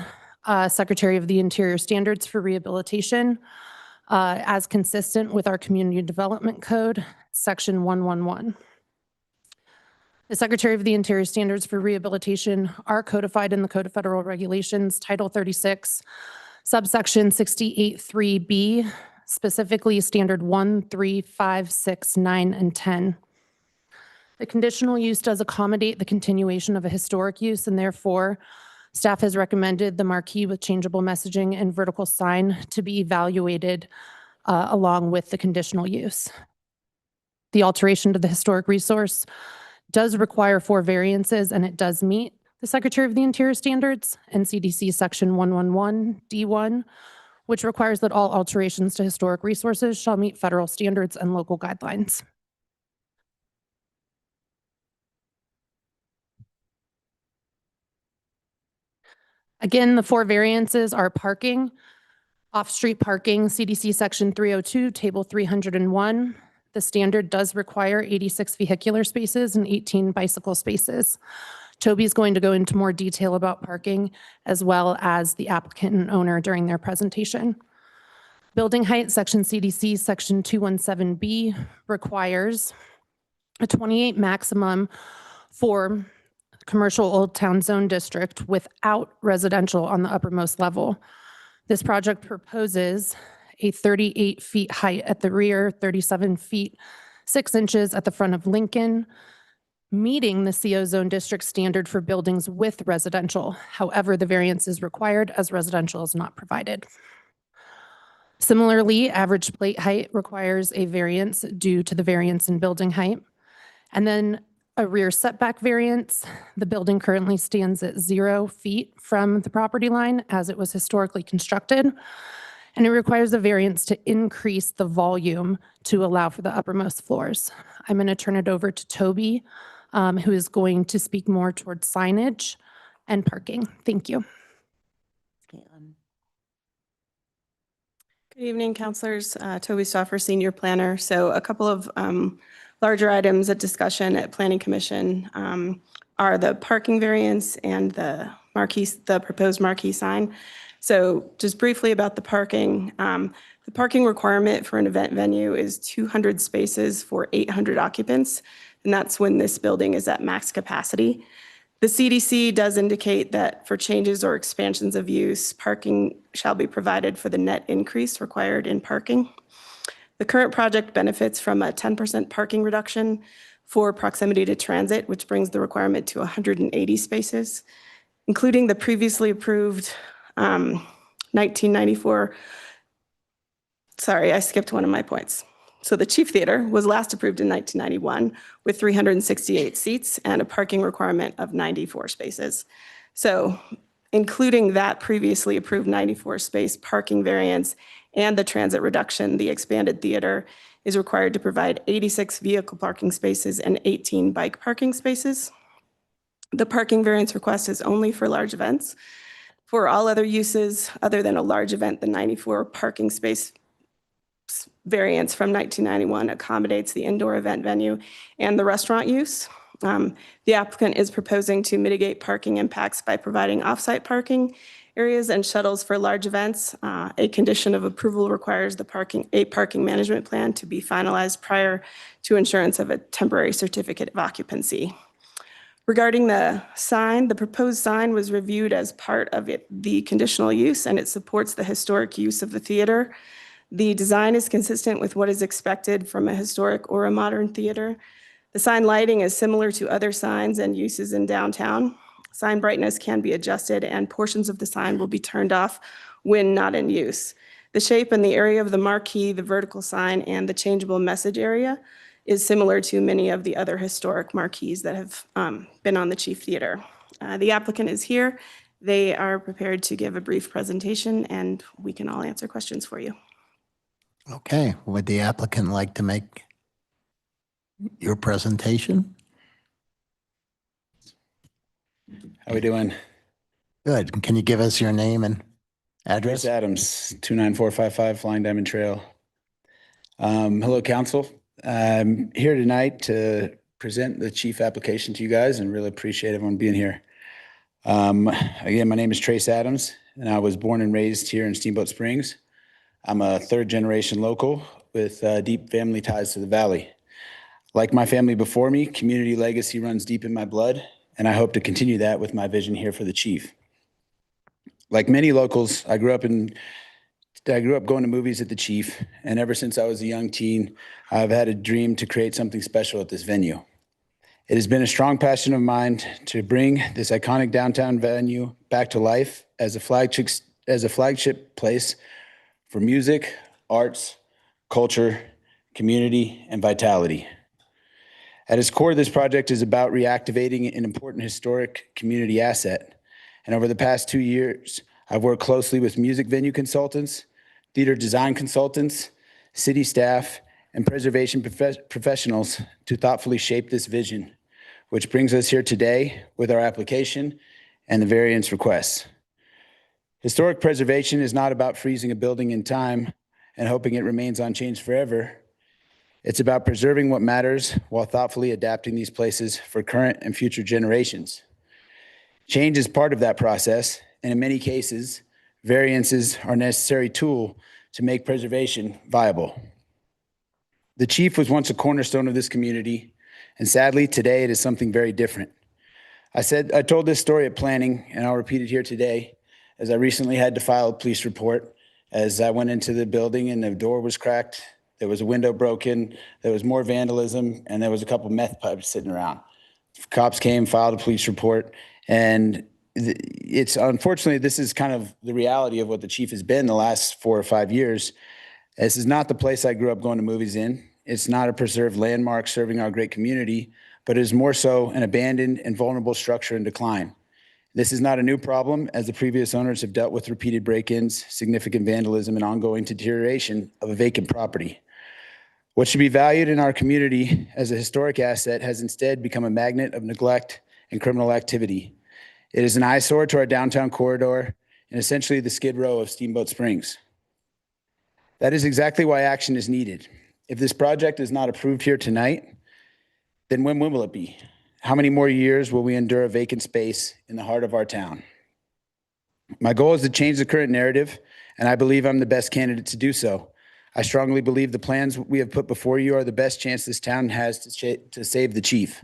Secretary of the Interior Standards for Rehabilitation, as consistent with our Community Development Code, Section 111. The Secretary of the Interior Standards for Rehabilitation are codified in the Code of Federal Regulations, Title 36, subsection 68(3)B, specifically Standard 1, 3, 5, 6, 9, and 10. The conditional use does accommodate the continuation of a historic use, and therefore, staff has recommended the marquee with changeable messaging and vertical sign to be evaluated along with the conditional use. The alteration to the historic resource does require 4 variances, and it does meet the Secretary of the Interior Standards and CDC Section 111 D1, which requires that all alterations to historic resources shall meet federal standards and local guidelines. Again, the 4 variances are parking, off-street parking, CDC Section 302, Table 301. The standard does require 86 vehicular spaces and 18 bicycle spaces. Toby's going to go into more detail about parking, as well as the applicant and owner during their presentation. Building height, Section CDC, Section 217B requires a 28 maximum for commercial Old Town Zone District without residential on the uppermost level. This project proposes a 38 feet height at the rear, 37 feet, 6 inches at the front of Lincoln, meeting the CO Zone District standard for buildings with residential. However, the variance is required as residential is not provided. Similarly, average plate height requires a variance due to the variance in building height. And then a rear setback variance. The building currently stands at 0 feet from the property line as it was historically constructed. And it requires a variance to increase the volume to allow for the uppermost floors. I'm going to turn it over to Toby, who is going to speak more towards signage and parking. Thank you. Good evening, councilors. Toby Stauffer, Senior Planner. So a couple of larger items at discussion at Planning Commission are the parking variance and the proposed marquee sign. So just briefly about the parking requirement for an event venue is 200 spaces for 800 occupants, and that's when this building is at max capacity. The CDC does indicate that for changes or expansions of use, parking shall be provided for the net increase required in parking. The current project benefits from a 10% parking reduction for proximity to transit, which brings the requirement to 180 spaces, including the previously approved 1994. Sorry, I skipped one of my points. So the Chief Theater was last approved in 1991 with 368 seats and a parking requirement of 94 spaces. So including that previously approved 94 space parking variance and the transit reduction, the expanded theater is required to provide 86 vehicle parking spaces and 18 bike parking spaces. The parking variance request is only for large events. For all other uses other than a large event, the 94 parking space variance from 1991 accommodates the indoor event venue and the restaurant use. The applicant is proposing to mitigate parking impacts by providing off-site parking areas and shuttles for large events. A condition of approval requires a parking management plan to be finalized prior to issuance of a temporary certificate of occupancy. Regarding the sign, the proposed sign was reviewed as part of the conditional use, and it supports the historic use of the theater. The design is consistent with what is expected from a historic or a modern theater. The sign lighting is similar to other signs and uses in downtown. Sign brightness can be adjusted and portions of the sign will be turned off when not in use. The shape and the area of the marquee, the vertical sign, and the changeable message area is similar to many of the other historic marquees that have been on the Chief Theater. The applicant is here. They are prepared to give a brief presentation and we can all answer questions for you. Okay, would the applicant like to make your presentation? How we doing? Good. Can you give us your name and address? Chris Adams, 29455 Flying Diamond Trail. Hello, council. I'm here tonight to present the chief application to you guys and really appreciate everyone being here. Again, my name is Trace Adams and I was born and raised here in Steamboat Springs. I'm a third generation local with deep family ties to the valley. Like my family before me, community legacy runs deep in my blood, and I hope to continue that with my vision here for the chief. Like many locals, I grew up going to movies at the Chief, and ever since I was a young teen, I've had a dream to create something special at this venue. It has been a strong passion of mine to bring this iconic downtown venue back to life as a flagship place for music, arts, culture, community, and vitality. At its core, this project is about reactivating an important historic community asset. And over the past 2 years, I've worked closely with music venue consultants, theater design consultants, city staff, and preservation professionals to thoughtfully shape this vision, which brings us here today with our application and the variance requests. Historic preservation is not about freezing a building in time and hoping it remains unchanged forever. It's about preserving what matters while thoughtfully adapting these places for current and future generations. Change is part of that process, and in many cases, variances are a necessary tool to make preservation viable. The Chief was once a cornerstone of this community, and sadly, today it is something very different. I told this story at planning, and I'll repeat it here today, as I recently had to file a police report as I went into the building and the door was cracked, there was a window broken, there was more vandalism, and there was a couple meth pipes sitting around. Cops came, filed a police report, and it's unfortunately, this is kind of the reality of what the Chief has been the last 4 or 5 years. This is not the place I grew up going to movies in. It's not a preserved landmark serving our great community, but it is more so an abandoned and vulnerable structure in decline. This is not a new problem, as the previous owners have dealt with repeated break-ins, significant vandalism, and ongoing deterioration of a vacant property. What should be valued in our community as a historic asset has instead become a magnet of neglect and criminal activity. It is an eyesore to our downtown corridor and essentially the Skid Row of Steamboat Springs. That is exactly why action is needed. If this project is not approved here tonight, then when will it be? How many more years will we endure a vacant space in the heart of our town? My goal is to change the current narrative, and I believe I'm the best candidate to do so. I strongly believe the plans we have put before you are the best chance this town has to save the Chief.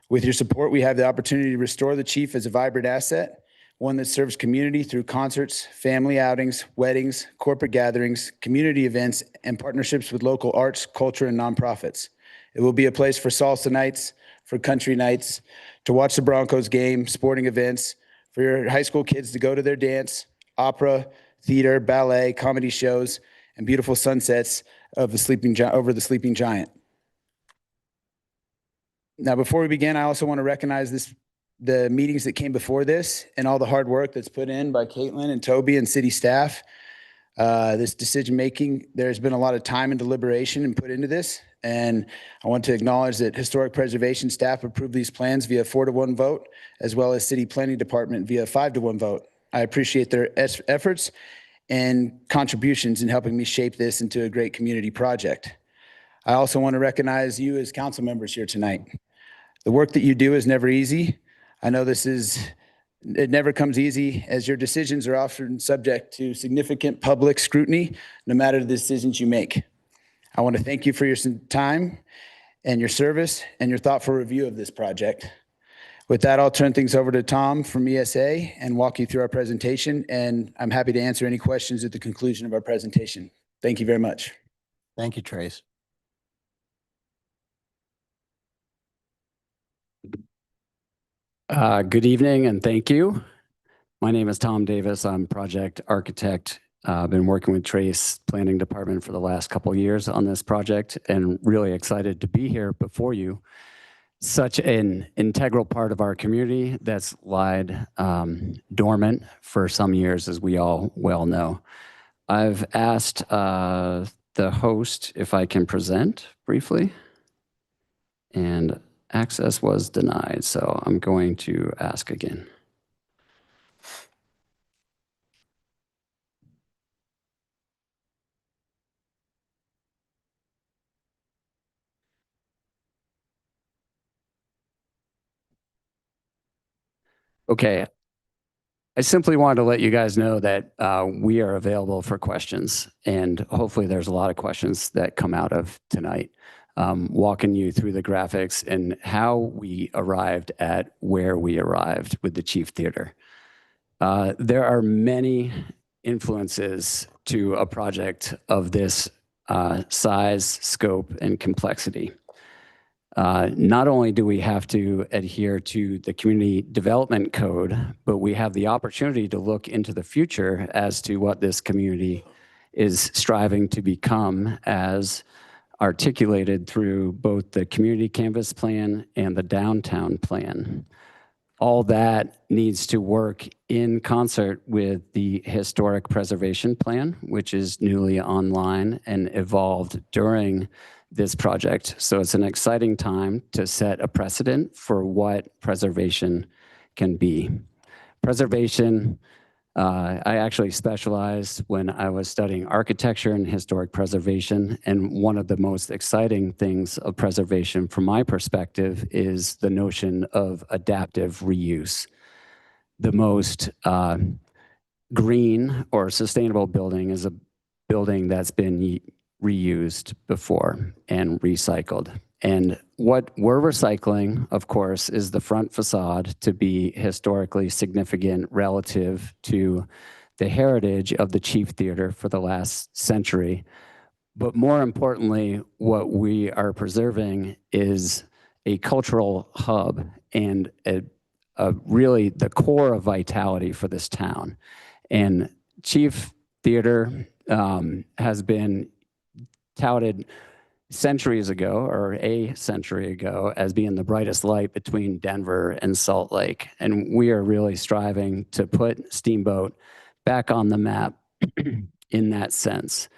With your support, we have the opportunity to restore the Chief as a vibrant asset, one that serves community through concerts, family outings, weddings, corporate gatherings, community events, and partnerships with local arts, culture, and nonprofits. It will be a place for salsa nights, for country nights, to watch the Broncos game, sporting events, for your high school kids to go to their dance, opera, theater, ballet, comedy shows, and beautiful sunsets of over the sleeping giant. Now, before we begin, I also want to recognize the meetings that came before this and all the hard work that's put in by Caitlin and Toby and city staff. This decision-making, there's been a lot of time and deliberation and put into this. And I want to acknowledge that Historic Preservation staff approved these plans via 4-1 vote, as well as City Planning Department via 5-1 vote. I appreciate their efforts and contributions in helping me shape this into a great community project. I also want to recognize you as council members here tonight. The work that you do is never easy. I know it never comes easy, as your decisions are often subject to significant public scrutiny, no matter the decisions you make. I want to thank you for your time and your service and your thoughtful review of this project. With that, I'll turn things over to Tom from ESA and walk you through our presentation, and I'm happy to answer any questions at the conclusion of our presentation. Thank you very much. Thank you, Trace. Good evening and thank you. My name is Tom Davis. I'm project architect. I've been working with Trace Planning Department for the last couple of years on this project and really excited to be here before you. Such an integral part of our community that's lied dormant for some years, as we all well know. I've asked the host if I can present briefly, and access was denied, so I'm going to ask again. Okay. I simply wanted to let you guys know that we are available for questions, and hopefully there's a lot of questions that come out of tonight, walking you through the graphics and how we arrived at where we arrived with the Chief Theater. There are many influences to a project of this size, scope, and complexity. Not only do we have to adhere to the community development code, but we have the opportunity to look into the future as to what this community is striving to become as articulated through both the community canvas plan and the downtown plan. All that needs to work in concert with the historic preservation plan, which is newly online and evolved during this project. So it's an exciting time to set a precedent for what preservation can be. Preservation, I actually specialized when I was studying architecture and historic preservation. And one of the most exciting things of preservation from my perspective is the notion of adaptive reuse. The most green or sustainable building is a building that's been reused before and recycled. And what we're recycling, of course, is the front facade to be historically significant relative to the heritage of the Chief Theater for the last century. But more importantly, what we are preserving is a cultural hub and really the core of vitality for this town. And Chief Theater has been touted centuries ago or a century ago as being the brightest light between Denver and Salt Lake. And we are really striving to put Steamboat back on the map in that sense.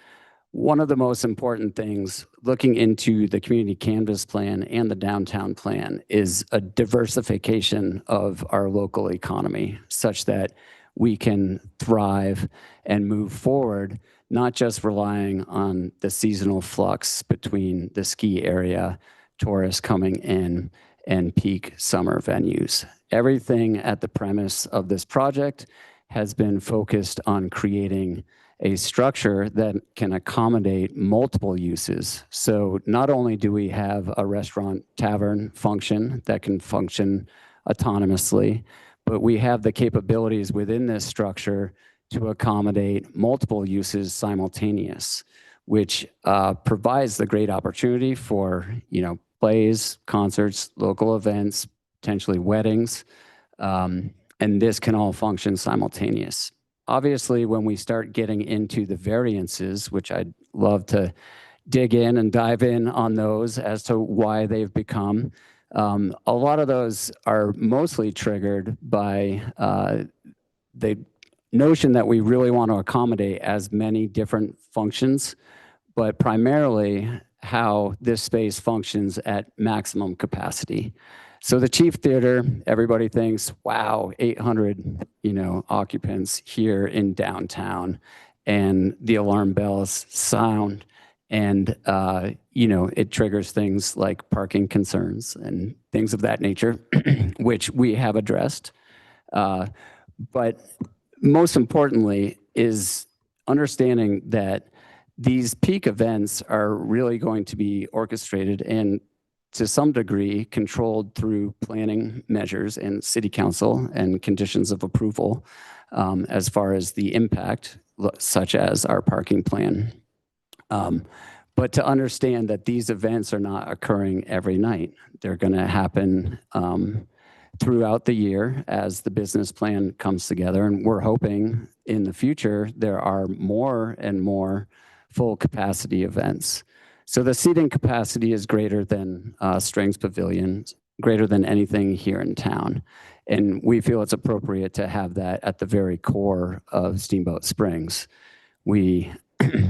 One of the most important things looking into the community canvas plan and the downtown plan is a diversification of our local economy such that we can thrive and move forward, not just relying on the seasonal flux between the ski area, tourists coming in, and peak summer venues. Everything at the premise of this project has been focused on creating a structure that can accommodate multiple uses. So not only do we have a restaurant tavern function that can function autonomously, but we have the capabilities within this structure to accommodate multiple uses simultaneous, which provides the great opportunity for, plays, concerts, local events, potentially weddings, and this can all function simultaneous. Obviously, when we start getting into the variances, which I'd love to dig in and dive in on those as to why they've become, a lot of those are mostly triggered by the notion that we really want to accommodate as many different functions, but primarily how this space functions at maximum capacity. So the Chief Theater, everybody thinks, wow, 800, occupants here in downtown, and the alarm bells sound, and it triggers things like parking concerns and things of that nature, which we have addressed. But most importantly is understanding that these peak events are really going to be orchestrated and to some degree controlled through planning measures and city council and conditions of approval as far as the impact, such as our parking plan. But to understand that these events are not occurring every night. They're going to happen throughout the year as the business plan comes together. And we're hoping in the future there are more and more full capacity events. So the seating capacity is greater than Strings Pavilion, greater than anything here in town. And we feel it's appropriate to have that at the very core of Steamboat Springs. We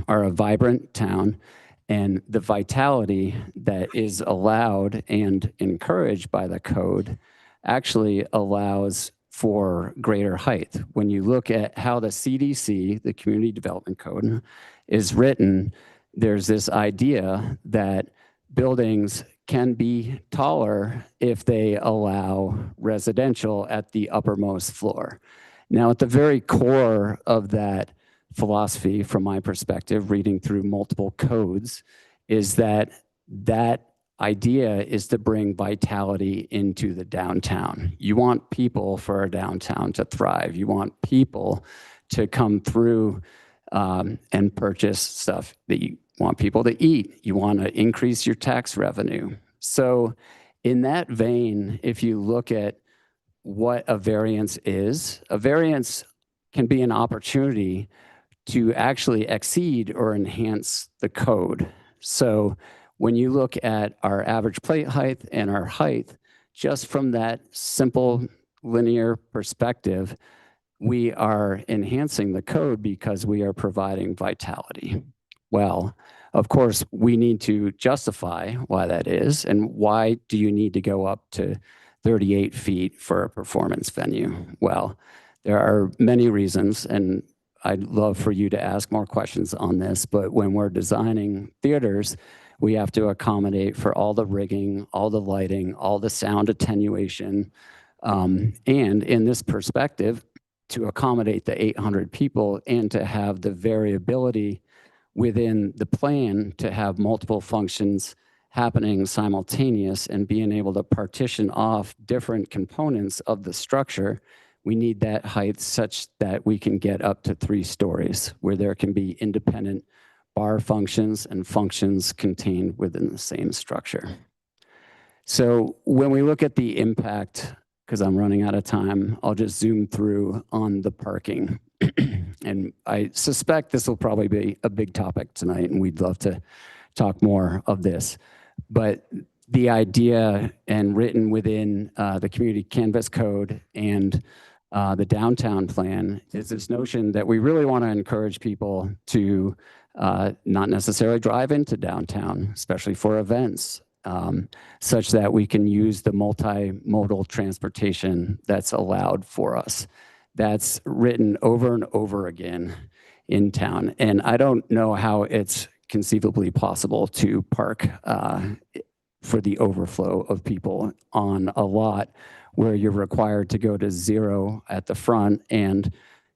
are a vibrant town, and the vitality that is allowed and encouraged by the code actually allows for greater height. When you look at how the CDC, the Community Development Code, is written, there's this idea that buildings can be taller if they allow residential at the uppermost floor. Now, at the very core of that philosophy, from my perspective, reading through multiple codes, is that idea is to bring vitality into the downtown. You want people for a downtown to thrive. You want people to come through and purchase stuff that you want people to eat. You want to increase your tax revenue. So in that vein, if you look at what a variance is, a variance can be an opportunity to actually exceed or enhance the code. So when you look at our average plate height and our height, just from that simple linear perspective, we are enhancing the code because we are providing vitality. Well, of course, we need to justify why that is, and why do you need to go up to 38 feet for a performance venue? Well, there are many reasons, and I'd love for you to ask more questions on this, but when we're designing theaters, we have to accommodate for all the rigging, all the lighting, all the sound attenuation, and in this perspective, to accommodate the 800 people and to have the variability within the plan to have multiple functions happening simultaneous and being able to partition off different components of the structure, we need that height such that we can get up to 3 stories where there can be independent bar functions and functions contained within the same structure. So when we look at the impact, because I'm running out of time, I'll just zoom through on the parking. And I suspect this will probably be a big topic tonight, and we'd love to talk more of this. But the idea, and written within the Community Canvas Code and the downtown plan, is this notion that we really want to encourage people to not necessarily drive into downtown, especially for events, such that we can use the multimodal transportation that's allowed for us. That's written over and over again in town. And I don't know how it's conceivably possible to park for the overflow of people on a lot where you're required to go to 0 at the front and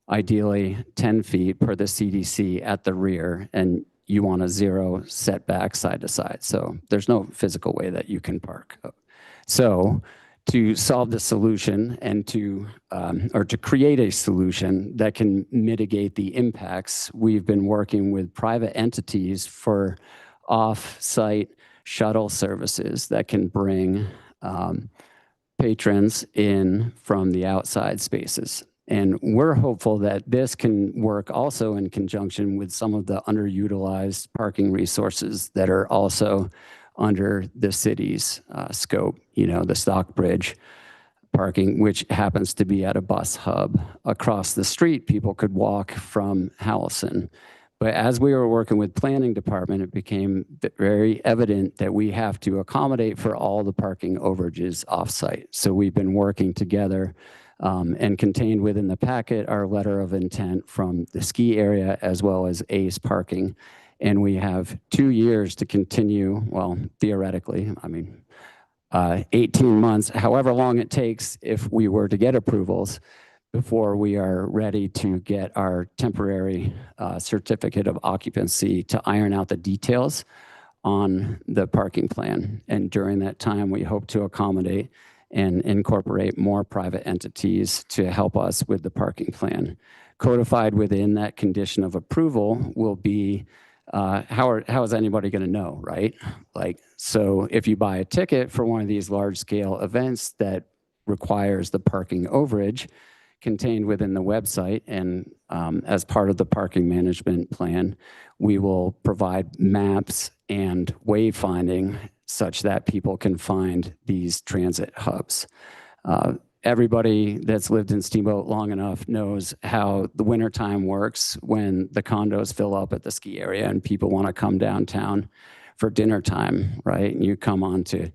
ideally 10 feet per the CDC at the rear, and you want a 0 setback side to side. So there's no physical way that you can park. So to solve the solution and to create a solution that can mitigate the impacts, we've been working with private entities for off-site shuttle services that can bring patrons in from the outside spaces. And we're hopeful that this can work also in conjunction with some of the underutilized parking resources that are also under the city's scope. You know, the Stockbridge parking, which happens to be at a bus hub. Across the street, people could walk from Howelson. But as we were working with planning department, it became very evident that we have to accommodate for all the parking overages offsite. So we've been working together and contained within the packet our letter of intent from the ski area as well as Ace Parking. And we have 2 years to continue, well, theoretically, I mean, 18 months, however long it takes if we were to get approvals before we are ready to get our temporary certificate of occupancy to iron out the details on the parking plan. And during that time, we hope to accommodate and incorporate more private entities to help us with the parking plan. Codified within that condition of approval will be how is anybody going to know, right? Like, so if you buy a ticket for one of these large scale events that requires the parking overage contained within the website. And as part of the parking management plan, we will provide maps and wayfinding such that people can find these transit hubs. Everybody that's lived in Steamboat long enough knows how the wintertime works when the condos fill up at the ski area and people want to come downtown for dinner time, right? And you come onto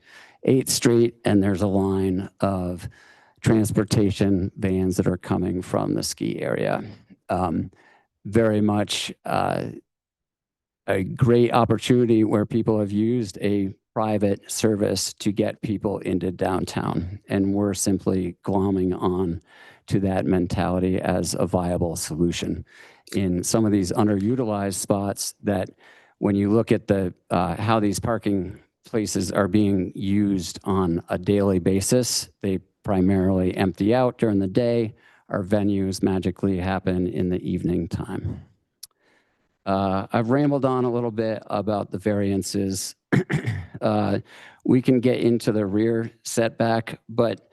8th Street and there's a line of transportation vans that are coming from the ski area. Very much a great opportunity where people have used a private service to get people into downtown. And we're simply glomming on to that mentality as a viable solution. In some of these underutilized spots that when you look at the how these parking places are being used on a daily basis, they primarily empty out during the day. Our venues magically happen in the evening time. I've rambled on a little bit about the variances. We can get into the rear setback, but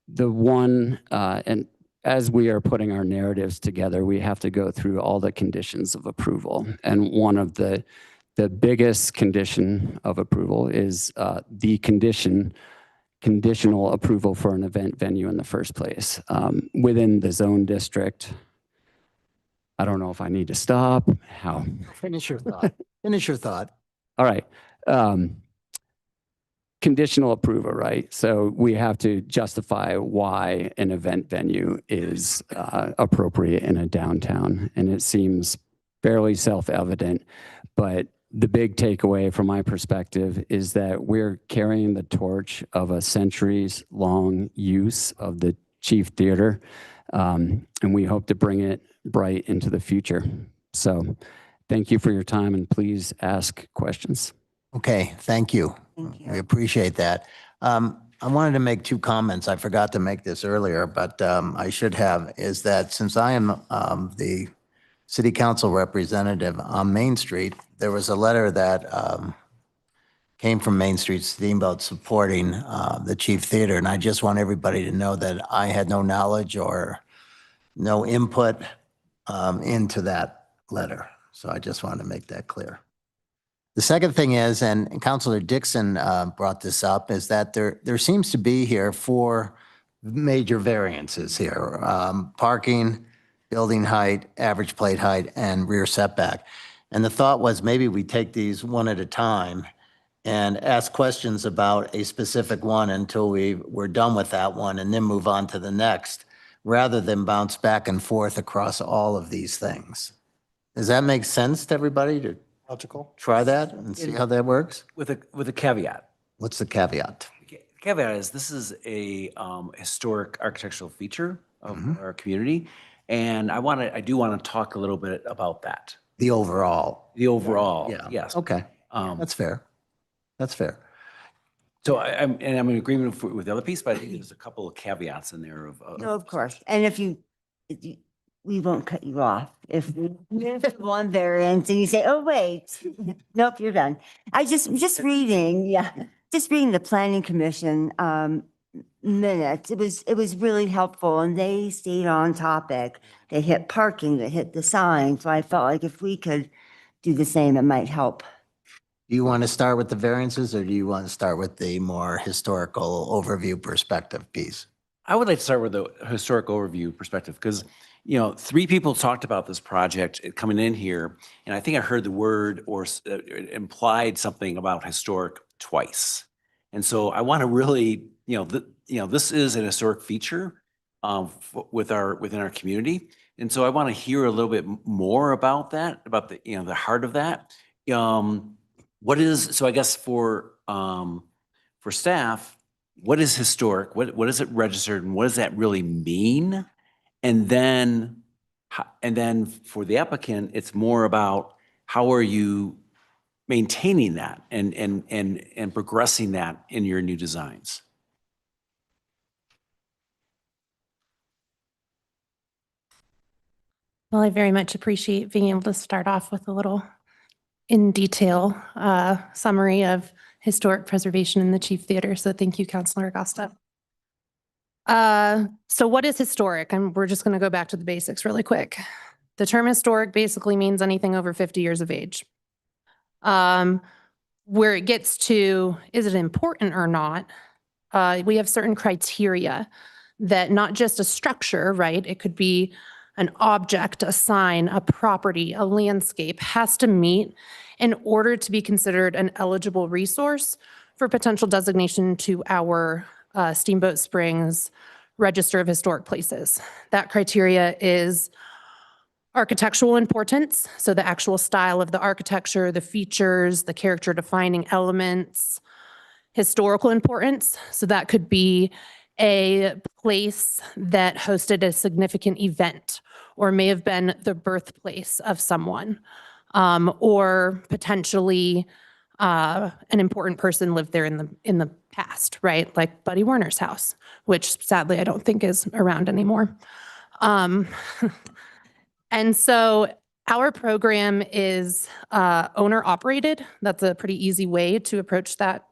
the one, and as we are putting our narratives together, we have to go through all the conditions of approval. And one of the biggest condition of approval is the conditional approval for an event venue in the first place. Within the zone district, I don't know if I need to stop. How? Finish your thought. Finish your thought. All right. Conditional approval, right? So we have to justify why an event venue is appropriate in a downtown. And it seems fairly self-evident, but the big takeaway from my perspective is that we're carrying the torch of a centuries-long use of the Chief Theater, and we hope to bring it bright into the future. So thank you for your time, and please ask questions. Okay, thank you. We appreciate that. I wanted to make two comments. I forgot to make this earlier, but I should have, is that since I am the city council representative on Main Street, there was a letter that came from Main Street Steamboat supporting the Chief Theater. And I just want everybody to know that I had no knowledge or no input into that letter. So I just wanted to make that clear. The second thing is, and Councilor Dixon brought this up, is that there seems to be here 4 major variances here. Parking, building height, average plate height, and rear setback. And the thought was maybe we take these one at a time and ask questions about a specific one until we're done with that one and then move on to the next, rather than bounce back and forth across all of these things. Does that make sense to everybody to try that and see how that works? With a caveat. What's the caveat? Caveat is this is a historic architectural feature of our community. And I do want to talk a little bit about that. The overall. The overall, Yeah. yes. Okay, that's fair. That's fair. So I'm in agreement with the other piece, but I think there's a couple of caveats in there of. No, of course. And if you, we won't cut you off. If we miss one variance and you say, oh, wait, nope, you're done. Just reading the planning commission minutes. It was really helpful and they stayed on topic. They hit parking, they hit the sign. So I felt like if we could do the same, it might help. Do you want to start with the variances or do you want to start with the more historical overview perspective piece? I would like to start with the historic overview perspective because, 3 people talked about this project coming in here, and I think I heard the word or implied something about historic twice. And so I want to really, this is an historic feature within our community. And so I want to hear a little bit more about that, about the heart of that. So I guess for staff, what is historic? What is it registered and what does that really mean? And then for the applicant, it's more about how are you maintaining that and progressing that in your new designs. Well, I very much appreciate being able to start off with a little in detail summary of historic preservation in the Chief Theater. So thank you, Councilor Acosta. So what is historic? And we're just going to go back to the basics really quick. The term historic basically means anything over 50 years of age. Where it gets to, is it important or not? We have certain criteria that not just a structure, right? It could be an object, a sign, a property, a landscape has to meet in order to be considered an eligible resource for potential designation to our Steamboat Springs Register of Historic Places. That criteria is architectural importance, so the actual style of the architecture, the features, the character defining elements. Historical importance, so that could be a place that hosted a significant event or may have been the birthplace of someone, or potentially an important person lived there in the past, right? Like Buddy Werner's house, which sadly I don't think is around anymore. And so our program is owner operated. That's a pretty easy way to approach that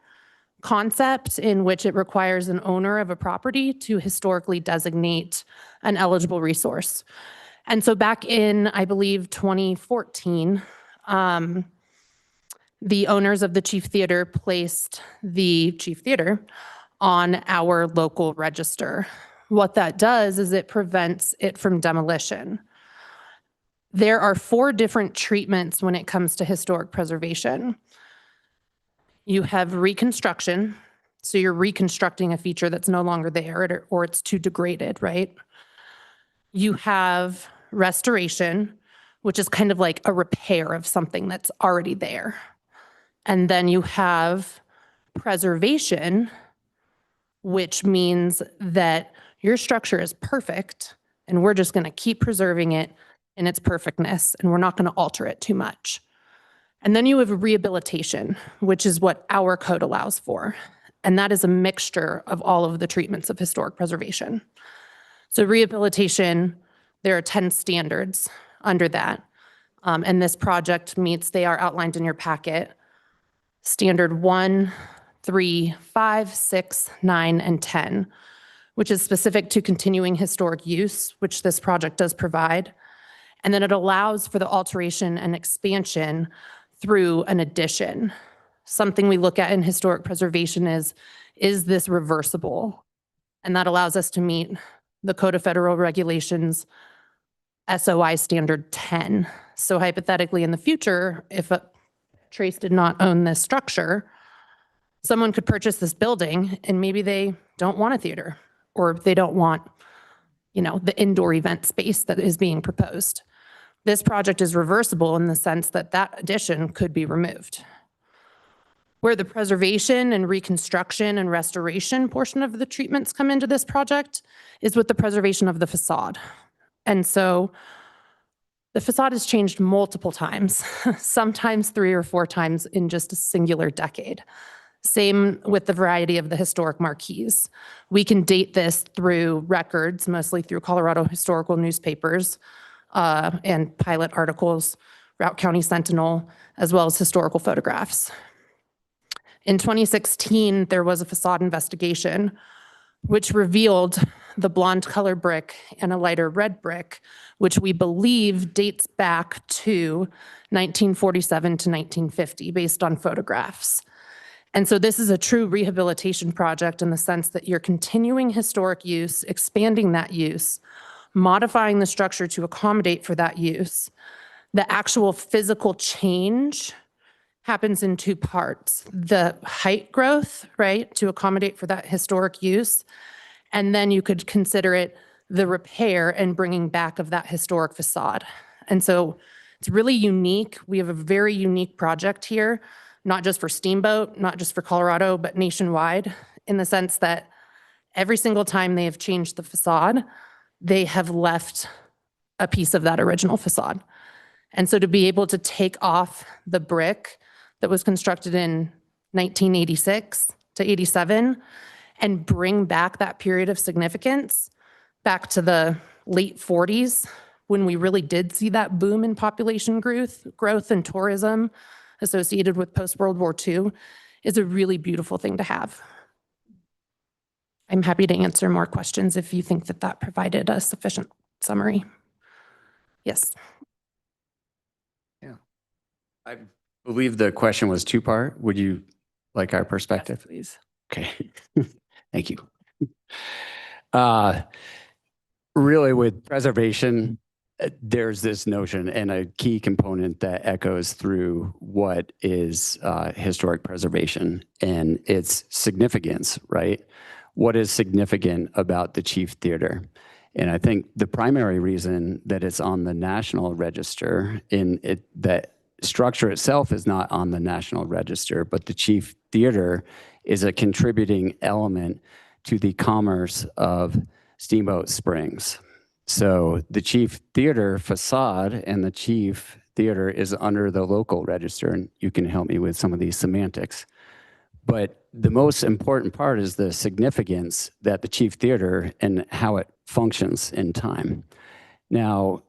concept, in which it requires an owner of a property to historically designate an eligible resource. And so back in, I believe, 2014, the owners of the Chief Theater placed the Chief Theater on our local register. What that does is it prevents it from demolition. There are 4 different treatments when it comes to historic preservation. You have reconstruction, so you're reconstructing a feature that's no longer there or it's too degraded, right? You have restoration, which is kind of like a repair of something that's already there. And then you have preservation, which means that your structure is perfect and we're just going to keep preserving it in its perfectness and we're not going to alter it too much. And then you have rehabilitation, which is what our code allows for. And that is a mixture of all of the treatments of historic preservation. So rehabilitation, there are 10 standards under that. And this project meets, they are outlined in your packet, standard 1, 3, 5, 6, 9, and 10, which is specific to continuing historic use, which this project does provide. And then it allows for the alteration and expansion through an addition. Something we look at in historic preservation is this reversible? And that allows us to meet the Code of Federal Regulations SOI standard 10. So hypothetically in the future, if a Trace did not own this structure, someone could purchase this building and maybe they don't want a theater or they don't want, the indoor event space that is being proposed. This project is reversible in the sense that that addition could be removed. Where the preservation and reconstruction and restoration portion of the treatments come into this project is with the preservation of the facade. And so the facade has changed multiple times, sometimes 3 or 4 times in just a singular decade. Same with the variety of the historic marquees. We can date this through records, mostly through Colorado historical newspapers, and pilot articles, Routt County Sentinel, as well as historical photographs. In 2016, there was a facade investigation which revealed the blonde color brick and a lighter red brick, which we believe dates back to 1947 to 1950 based on photographs. And so this is a true rehabilitation project in the sense that you're continuing historic use, expanding that use, modifying the structure to accommodate for that use. The actual physical change happens in 2 parts. The height growth, right, to accommodate for that historic use. And then you could consider it the repair and bringing back of that historic facade. And so it's really unique. We have a very unique project here, not just for Steamboat, not just for Colorado, but nationwide, in the sense that every single time they have changed the facade, they have left a piece of that original facade. And so to be able to take off the brick that was constructed in 1986 to 87 and bring back that period of significance back to the late 40s, when we really did see that boom in population growth and tourism associated with post-World War II, is a really beautiful thing to have. I'm happy to answer more questions if you think that that provided a sufficient summary. Yes. I believe the question was two-part. Would you like our perspective? Please. Okay. Thank you. Really with preservation, there's this notion and a key component that echoes through what is historic preservation and its significance, right? What is significant about the Chief Theater? And I think the primary reason that it's on the National Register in it, that structure itself is not on the National Register, but the Chief Theater is a contributing element to the commerce of Steamboat Springs. So the Chief Theater facade and the Chief Theater is under the local register, and you can help me with some of these semantics. But the most important part is the significance that the Chief Theater and how it functions in time. Now,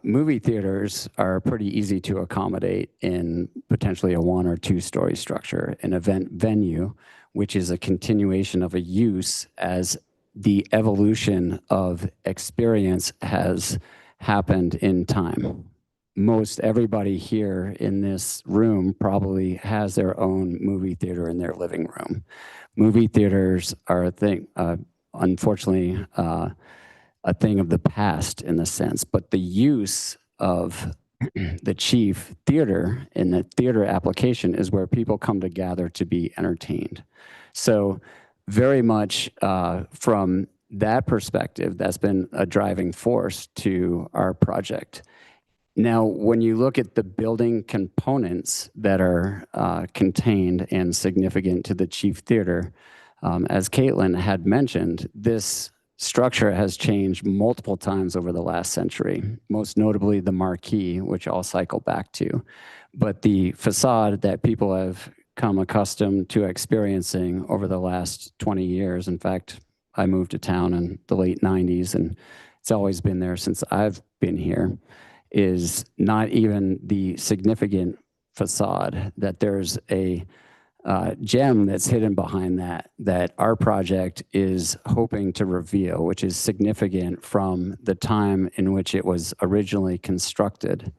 movie theaters are pretty easy to accommodate in potentially a 1 or 2 story structure. An event venue, which is a continuation of a use as the evolution of experience has happened in time. Most everybody here in this room probably has their own movie theater in their living room. Movie theaters are a thing, unfortunately, a thing of the past in the sense, but the use of the Chief Theater in the theater application is where people come to gather to be entertained. So very much from that perspective, that's been a driving force to our project. Now, when you look at the building components that are contained and significant to the Chief Theater, as Caitlin had mentioned, this structure has changed multiple times over the last century, most notably the marquee, which I'll cycle back to. But the facade that people have come accustomed to experiencing over the last 20 years, in fact, I moved to town in the late 90s, and it's always been there since I've been here, is not even the significant facade, that there's a gem that's hidden behind that our project is hoping to reveal, which is significant from the time in which it was originally constructed.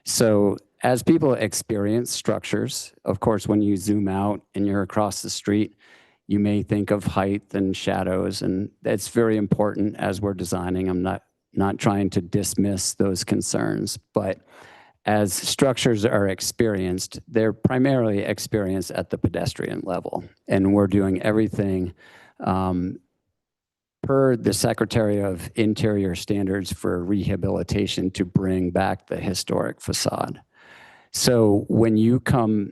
So as people experience structures, of course, when you zoom out and you're across the street, you may think of height and shadows, and that's very important as we're designing. I'm not trying to dismiss those concerns, but as structures are experienced, they're primarily experienced at the pedestrian level. And we're doing everything per the Secretary of Interior standards for rehabilitation to bring back the historic facade. So when you come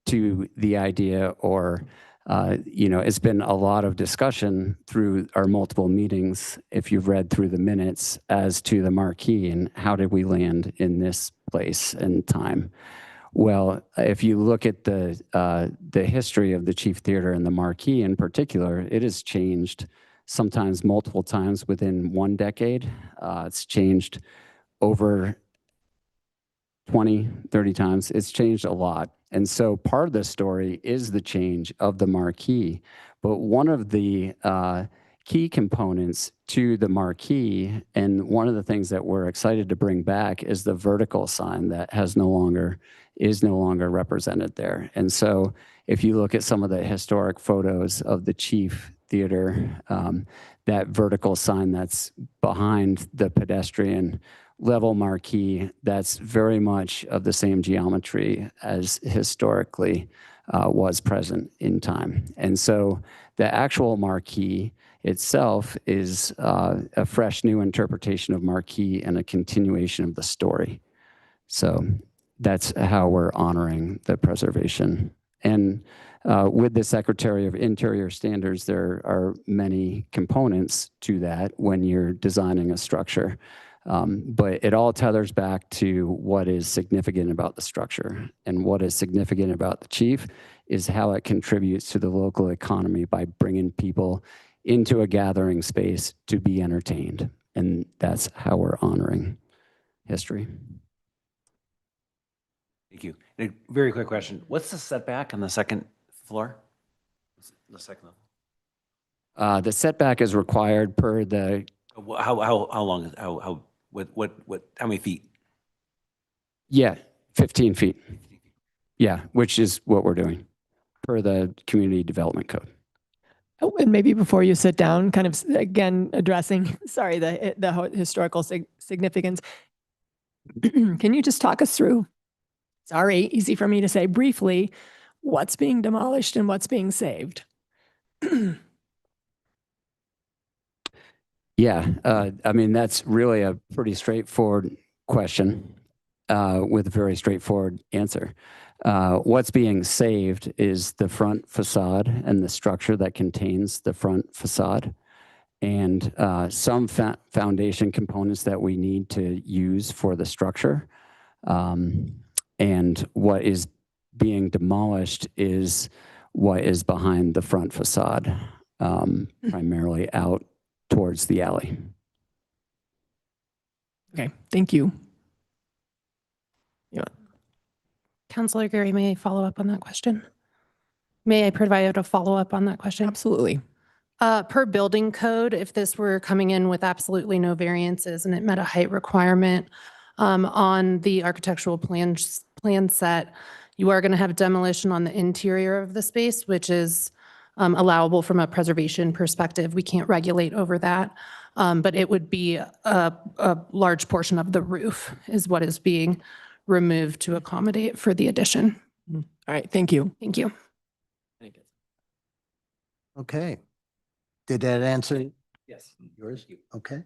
to the idea or it's been a lot of discussion through our multiple meetings, if you've read through the minutes, as to the marquee and how did we land in this place and time. Well, if you look at the history of the Chief Theater and the marquee in particular, it has changed sometimes multiple times within 1 decade. It's changed over 20, 30 times. It's changed a lot. And so part of the story is the change of the marquee. But one of the key components to the marquee, and one of the things that we're excited to bring back, is the vertical sign that is no longer represented there. And so if you look at some of the historic photos of the Chief Theater, that vertical sign that's behind the pedestrian level marquee, that's very much of the same geometry as historically was present in time. And so the actual marquee itself is a fresh new interpretation of marquee and a continuation of the story. So that's how we're honoring the preservation. And with the Secretary of Interior standards, there are many components to that when you're designing a structure. But it all tethers back to what is significant about the structure. And what is significant about the Chief is how it contributes to the local economy by bringing people into a gathering space to be entertained. And that's how we're honoring history. Thank you. And a very quick question. What's the setback on the second floor? The second The setback is required per the, How long is, how many feet? yeah, 15 feet. Yeah, which is what we're doing per the community development code. Oh, and maybe before you sit down, kind of again addressing, sorry, the historical significance. Can you just talk us through, sorry, easy for me to say briefly, what's being demolished and what's being saved? Yeah, I mean, that's really a pretty straightforward question with a very straightforward answer. What's being saved is the front facade and the structure that contains the front facade, and some foundation components that we need to use for the structure. And what is being demolished is what is behind the front facade, primarily out towards the alley. Okay, thank you. Yeah. Councilor Gary, may I follow up on that question? May I provide a follow-up on that question? Absolutely. Per building code, if this were coming in with absolutely no variances and it met a height requirement on the architectural plan set, you are going to have demolition on the interior of the space, which is allowable from a preservation perspective. We can't regulate over that, but it would be a large portion of the roof is what is being removed to accommodate for the addition. All right, thank you. Thank you. Okay. Did that answer Yes. yours? Okay.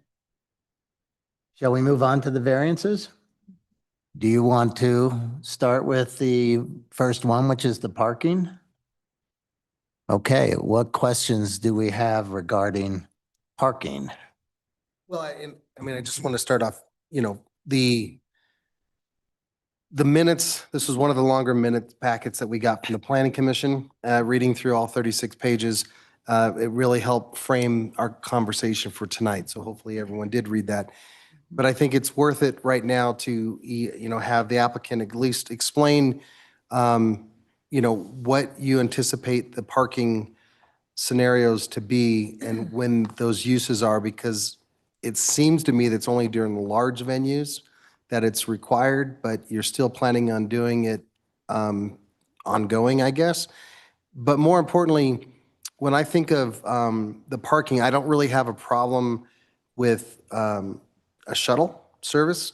Shall we move on to the variances? Do you want to start with the first one, which is the parking? Okay, what questions do we have regarding parking? Well, I mean, I just want to start off, the minutes, this was one of the longer minute packets that we got from the planning commission, reading through all 36 pages. It really helped frame our conversation for tonight. So hopefully everyone did read that. But I think it's worth it right now to, have the applicant at least explain, what you anticipate the parking scenarios to be and when those uses are, because it seems to me that's only during the large venues that it's required, but you're still planning on doing it ongoing, I guess. But more importantly, when I think of the parking, I don't really have a problem with a shuttle service.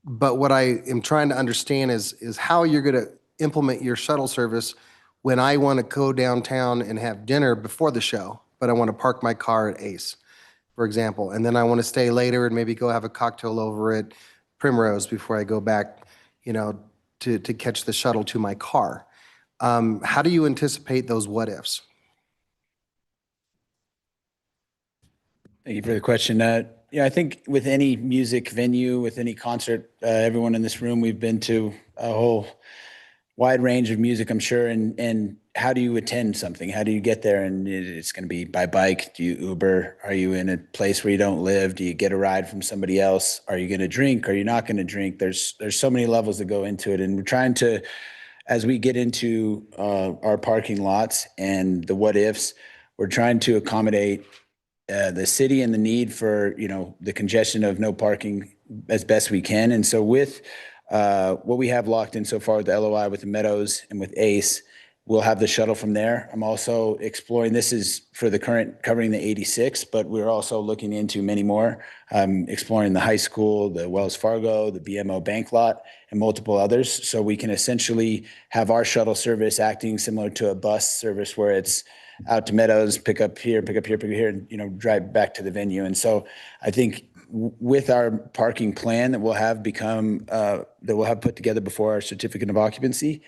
But what I am trying to understand is how you're going to implement your shuttle service when I want to go downtown and have dinner before the show, but I want to park my car at Ace, for example. And then I want to stay later and maybe go have a cocktail over at Primrose before I go back, to catch the shuttle to my car. How do you anticipate those what ifs? Thank you for the question. I think with any music venue, with any concert, everyone in this room, we've been to a whole wide range of music, I'm sure. And how do you attend something? How do you get there? And it's going to be by bike. Do you Uber? Are you in a place where you don't live? Do you get a ride from somebody else? Are you going to drink? Are you not going to drink? There's so many levels that go into it. And we're trying to, as we get into our parking lots and the what ifs, we're trying to accommodate the city and the need for, the congestion of no parking as best we can. And so with what we have locked in so far with the LOI with the Meadows and with Ace, we'll have the shuttle from there. I'm also exploring, this is for the current covering the 86, but we're also looking into many more, exploring the high school, the Wells Fargo, the BMO bank lot, and multiple others. So we can essentially have our shuttle service acting similar to a bus service where it's out to Meadows, pick up here, and, drive back to the venue. And so I think with our parking plan that we'll have put together before our certificate of occupancy,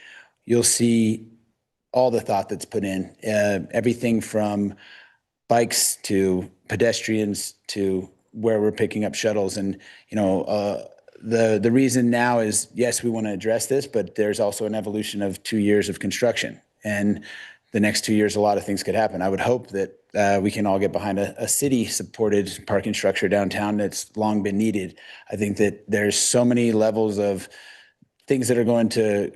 you'll see all the thought that's put in, everything from bikes to pedestrians to where we're picking up shuttles. And, the reason now is, yes, we want to address this, but there's also an evolution of 2 years of construction. And the next 2 years, a lot of things could happen. I would hope that we can all get behind a city-supported parking structure downtown that's long been needed. I think that there's so many levels of things that are going to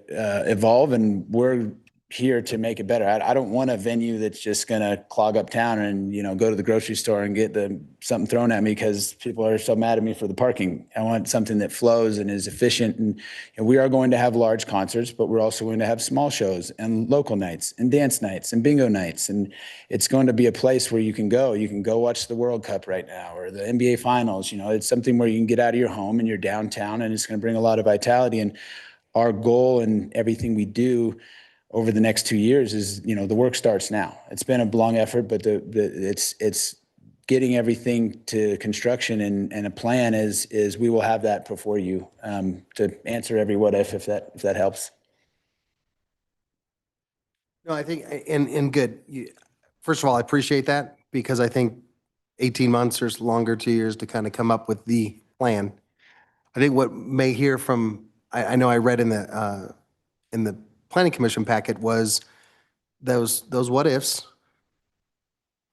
evolve, and we're here to make it better. I don't want a venue that's just going to clog up town and, go to the grocery store and get something thrown at me because people are so mad at me for the parking. I want something that flows and is efficient. And we are going to have large concerts, but we're also going to have small shows and local nights and dance nights and bingo nights. And it's going to be a place where you can go. You can go watch the World Cup right now or the NBA Finals. It's something where you can get out of your home and you're downtown, and it's going to bring a lot of vitality. And our goal and everything we do over the next 2 years is, the work starts now. It's been a long effort, but it's getting everything to construction, and a plan is we will have that before you, to answer every what if that helps. No, I think, and good. First of all, I appreciate that because I think 18 months or longer, 2 years to kind of come up with the plan. I think what may hear from, I know I read in the Planning Commission packet was those what ifs.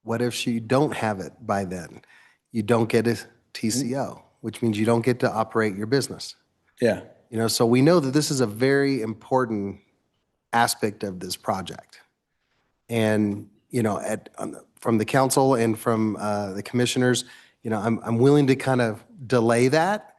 What if you don't have it by then? You don't get a TCO, which means you don't get to operate your business. Yeah. So we know that this is a very important aspect of this project. And, from the council and from the commissioners, I'm willing to kind of delay that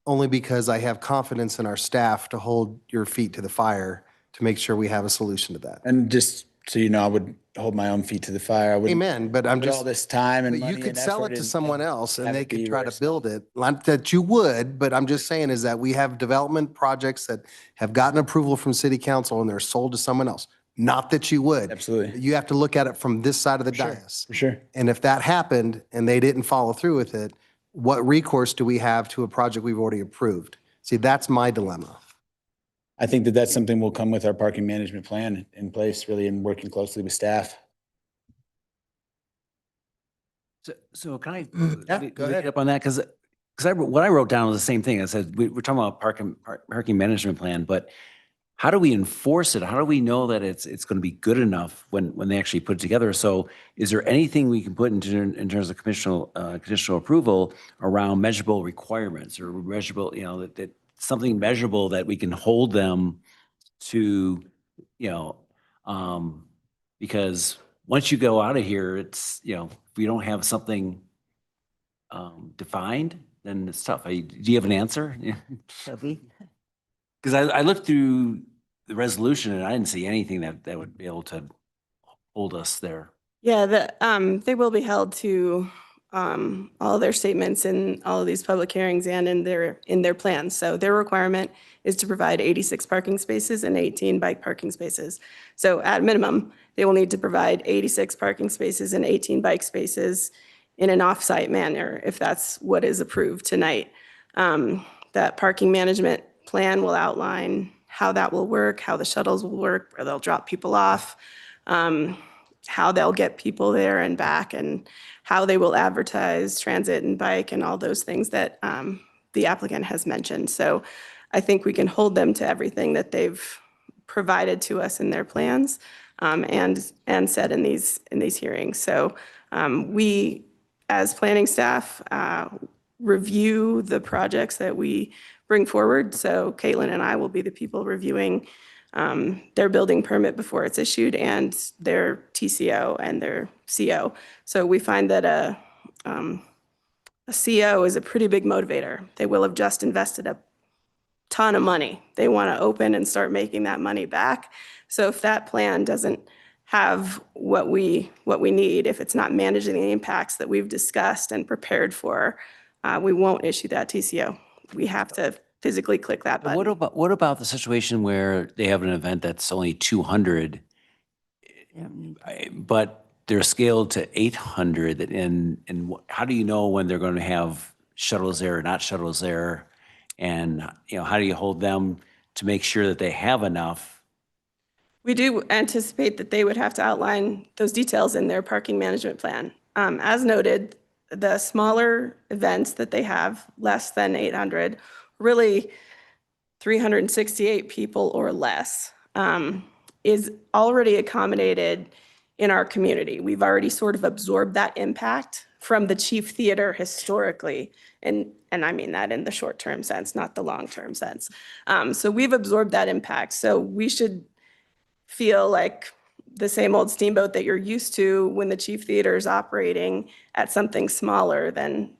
only because I have confidence in our staff to hold your feet to the fire to make sure we have a solution to that. And just so I would hold my own feet to the fire. I would Amen, but I'm put just. all this time and But money you could and sell effort it to someone else have and they it be could try to yours. build it. Not that you would, but I'm just saying is that we have development projects that have gotten approval from city council and they're sold to someone else. Not that you would. Absolutely. You have to look at it from this side of the dais. For sure. And if that happened and they didn't follow through with it, what recourse do we have to a project we've already approved? See, that's my dilemma. I think that's something will come with our parking management plan in place, really, and working closely with staff. So can I Yeah, lead go ahead. up on that? Because what I wrote down was the same thing. I said, we're talking about parking management plan, but how do we enforce it? How do we know that it's going to be good enough when they actually put it together? So is there anything we can put in terms of conditional approval around measurable requirements or measurable, that something measurable that we can hold them to, because once you go out of here, it's, if we don't have something defined, then it's tough. Do you have an answer? Toby? Because I looked through the resolution and I didn't see anything that would be able to hold us there. Yeah, they will be held to all their statements in all of these public hearings and in their plans. So their requirement is to provide 86 parking spaces and 18 bike parking spaces. So at minimum, they will need to provide 86 parking spaces and 18 bike spaces in an off-site manner, if that's what is approved tonight. That parking management plan will outline how that will work, how the shuttles will work, where they'll drop people off, how they'll get people there and back, and how they will advertise transit and bike and all those things that the applicant has mentioned. So I think we can hold them to everything that they've provided to us in their plans and said in these hearings. So we, as planning staff, review the projects that we bring forward. So Caitlin and I will be the people reviewing their building permit before it's issued and their TCO and their CO. So we find that a CO is a pretty big motivator. They will have just invested a ton of money. They want to open and start making that money back. So if that plan doesn't have what we need, if it's not managing the impacts that we've discussed and prepared for, we won't issue that TCO. We have to physically click that button. What about the situation where they have an event that's only 200, but they're scaled to 800, and how do you know when they're going to have shuttles there or not shuttles there? And how do you hold them to make sure that they have enough? We do anticipate that they would have to outline those details in their parking management plan. As noted, the smaller events that they have, less than 800, really 368 people or less, is already accommodated in our community. We've already sort of absorbed that impact from the Chief Theater historically, and I mean that in the short-term sense, not the long-term sense. So we've absorbed that impact. So we should feel like the same old Steamboat that you're used to when the Chief Theater is operating at something smaller than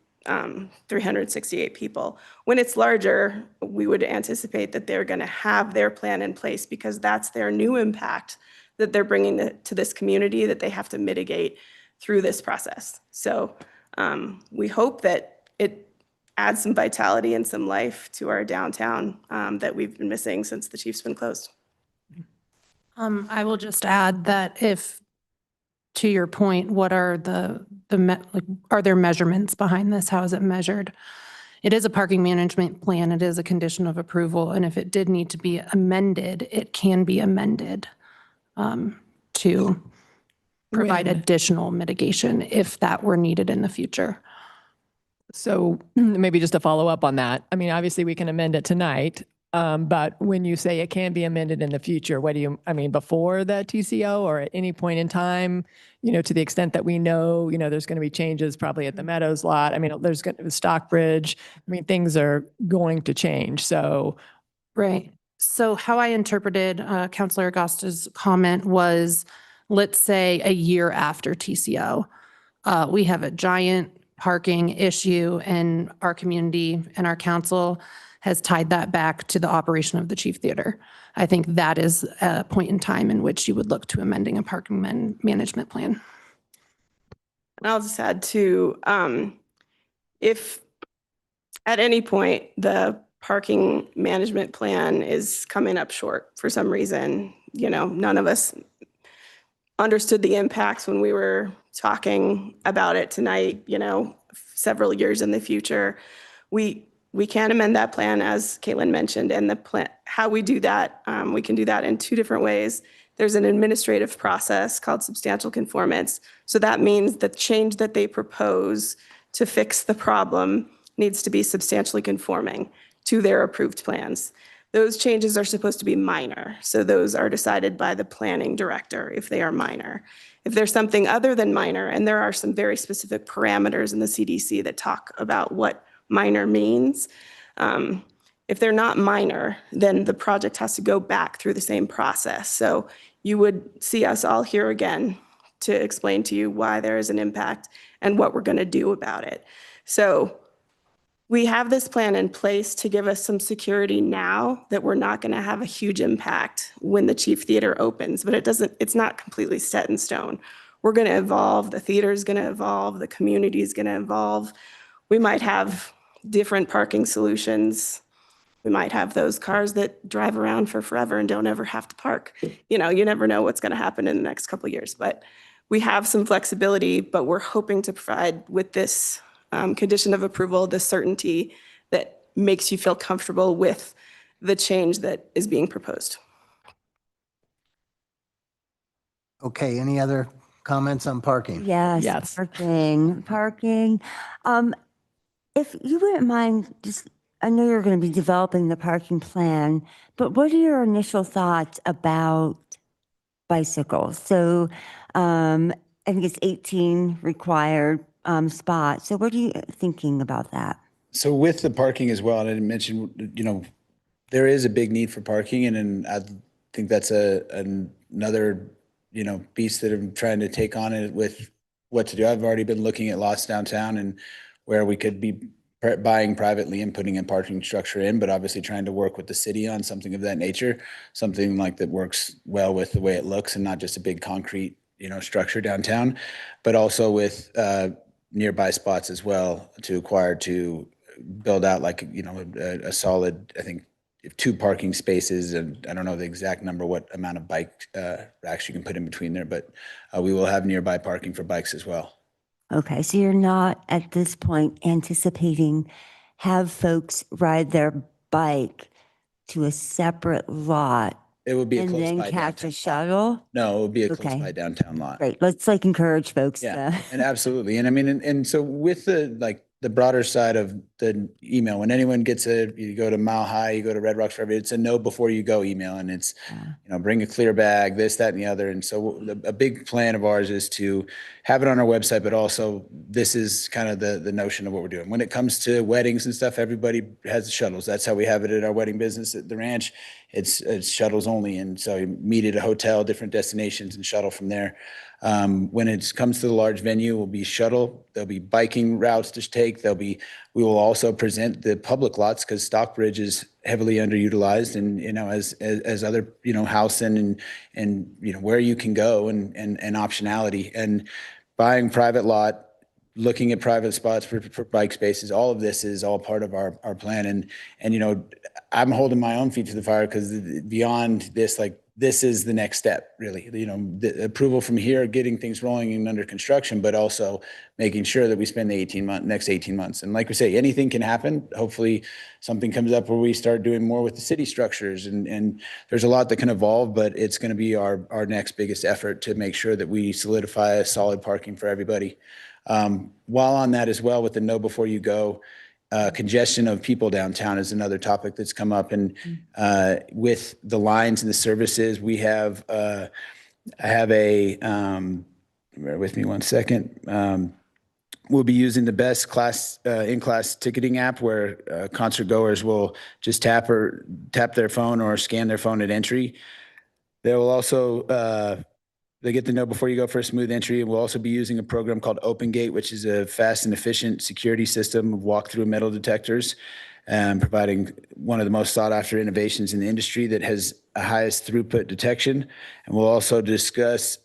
368 people. When it's larger, we would anticipate that they're going to have their plan in place because that's their new impact that they're bringing to this community that they have to mitigate through this process. So we hope that it adds some vitality and some life to our downtown that we've been missing since the Chief's been closed. I will just add that if, to your point, what are are there measurements behind this? How is it measured? It is a parking management plan. It is a condition of approval. And if it did need to be amended, it can be amended to provide additional mitigation if that were needed in the future. So maybe just to follow up on that, I mean, obviously we can amend it tonight, but when you say it can be amended in the future, what do you, I mean, before the TCO or at any point in time, you know, to the extent that we know, you know, there's going to be changes probably at the Meadows lot. I mean, there's going to be Stockbridge. I mean, things are going to change. So. Right. So how I interpreted Councilor Agosta's comment was, let's say a year after TCO, we have a giant parking issue and our community and our council has tied that back to the operation of the Chief Theater. I think that is a point in time in which you would look to amending a parking management plan. And I'll just add to, if at any point the parking management plan is coming up short for some reason, you know, none of us understood the impacts when we were talking about it tonight, you know, several years in the future. We can amend that plan, as Caitlin mentioned, and the plan, how we do that, we can do that in two different ways. There's an administrative process called substantial conformance. So that means the change that they propose to fix the problem needs to be substantially conforming to their approved plans. Those changes are supposed to be minor. So those are decided by the planning director if they are minor. If there's something other than minor, and there are some very specific parameters in the CDC that talk about what minor means, if they're not minor, then the project has to go back through the same process. So you would see us all here again to explain to you why there is an impact and what we're going to do about it. So we have this plan in place to give us some security now that we're not going to have a huge impact when the Chief Theater opens, but it's not completely set in stone. We're going to evolve. The theater is going to evolve. The community is going to evolve. We might have different parking solutions. We might have those cars that drive around for forever and don't ever have to park. You know, you never know what's going to happen in the next couple of years, but we have some flexibility, but we're hoping to provide with this condition of approval, the certainty that makes you feel comfortable with the change that is being proposed. Okay, any other comments on parking? Yes. Parking. If you wouldn't mind, just, I know you're going to be developing the parking plan, but what are your initial thoughts about bicycles? So I think it's 18 required spots. So what are you thinking about that? So with the parking as well, and I didn't mention, you know, there is a big need for parking, and I think that's another, you know, beast that I'm trying to take on it with what to do. I've already been looking at lots downtown and where we could be buying privately and putting a parking structure in, but obviously trying to work with the city on something of that nature, something like that works well with the way it looks and not just a big concrete, you know, structure downtown, but also with nearby spots as well to acquire, to build out like, you know, a solid, I think, 2 parking spaces, and I don't know the exact number, what amount of bike racks you can put in between there, but we will have nearby parking for bikes as well. Okay, so you're not at this point anticipating have folks ride their bike to a separate lot. It would be a and close then by catch downtown a shuttle? No, it would be a close Okay. by downtown lot. Great. Let's like encourage folks Yeah, to. and absolutely. And I mean, and so with the broader side of the email, when anyone gets you go to Mile High, you go to Red Rocks, wherever, it's a know before you go email. And it's, you know, bring a clear bag, this, that, and the other. And so a big plan of ours is to have it on our website, but also this is kind of the notion of what we're doing. When it comes to weddings and stuff, everybody has shuttles. That's how we have it at our wedding business at the ranch. it's shuttles only. And so you meet at a hotel, different destinations, and shuttle from there. When it comes to the large venue, will be shuttle. There'll be biking routes to take. We will also present the public lots because Stockbridge is heavily underutilized, and as other Houston and where you can go and optionality and buying private lot, looking at private spots for bike spaces. All of this is all part of our plan. And I'm holding my own feet to the fire because beyond this, like, this is the next step, really. The approval from here, getting things rolling and under construction, but also making sure that we spend the next 18 months. And like we say, anything can happen. Hopefully something comes up where we start doing more with the city structures, and there's a lot that can evolve, but it's going to be our next biggest effort to make sure that we solidify a solid parking for everybody. While on that as well, with the know before you go, congestion of people downtown is another topic that's come up. And with the lines and the services, we have, I have bear with me one second. We'll be using the best in-class ticketing app where concert goers will just tap their phone or scan their phone at entry. They will also, they get to know before you go for a smooth entry. And we'll also be using a program called OpenGate, which is a fast and efficient security system of walk-through metal detectors, providing one of the most sought-after innovations in the industry that has a highest throughput detection. And we'll also discuss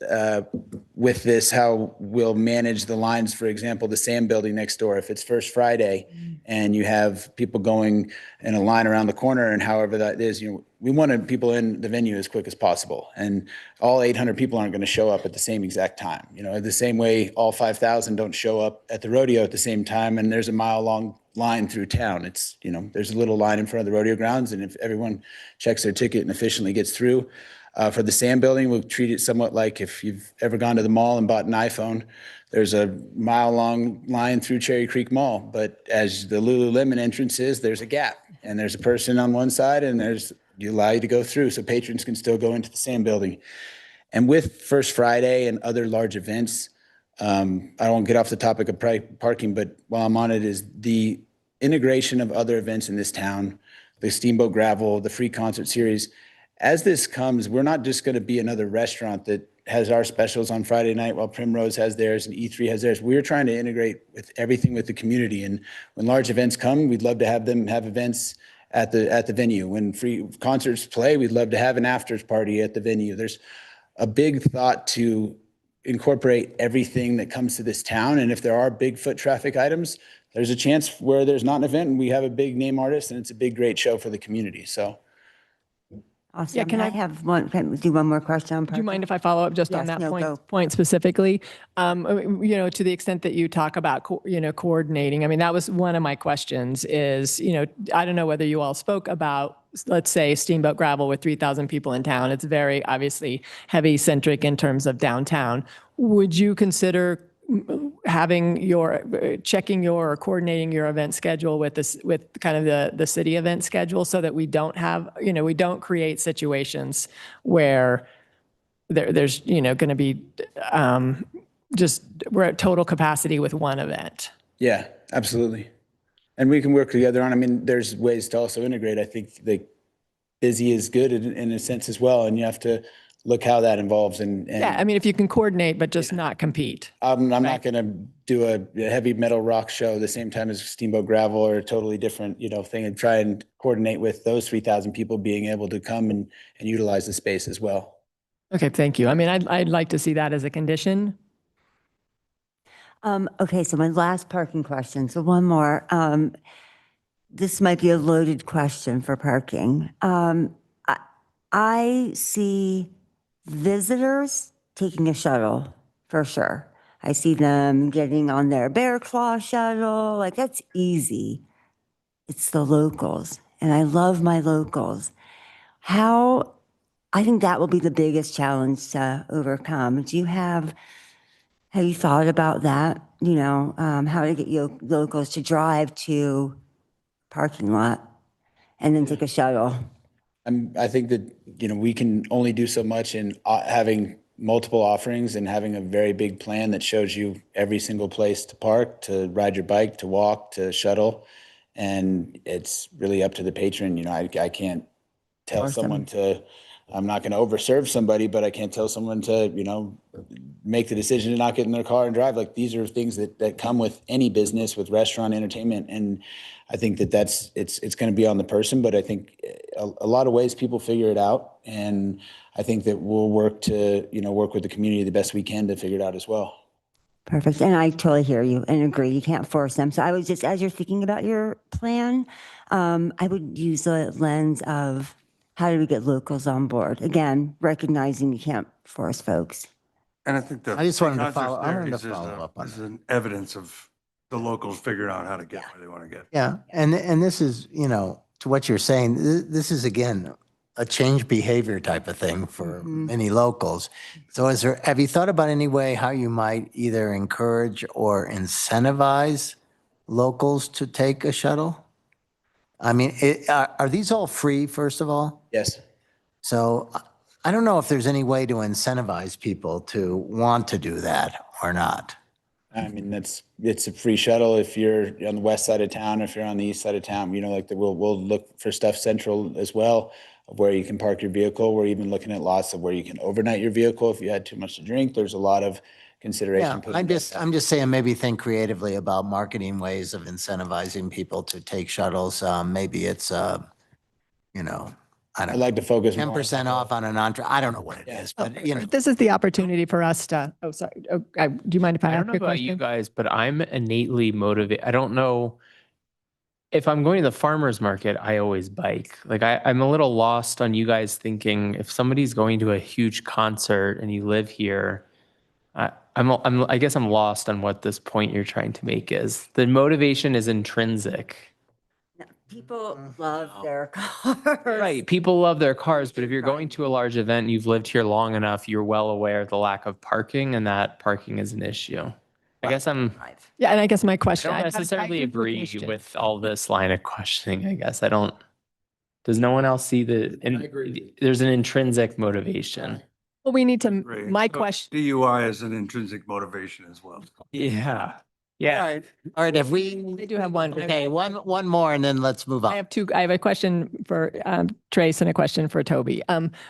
with this how we'll manage the lines. For example, the Sam building next door. If it's First Friday and you have people going in a line around the corner, and however that is, we wanted people in the venue as quick as possible. And all 800 people aren't going to show up at the same exact time. The same way all 5,000 don't show up at the rodeo at the same time, and there's a mile-long line through town. It's, there's a little line in front of the rodeo grounds, and if everyone checks their ticket and efficiently gets through. For the Sam building, we'll treat it somewhat like if you've ever gone to the mall and bought an iPhone. There's a mile-long line through Cherry Creek Mall, but as the Lululemon entrance is, there's a gap, and there's a person on one side, and you allow you to go through, so patrons can still go into the Sam building. And with First Friday and other large events, I won't get off the topic of parking, but while I'm on it, is the integration of other events in this town, the Steamboat Gravel, the free concert series. As this comes, we're not just going to be another restaurant that has our specials on Friday night while Primrose has theirs and E3 has theirs. We're trying to integrate with everything with the community. And when large events come, we'd love to have them have events at the venue. When free concerts play, we'd love to have an afters party at the venue. There's a big thought to incorporate everything that comes to this town. And if there are big foot traffic items, there's a chance where there's not an event and we have a big name artist and it's a big, great show for the community. So. Awesome. Yeah, can I have do one more question? Do you mind if I follow up just on Yes, that no, go. point specifically? To the extent that you talk about, coordinating, I mean, that was one of my questions is, I don't know whether you all spoke about, let's say, Steamboat Gravel with 3,000 people in town. It's very obviously heavy centric in terms of downtown. Would you consider checking or coordinating your event schedule with kind of the city event schedule so that we don't have, we don't create situations where there's, going to be just we're at total capacity with one event. Yeah, absolutely. And we can work together on, I mean, there's ways to also integrate. I think the busy is good in a sense as well. And you have to look how that involves. And yeah, I mean, if you can coordinate, but just not compete. I'm not going to do a heavy metal rock show the same time as Steamboat Gravel or a totally different, thing, and try and coordinate with those 3,000 people being able to come and utilize the space as well. Okay, thank you. I mean, I'd like to see that as a condition. Okay, so my last parking question. So one more. This might be a loaded question for parking. I see visitors taking a shuttle for sure. I see them getting on their Bear Claw shuttle. Like, that's easy. It's the locals, and I love my locals. I think that will be the biggest challenge to overcome. Have you thought about that? How to get locals to drive to parking lot and then take a shuttle? I think that, we can only do so much in having multiple offerings and having a very big plan that shows you every single place to park, to ride your bike, to walk, to shuttle. And it's really up to the patron. I can't tell Awesome. someone to, I'm not going to overserve somebody, but I can't tell someone to, make the decision to not get in their car and drive. Like, these are things that come with any business, with restaurant, entertainment. And I think it's going to be on the person, but I think a lot of ways people figure it out. And I think that we'll work with the community the best we can to figure it out as well. Perfect. And I totally hear you and agree. You can't force them. So I was just, as you're thinking about your plan, I would use the lens of how do we get locals on board? Again, recognizing you can't force folks. And I think I just wanted to concept follow- I there wanted to is follow up on is an evidence of the locals figuring out how to get where they want to get. Yeah, and this is, to what you're saying, this is again, a change behavior type of thing for many locals. So have you thought about any way how you might either encourage or incentivize locals to take a shuttle? I mean, are these all free, first of all? Yes. So I don't know if there's any way to incentivize people to want to do that or not. I mean, it's a free shuttle if you're on the west side of town, if you're on the east side of town, we'll look for stuff central as well, of where you can park your vehicle. We're even looking at lots of where you can overnight your vehicle if you had too much to drink. There's a lot of consideration. Yeah, I'm just saying, maybe think creatively about marketing ways of incentivizing people to take shuttles. Maybe it's, I don't I'd know, like to focus more 10% off on an entree. I don't know what it is, but This is the opportunity for us to, oh, sorry. Do you mind if I I ask don't know a about you question? guys, but I'm innately motivated. I don't know if I'm going to the farmer's market, I always bike. Like I'm a little lost on you guys thinking if somebody's going to a huge concert and you live here, I guess I'm lost on what this point you're trying to make is. The motivation is intrinsic. People love their cars. Right. People love their cars, but if you're going to a large event and you've lived here long enough, you're well aware of the lack of parking and that parking is an issue. I guess Yeah, and I guess my I question. don't I have necessarily agree implication. with all this line of questioning, I guess. Does no one else see there's an intrinsic motivation? Well, we need to, Great. my So question. DUI is an intrinsic motivation as well. Yeah. Yeah. all right, if we, I do have one. okay, one more and then let's move I on. have two. I have a question for Trace and a question for Toby.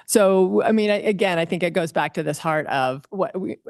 So, I mean, again, I think it goes back to this heart of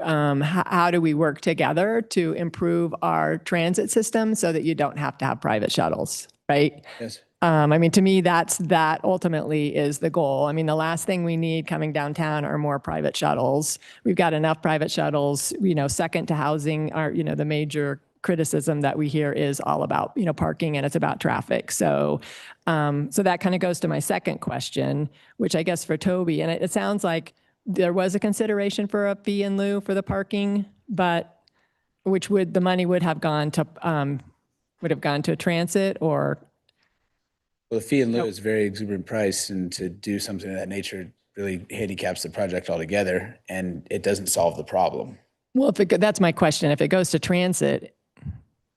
how do we work together to improve our transit system so that you don't have to have private shuttles, right? Yes. I mean, to me, that ultimately is the goal. I mean, the last thing we need coming downtown are more private shuttles. We've got enough private shuttles, second to housing are, the major criticism that we hear is all about, parking and it's about traffic. So, so that kind of goes to my second question, which I guess for Toby, and it sounds like there was a consideration for a fee in lieu for the parking, but the money would have gone to transit or. Well, the fee in lieu is a very exuberant price, and to do something of that nature really handicaps the project altogether, and it doesn't solve the problem. Well, that's my question. If it goes to transit,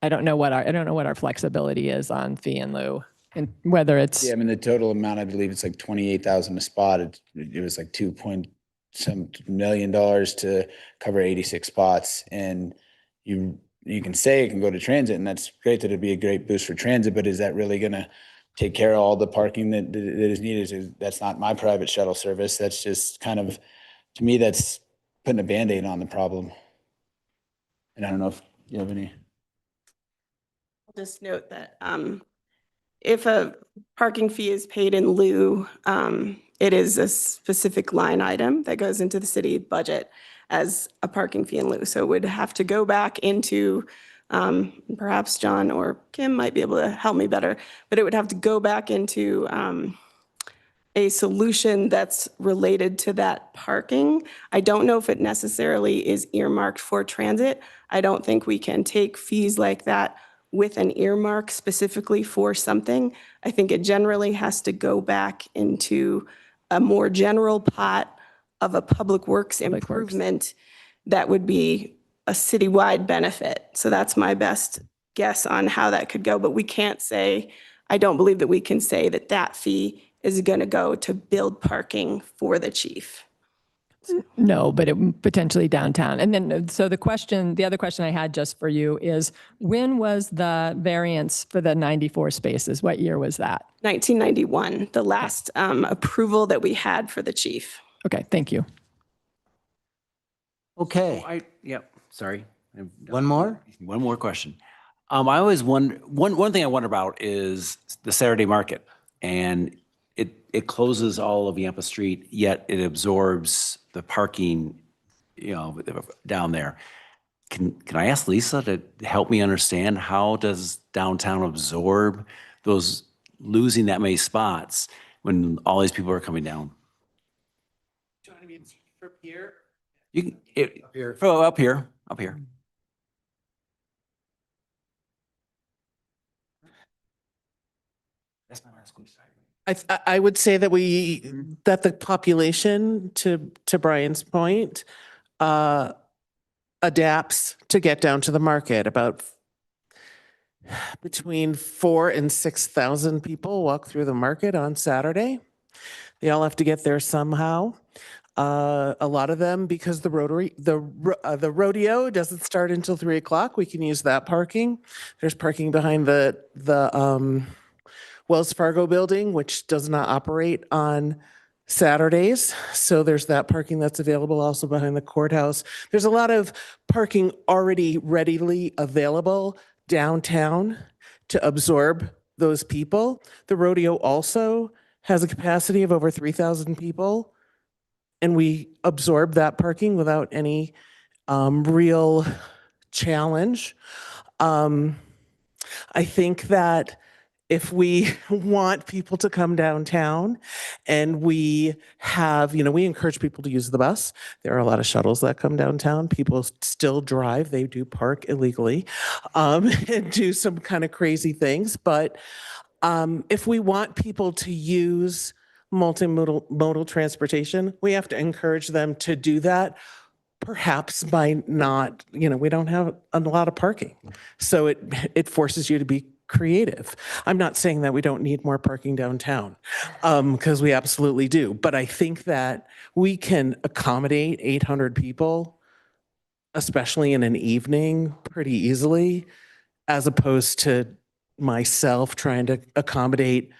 I don't know what our flexibility is on fee in lieu, and whether it's. Yeah, I mean, the total amount, I believe it's like 28,000 a spot. It was like $2.some million to cover 86 spots, and you can say it can go to transit, and that's great. That it'd be a great boost for transit, but is that really going to take care of all the parking that is needed? That's not my private shuttle service. That's just kind of, to me, that's putting a Band-Aid on the problem. And I don't know if you have any. I'll just note that if a parking fee is paid in lieu, it is a specific line item that goes into the city budget as a parking fee in lieu. So it would have to go back into, perhaps John or Kim might be able to help me better, but it would have to go back into a solution that's related to that parking. I don't know if it necessarily is earmarked for transit. I don't think we can take fees like that with an earmark specifically for something. I think it generally has to go back into a more general pot of a public works improvement that would be a citywide benefit. So that's my best guess on how that could go. But we can't say, I don't believe that we can say that that fee is going to go to build parking for the chief. No, but potentially downtown. And then, so the other question I had just for you is, when was the variance for the 94 spaces? What year was that? 1991, the last approval that we had for the chief. Okay, thank you. Okay, Yep, sorry. one more? One more question. I always wonder, one thing I wonder about is the Saturday market. And it closes all of Yampa Street, yet it absorbs the parking, down there. Can I ask Lisa to help me understand, how does downtown absorb those, losing that many spots when all these people are coming down? Do you want to be from here? You can, Up here. up here. That's my last question. I would say that that the population, to Brian's point, adapts to get down to the market. About between 4,000 and 6,000 people walk through the market on Saturday. They all have to get there somehow. A lot of them, because the rodeo doesn't start until 3 o'clock, we can use that parking. There's parking behind the Wells Fargo building, which does not operate on Saturdays. So there's that parking that's available also behind the courthouse. There's a lot of parking already readily available downtown to absorb those people. The rodeo also has a capacity of over 3,000 people, and we absorb that parking without any real challenge. I think that if we want people to come downtown, and we have, we encourage people to use the bus. There are a lot of shuttles that come downtown. People still drive. They do park illegally and do some kind of crazy things. But if we want people to use multimodal transportation, we have to encourage them to do that. Perhaps by not, we don't have a lot of parking. So it forces you to be creative. I'm not saying that we don't need more parking downtown, because we absolutely do. But I think that we can accommodate 800 people, especially in an evening, pretty easily, as opposed to myself trying to accommodate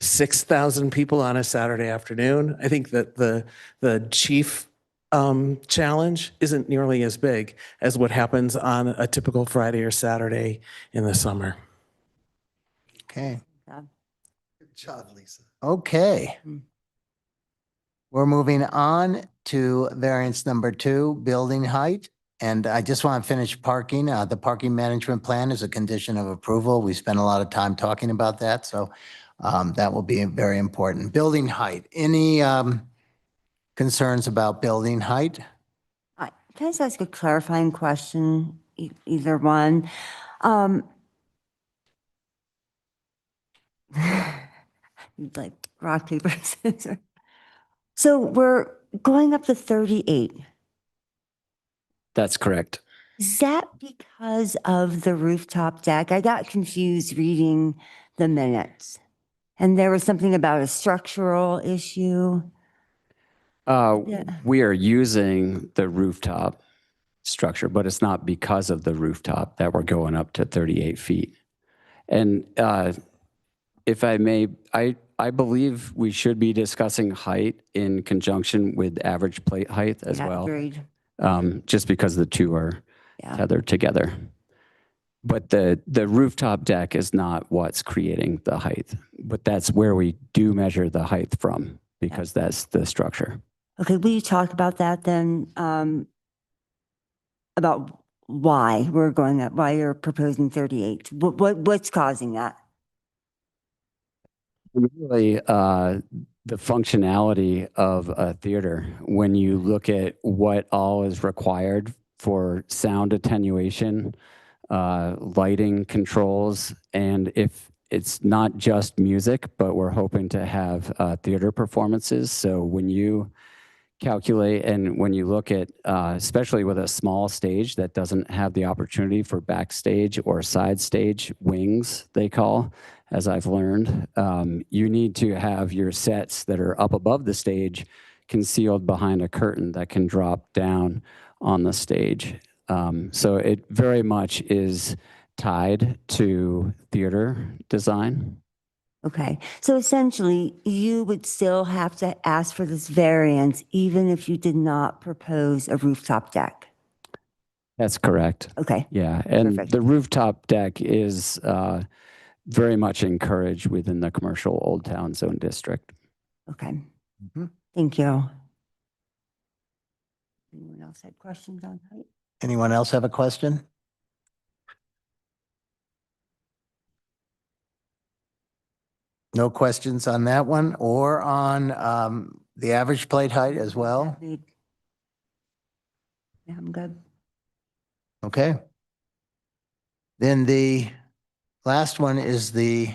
6,000 people on a Saturday afternoon. I think that the chief challenge isn't nearly as big as what happens on a typical Friday or Saturday in the summer. Okay. Good job, Lisa. Okay. We're moving on to variance number 2, building height. And I just want to finish parking. The parking management plan is a condition of approval. We spent a lot of time talking about that. So that will be very important. Building height. Any concerns about building height? Can I just ask a clarifying question, either one? Like rock, paper, scissors. So we're going up to 38. That's correct. Is that because of the rooftop deck? I got confused reading the minutes. And there was something about a structural issue. Yeah. We are using the rooftop structure, but it's not because of the rooftop that we're going up to 38 feet. And if I may, I believe we should be discussing height in conjunction with average plate height as well. Agreed. Just because the two are tethered together. But the rooftop deck is not what's creating the height, but that's where we do measure the height from, because that's the structure. Okay, will you talk about that then? About why we're going up, why you're proposing 38? What's causing that? Really, the functionality of a theater, when you look at what all is required for sound attenuation, lighting controls, and if it's not just music, but we're hoping to have theater performances. So when you calculate and when you look at, especially with a small stage that doesn't have the opportunity for backstage or side stage wings, they call, as I've learned, you need to have your sets that are up above the stage concealed behind a curtain that can drop down on the stage. So it very much is tied to theater design. Okay, so essentially, you would still have to ask for this variance even if you did not propose a rooftop deck? That's correct. Okay. Yeah, and Perfect. the rooftop deck is very much encouraged within the commercial Old Town Zone District. Okay. Thank you. Anyone else had questions on height? Anyone else have a question? No questions on that one or on the average plate height as well? Yeah, I'm good. Okay. Then the last one is the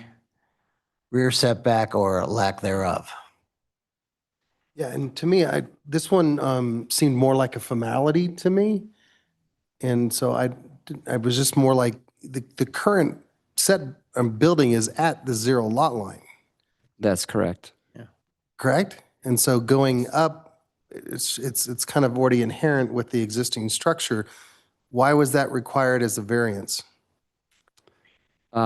rear setback or lack thereof. Yeah, and to me, this one seemed more like a formality to me. And so I was just more like, the current set building is at the 0 lot line, That's correct. correct? And so going up, it's kind of already inherent with the existing structure. Why was that required as a variance?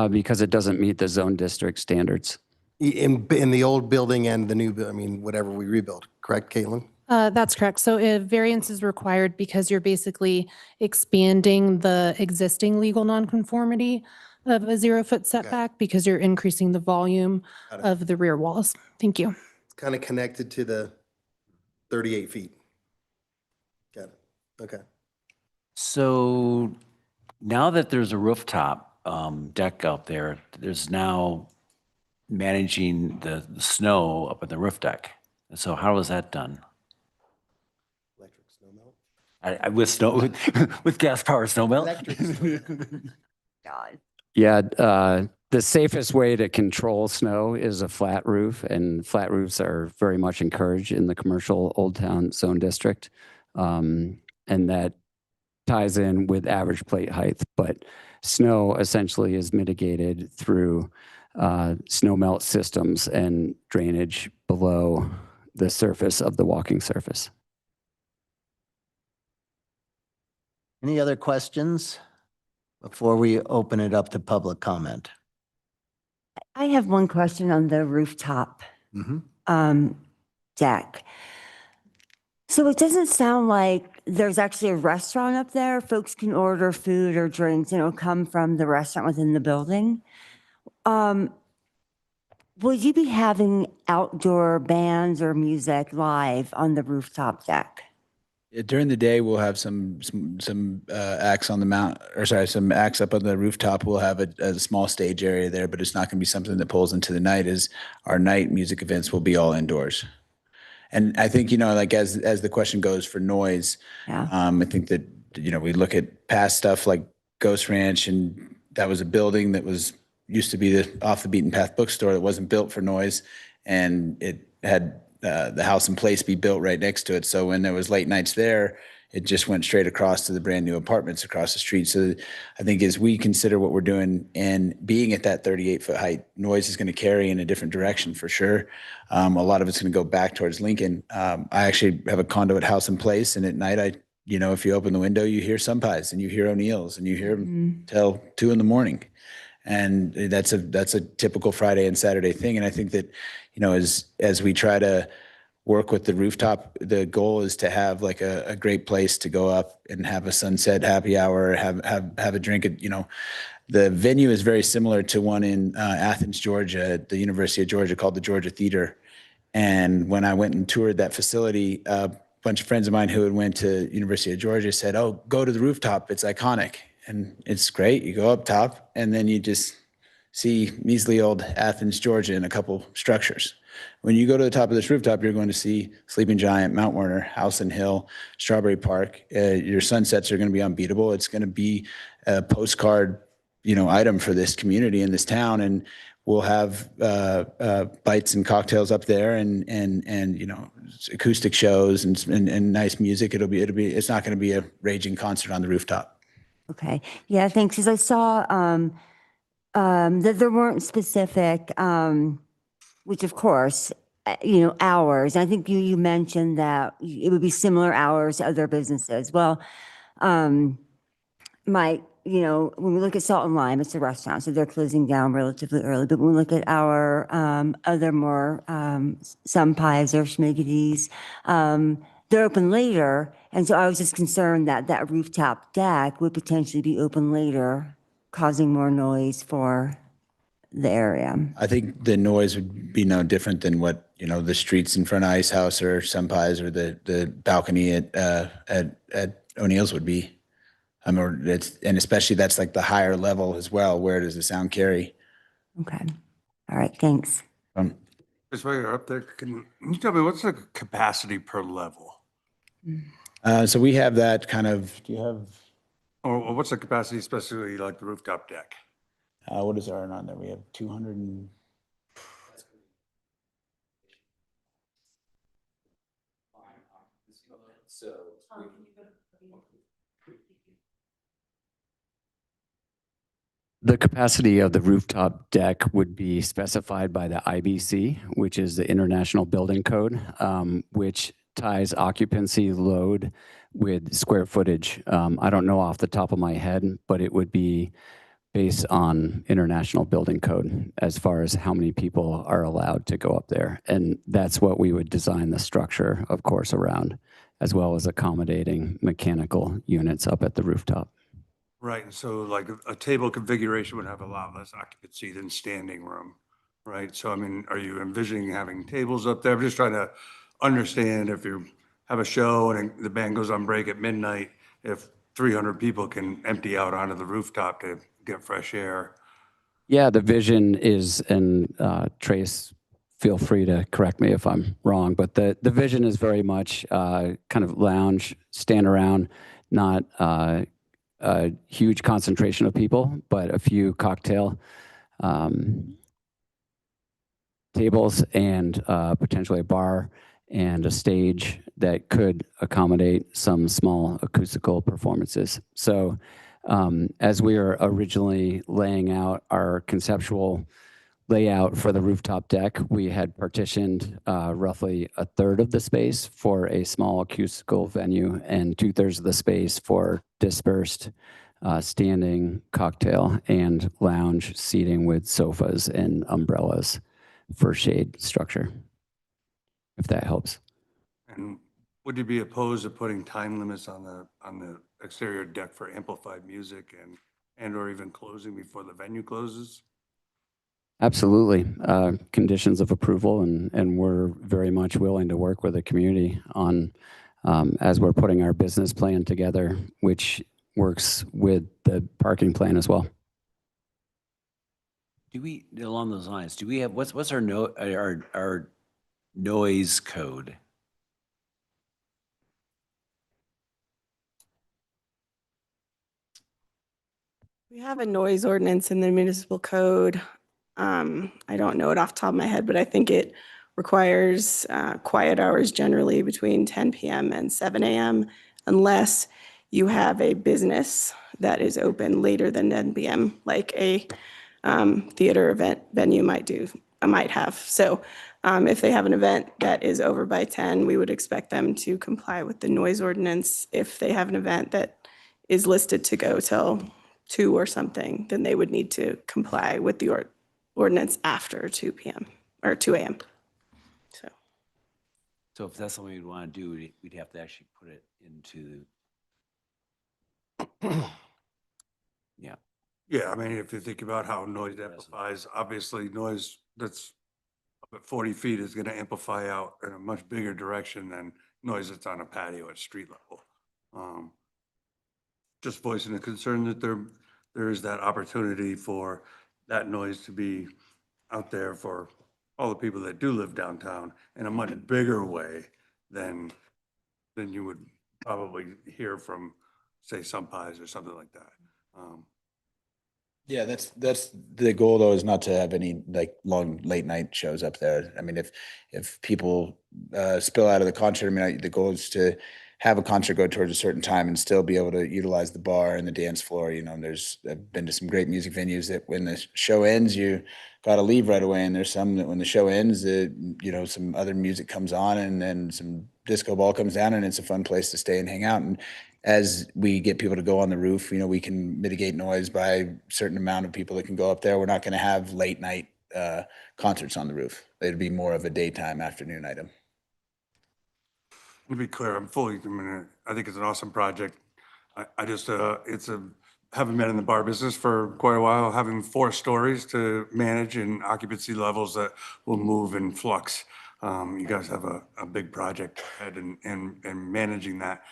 Because it doesn't meet the zone district standards. In the old building and the new, I mean, whatever we rebuilt, correct, Caitlin? That's correct. So a variance is required because you're basically expanding the existing legal nonconformity of a 0-foot setback because you're increasing the volume Got it. of the rear walls. Thank you. It's kind of connected to the 38 feet. Got it. Okay. So now that there's a rooftop deck out there, there's now managing the snow up at the roof deck. So how is that done? Electric snow melt. With snow, with gas powered snow melt? God. Yeah, the safest way to control snow is a flat roof, and flat roofs are very much encouraged in the commercial Old Town Zone District. And that ties in with average plate height, but snow essentially is mitigated through snow melt systems and drainage below the surface of the walking surface. Any other questions before we open it up to public comment? I have one question on the rooftop deck. So it doesn't sound like there's actually a restaurant up there. Folks can order food or drinks and it'll come from the restaurant within the building. Will you be having outdoor bands or music live on the rooftop deck? During the day, we'll have some acts on the mount, or sorry, some acts up on the rooftop. We'll have a small stage area there, but it's not going to be something that pulls into the night. As our night music events will be all indoors. And I think, like as the question goes for noise, I think that, we look at past stuff like Ghost Ranch, and that was a building that used to be the Off the Beaten Path bookstore that wasn't built for noise, and it had the House and Place be built right next to it. So when there was late nights there, it just went straight across to the brand new apartments across the street. So I think as we consider what we're doing and being at that 38-foot height, noise is going to carry in a different direction for sure. A lot of it's going to go back towards Lincoln. I actually have a condo at House and Place, and at night, if you open the window, you hear Sun Pies and you hear O'Neill's and you hear them till 2 a.m. And that's a typical Friday and Saturday thing. And I think that, as we try to work with the rooftop, the goal is to have like a great place to go up and have a sunset happy hour, have a drink. The venue is very similar to one in Athens, Georgia, at the University of Georgia, called the Georgia Theater. And when I went and toured that facility, a bunch of friends of mine who had went to University of Georgia said, "Oh, go to the rooftop. It's iconic." And it's great. You go up top and then you just see measly old Athens, Georgia, and a couple structures. When you go to the top of this rooftop, you're going to see Sleeping Giant, Mount Werner, House and Hill, Strawberry Park. Your sunsets are going to be unbeatable. It's going to be a postcard, item for this community in this town. And we'll have bites and cocktails up there, and acoustic shows and nice music. It's not going to be a raging concert on the rooftop. Okay. Yeah, thanks. Because I saw that there weren't specific, which of course hours. I think you mentioned that it would be similar hours to other businesses. Well, when we look at Salt and Lime, it's a restaurant, so they're closing down relatively early. But when we look at our other more Some Pies or Schmiggity's, they're open later. And so I was just concerned that that rooftop deck would potentially be open later, causing more noise for the area. I think the noise would be no different than what, the streets in front of Ice House or Some Pies or the balcony at O'Neill's would be. And especially that's like the higher level as well. Where does the sound carry? Okay. All right. Thanks. Just while you're up there, can you tell me what's the capacity per level? So we have that kind of, do you have? Or what's the capacity, especially like the rooftop deck? What is our on there? We have 200 and. The capacity of the rooftop deck would be specified by the IBC, which is the International Building Code, which ties occupancy load with square footage. I don't know off the top of my head, but it would be based on International Building Code as far as how many people are allowed to go up there. And that's what we would design the structure, of course, around, as well as accommodating mechanical units up at the rooftop. Right, and so like a table configuration would have a lot less occupancy than standing room, right? So I mean, are you envisioning having tables up there? I'm just trying to understand if you have a show and the band goes on break at midnight, if 300 people can empty out onto the rooftop to get fresh air. Yeah, the vision is, and Trace, feel free to correct me if I'm wrong, but the vision is very much kind of lounge, stand around, not a huge concentration of people, but a few cocktail tables and potentially a bar and a stage that could accommodate some small acoustical performances. So as we were originally laying out our conceptual layout for the rooftop deck, we had partitioned roughly a third of the space for a small acoustical venue and 2/3 of the space for dispersed standing cocktail and lounge seating with sofas and umbrellas for shade structure, if that helps. And would you be opposed to putting time limits on the exterior deck for amplified music and or even closing before the venue closes? Absolutely. Conditions of approval, and we're very much willing to work with the community on, as we're putting our business plan together, which works with the parking plan as well. Do we, along those lines, do we have, what's our noise code? We have a noise ordinance in the municipal code. I don't know it off the top of my head, but I think it requires quiet hours generally between 10 p.m. and 7 a.m. unless you have a business that is open later than 10 p.m., like a theater event venue might have. So if they have an event that is over by 10, we would expect them to comply with the noise ordinance. If they have an event that is listed to go till 2 or something, then they would need to comply with the ordinance after 2 p.m. or 2 a.m. So if that's something we'd want to do, we'd have to actually put it into. Yeah. Yeah, I mean, if you think about how noise amplifies, obviously noise that's up at 40 feet is going to amplify out in a much bigger direction than noise that's on a patio at street level. Just voicing a concern that there is that opportunity for that noise to be out there for all the people that do live downtown in a much bigger way than you would probably hear from, say, Some Pies or something like that. Yeah, that's the goal though, is not to have any like long late night shows up there. I mean, if people spill out of the concert, I mean, the goal is to have a concert go towards a certain time and still be able to utilize the bar and the dance floor. You know, there's I've been to some great music venues that when the show ends, you got to leave right away. And there's some that when the show ends, some other music comes on and then some disco ball comes down, and it's a fun place to stay and hang out. And as we get people to go on the roof, we can mitigate noise by a certain amount of people that can go up there. We're not going to have late night concerts on the roof. It'd be more of a daytime, afternoon item. To be clear, I think it's an awesome project. I just, haven't been in the bar business for quite a while, having 4 stories to manage and occupancy levels that will move in flux. You guys have a big project ahead and managing that.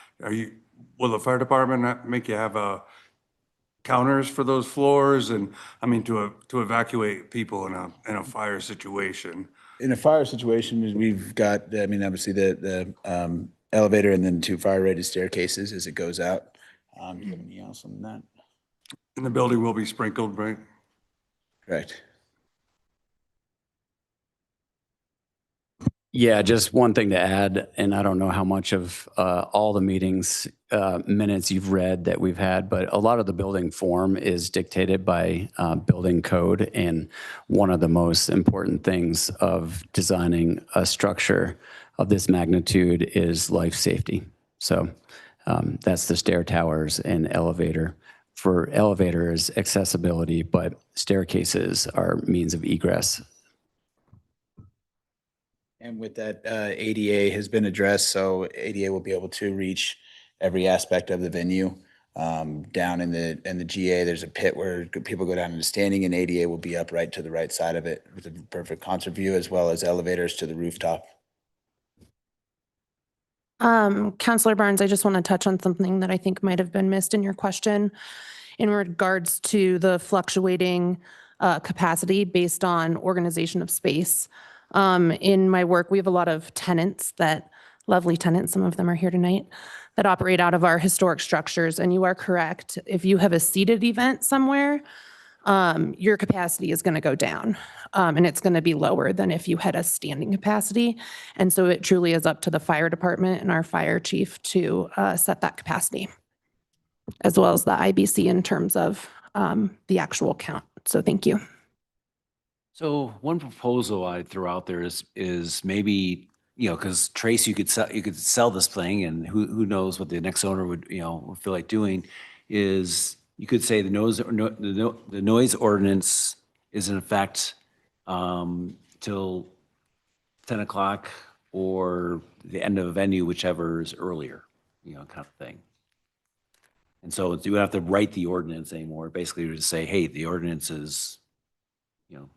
Will the fire department make you have counters for those floors and, to evacuate people in a fire situation? In a fire situation, we've got, obviously the elevator and then 2 fire-rated staircases as it goes out. Do you have anything else on that? And the building will be sprinkled, right? Correct. Yeah, just one thing to add, and I don't know how much of all the meetings minutes you've read that we've had, but a lot of the building form is dictated by building code. And one of the most important things of designing a structure of this magnitude is life safety. So that's the stair towers and elevator. For elevators, accessibility, but staircases are means of egress. And with that, ADA has been addressed, so ADA will be able to reach every aspect of the venue. Down in the GA, there's a pit where people go down into standing, and ADA will be up right to the right side of it with a perfect concert view, as well as elevators to the rooftop. Councilor Barnes, I just want to touch on something that I think might have been missed in your question in regards to the fluctuating capacity based on organization of space. In my work, we have a lot of tenants lovely tenants, some of them are here tonight, that operate out of our historic structures. And you are correct. If you have a seated event somewhere, your capacity is going to go down. And it's going to be lower than if you had a standing capacity. And so it truly is up to the fire department and our fire chief to set that capacity, as well as the IBC in terms of the actual count. So thank you. So one proposal I'd throw out there is maybe, because Trace, you could sell this thing, and who knows what the next owner would feel like doing, is you could say the noise ordinance is in effect till 10 o'clock or the end of a venue, whichever is earlier, kind of thing. And so you don't have to write the ordinance anymore. Basically, you just say, hey, the ordinance is,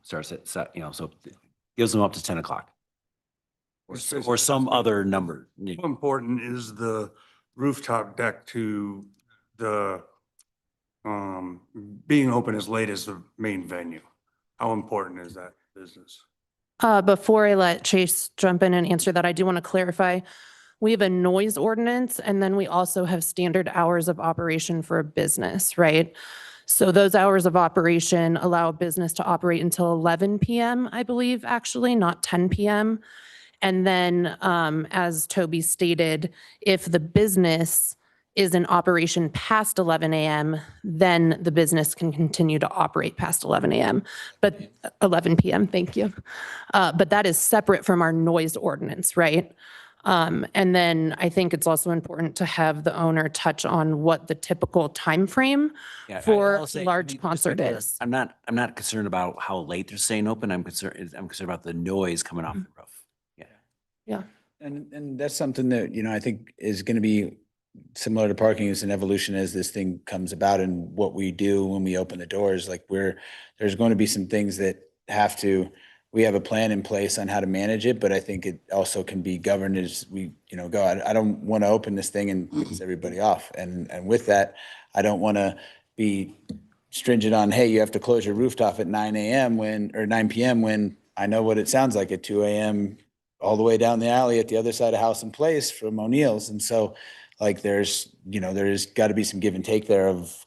starts at, so it gives them up to 10 o'clock. Or some other number. How important is the rooftop deck to the being open as late as the main venue? How important is that business? Before I let Chase jump in and answer that, I do want to clarify. We have a noise ordinance, and then we also have standard hours of operation for a business, right? So those hours of operation allow a business to operate until 11 p.m., I believe, actually, not 10 p.m. And then, as Toby stated, if the business is in operation past 11 a.m., then the business can continue to operate past 11 a.m., but 11 p.m., thank you. But that is separate from our noise ordinance, right? And then I think it's also important to have the owner touch on what the typical timeframe for I'll say, large just concert to be clear, is. I'm not concerned about how late they're staying open. I'm concerned about the noise coming off the roof. Yeah. And that's something that, I think is going to be similar to parking as an evolution as this thing comes about, and what we do when we open the doors. Like there's going to be some things that we have a plan in place on how to manage it, but I think it also can be governed as we, go. I don't want to open this thing and piss everybody off. And with that, I don't want to be stringent on, hey, you have to close your rooftop at 9 a.m. or 9 p.m. when I know what it sounds like at 2 a.m. all the way down the alley at the other side of House and Place from O'Neill's. And so there's got to be some give and take there of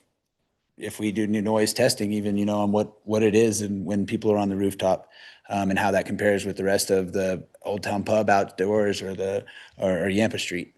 if we do new noise testing, even, on what it is and when people are on the rooftop, and how that compares with the rest of the Old Town Pub outdoors or Yampa Street.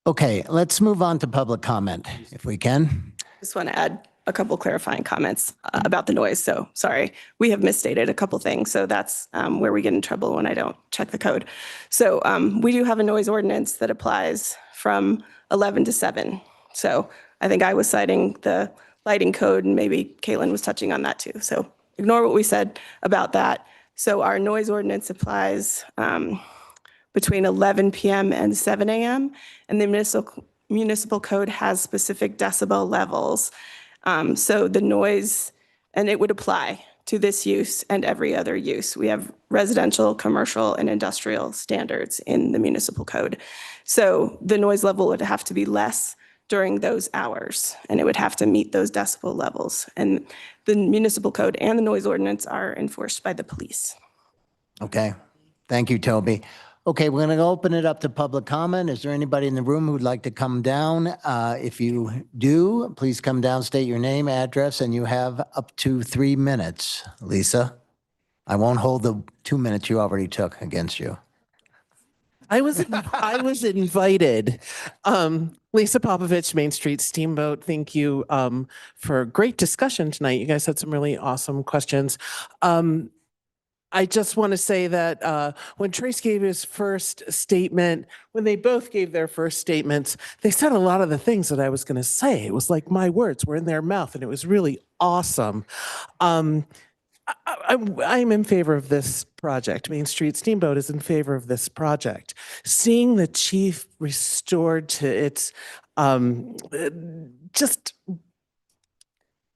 Okay, let's move on to public comment if we can. Just want to add, a couple clarifying comments about the noise. So sorry, we have misstated a couple things. So that's where we get in trouble when I don't check the code. So we do have a noise ordinance that applies from 11 to 7. So I think I was citing the lighting code and maybe Caitlin was touching on that too. So ignore what we said about that. So our noise ordinance applies between 11 p.m. and 7 a.m. And the municipal code has specific decibel levels. So the noise, and it would apply to this use and every other use. We have residential, commercial, and industrial standards in the municipal code. So the noise level would have to be less during those hours, and it would have to meet those decibel levels. And the municipal code and the noise ordinance are enforced by the police. Okay, thank you, Toby. Okay, we're going to open it up to public comment. Is there anybody in the room who'd like to come down? If you do, please come down, state your name, address, and you have up to 3 minutes. Lisa, I won't hold the 2 minutes you already took against you. I was invited. Lisa Popovich, Main Street Steamboat. Thank you for a great discussion tonight. You guys had some really awesome questions. I just want to say that when Trace gave his first statement, when they both gave their first statements, they said a lot of the things that I was going to say. It was like my words were in their mouth, and it was really awesome. I'm in favor of this project. Main Street Steamboat is in favor of this project. Seeing the chief restored to its just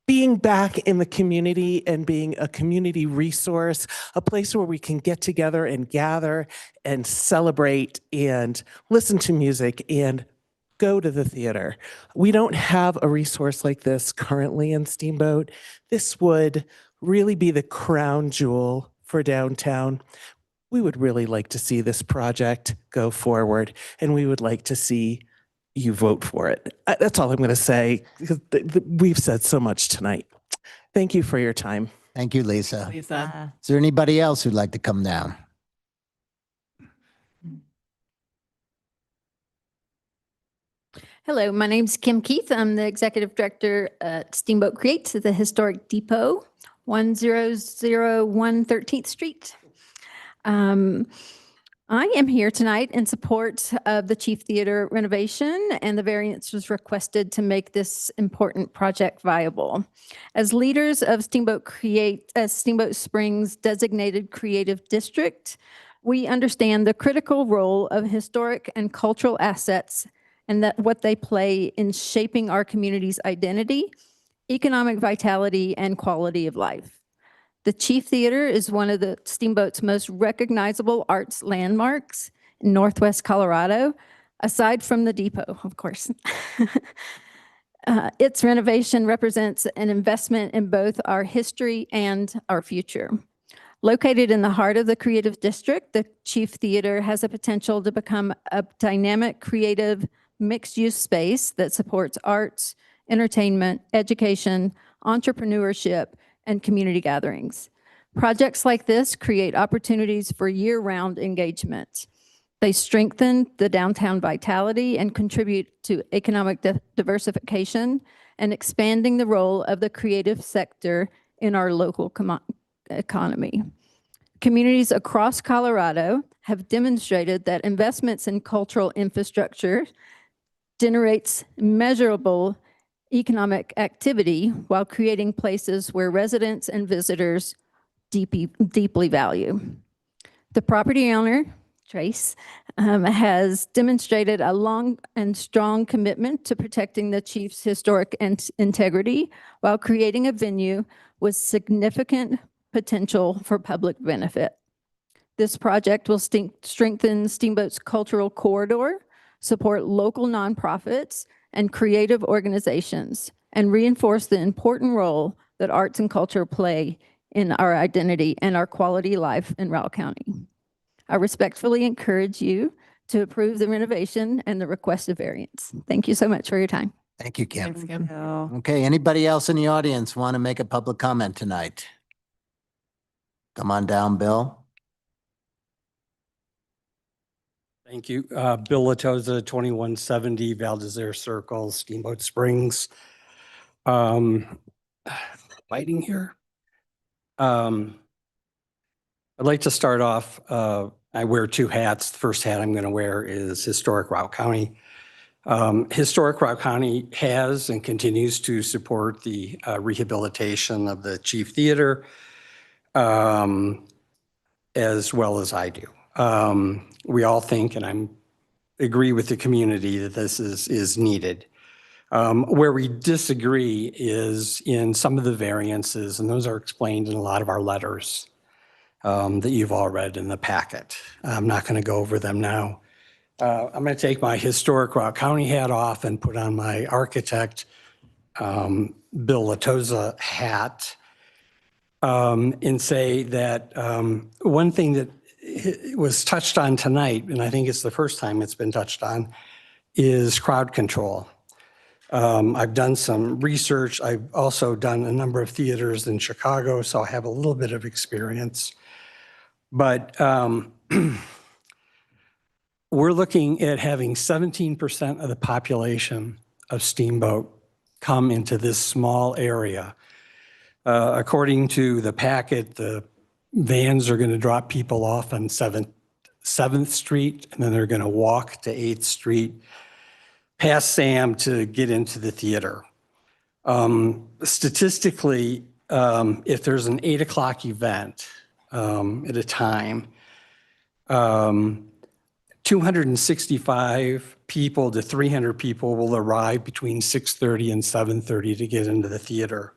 being back in the community and being a community resource, a place where we can get together and gather and celebrate and listen to music and go to the theater. We don't have a resource like this currently in Steamboat. This would really be the crown jewel for downtown. We would really like to see this project go forward, and we would like to see you vote for it. That's all I'm going to say, because we've said so much tonight. Thank you for your time. Thank you, Lisa. Lisa. Is there anybody else who'd like to come down? Hello, my name's Kim Keith. I'm the Executive Director at Steamboat Creates at the Historic Depot, 1001 13th Street. I am here tonight in support of the Chief Theater renovation, and the variance was requested to make this important project viable. As leaders of Steamboat Springs designated creative district, we understand the critical role of historic and cultural assets and that what they play in shaping our community's identity, economic vitality, and quality of life. The Chief Theater is one of the Steamboat's most recognizable arts landmarks in Northwest Colorado, aside from the depot, of course. Its renovation represents an investment in both our history and our future. Located in the heart of the creative district, the Chief Theater has the potential to become a dynamic, creative, mixed-use space that supports arts, entertainment, education, entrepreneurship, and community gatherings. Projects like this create opportunities for year-round engagement. They strengthen the downtown vitality and contribute to economic diversification and expanding the role of the creative sector in our local economy. Communities across Colorado have demonstrated that investments in cultural infrastructure generates measurable economic activity while creating places where residents and visitors deeply value. The property owner, Trace, has demonstrated a long and strong commitment to protecting the Chief's historic integrity while creating a venue with significant potential for public benefit. This project will strengthen Steamboat's cultural corridor, support local nonprofits and creative organizations, and reinforce the important role that arts and culture play in our identity and our quality life in Rowell County. I respectfully encourage you to approve the renovation and the requested variance. Thank you so much for your time. Thank you, Kim. Thanks, Kim. Okay, anybody else in the audience want to make a public comment tonight? Come on down, Bill. Thank you. Bill Latoza, 2170 Valdezir Circle, Steamboat Springs. Lighting here. I'd like to start off, I wear two hats. The first hat I'm going to wear is Historic Routt County. Historic Routt County has and continues to support the rehabilitation of the Chief Theater, as well as I do. We all think, and I agree with the community, that this is needed. Where we disagree is in some of the variances, and those are explained in a lot of our letters that you've all read in the packet. I'm not going to go over them now. I'm going to take my Historic Routt County hat off and put on my architect, Bill Latoza hat, and say that one thing that was touched on tonight, and I think it's the first time it's been touched on, is crowd control. I've done some research. I've also done a number of theaters in Chicago, so I have a little bit of experience. But we're looking at having 17% of the population of Steamboat come into this small area. According to the packet, the vans are going to drop people off on 7th Street, and then they're going to walk to 8th Street past Sam to get into the theater. Statistically, if there's an 8 o'clock event at a time, 265 people to 300 people will arrive between 6:30 and 7:30 to get into the theater.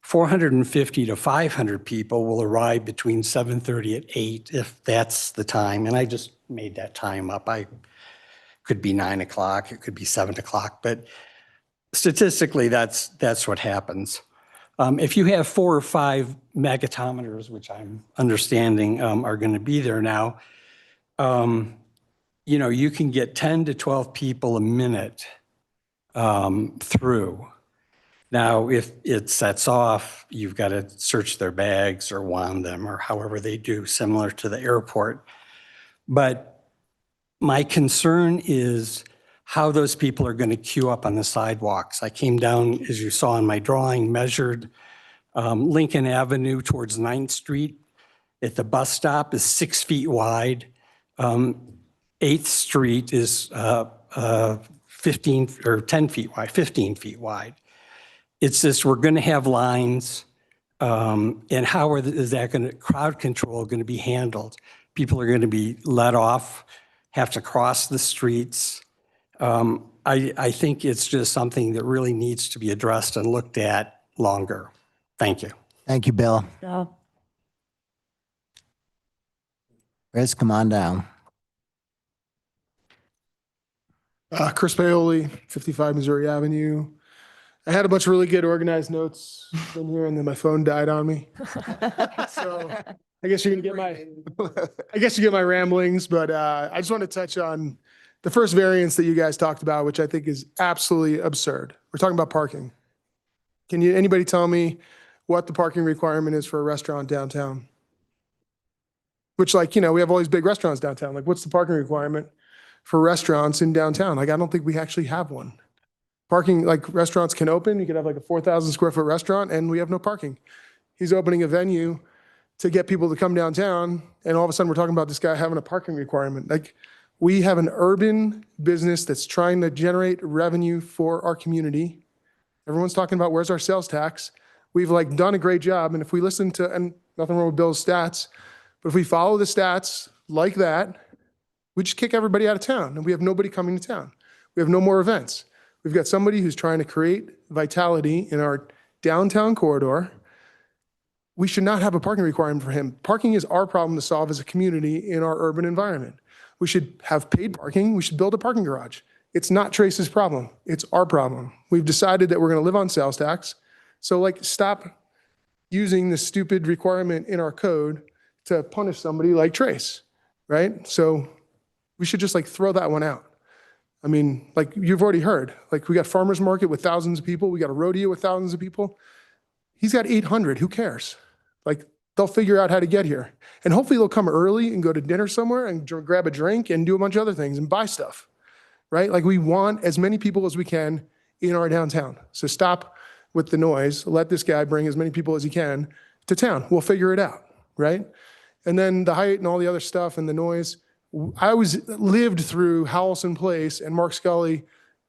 450 to 500 people will arrive between 7:30 and 8 if that's the time. And I just made that time up. Could be 9 o'clock, it could be 7 o'clock, but statistically, that's what happens. If you have 4 or 5 magnetometers, which I'm understanding are going to be there now, you can get 10 to 12 people a minute through. Now, if it sets off, you've got to search their bags or wand them or however they do, similar to the airport. But my concern is how those people are going to queue up on the sidewalks. I came down, as you saw in my drawing, measured Lincoln Avenue towards 9th Street. At the bus stop is 6 feet wide. 8th Street is 15 or 10 feet wide, 15 feet wide. It's just, we're going to have lines, and how is that going to, crowd control going to be handled? People are going to be let off, have to cross the streets. I think it's just something that really needs to be addressed and looked at longer. Thank you. Thank you, Bill. So, Chris, come on down. Chris Paoli, 55 Missouri Avenue. I had a bunch of really good organized notes in here, and then my phone died on me. So I guess you're gonna get my ramblings, but I just want to touch on the first variance that you guys talked about, which I think is absolutely absurd. We're talking about parking. Can anybody tell me what the parking requirement is for a restaurant downtown? Which, we have all these big restaurants downtown. What's the parking requirement for restaurants in downtown? I don't think we actually have one. Parking, restaurants can open. You could have a 4,000 square foot restaurant and we have no parking. He's opening a venue to get people to come downtown, and all of a sudden we're talking about this guy having a parking requirement. We have an urban business that's trying to generate revenue for our community. Everyone's talking about where's our sales tax. We've done a great job, and if we listen to, and nothing wrong with Bill's stats, but if we follow the stats like that, we just kick everybody out of town and we have nobody coming to town. We have no more events. We've got somebody who's trying to create vitality in our downtown corridor. We should not have a parking requirement for him. Parking is our problem to solve as a community in our urban environment. We should have paid parking. We should build a parking garage. It's not Trace's problem. It's our problem. We've decided that we're going to live on sales tax. So stop using the stupid requirement in our code to punish somebody like Trace, right? So we should just throw that one out. I mean, you've already heard, we got farmer's market with thousands of people. We got a rodeo with thousands of people. He's got 800. Who cares? They'll figure out how to get here. And hopefully they'll come early and go to dinner somewhere and grab a drink and do a bunch of other things and buy stuff, right? We want as many people as we can in our downtown. So stop with the noise. Let this guy bring as many people as he can to town. We'll figure it out, right? And then the height and all the other stuff and the noise. I lived through Howelson Place and Mark Scully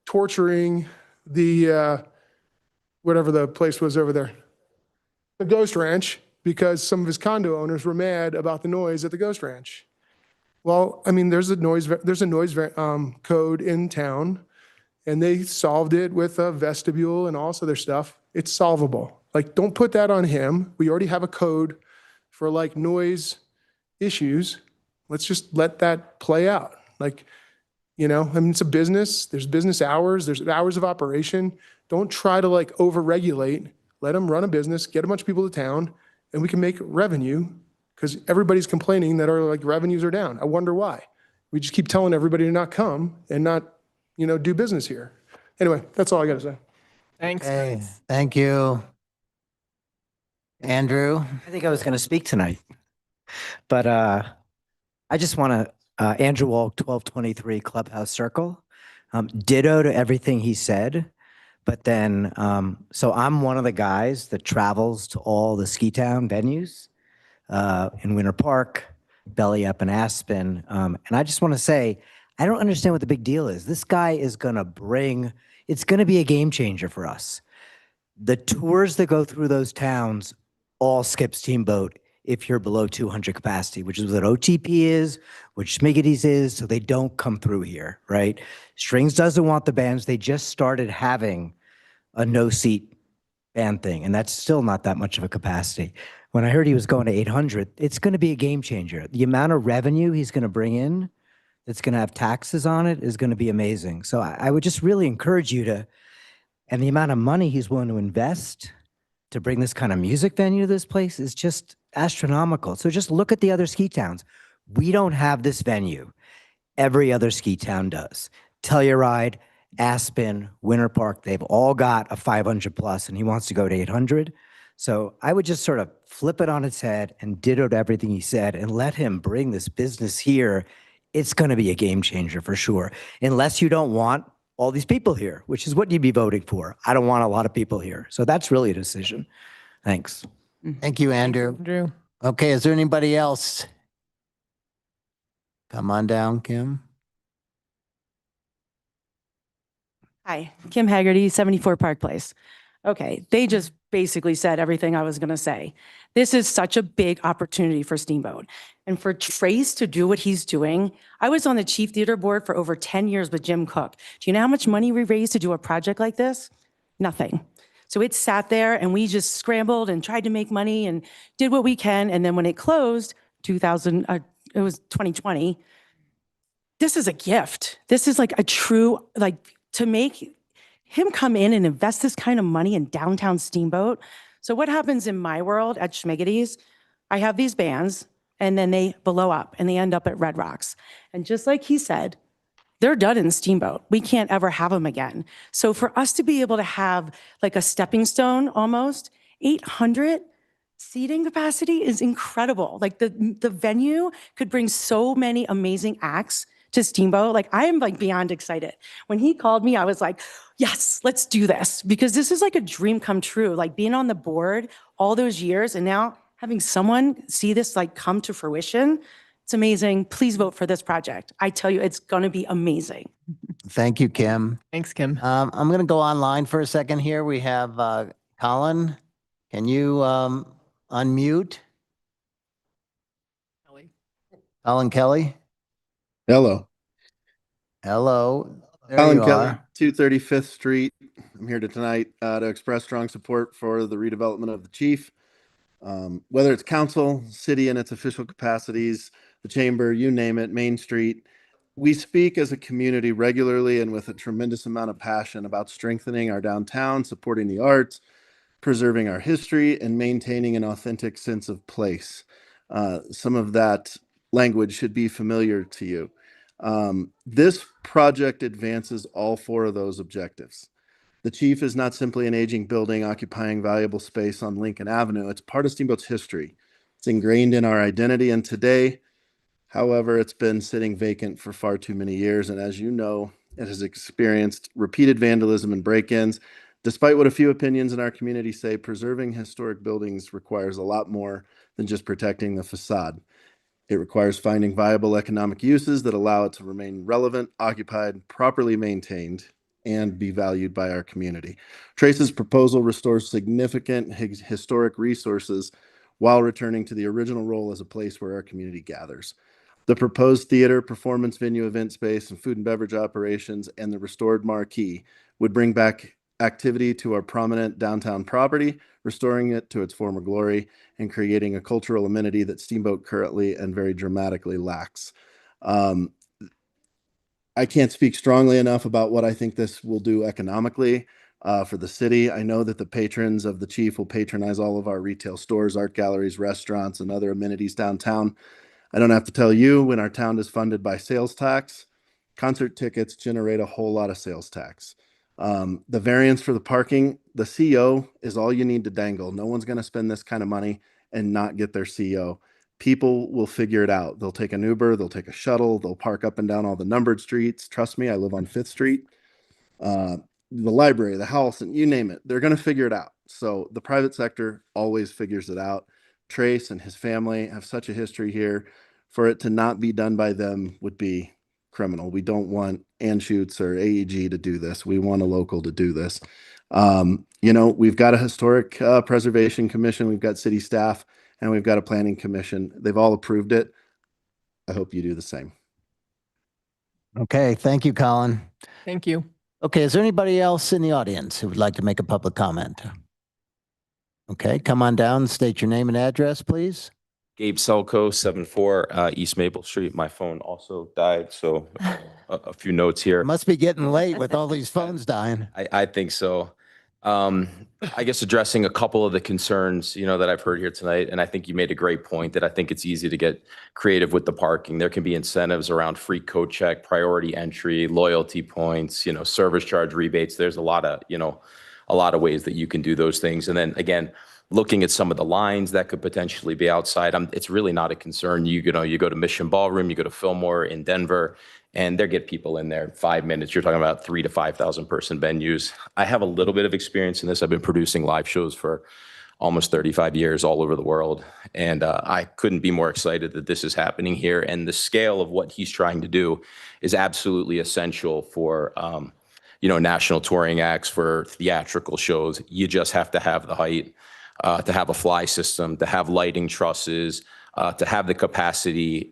torturing the, whatever the place was over there, the Ghost Ranch, because some of his condo owners were mad about the noise at the Ghost Ranch. Well, I mean, there's a noise code in town, and they solved it with a vestibule and all this other stuff. It's solvable. Like, don't put that on him. We already have a code for like noise issues. Let's just let that play out. Like, I mean, it's a business. There's business hours. There's hours of operation. Don't try to like over-regulate. Let them run a business, get a bunch of people to town, and we can make revenue, because everybody's complaining that our like revenues are down. I wonder why. We just keep telling everybody to not come and not, do business here. Anyway, that's all I got to say. Thanks. Hey, thank you. Andrew? I think I was going to speak tonight, but I just want to, Andrew Walk, 1223 Clubhouse Circle, ditto to everything he said. But then, so I'm one of the guys that travels to all the ski town venues in Winter Park, Belly Up and Aspen. And I just want to say, I don't understand what the big deal is. This guy is going to it's going to be a game changer for us. The tours that go through those towns all skip Steamboat if you're below 200 capacity, which is what OTP is, which Schmiggity's is, so they don't come through here, right? Strings doesn't want the bands. They just started having a no-seat band thing, and that's still not that much of a capacity. When I heard he was going to 800, it's going to be a game changer. The amount of revenue he's going to bring in that's going to have taxes on it is going to be amazing. So I would just really encourage you to, and the amount of money he's willing to invest to bring this kind of music venue to this place is just astronomical. So just look at the other ski towns. We don't have this venue. Every other ski town does. Telluride, Aspen, Winter Park, they've all got a 500 plus, and he wants to go to 800. So I would just sort of flip it on its head and ditto to everything he said and let him bring this business here. It's going to be a game changer for sure. Unless you don't want all these people here, which is what you'd be voting for. I don't want a lot of people here. So that's really a decision. Thanks. Thank you, Andrew. Andrew. Okay, is there anybody else? Come on down, Kim. Hi, Kim Haggerty, 74 Park Place. Okay, they just basically said everything I was going to say. This is such a big opportunity for Steamboat. And for Trace to do what he's doing, I was on the Chief Theater Board for over 10 years with Jim Cook. Do you know how much money we raised to do a project like this? Nothing. So it sat there and we just scrambled and tried to make money and did what we can. And then when it closed, it was 2020, this is a gift. This is like a true, to make him come in and invest this kind of money in downtown Steamboat. So what happens in my world at Schmiggity's, I have these bands and then they blow up and they end up at Red Rocks. And just like he said, they're done in Steamboat. We can't ever have them again. So for us to be able to have like a stepping stone almost, 800 seating capacity is incredible. Like the venue could bring so many amazing acts to Steamboat. Like I am like beyond excited. When he called me, I was like, yes, let's do this, because this is like a dream come true. Like being on the board all those years and now having someone see this like come to fruition, it's amazing. Please vote for this project. I tell you, it's going to be amazing. Thank you, Kim. Thanks, Kim. I'm going to go online for a second here. We have Colin. Can you unmute? Colin Kelly. Hello. Hello. There Colin you Kelly, are. 235th Street. I'm here tonight to express strong support for the redevelopment of the Chief. Whether it's council, city in its official capacities, the chamber, you name it, Main Street. We speak as a community regularly and with a tremendous amount of passion about strengthening our downtown, supporting the arts, preserving our history, and maintaining an authentic sense of place. Some of that language should be familiar to you. This project advances all four of those objectives. The Chief is not simply an aging building occupying valuable space on Lincoln Avenue. It's part of Steamboat's history. It's ingrained in our identity, and today, however, it's been sitting vacant for far too many years. And as you know, it has experienced repeated vandalism and break-ins. Despite what a few opinions in our community say, preserving historic buildings requires a lot more than just protecting the facade. It requires finding viable economic uses that allow it to remain relevant, occupied, properly maintained, and be valued by our community. Trace's proposal restores significant historic resources while returning to the original role as a place where our community gathers. The proposed theater, performance venue, event space, and food and beverage operations, and the restored marquee would bring back activity to our prominent downtown property, restoring it to its former glory, and creating a cultural amenity that Steamboat currently and very dramatically lacks. I can't speak strongly enough about what I think this will do economically for the city. I know that the patrons of the Chief will patronize all of our retail stores, art galleries, restaurants, and other amenities downtown. I don't have to tell you, when our town is funded by sales tax, concert tickets generate a whole lot of sales tax. The variance for the parking, the CO is all you need to dangle. No one's going to spend this kind of money and not get their CO. People will figure it out. They'll take an Uber, they'll take a shuttle, they'll park up and down all the numbered streets. Trust me, I live on 5th Street. The library, the house, and you name it, they're going to figure it out. So the private sector always figures it out. Trace and his family have such a history here. For it to not be done by them would be criminal. We don't want Anschutz or AEG to do this. We want a local to do this. We've got a historic preservation commission. We've got city staff, and we've got a planning commission. They've all approved it. I hope you do the same. Okay, thank you, Colin. Thank you. Okay, is there anybody else in the audience who would like to make a public comment? Okay, come on down, state your name and address, please. Gabe Selko, 74 East Maple Street. My phone also died, so a few notes here. Must be getting late with all these phones dying. I think so. I guess addressing a couple of the concerns, that I've heard here tonight, and I think you made a great point that I think it's easy to get creative with the parking. There can be incentives around free code check, priority entry, loyalty points, service charge rebates. There's a lot of ways that you can do those things. And then again, looking at some of the lines that could potentially be outside, it's really not a concern. You go to Mission Ballroom, you go to Fillmore in Denver, and they get people in there in 5 minutes. You're talking about 3,000 to 5,000 person venues. I have a little bit of experience in this. I've been producing live shows for almost 35 years all over the world. And I couldn't be more excited that this is happening here. And the scale of what he's trying to do is absolutely essential for, national touring acts, for theatrical shows. You just have to have the height, to have a fly system, to have lighting trusses, to have the capacity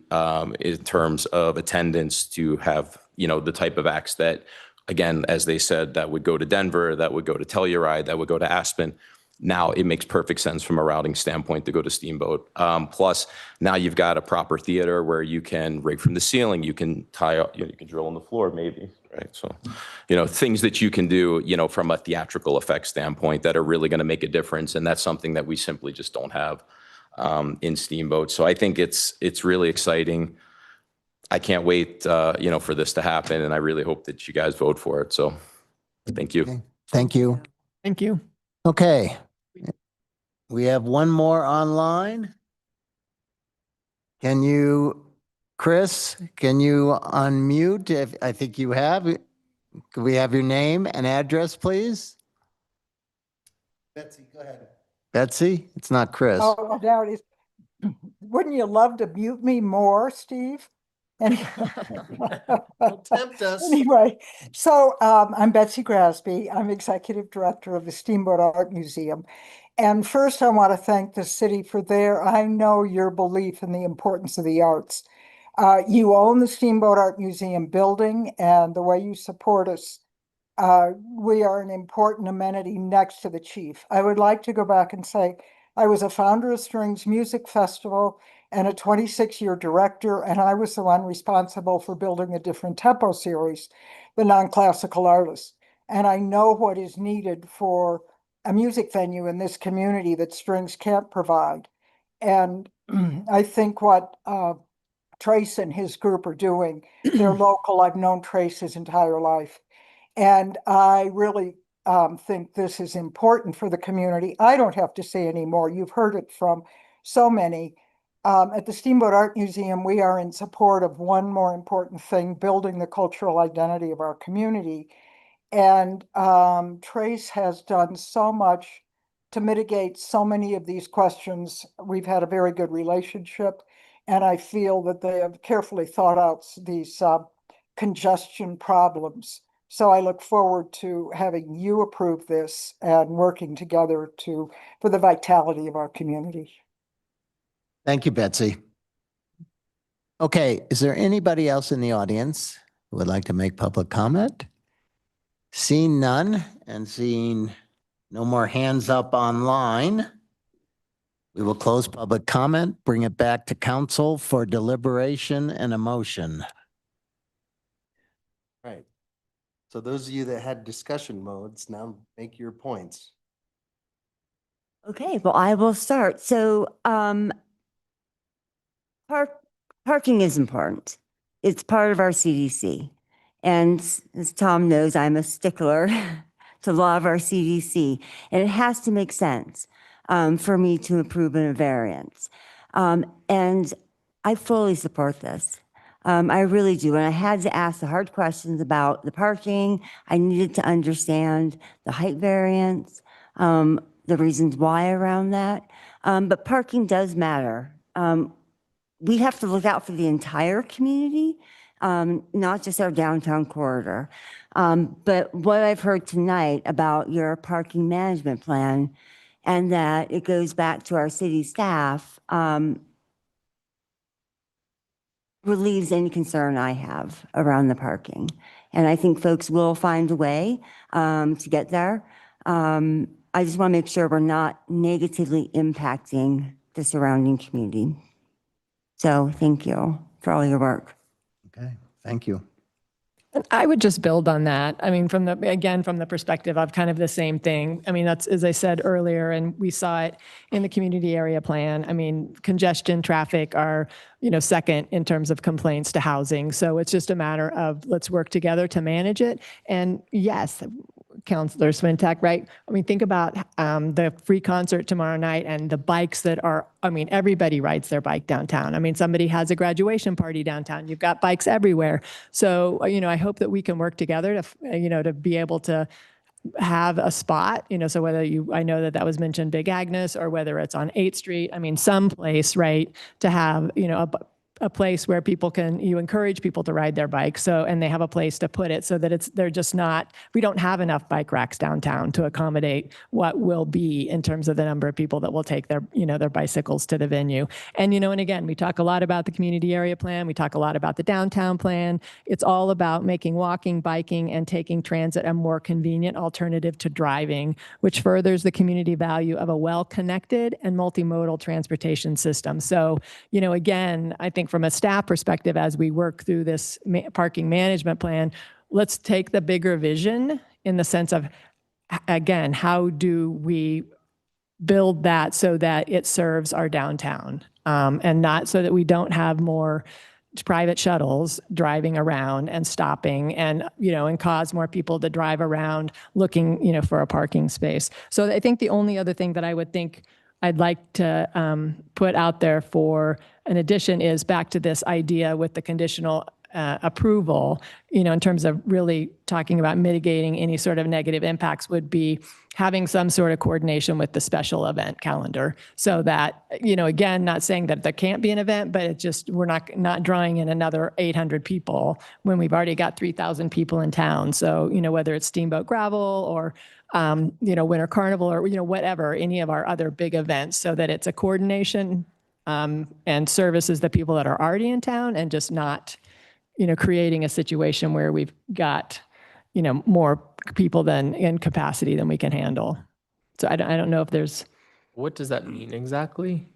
in terms of attendance, to have, the type of acts that, again, as they said, that would go to Denver, that would go to Telluride, that would go to Aspen. Now it makes perfect sense from a routing standpoint to go to Steamboat. Plus, now you've got a proper theater where you can rig from the ceiling, you can tie up, you can drill on the floor maybe, right? So, things that you can do, from a theatrical effect standpoint that are really going to make a difference. And that's something that we simply just don't have in Steamboat. So I think it's really exciting. I can't wait, for this to happen. And I really hope that you guys vote for it. So thank you. Okay. Thank you. Thank you. Okay. We have one more online. Chris, can you unmute? I think you have. Can we have your name and address, please? Betsy, go ahead. Betsy? It's not Chris. Oh, now it is. Wouldn't you love to mute me more, Steve? And tempt us. Anyway, so I'm Betsy Grasby. I'm executive director of the Steamboat Art Museum. And first, I want to thank the city for I know your belief in the importance of the arts. You own the Steamboat Art Museum building, and the way you support us, we are an important amenity next to the Chief. I would like to go back and say, I was a founder of Strings Music Festival and a 26-year director, and I was the one responsible for building the Different Tempo series, the non-classical artists. And I know what is needed for a music venue in this community that Strings can't provide. And I think what Trace and his group are doing, they're local. I've known Trace his entire life. And I really think this is important for the community. I don't have to say any more. You've heard it from so many. At the Steamboat Art Museum, we are in support of one more important thing, building the cultural identity of our community. And Trace has done so much to mitigate so many of these questions. We've had a very good relationship, and I feel that they have carefully thought out these congestion problems. So I look forward to having you approve this and working together for the vitality of our community. Thank you, Betsy. Okay, is there anybody else in the audience who would like to make public comment? Seeing none and seeing no more hands up online, we will close public comment, bring it back to council for deliberation and a motion. Right. So those of you that had discussion modes, now make your points. Okay, well, I will start. So, parking is important. It's part of our CDC. And as Tom knows, I'm a stickler to a lot of our CDC, and it has to make sense for me to approve a variance. And I fully support this. I really do. And I had to ask the hard questions about the parking. I needed to understand the height variance, the reasons why around that. But parking does matter. We have to look out for the entire community, not just our downtown corridor. But what I've heard tonight about your parking management plan and that it goes back to our city staff relieves any concern I have around the parking. And I think folks will find a way to get there. I just want to make sure we're not negatively impacting the surrounding community. So thank you for all your work. Okay, thank you. I would just build on that. I mean, from the perspective of kind of the same thing. I mean, that's, as I said earlier, and we saw it in the community area plan. I mean, congestion, traffic are, second in terms of complaints to housing. So it's just a matter of let's work together to manage it. And yes, Councilor Swintek, right? I mean, think about the free concert tomorrow night and the bikes that are, I mean, everybody rides their bike downtown. I mean, somebody has a graduation party downtown. You've got bikes everywhere. So, I hope that we can work together to, to be able to have a spot, so whether I know that was mentioned Big Agnes or whether it's on 8th Street, I mean, some place, right, to have, a place where you encourage people to ride their bikes. So, and they have a place to put it so that they're just not, we don't have enough bike racks downtown to accommodate what will be in terms of the number of people that will take their, their bicycles to the venue. And, and again, we talk a lot about the community area plan. We talk a lot about the downtown plan. It's all about making walking, biking, and taking transit a more convenient alternative to driving, which furthers the community value of a well-connected and multimodal transportation system. So, again, I think from a staff perspective, as we work through this parking management plan, let's take the bigger vision in the sense of, again, how do we build that so that it serves our downtown and not so that we don't have more private shuttles driving around and stopping and, and cause more people to drive around looking, for a parking space. So I think the only other thing that I would think I'd like to put out there for an addition is back to this idea with the conditional approval, in terms of really talking about mitigating any sort of negative impacts would be having some sort of coordination with the special event calendar so that, again, not saying that there can't be an event, but it just, we're not drawing in another 800 people when we've already got 3,000 people in town. So, whether it's Steamboat Gravel or Winter Carnival or, whatever, any of our other big events so that it's a coordination and services the people that are already in town and just not, creating a situation where we've got, more people than in capacity than we can handle. So I don't know if there's. What does that mean exactly?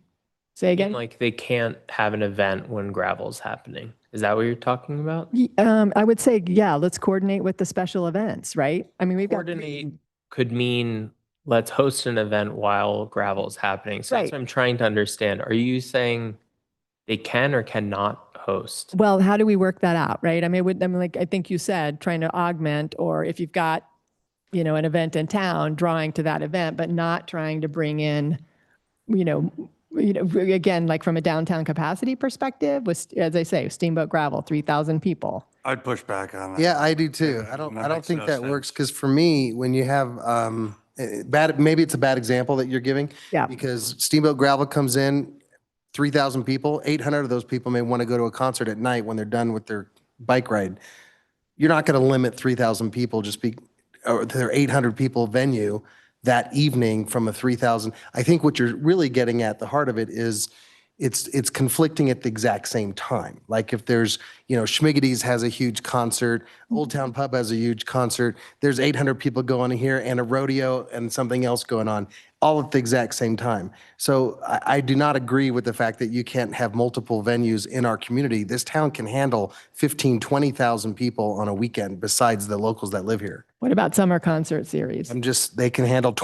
Say again? Like they can't have an event when gravel's happening. Is that what you're talking about? I would say, yeah, let's coordinate with the special events, right? I mean, we've Coordinate could mean let's host an event while gravel's happening. So that's Right. what I'm trying to understand. Are you saying they can or cannot host? Well, how do we work that out, right? I mean, like I think you said, trying to augment, or if you've got, an event in town, drawing to that event, but not trying to bring in, again, like from a downtown capacity perspective, with, as I say, Steamboat Gravel, 3,000 people. I'd push back on that. Yeah, I do too. Yeah, I don't makes think no that sense. works because for me, when you have bad, maybe it's a bad example that you're giving. Yeah. Because Steamboat Gravel comes in, 3,000 people, 800 of those people may want to go to a concert at night when they're done with their bike ride. You're not going to limit 3,000 people or their 800 people venue that evening from a 3,000. I think what you're really getting at, the heart of it is it's conflicting at the exact same time. Like if there's, Schmigady's has a huge concert, Old Town Pub has a huge concert, there's 800 people going here and a rodeo and something else going on, all at the exact same time. So I do not agree with the fact that you can't have multiple venues in our community. This town can handle 15, 20,000 people on a weekend besides the locals that live here. What about summer concert series? They can handle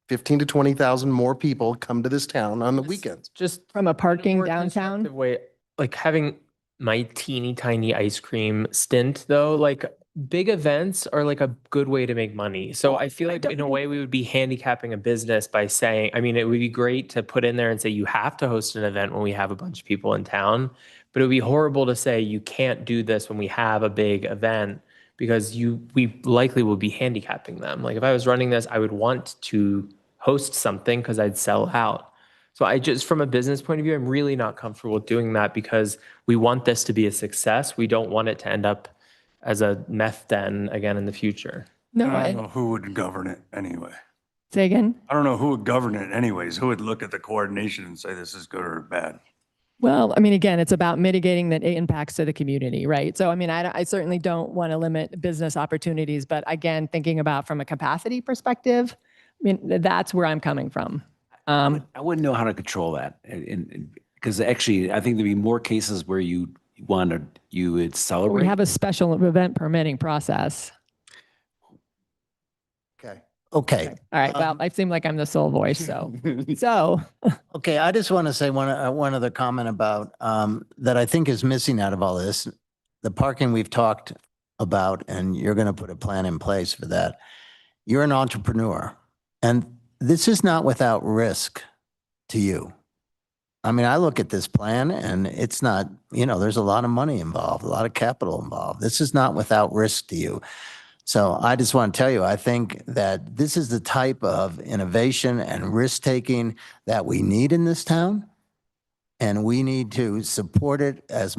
15 to 20,000 more people come to this town on the weekends. Just From a parking more downtown? constructive way, like having my teeny tiny ice cream stint though, like big events are like a good way to make money. So I feel like in a way we would be handicapping a business by saying, I mean, it would be great to put in there and say you have to host an event when we have a bunch of people in town, but it would be horrible to say you can't do this when we have a big event because we likely will be handicapping them. Like if I was running this, I would want to host something because I'd sell out. So I just, from a business point of view, I'm really not comfortable with doing that because we want this to be a success. We don't want it to end up as a meth den again in the future. No, I don't know who would govern it anyway. say again? I don't know who would govern it anyways. Who would look at the coordination and say this is good or bad? Well, I mean, again, it's about mitigating the impacts to the community, right? So, I mean, I certainly don't want to limit business opportunities, but again, thinking about from a capacity perspective, I mean, that's where I'm coming from. I wouldn't know how to control that. Because actually, I think there'd be more cases where you would celebrate. We have a special event permitting process. Okay. All right. Well, I seem like I'm the sole voice, so. Okay, I just want to say one other comment about that I think is missing out of all this. The parking we've talked about, and you're going to put a plan in place for that. You're an entrepreneur, and this is not without risk to you. I mean, I look at this plan and it's not, there's a lot of money involved, a lot of capital involved. This is not without risk to you. So I just want to tell you, I think that this is the type of innovation and risk-taking that we need in this town. And we need to support it as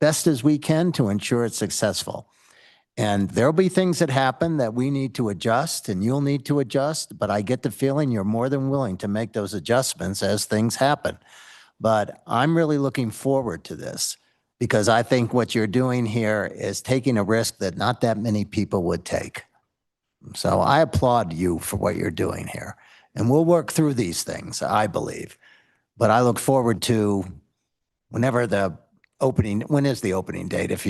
best as we can to ensure it's successful. And there'll be things that happen that we need to adjust and you'll need to adjust, but I get the feeling you're more than willing to make those adjustments as things happen. But I'm really looking forward to this because I think what you're doing here is taking a risk that not that many people would take. So I applaud you for what you're doing here. And we'll work through these things, I believe. But I look forward to whenever when is the opening date if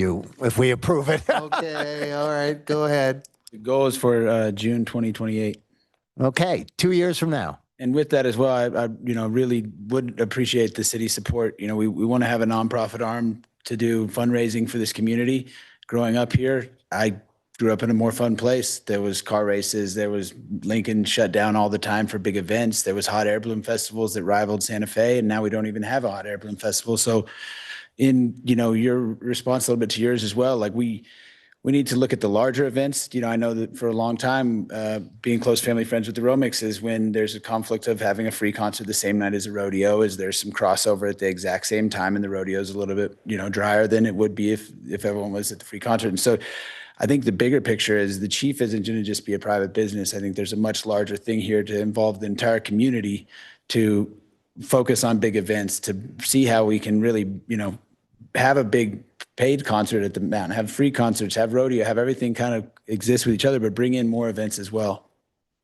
we approve it? Okay, all right, go ahead. The goal is for June 2028. Okay, 2 years from now. And with that as well, I really would appreciate the city support. We want to have a nonprofit arm to do fundraising for this community. Growing up here, I grew up in a more fun place. There was car races. There was Lincoln shut down all the time for big events. There was hot air balloon festivals that rivaled Santa Fe, and now we don't even have a hot air balloon festival. So in, your response a little bit to yours as well, like we need to look at the larger events. I know that for a long time, being close family friends with the Romics is when there's a conflict of having a free concert the same night as a rodeo, is there's some crossover at the exact same time, and the rodeo is a little bit, drier than it would be if everyone was at the free concert. And so I think the bigger picture is the chief isn't going to just be a private business. I think there's a much larger thing here to involve the entire community to focus on big events, to see how we can really, have a big paid concert at the mountain, have free concerts, have rodeo, have everything kind of exist with each other, but bring in more events as well.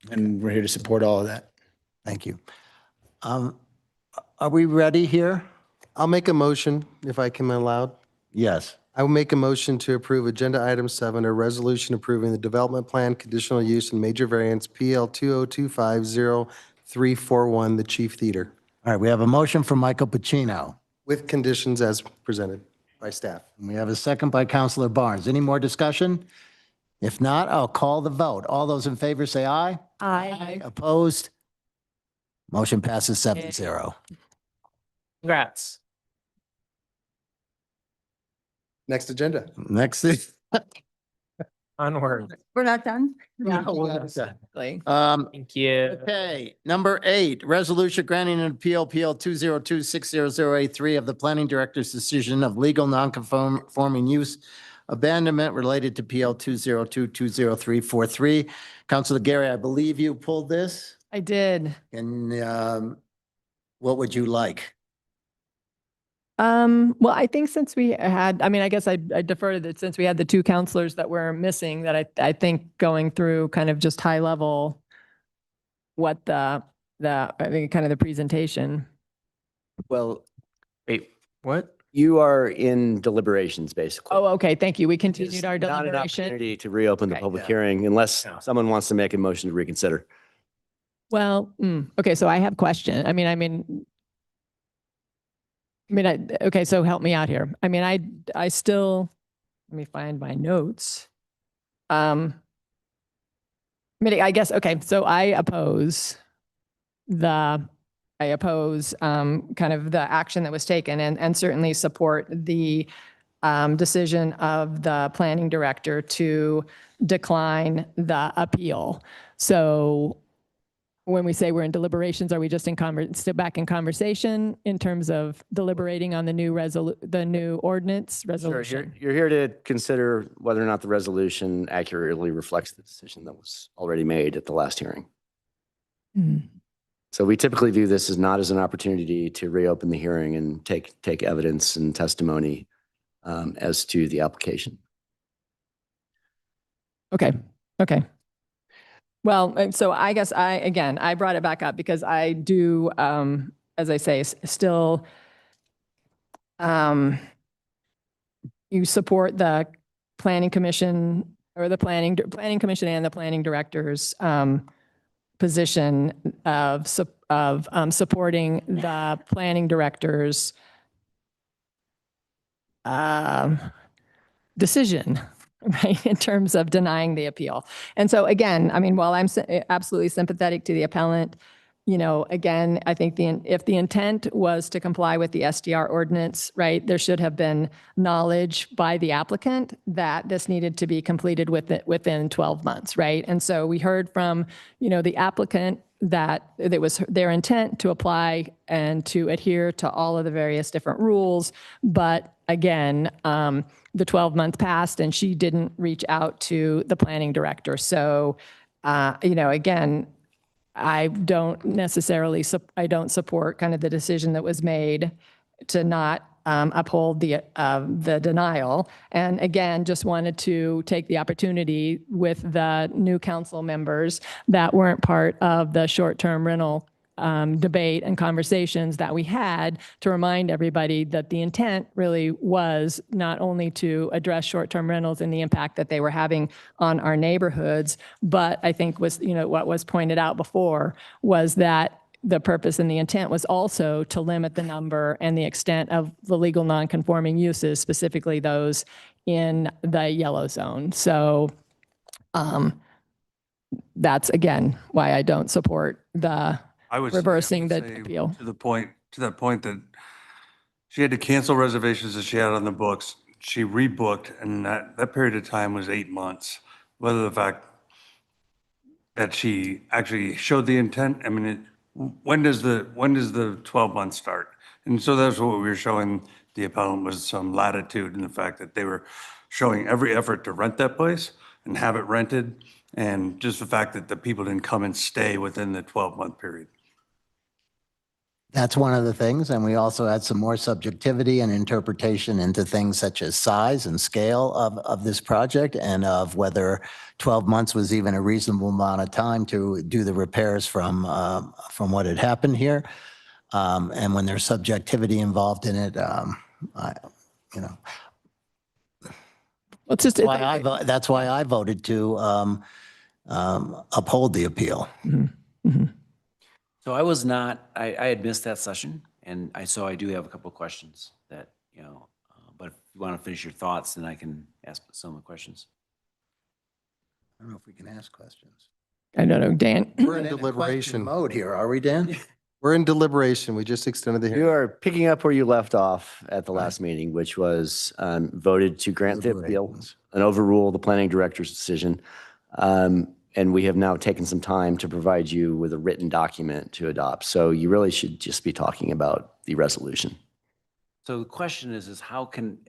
And we're here to support all of that. Thank you. Are we ready here? I'll make a motion if I can allowed. Yes. I will make a motion to approve Agenda Item 7, a resolution approving the development plan, conditional use, and major variance PL 20250341, the Chief Theater, All right, we have a motion from Michael Pacino. with conditions as presented by staff. And we have a second by Counselor Barnes. Any more discussion? If not, I'll call the vote. All those in favor say aye. Aye. Opposed? Motion passes 7-0. Congrats. Next agenda. Next is. Onward. We're not done? Thank you. Okay, number 8, resolution granting an appeal, PL 202-60083 of the planning director's decision of legal non-conforming use abandonment related to PL 202-20343. Councilor Gary, I believe you pulled this, I did. and what would you like? Well, I think since we had, I mean, I guess I defer to that since we had the 2 counselors that were missing, that I think going through kind of just high level what I think kind of the presentation. Well, Wait, what? you are in deliberations, basically. Oh, okay. Thank you. We continued It's our not an deliberation. opportunity to reopen the Okay. public hearing unless someone wants to make a motion to reconsider. Well, okay. So I have question. Okay. So help me out here. I still, let me find my notes. I guess, okay. So I oppose kind of the action that was taken and certainly support the decision of the planning director to decline the appeal. So when we say we're in deliberations, are we just still back in conversation in terms of deliberating on the new ordinance Sure, resolution? you're here to consider whether or not the resolution accurately reflects the decision that was already made at the last hearing. So we typically view this as not as an opportunity to reopen the hearing and take evidence and testimony as to the application. Okay. Well, so I guess I brought it back up because I do, as I say, still, you support the planning commission or the planning commission and the planning director's position of supporting the planning director's decision, right, in terms of denying the appeal. And so again, while I'm absolutely sympathetic to the appellant, again, I think if the intent was to comply with the SDR ordinance, right, there should have been knowledge by the applicant that this needed to be completed within 12 months, right? And so we heard from, the applicant that it was their intent to apply and to adhere to all of the various different rules. But again, the 12 months passed and she didn't reach out to the planning director. So, again, I don't support kind of the decision that was made to not uphold the denial. And again, just wanted to take the opportunity with the new council members that weren't part of the short-term rental debate and conversations that we had to remind everybody that the intent really was not only to address short-term rentals and the impact that they were having on our neighborhoods, but I think was, what was pointed out before was that the purpose and the intent was also to limit the number and the extent of the legal non-conforming uses, specifically those in the yellow zone. So that's again why I don't support the reversing the appeal. To that point that she had to cancel reservations that she had on the books. She rebooked, and that period of time was 8 months. Whether the fact that she actually showed the intent, when does the 12 months start? And so that's what we were showing the appellant was some latitude in the fact that they were showing every effort to rent that place and have it rented. And just the fact that the people didn't come and stay within the 12-month period. That's one of the things. And we also had some more subjectivity and interpretation into things such as size and scale of this project and of whether 12 months was even a reasonable amount of time to do the repairs from what had happened here. And when there's subjectivity involved in it, that's why I voted to uphold the appeal. So I was not, I had missed that session, and so I do have a couple of questions that, but if you want to finish your thoughts, then I can ask some of the questions. I don't know if we can ask questions. I don't know, Dan. We're in deliberation mode here, are we, Dan? We're in deliberation. We just extended the You hearing. are picking up where you left off at the last meeting, which was voted to grant the appeal and overrule the planning director's decision. And we have now taken some time to provide you with a written document to adopt. So you really should just be talking about the resolution. So the question is how can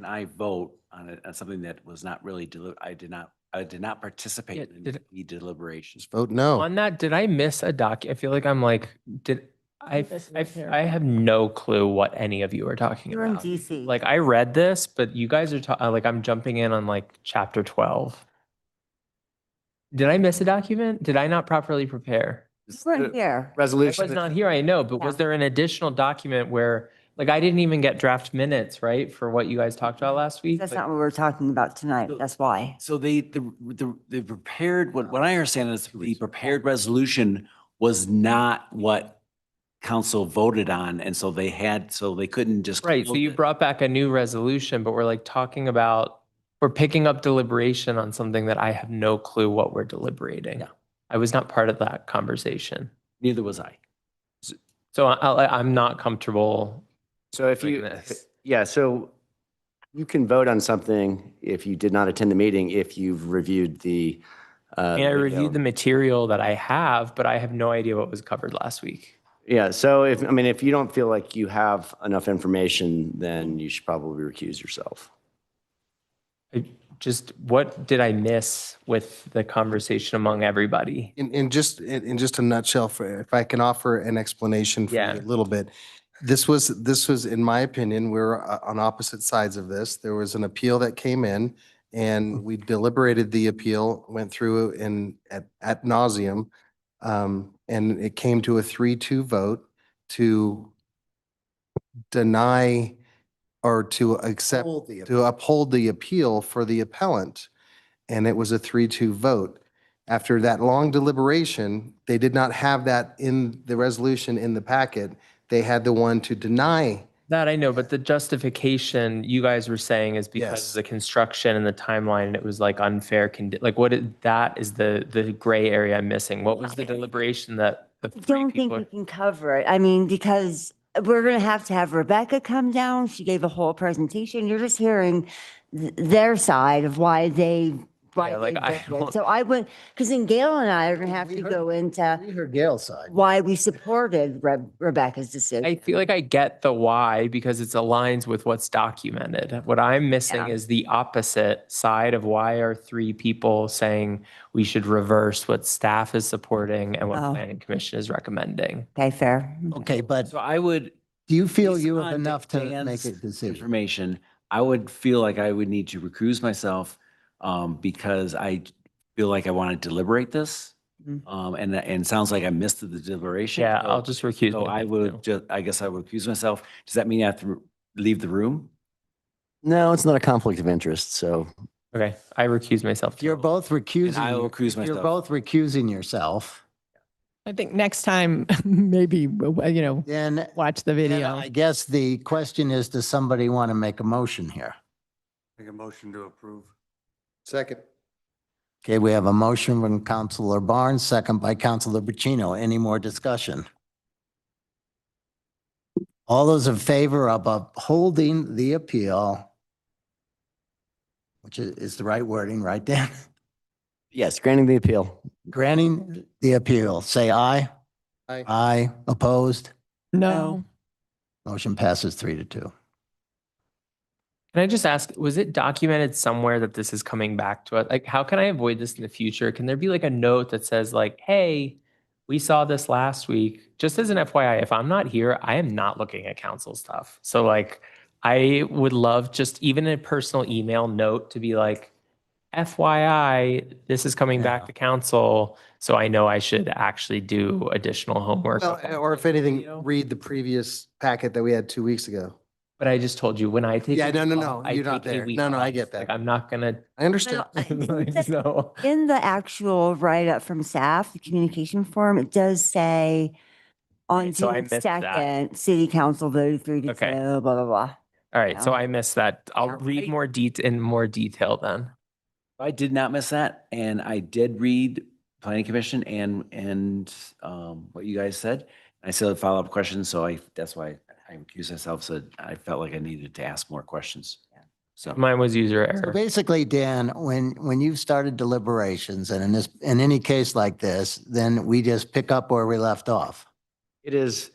I vote on something that was not really I did not participate in the deliberations. Vote no. On that, did I miss a I feel like I'm like, I have no clue what any of you are talking You're in about. DC. Like I read this, but you guys are like, I'm jumping in on like chapter 12. Did I miss a document? Did I not properly prepare? You weren't here. I was not here, I know, but was there an additional document where, like, I didn't even get draft minutes, right, for what you guys talked about last week? That's Like, not what we're talking about tonight. That's why. So the prepared, what I understand is the prepared resolution was not what council voted on. And so they couldn't just. Right, so you brought back a new resolution, but we're like talking about, we're picking up deliberation on something that I have no clue what we're deliberating. Yeah. I was not part of that conversation. Neither was I. So I'm not comfortable. So if doing you, this. yeah, so you can vote on something if you did not attend the meeting, if you've reviewed the. I mean, I reviewed the material that I have, but I have no idea what was covered last week. Yeah, so if you don't feel like you have enough information, then you should probably recuse yourself. What did I miss with the conversation among everybody? In just a nutshell, if I can offer an explanation for you a little bit. This was, in my opinion, we're on opposite sides of this. There was an appeal that came in and we deliberated the appeal, went through ad nauseum. And it came to a 3-2 vote to deny or to accept, to uphold the appeal for the appellant. And it was a 3-2 vote. After that long deliberation, they did not have that in the resolution in the packet. They had the one to deny. That I know, but the justification you guys were saying is because of the construction and the timeline, and it was like unfair. Like that is the gray area I'm missing. What was the deliberation that the I don't think we can cover it. I mean, because we're going to have Rebecca come down. She gave a whole presentation. You're just hearing their side of why they. So I went, because then Gail and I are going to have to go into. We heard Gail's side. Why we supported Rebecca's decision. I feel like I get the why because it aligns with what's documented. What I'm missing is the opposite side of why are 3 people saying we should reverse what staff is supporting and what planning commission is recommending. Okay, fair. Okay, but So I would. do you feel based you have on enough to Dan's make a decision? Information, I would feel like I would need to recuse myself because I feel like I want to deliberate this. And it sounds like I missed the deliberation. Yeah, I'll just recuse So I myself, would too. I guess I would recuse myself. Does that mean I have to leave the room? No, it's not a conflict of interest, so. Okay, I recuse myself. too. You're both recusing. I will recuse You're myself. both recusing yourself. I think next time, maybe, Then watch the then video. I guess the question is, does somebody want to make a motion here? Make a motion to approve. Second. Okay, we have a motion from Councilor Barnes, second by Councilor Buccino. Any more discussion? All those in favor of upholding the appeal, which is the right wording, right, Dan? Yes, granting the appeal. Granting the appeal, say aye. Aye. Aye, opposed? No. Motion passes 3-2. Can I just ask, was it documented somewhere that this is coming back to us? Like, how can I avoid this in the future? Can there be like a note that says like, hey, we saw this last week? Just as an FYI, if I'm not here, I am not looking at council stuff. So like, I would love just even a personal email note to be like, FYI, this is coming back to council. So I know I should actually do additional homework. Well, or if anything, read the previous packet that we had 2 weeks ago. But I just told you when I take. Yeah, a no, week no, off, no, I you're not take a there. week No, I off. get that. Like, I'm not gonna. I understand. So. In the actual write-up from staff, the communication form, it does say on So I June missed that. 2nd, city council voted 3-2, Okay. blah, blah, blah. All right, so No. I missed that. I'll read more in more detail then. I did not miss that, and I did read planning commission and what you guys said, I still have follow-up questions, so that's why I accused myself, so I felt like I needed to ask more questions. So. Mine was user So error. basically, Dan, when you've started deliberations and in any case like this, then we just pick up where we left off. It is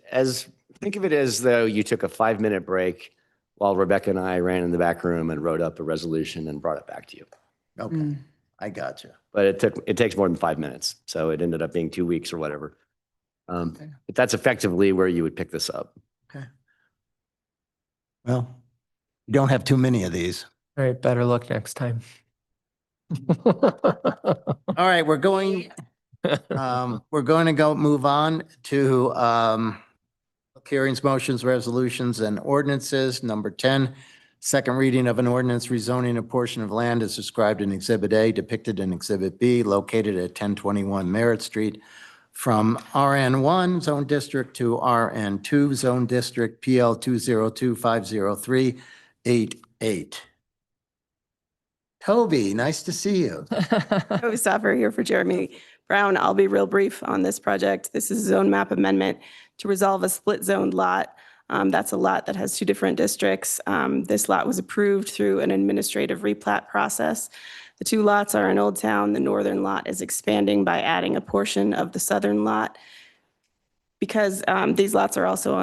think of it as though you took a 5-minute break while Rebecca and I ran in the back room and wrote up a resolution and brought it back to you. Okay, I got you. But it takes more than 5 minutes. So it ended up being 2 weeks or whatever. But that's effectively where you would pick this up. Okay. Well, you don't have too many of these. All right, better luck next time. All right, we're going to move on to hearings, motions, resolutions, and ordinances. Number 10, second reading of an ordinance rezoning a portion of land as described in Exhibit A, depicted in Exhibit B, located at 1021 Merritt Street, from RN1 Zone District to RN2 Zone District, PL 202-50388. Toby, nice to see you. Toby Stoffer here for Jeremy Brown. I'll be real brief on this project. This is a zone map amendment to resolve a split zoned lot. That's a lot that has two different districts. This lot was approved through an administrative replat process. The two lots are in Old Town. The northern lot is expanding by adding a portion of the southern lot. Because these lots are also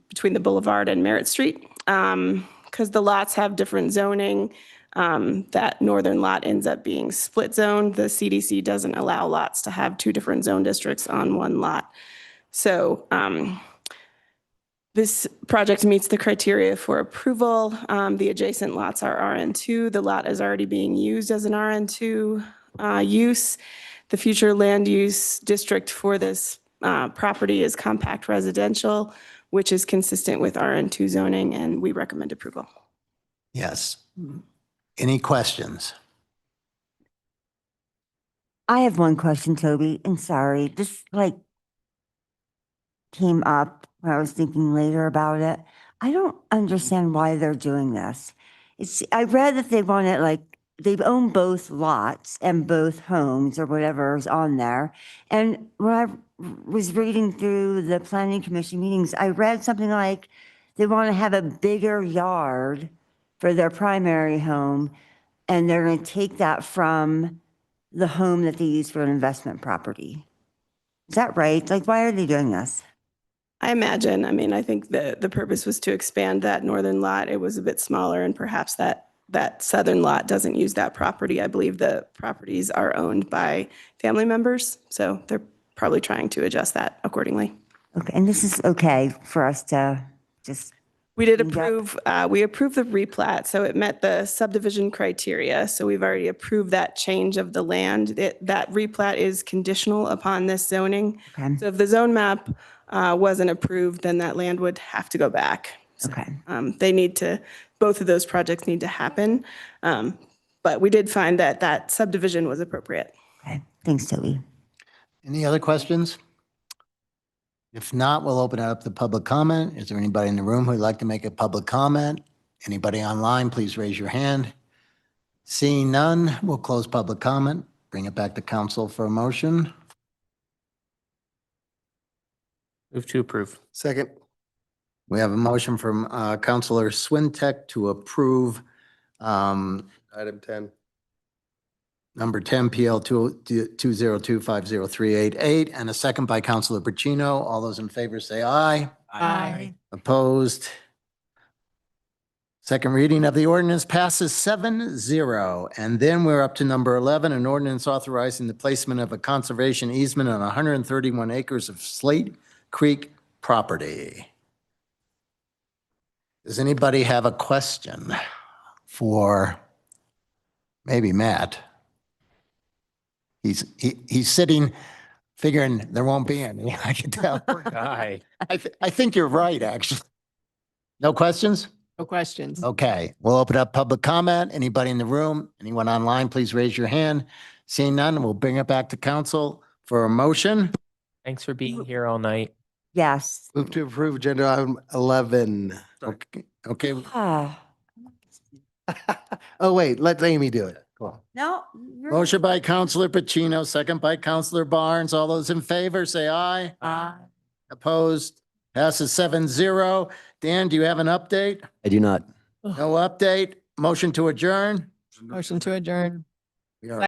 between the Boulevard and Merritt Street. Because the lots have different zoning, that northern lot ends up being split zoned. The CDC doesn't allow lots to have two different zone districts on one lot. So this project meets the criteria for approval. The adjacent lots are RN2. The lot is already being used as an RN2 use. The future land use district for this property is compact residential, which is consistent with RN2 zoning, and we recommend approval. Yes. Any questions? I have one question, Toby, and sorry, this came up when I was thinking later about it. I don't understand why they're doing this. I read that they wanted they own both lots and both homes or whatever's on there. And when I was reading through the planning commission meetings, I read something like they want to have a bigger yard for their primary home, and they're going to take that from the home that they use for an investment property. Is that right? Why are they doing this? I imagine, I think the purpose was to expand that northern lot. It was a bit smaller, and perhaps that southern lot doesn't use that property. I believe the properties are owned by family members, so they're probably trying to adjust that accordingly. Okay, and this is okay for us to just... We did approve, we approved the replat, so it met the subdivision criteria. So we've already approved that change of the land. That replat is conditional upon this zoning. Okay. So if the zone map wasn't approved, then that land would have to go back. So, Okay. Both of those projects need to happen. But we did find that subdivision was appropriate. Okay, thanks, Toby. Any other questions? If not, we'll open it up to public comment. Is there anybody in the room who'd like to make a public comment? Anybody online, please raise your hand. Seeing none, we'll close public comment, bring it back to council for a motion. Move to approve. Second. We have a motion from Councilor Swintek to approve Item 10. number 10 PL 202-50388, and a second by Councilor Pacino. All those in favor say aye. Aye. Opposed? Second reading of the ordinance passes 7-0. And then we're up to number 11, an ordinance authorizing the placement of a conservation easement on 131 acres of Slate Creek property. Does anybody have a question for maybe Matt? He's sitting figuring there won't be any, I can tell. Guy. I think you're right, actually. No questions? No questions. Okay, we'll open up public comment. Anybody in the room, anyone online, please raise your hand. Seeing none, we'll bring it back to council for a motion. Thanks for being here all night. Yes. Move to approve agenda item 11. Okay. Ah, Oh, wait, let Amy do it. Come on. no. Motion by Councilor Pacino, second by Councilor Barnes. All those in favor, say aye. Aye. Opposed? Passes 7-0. Dan, do you have an update? I do not. No update. Motion to adjourn? Motion to adjourn. We are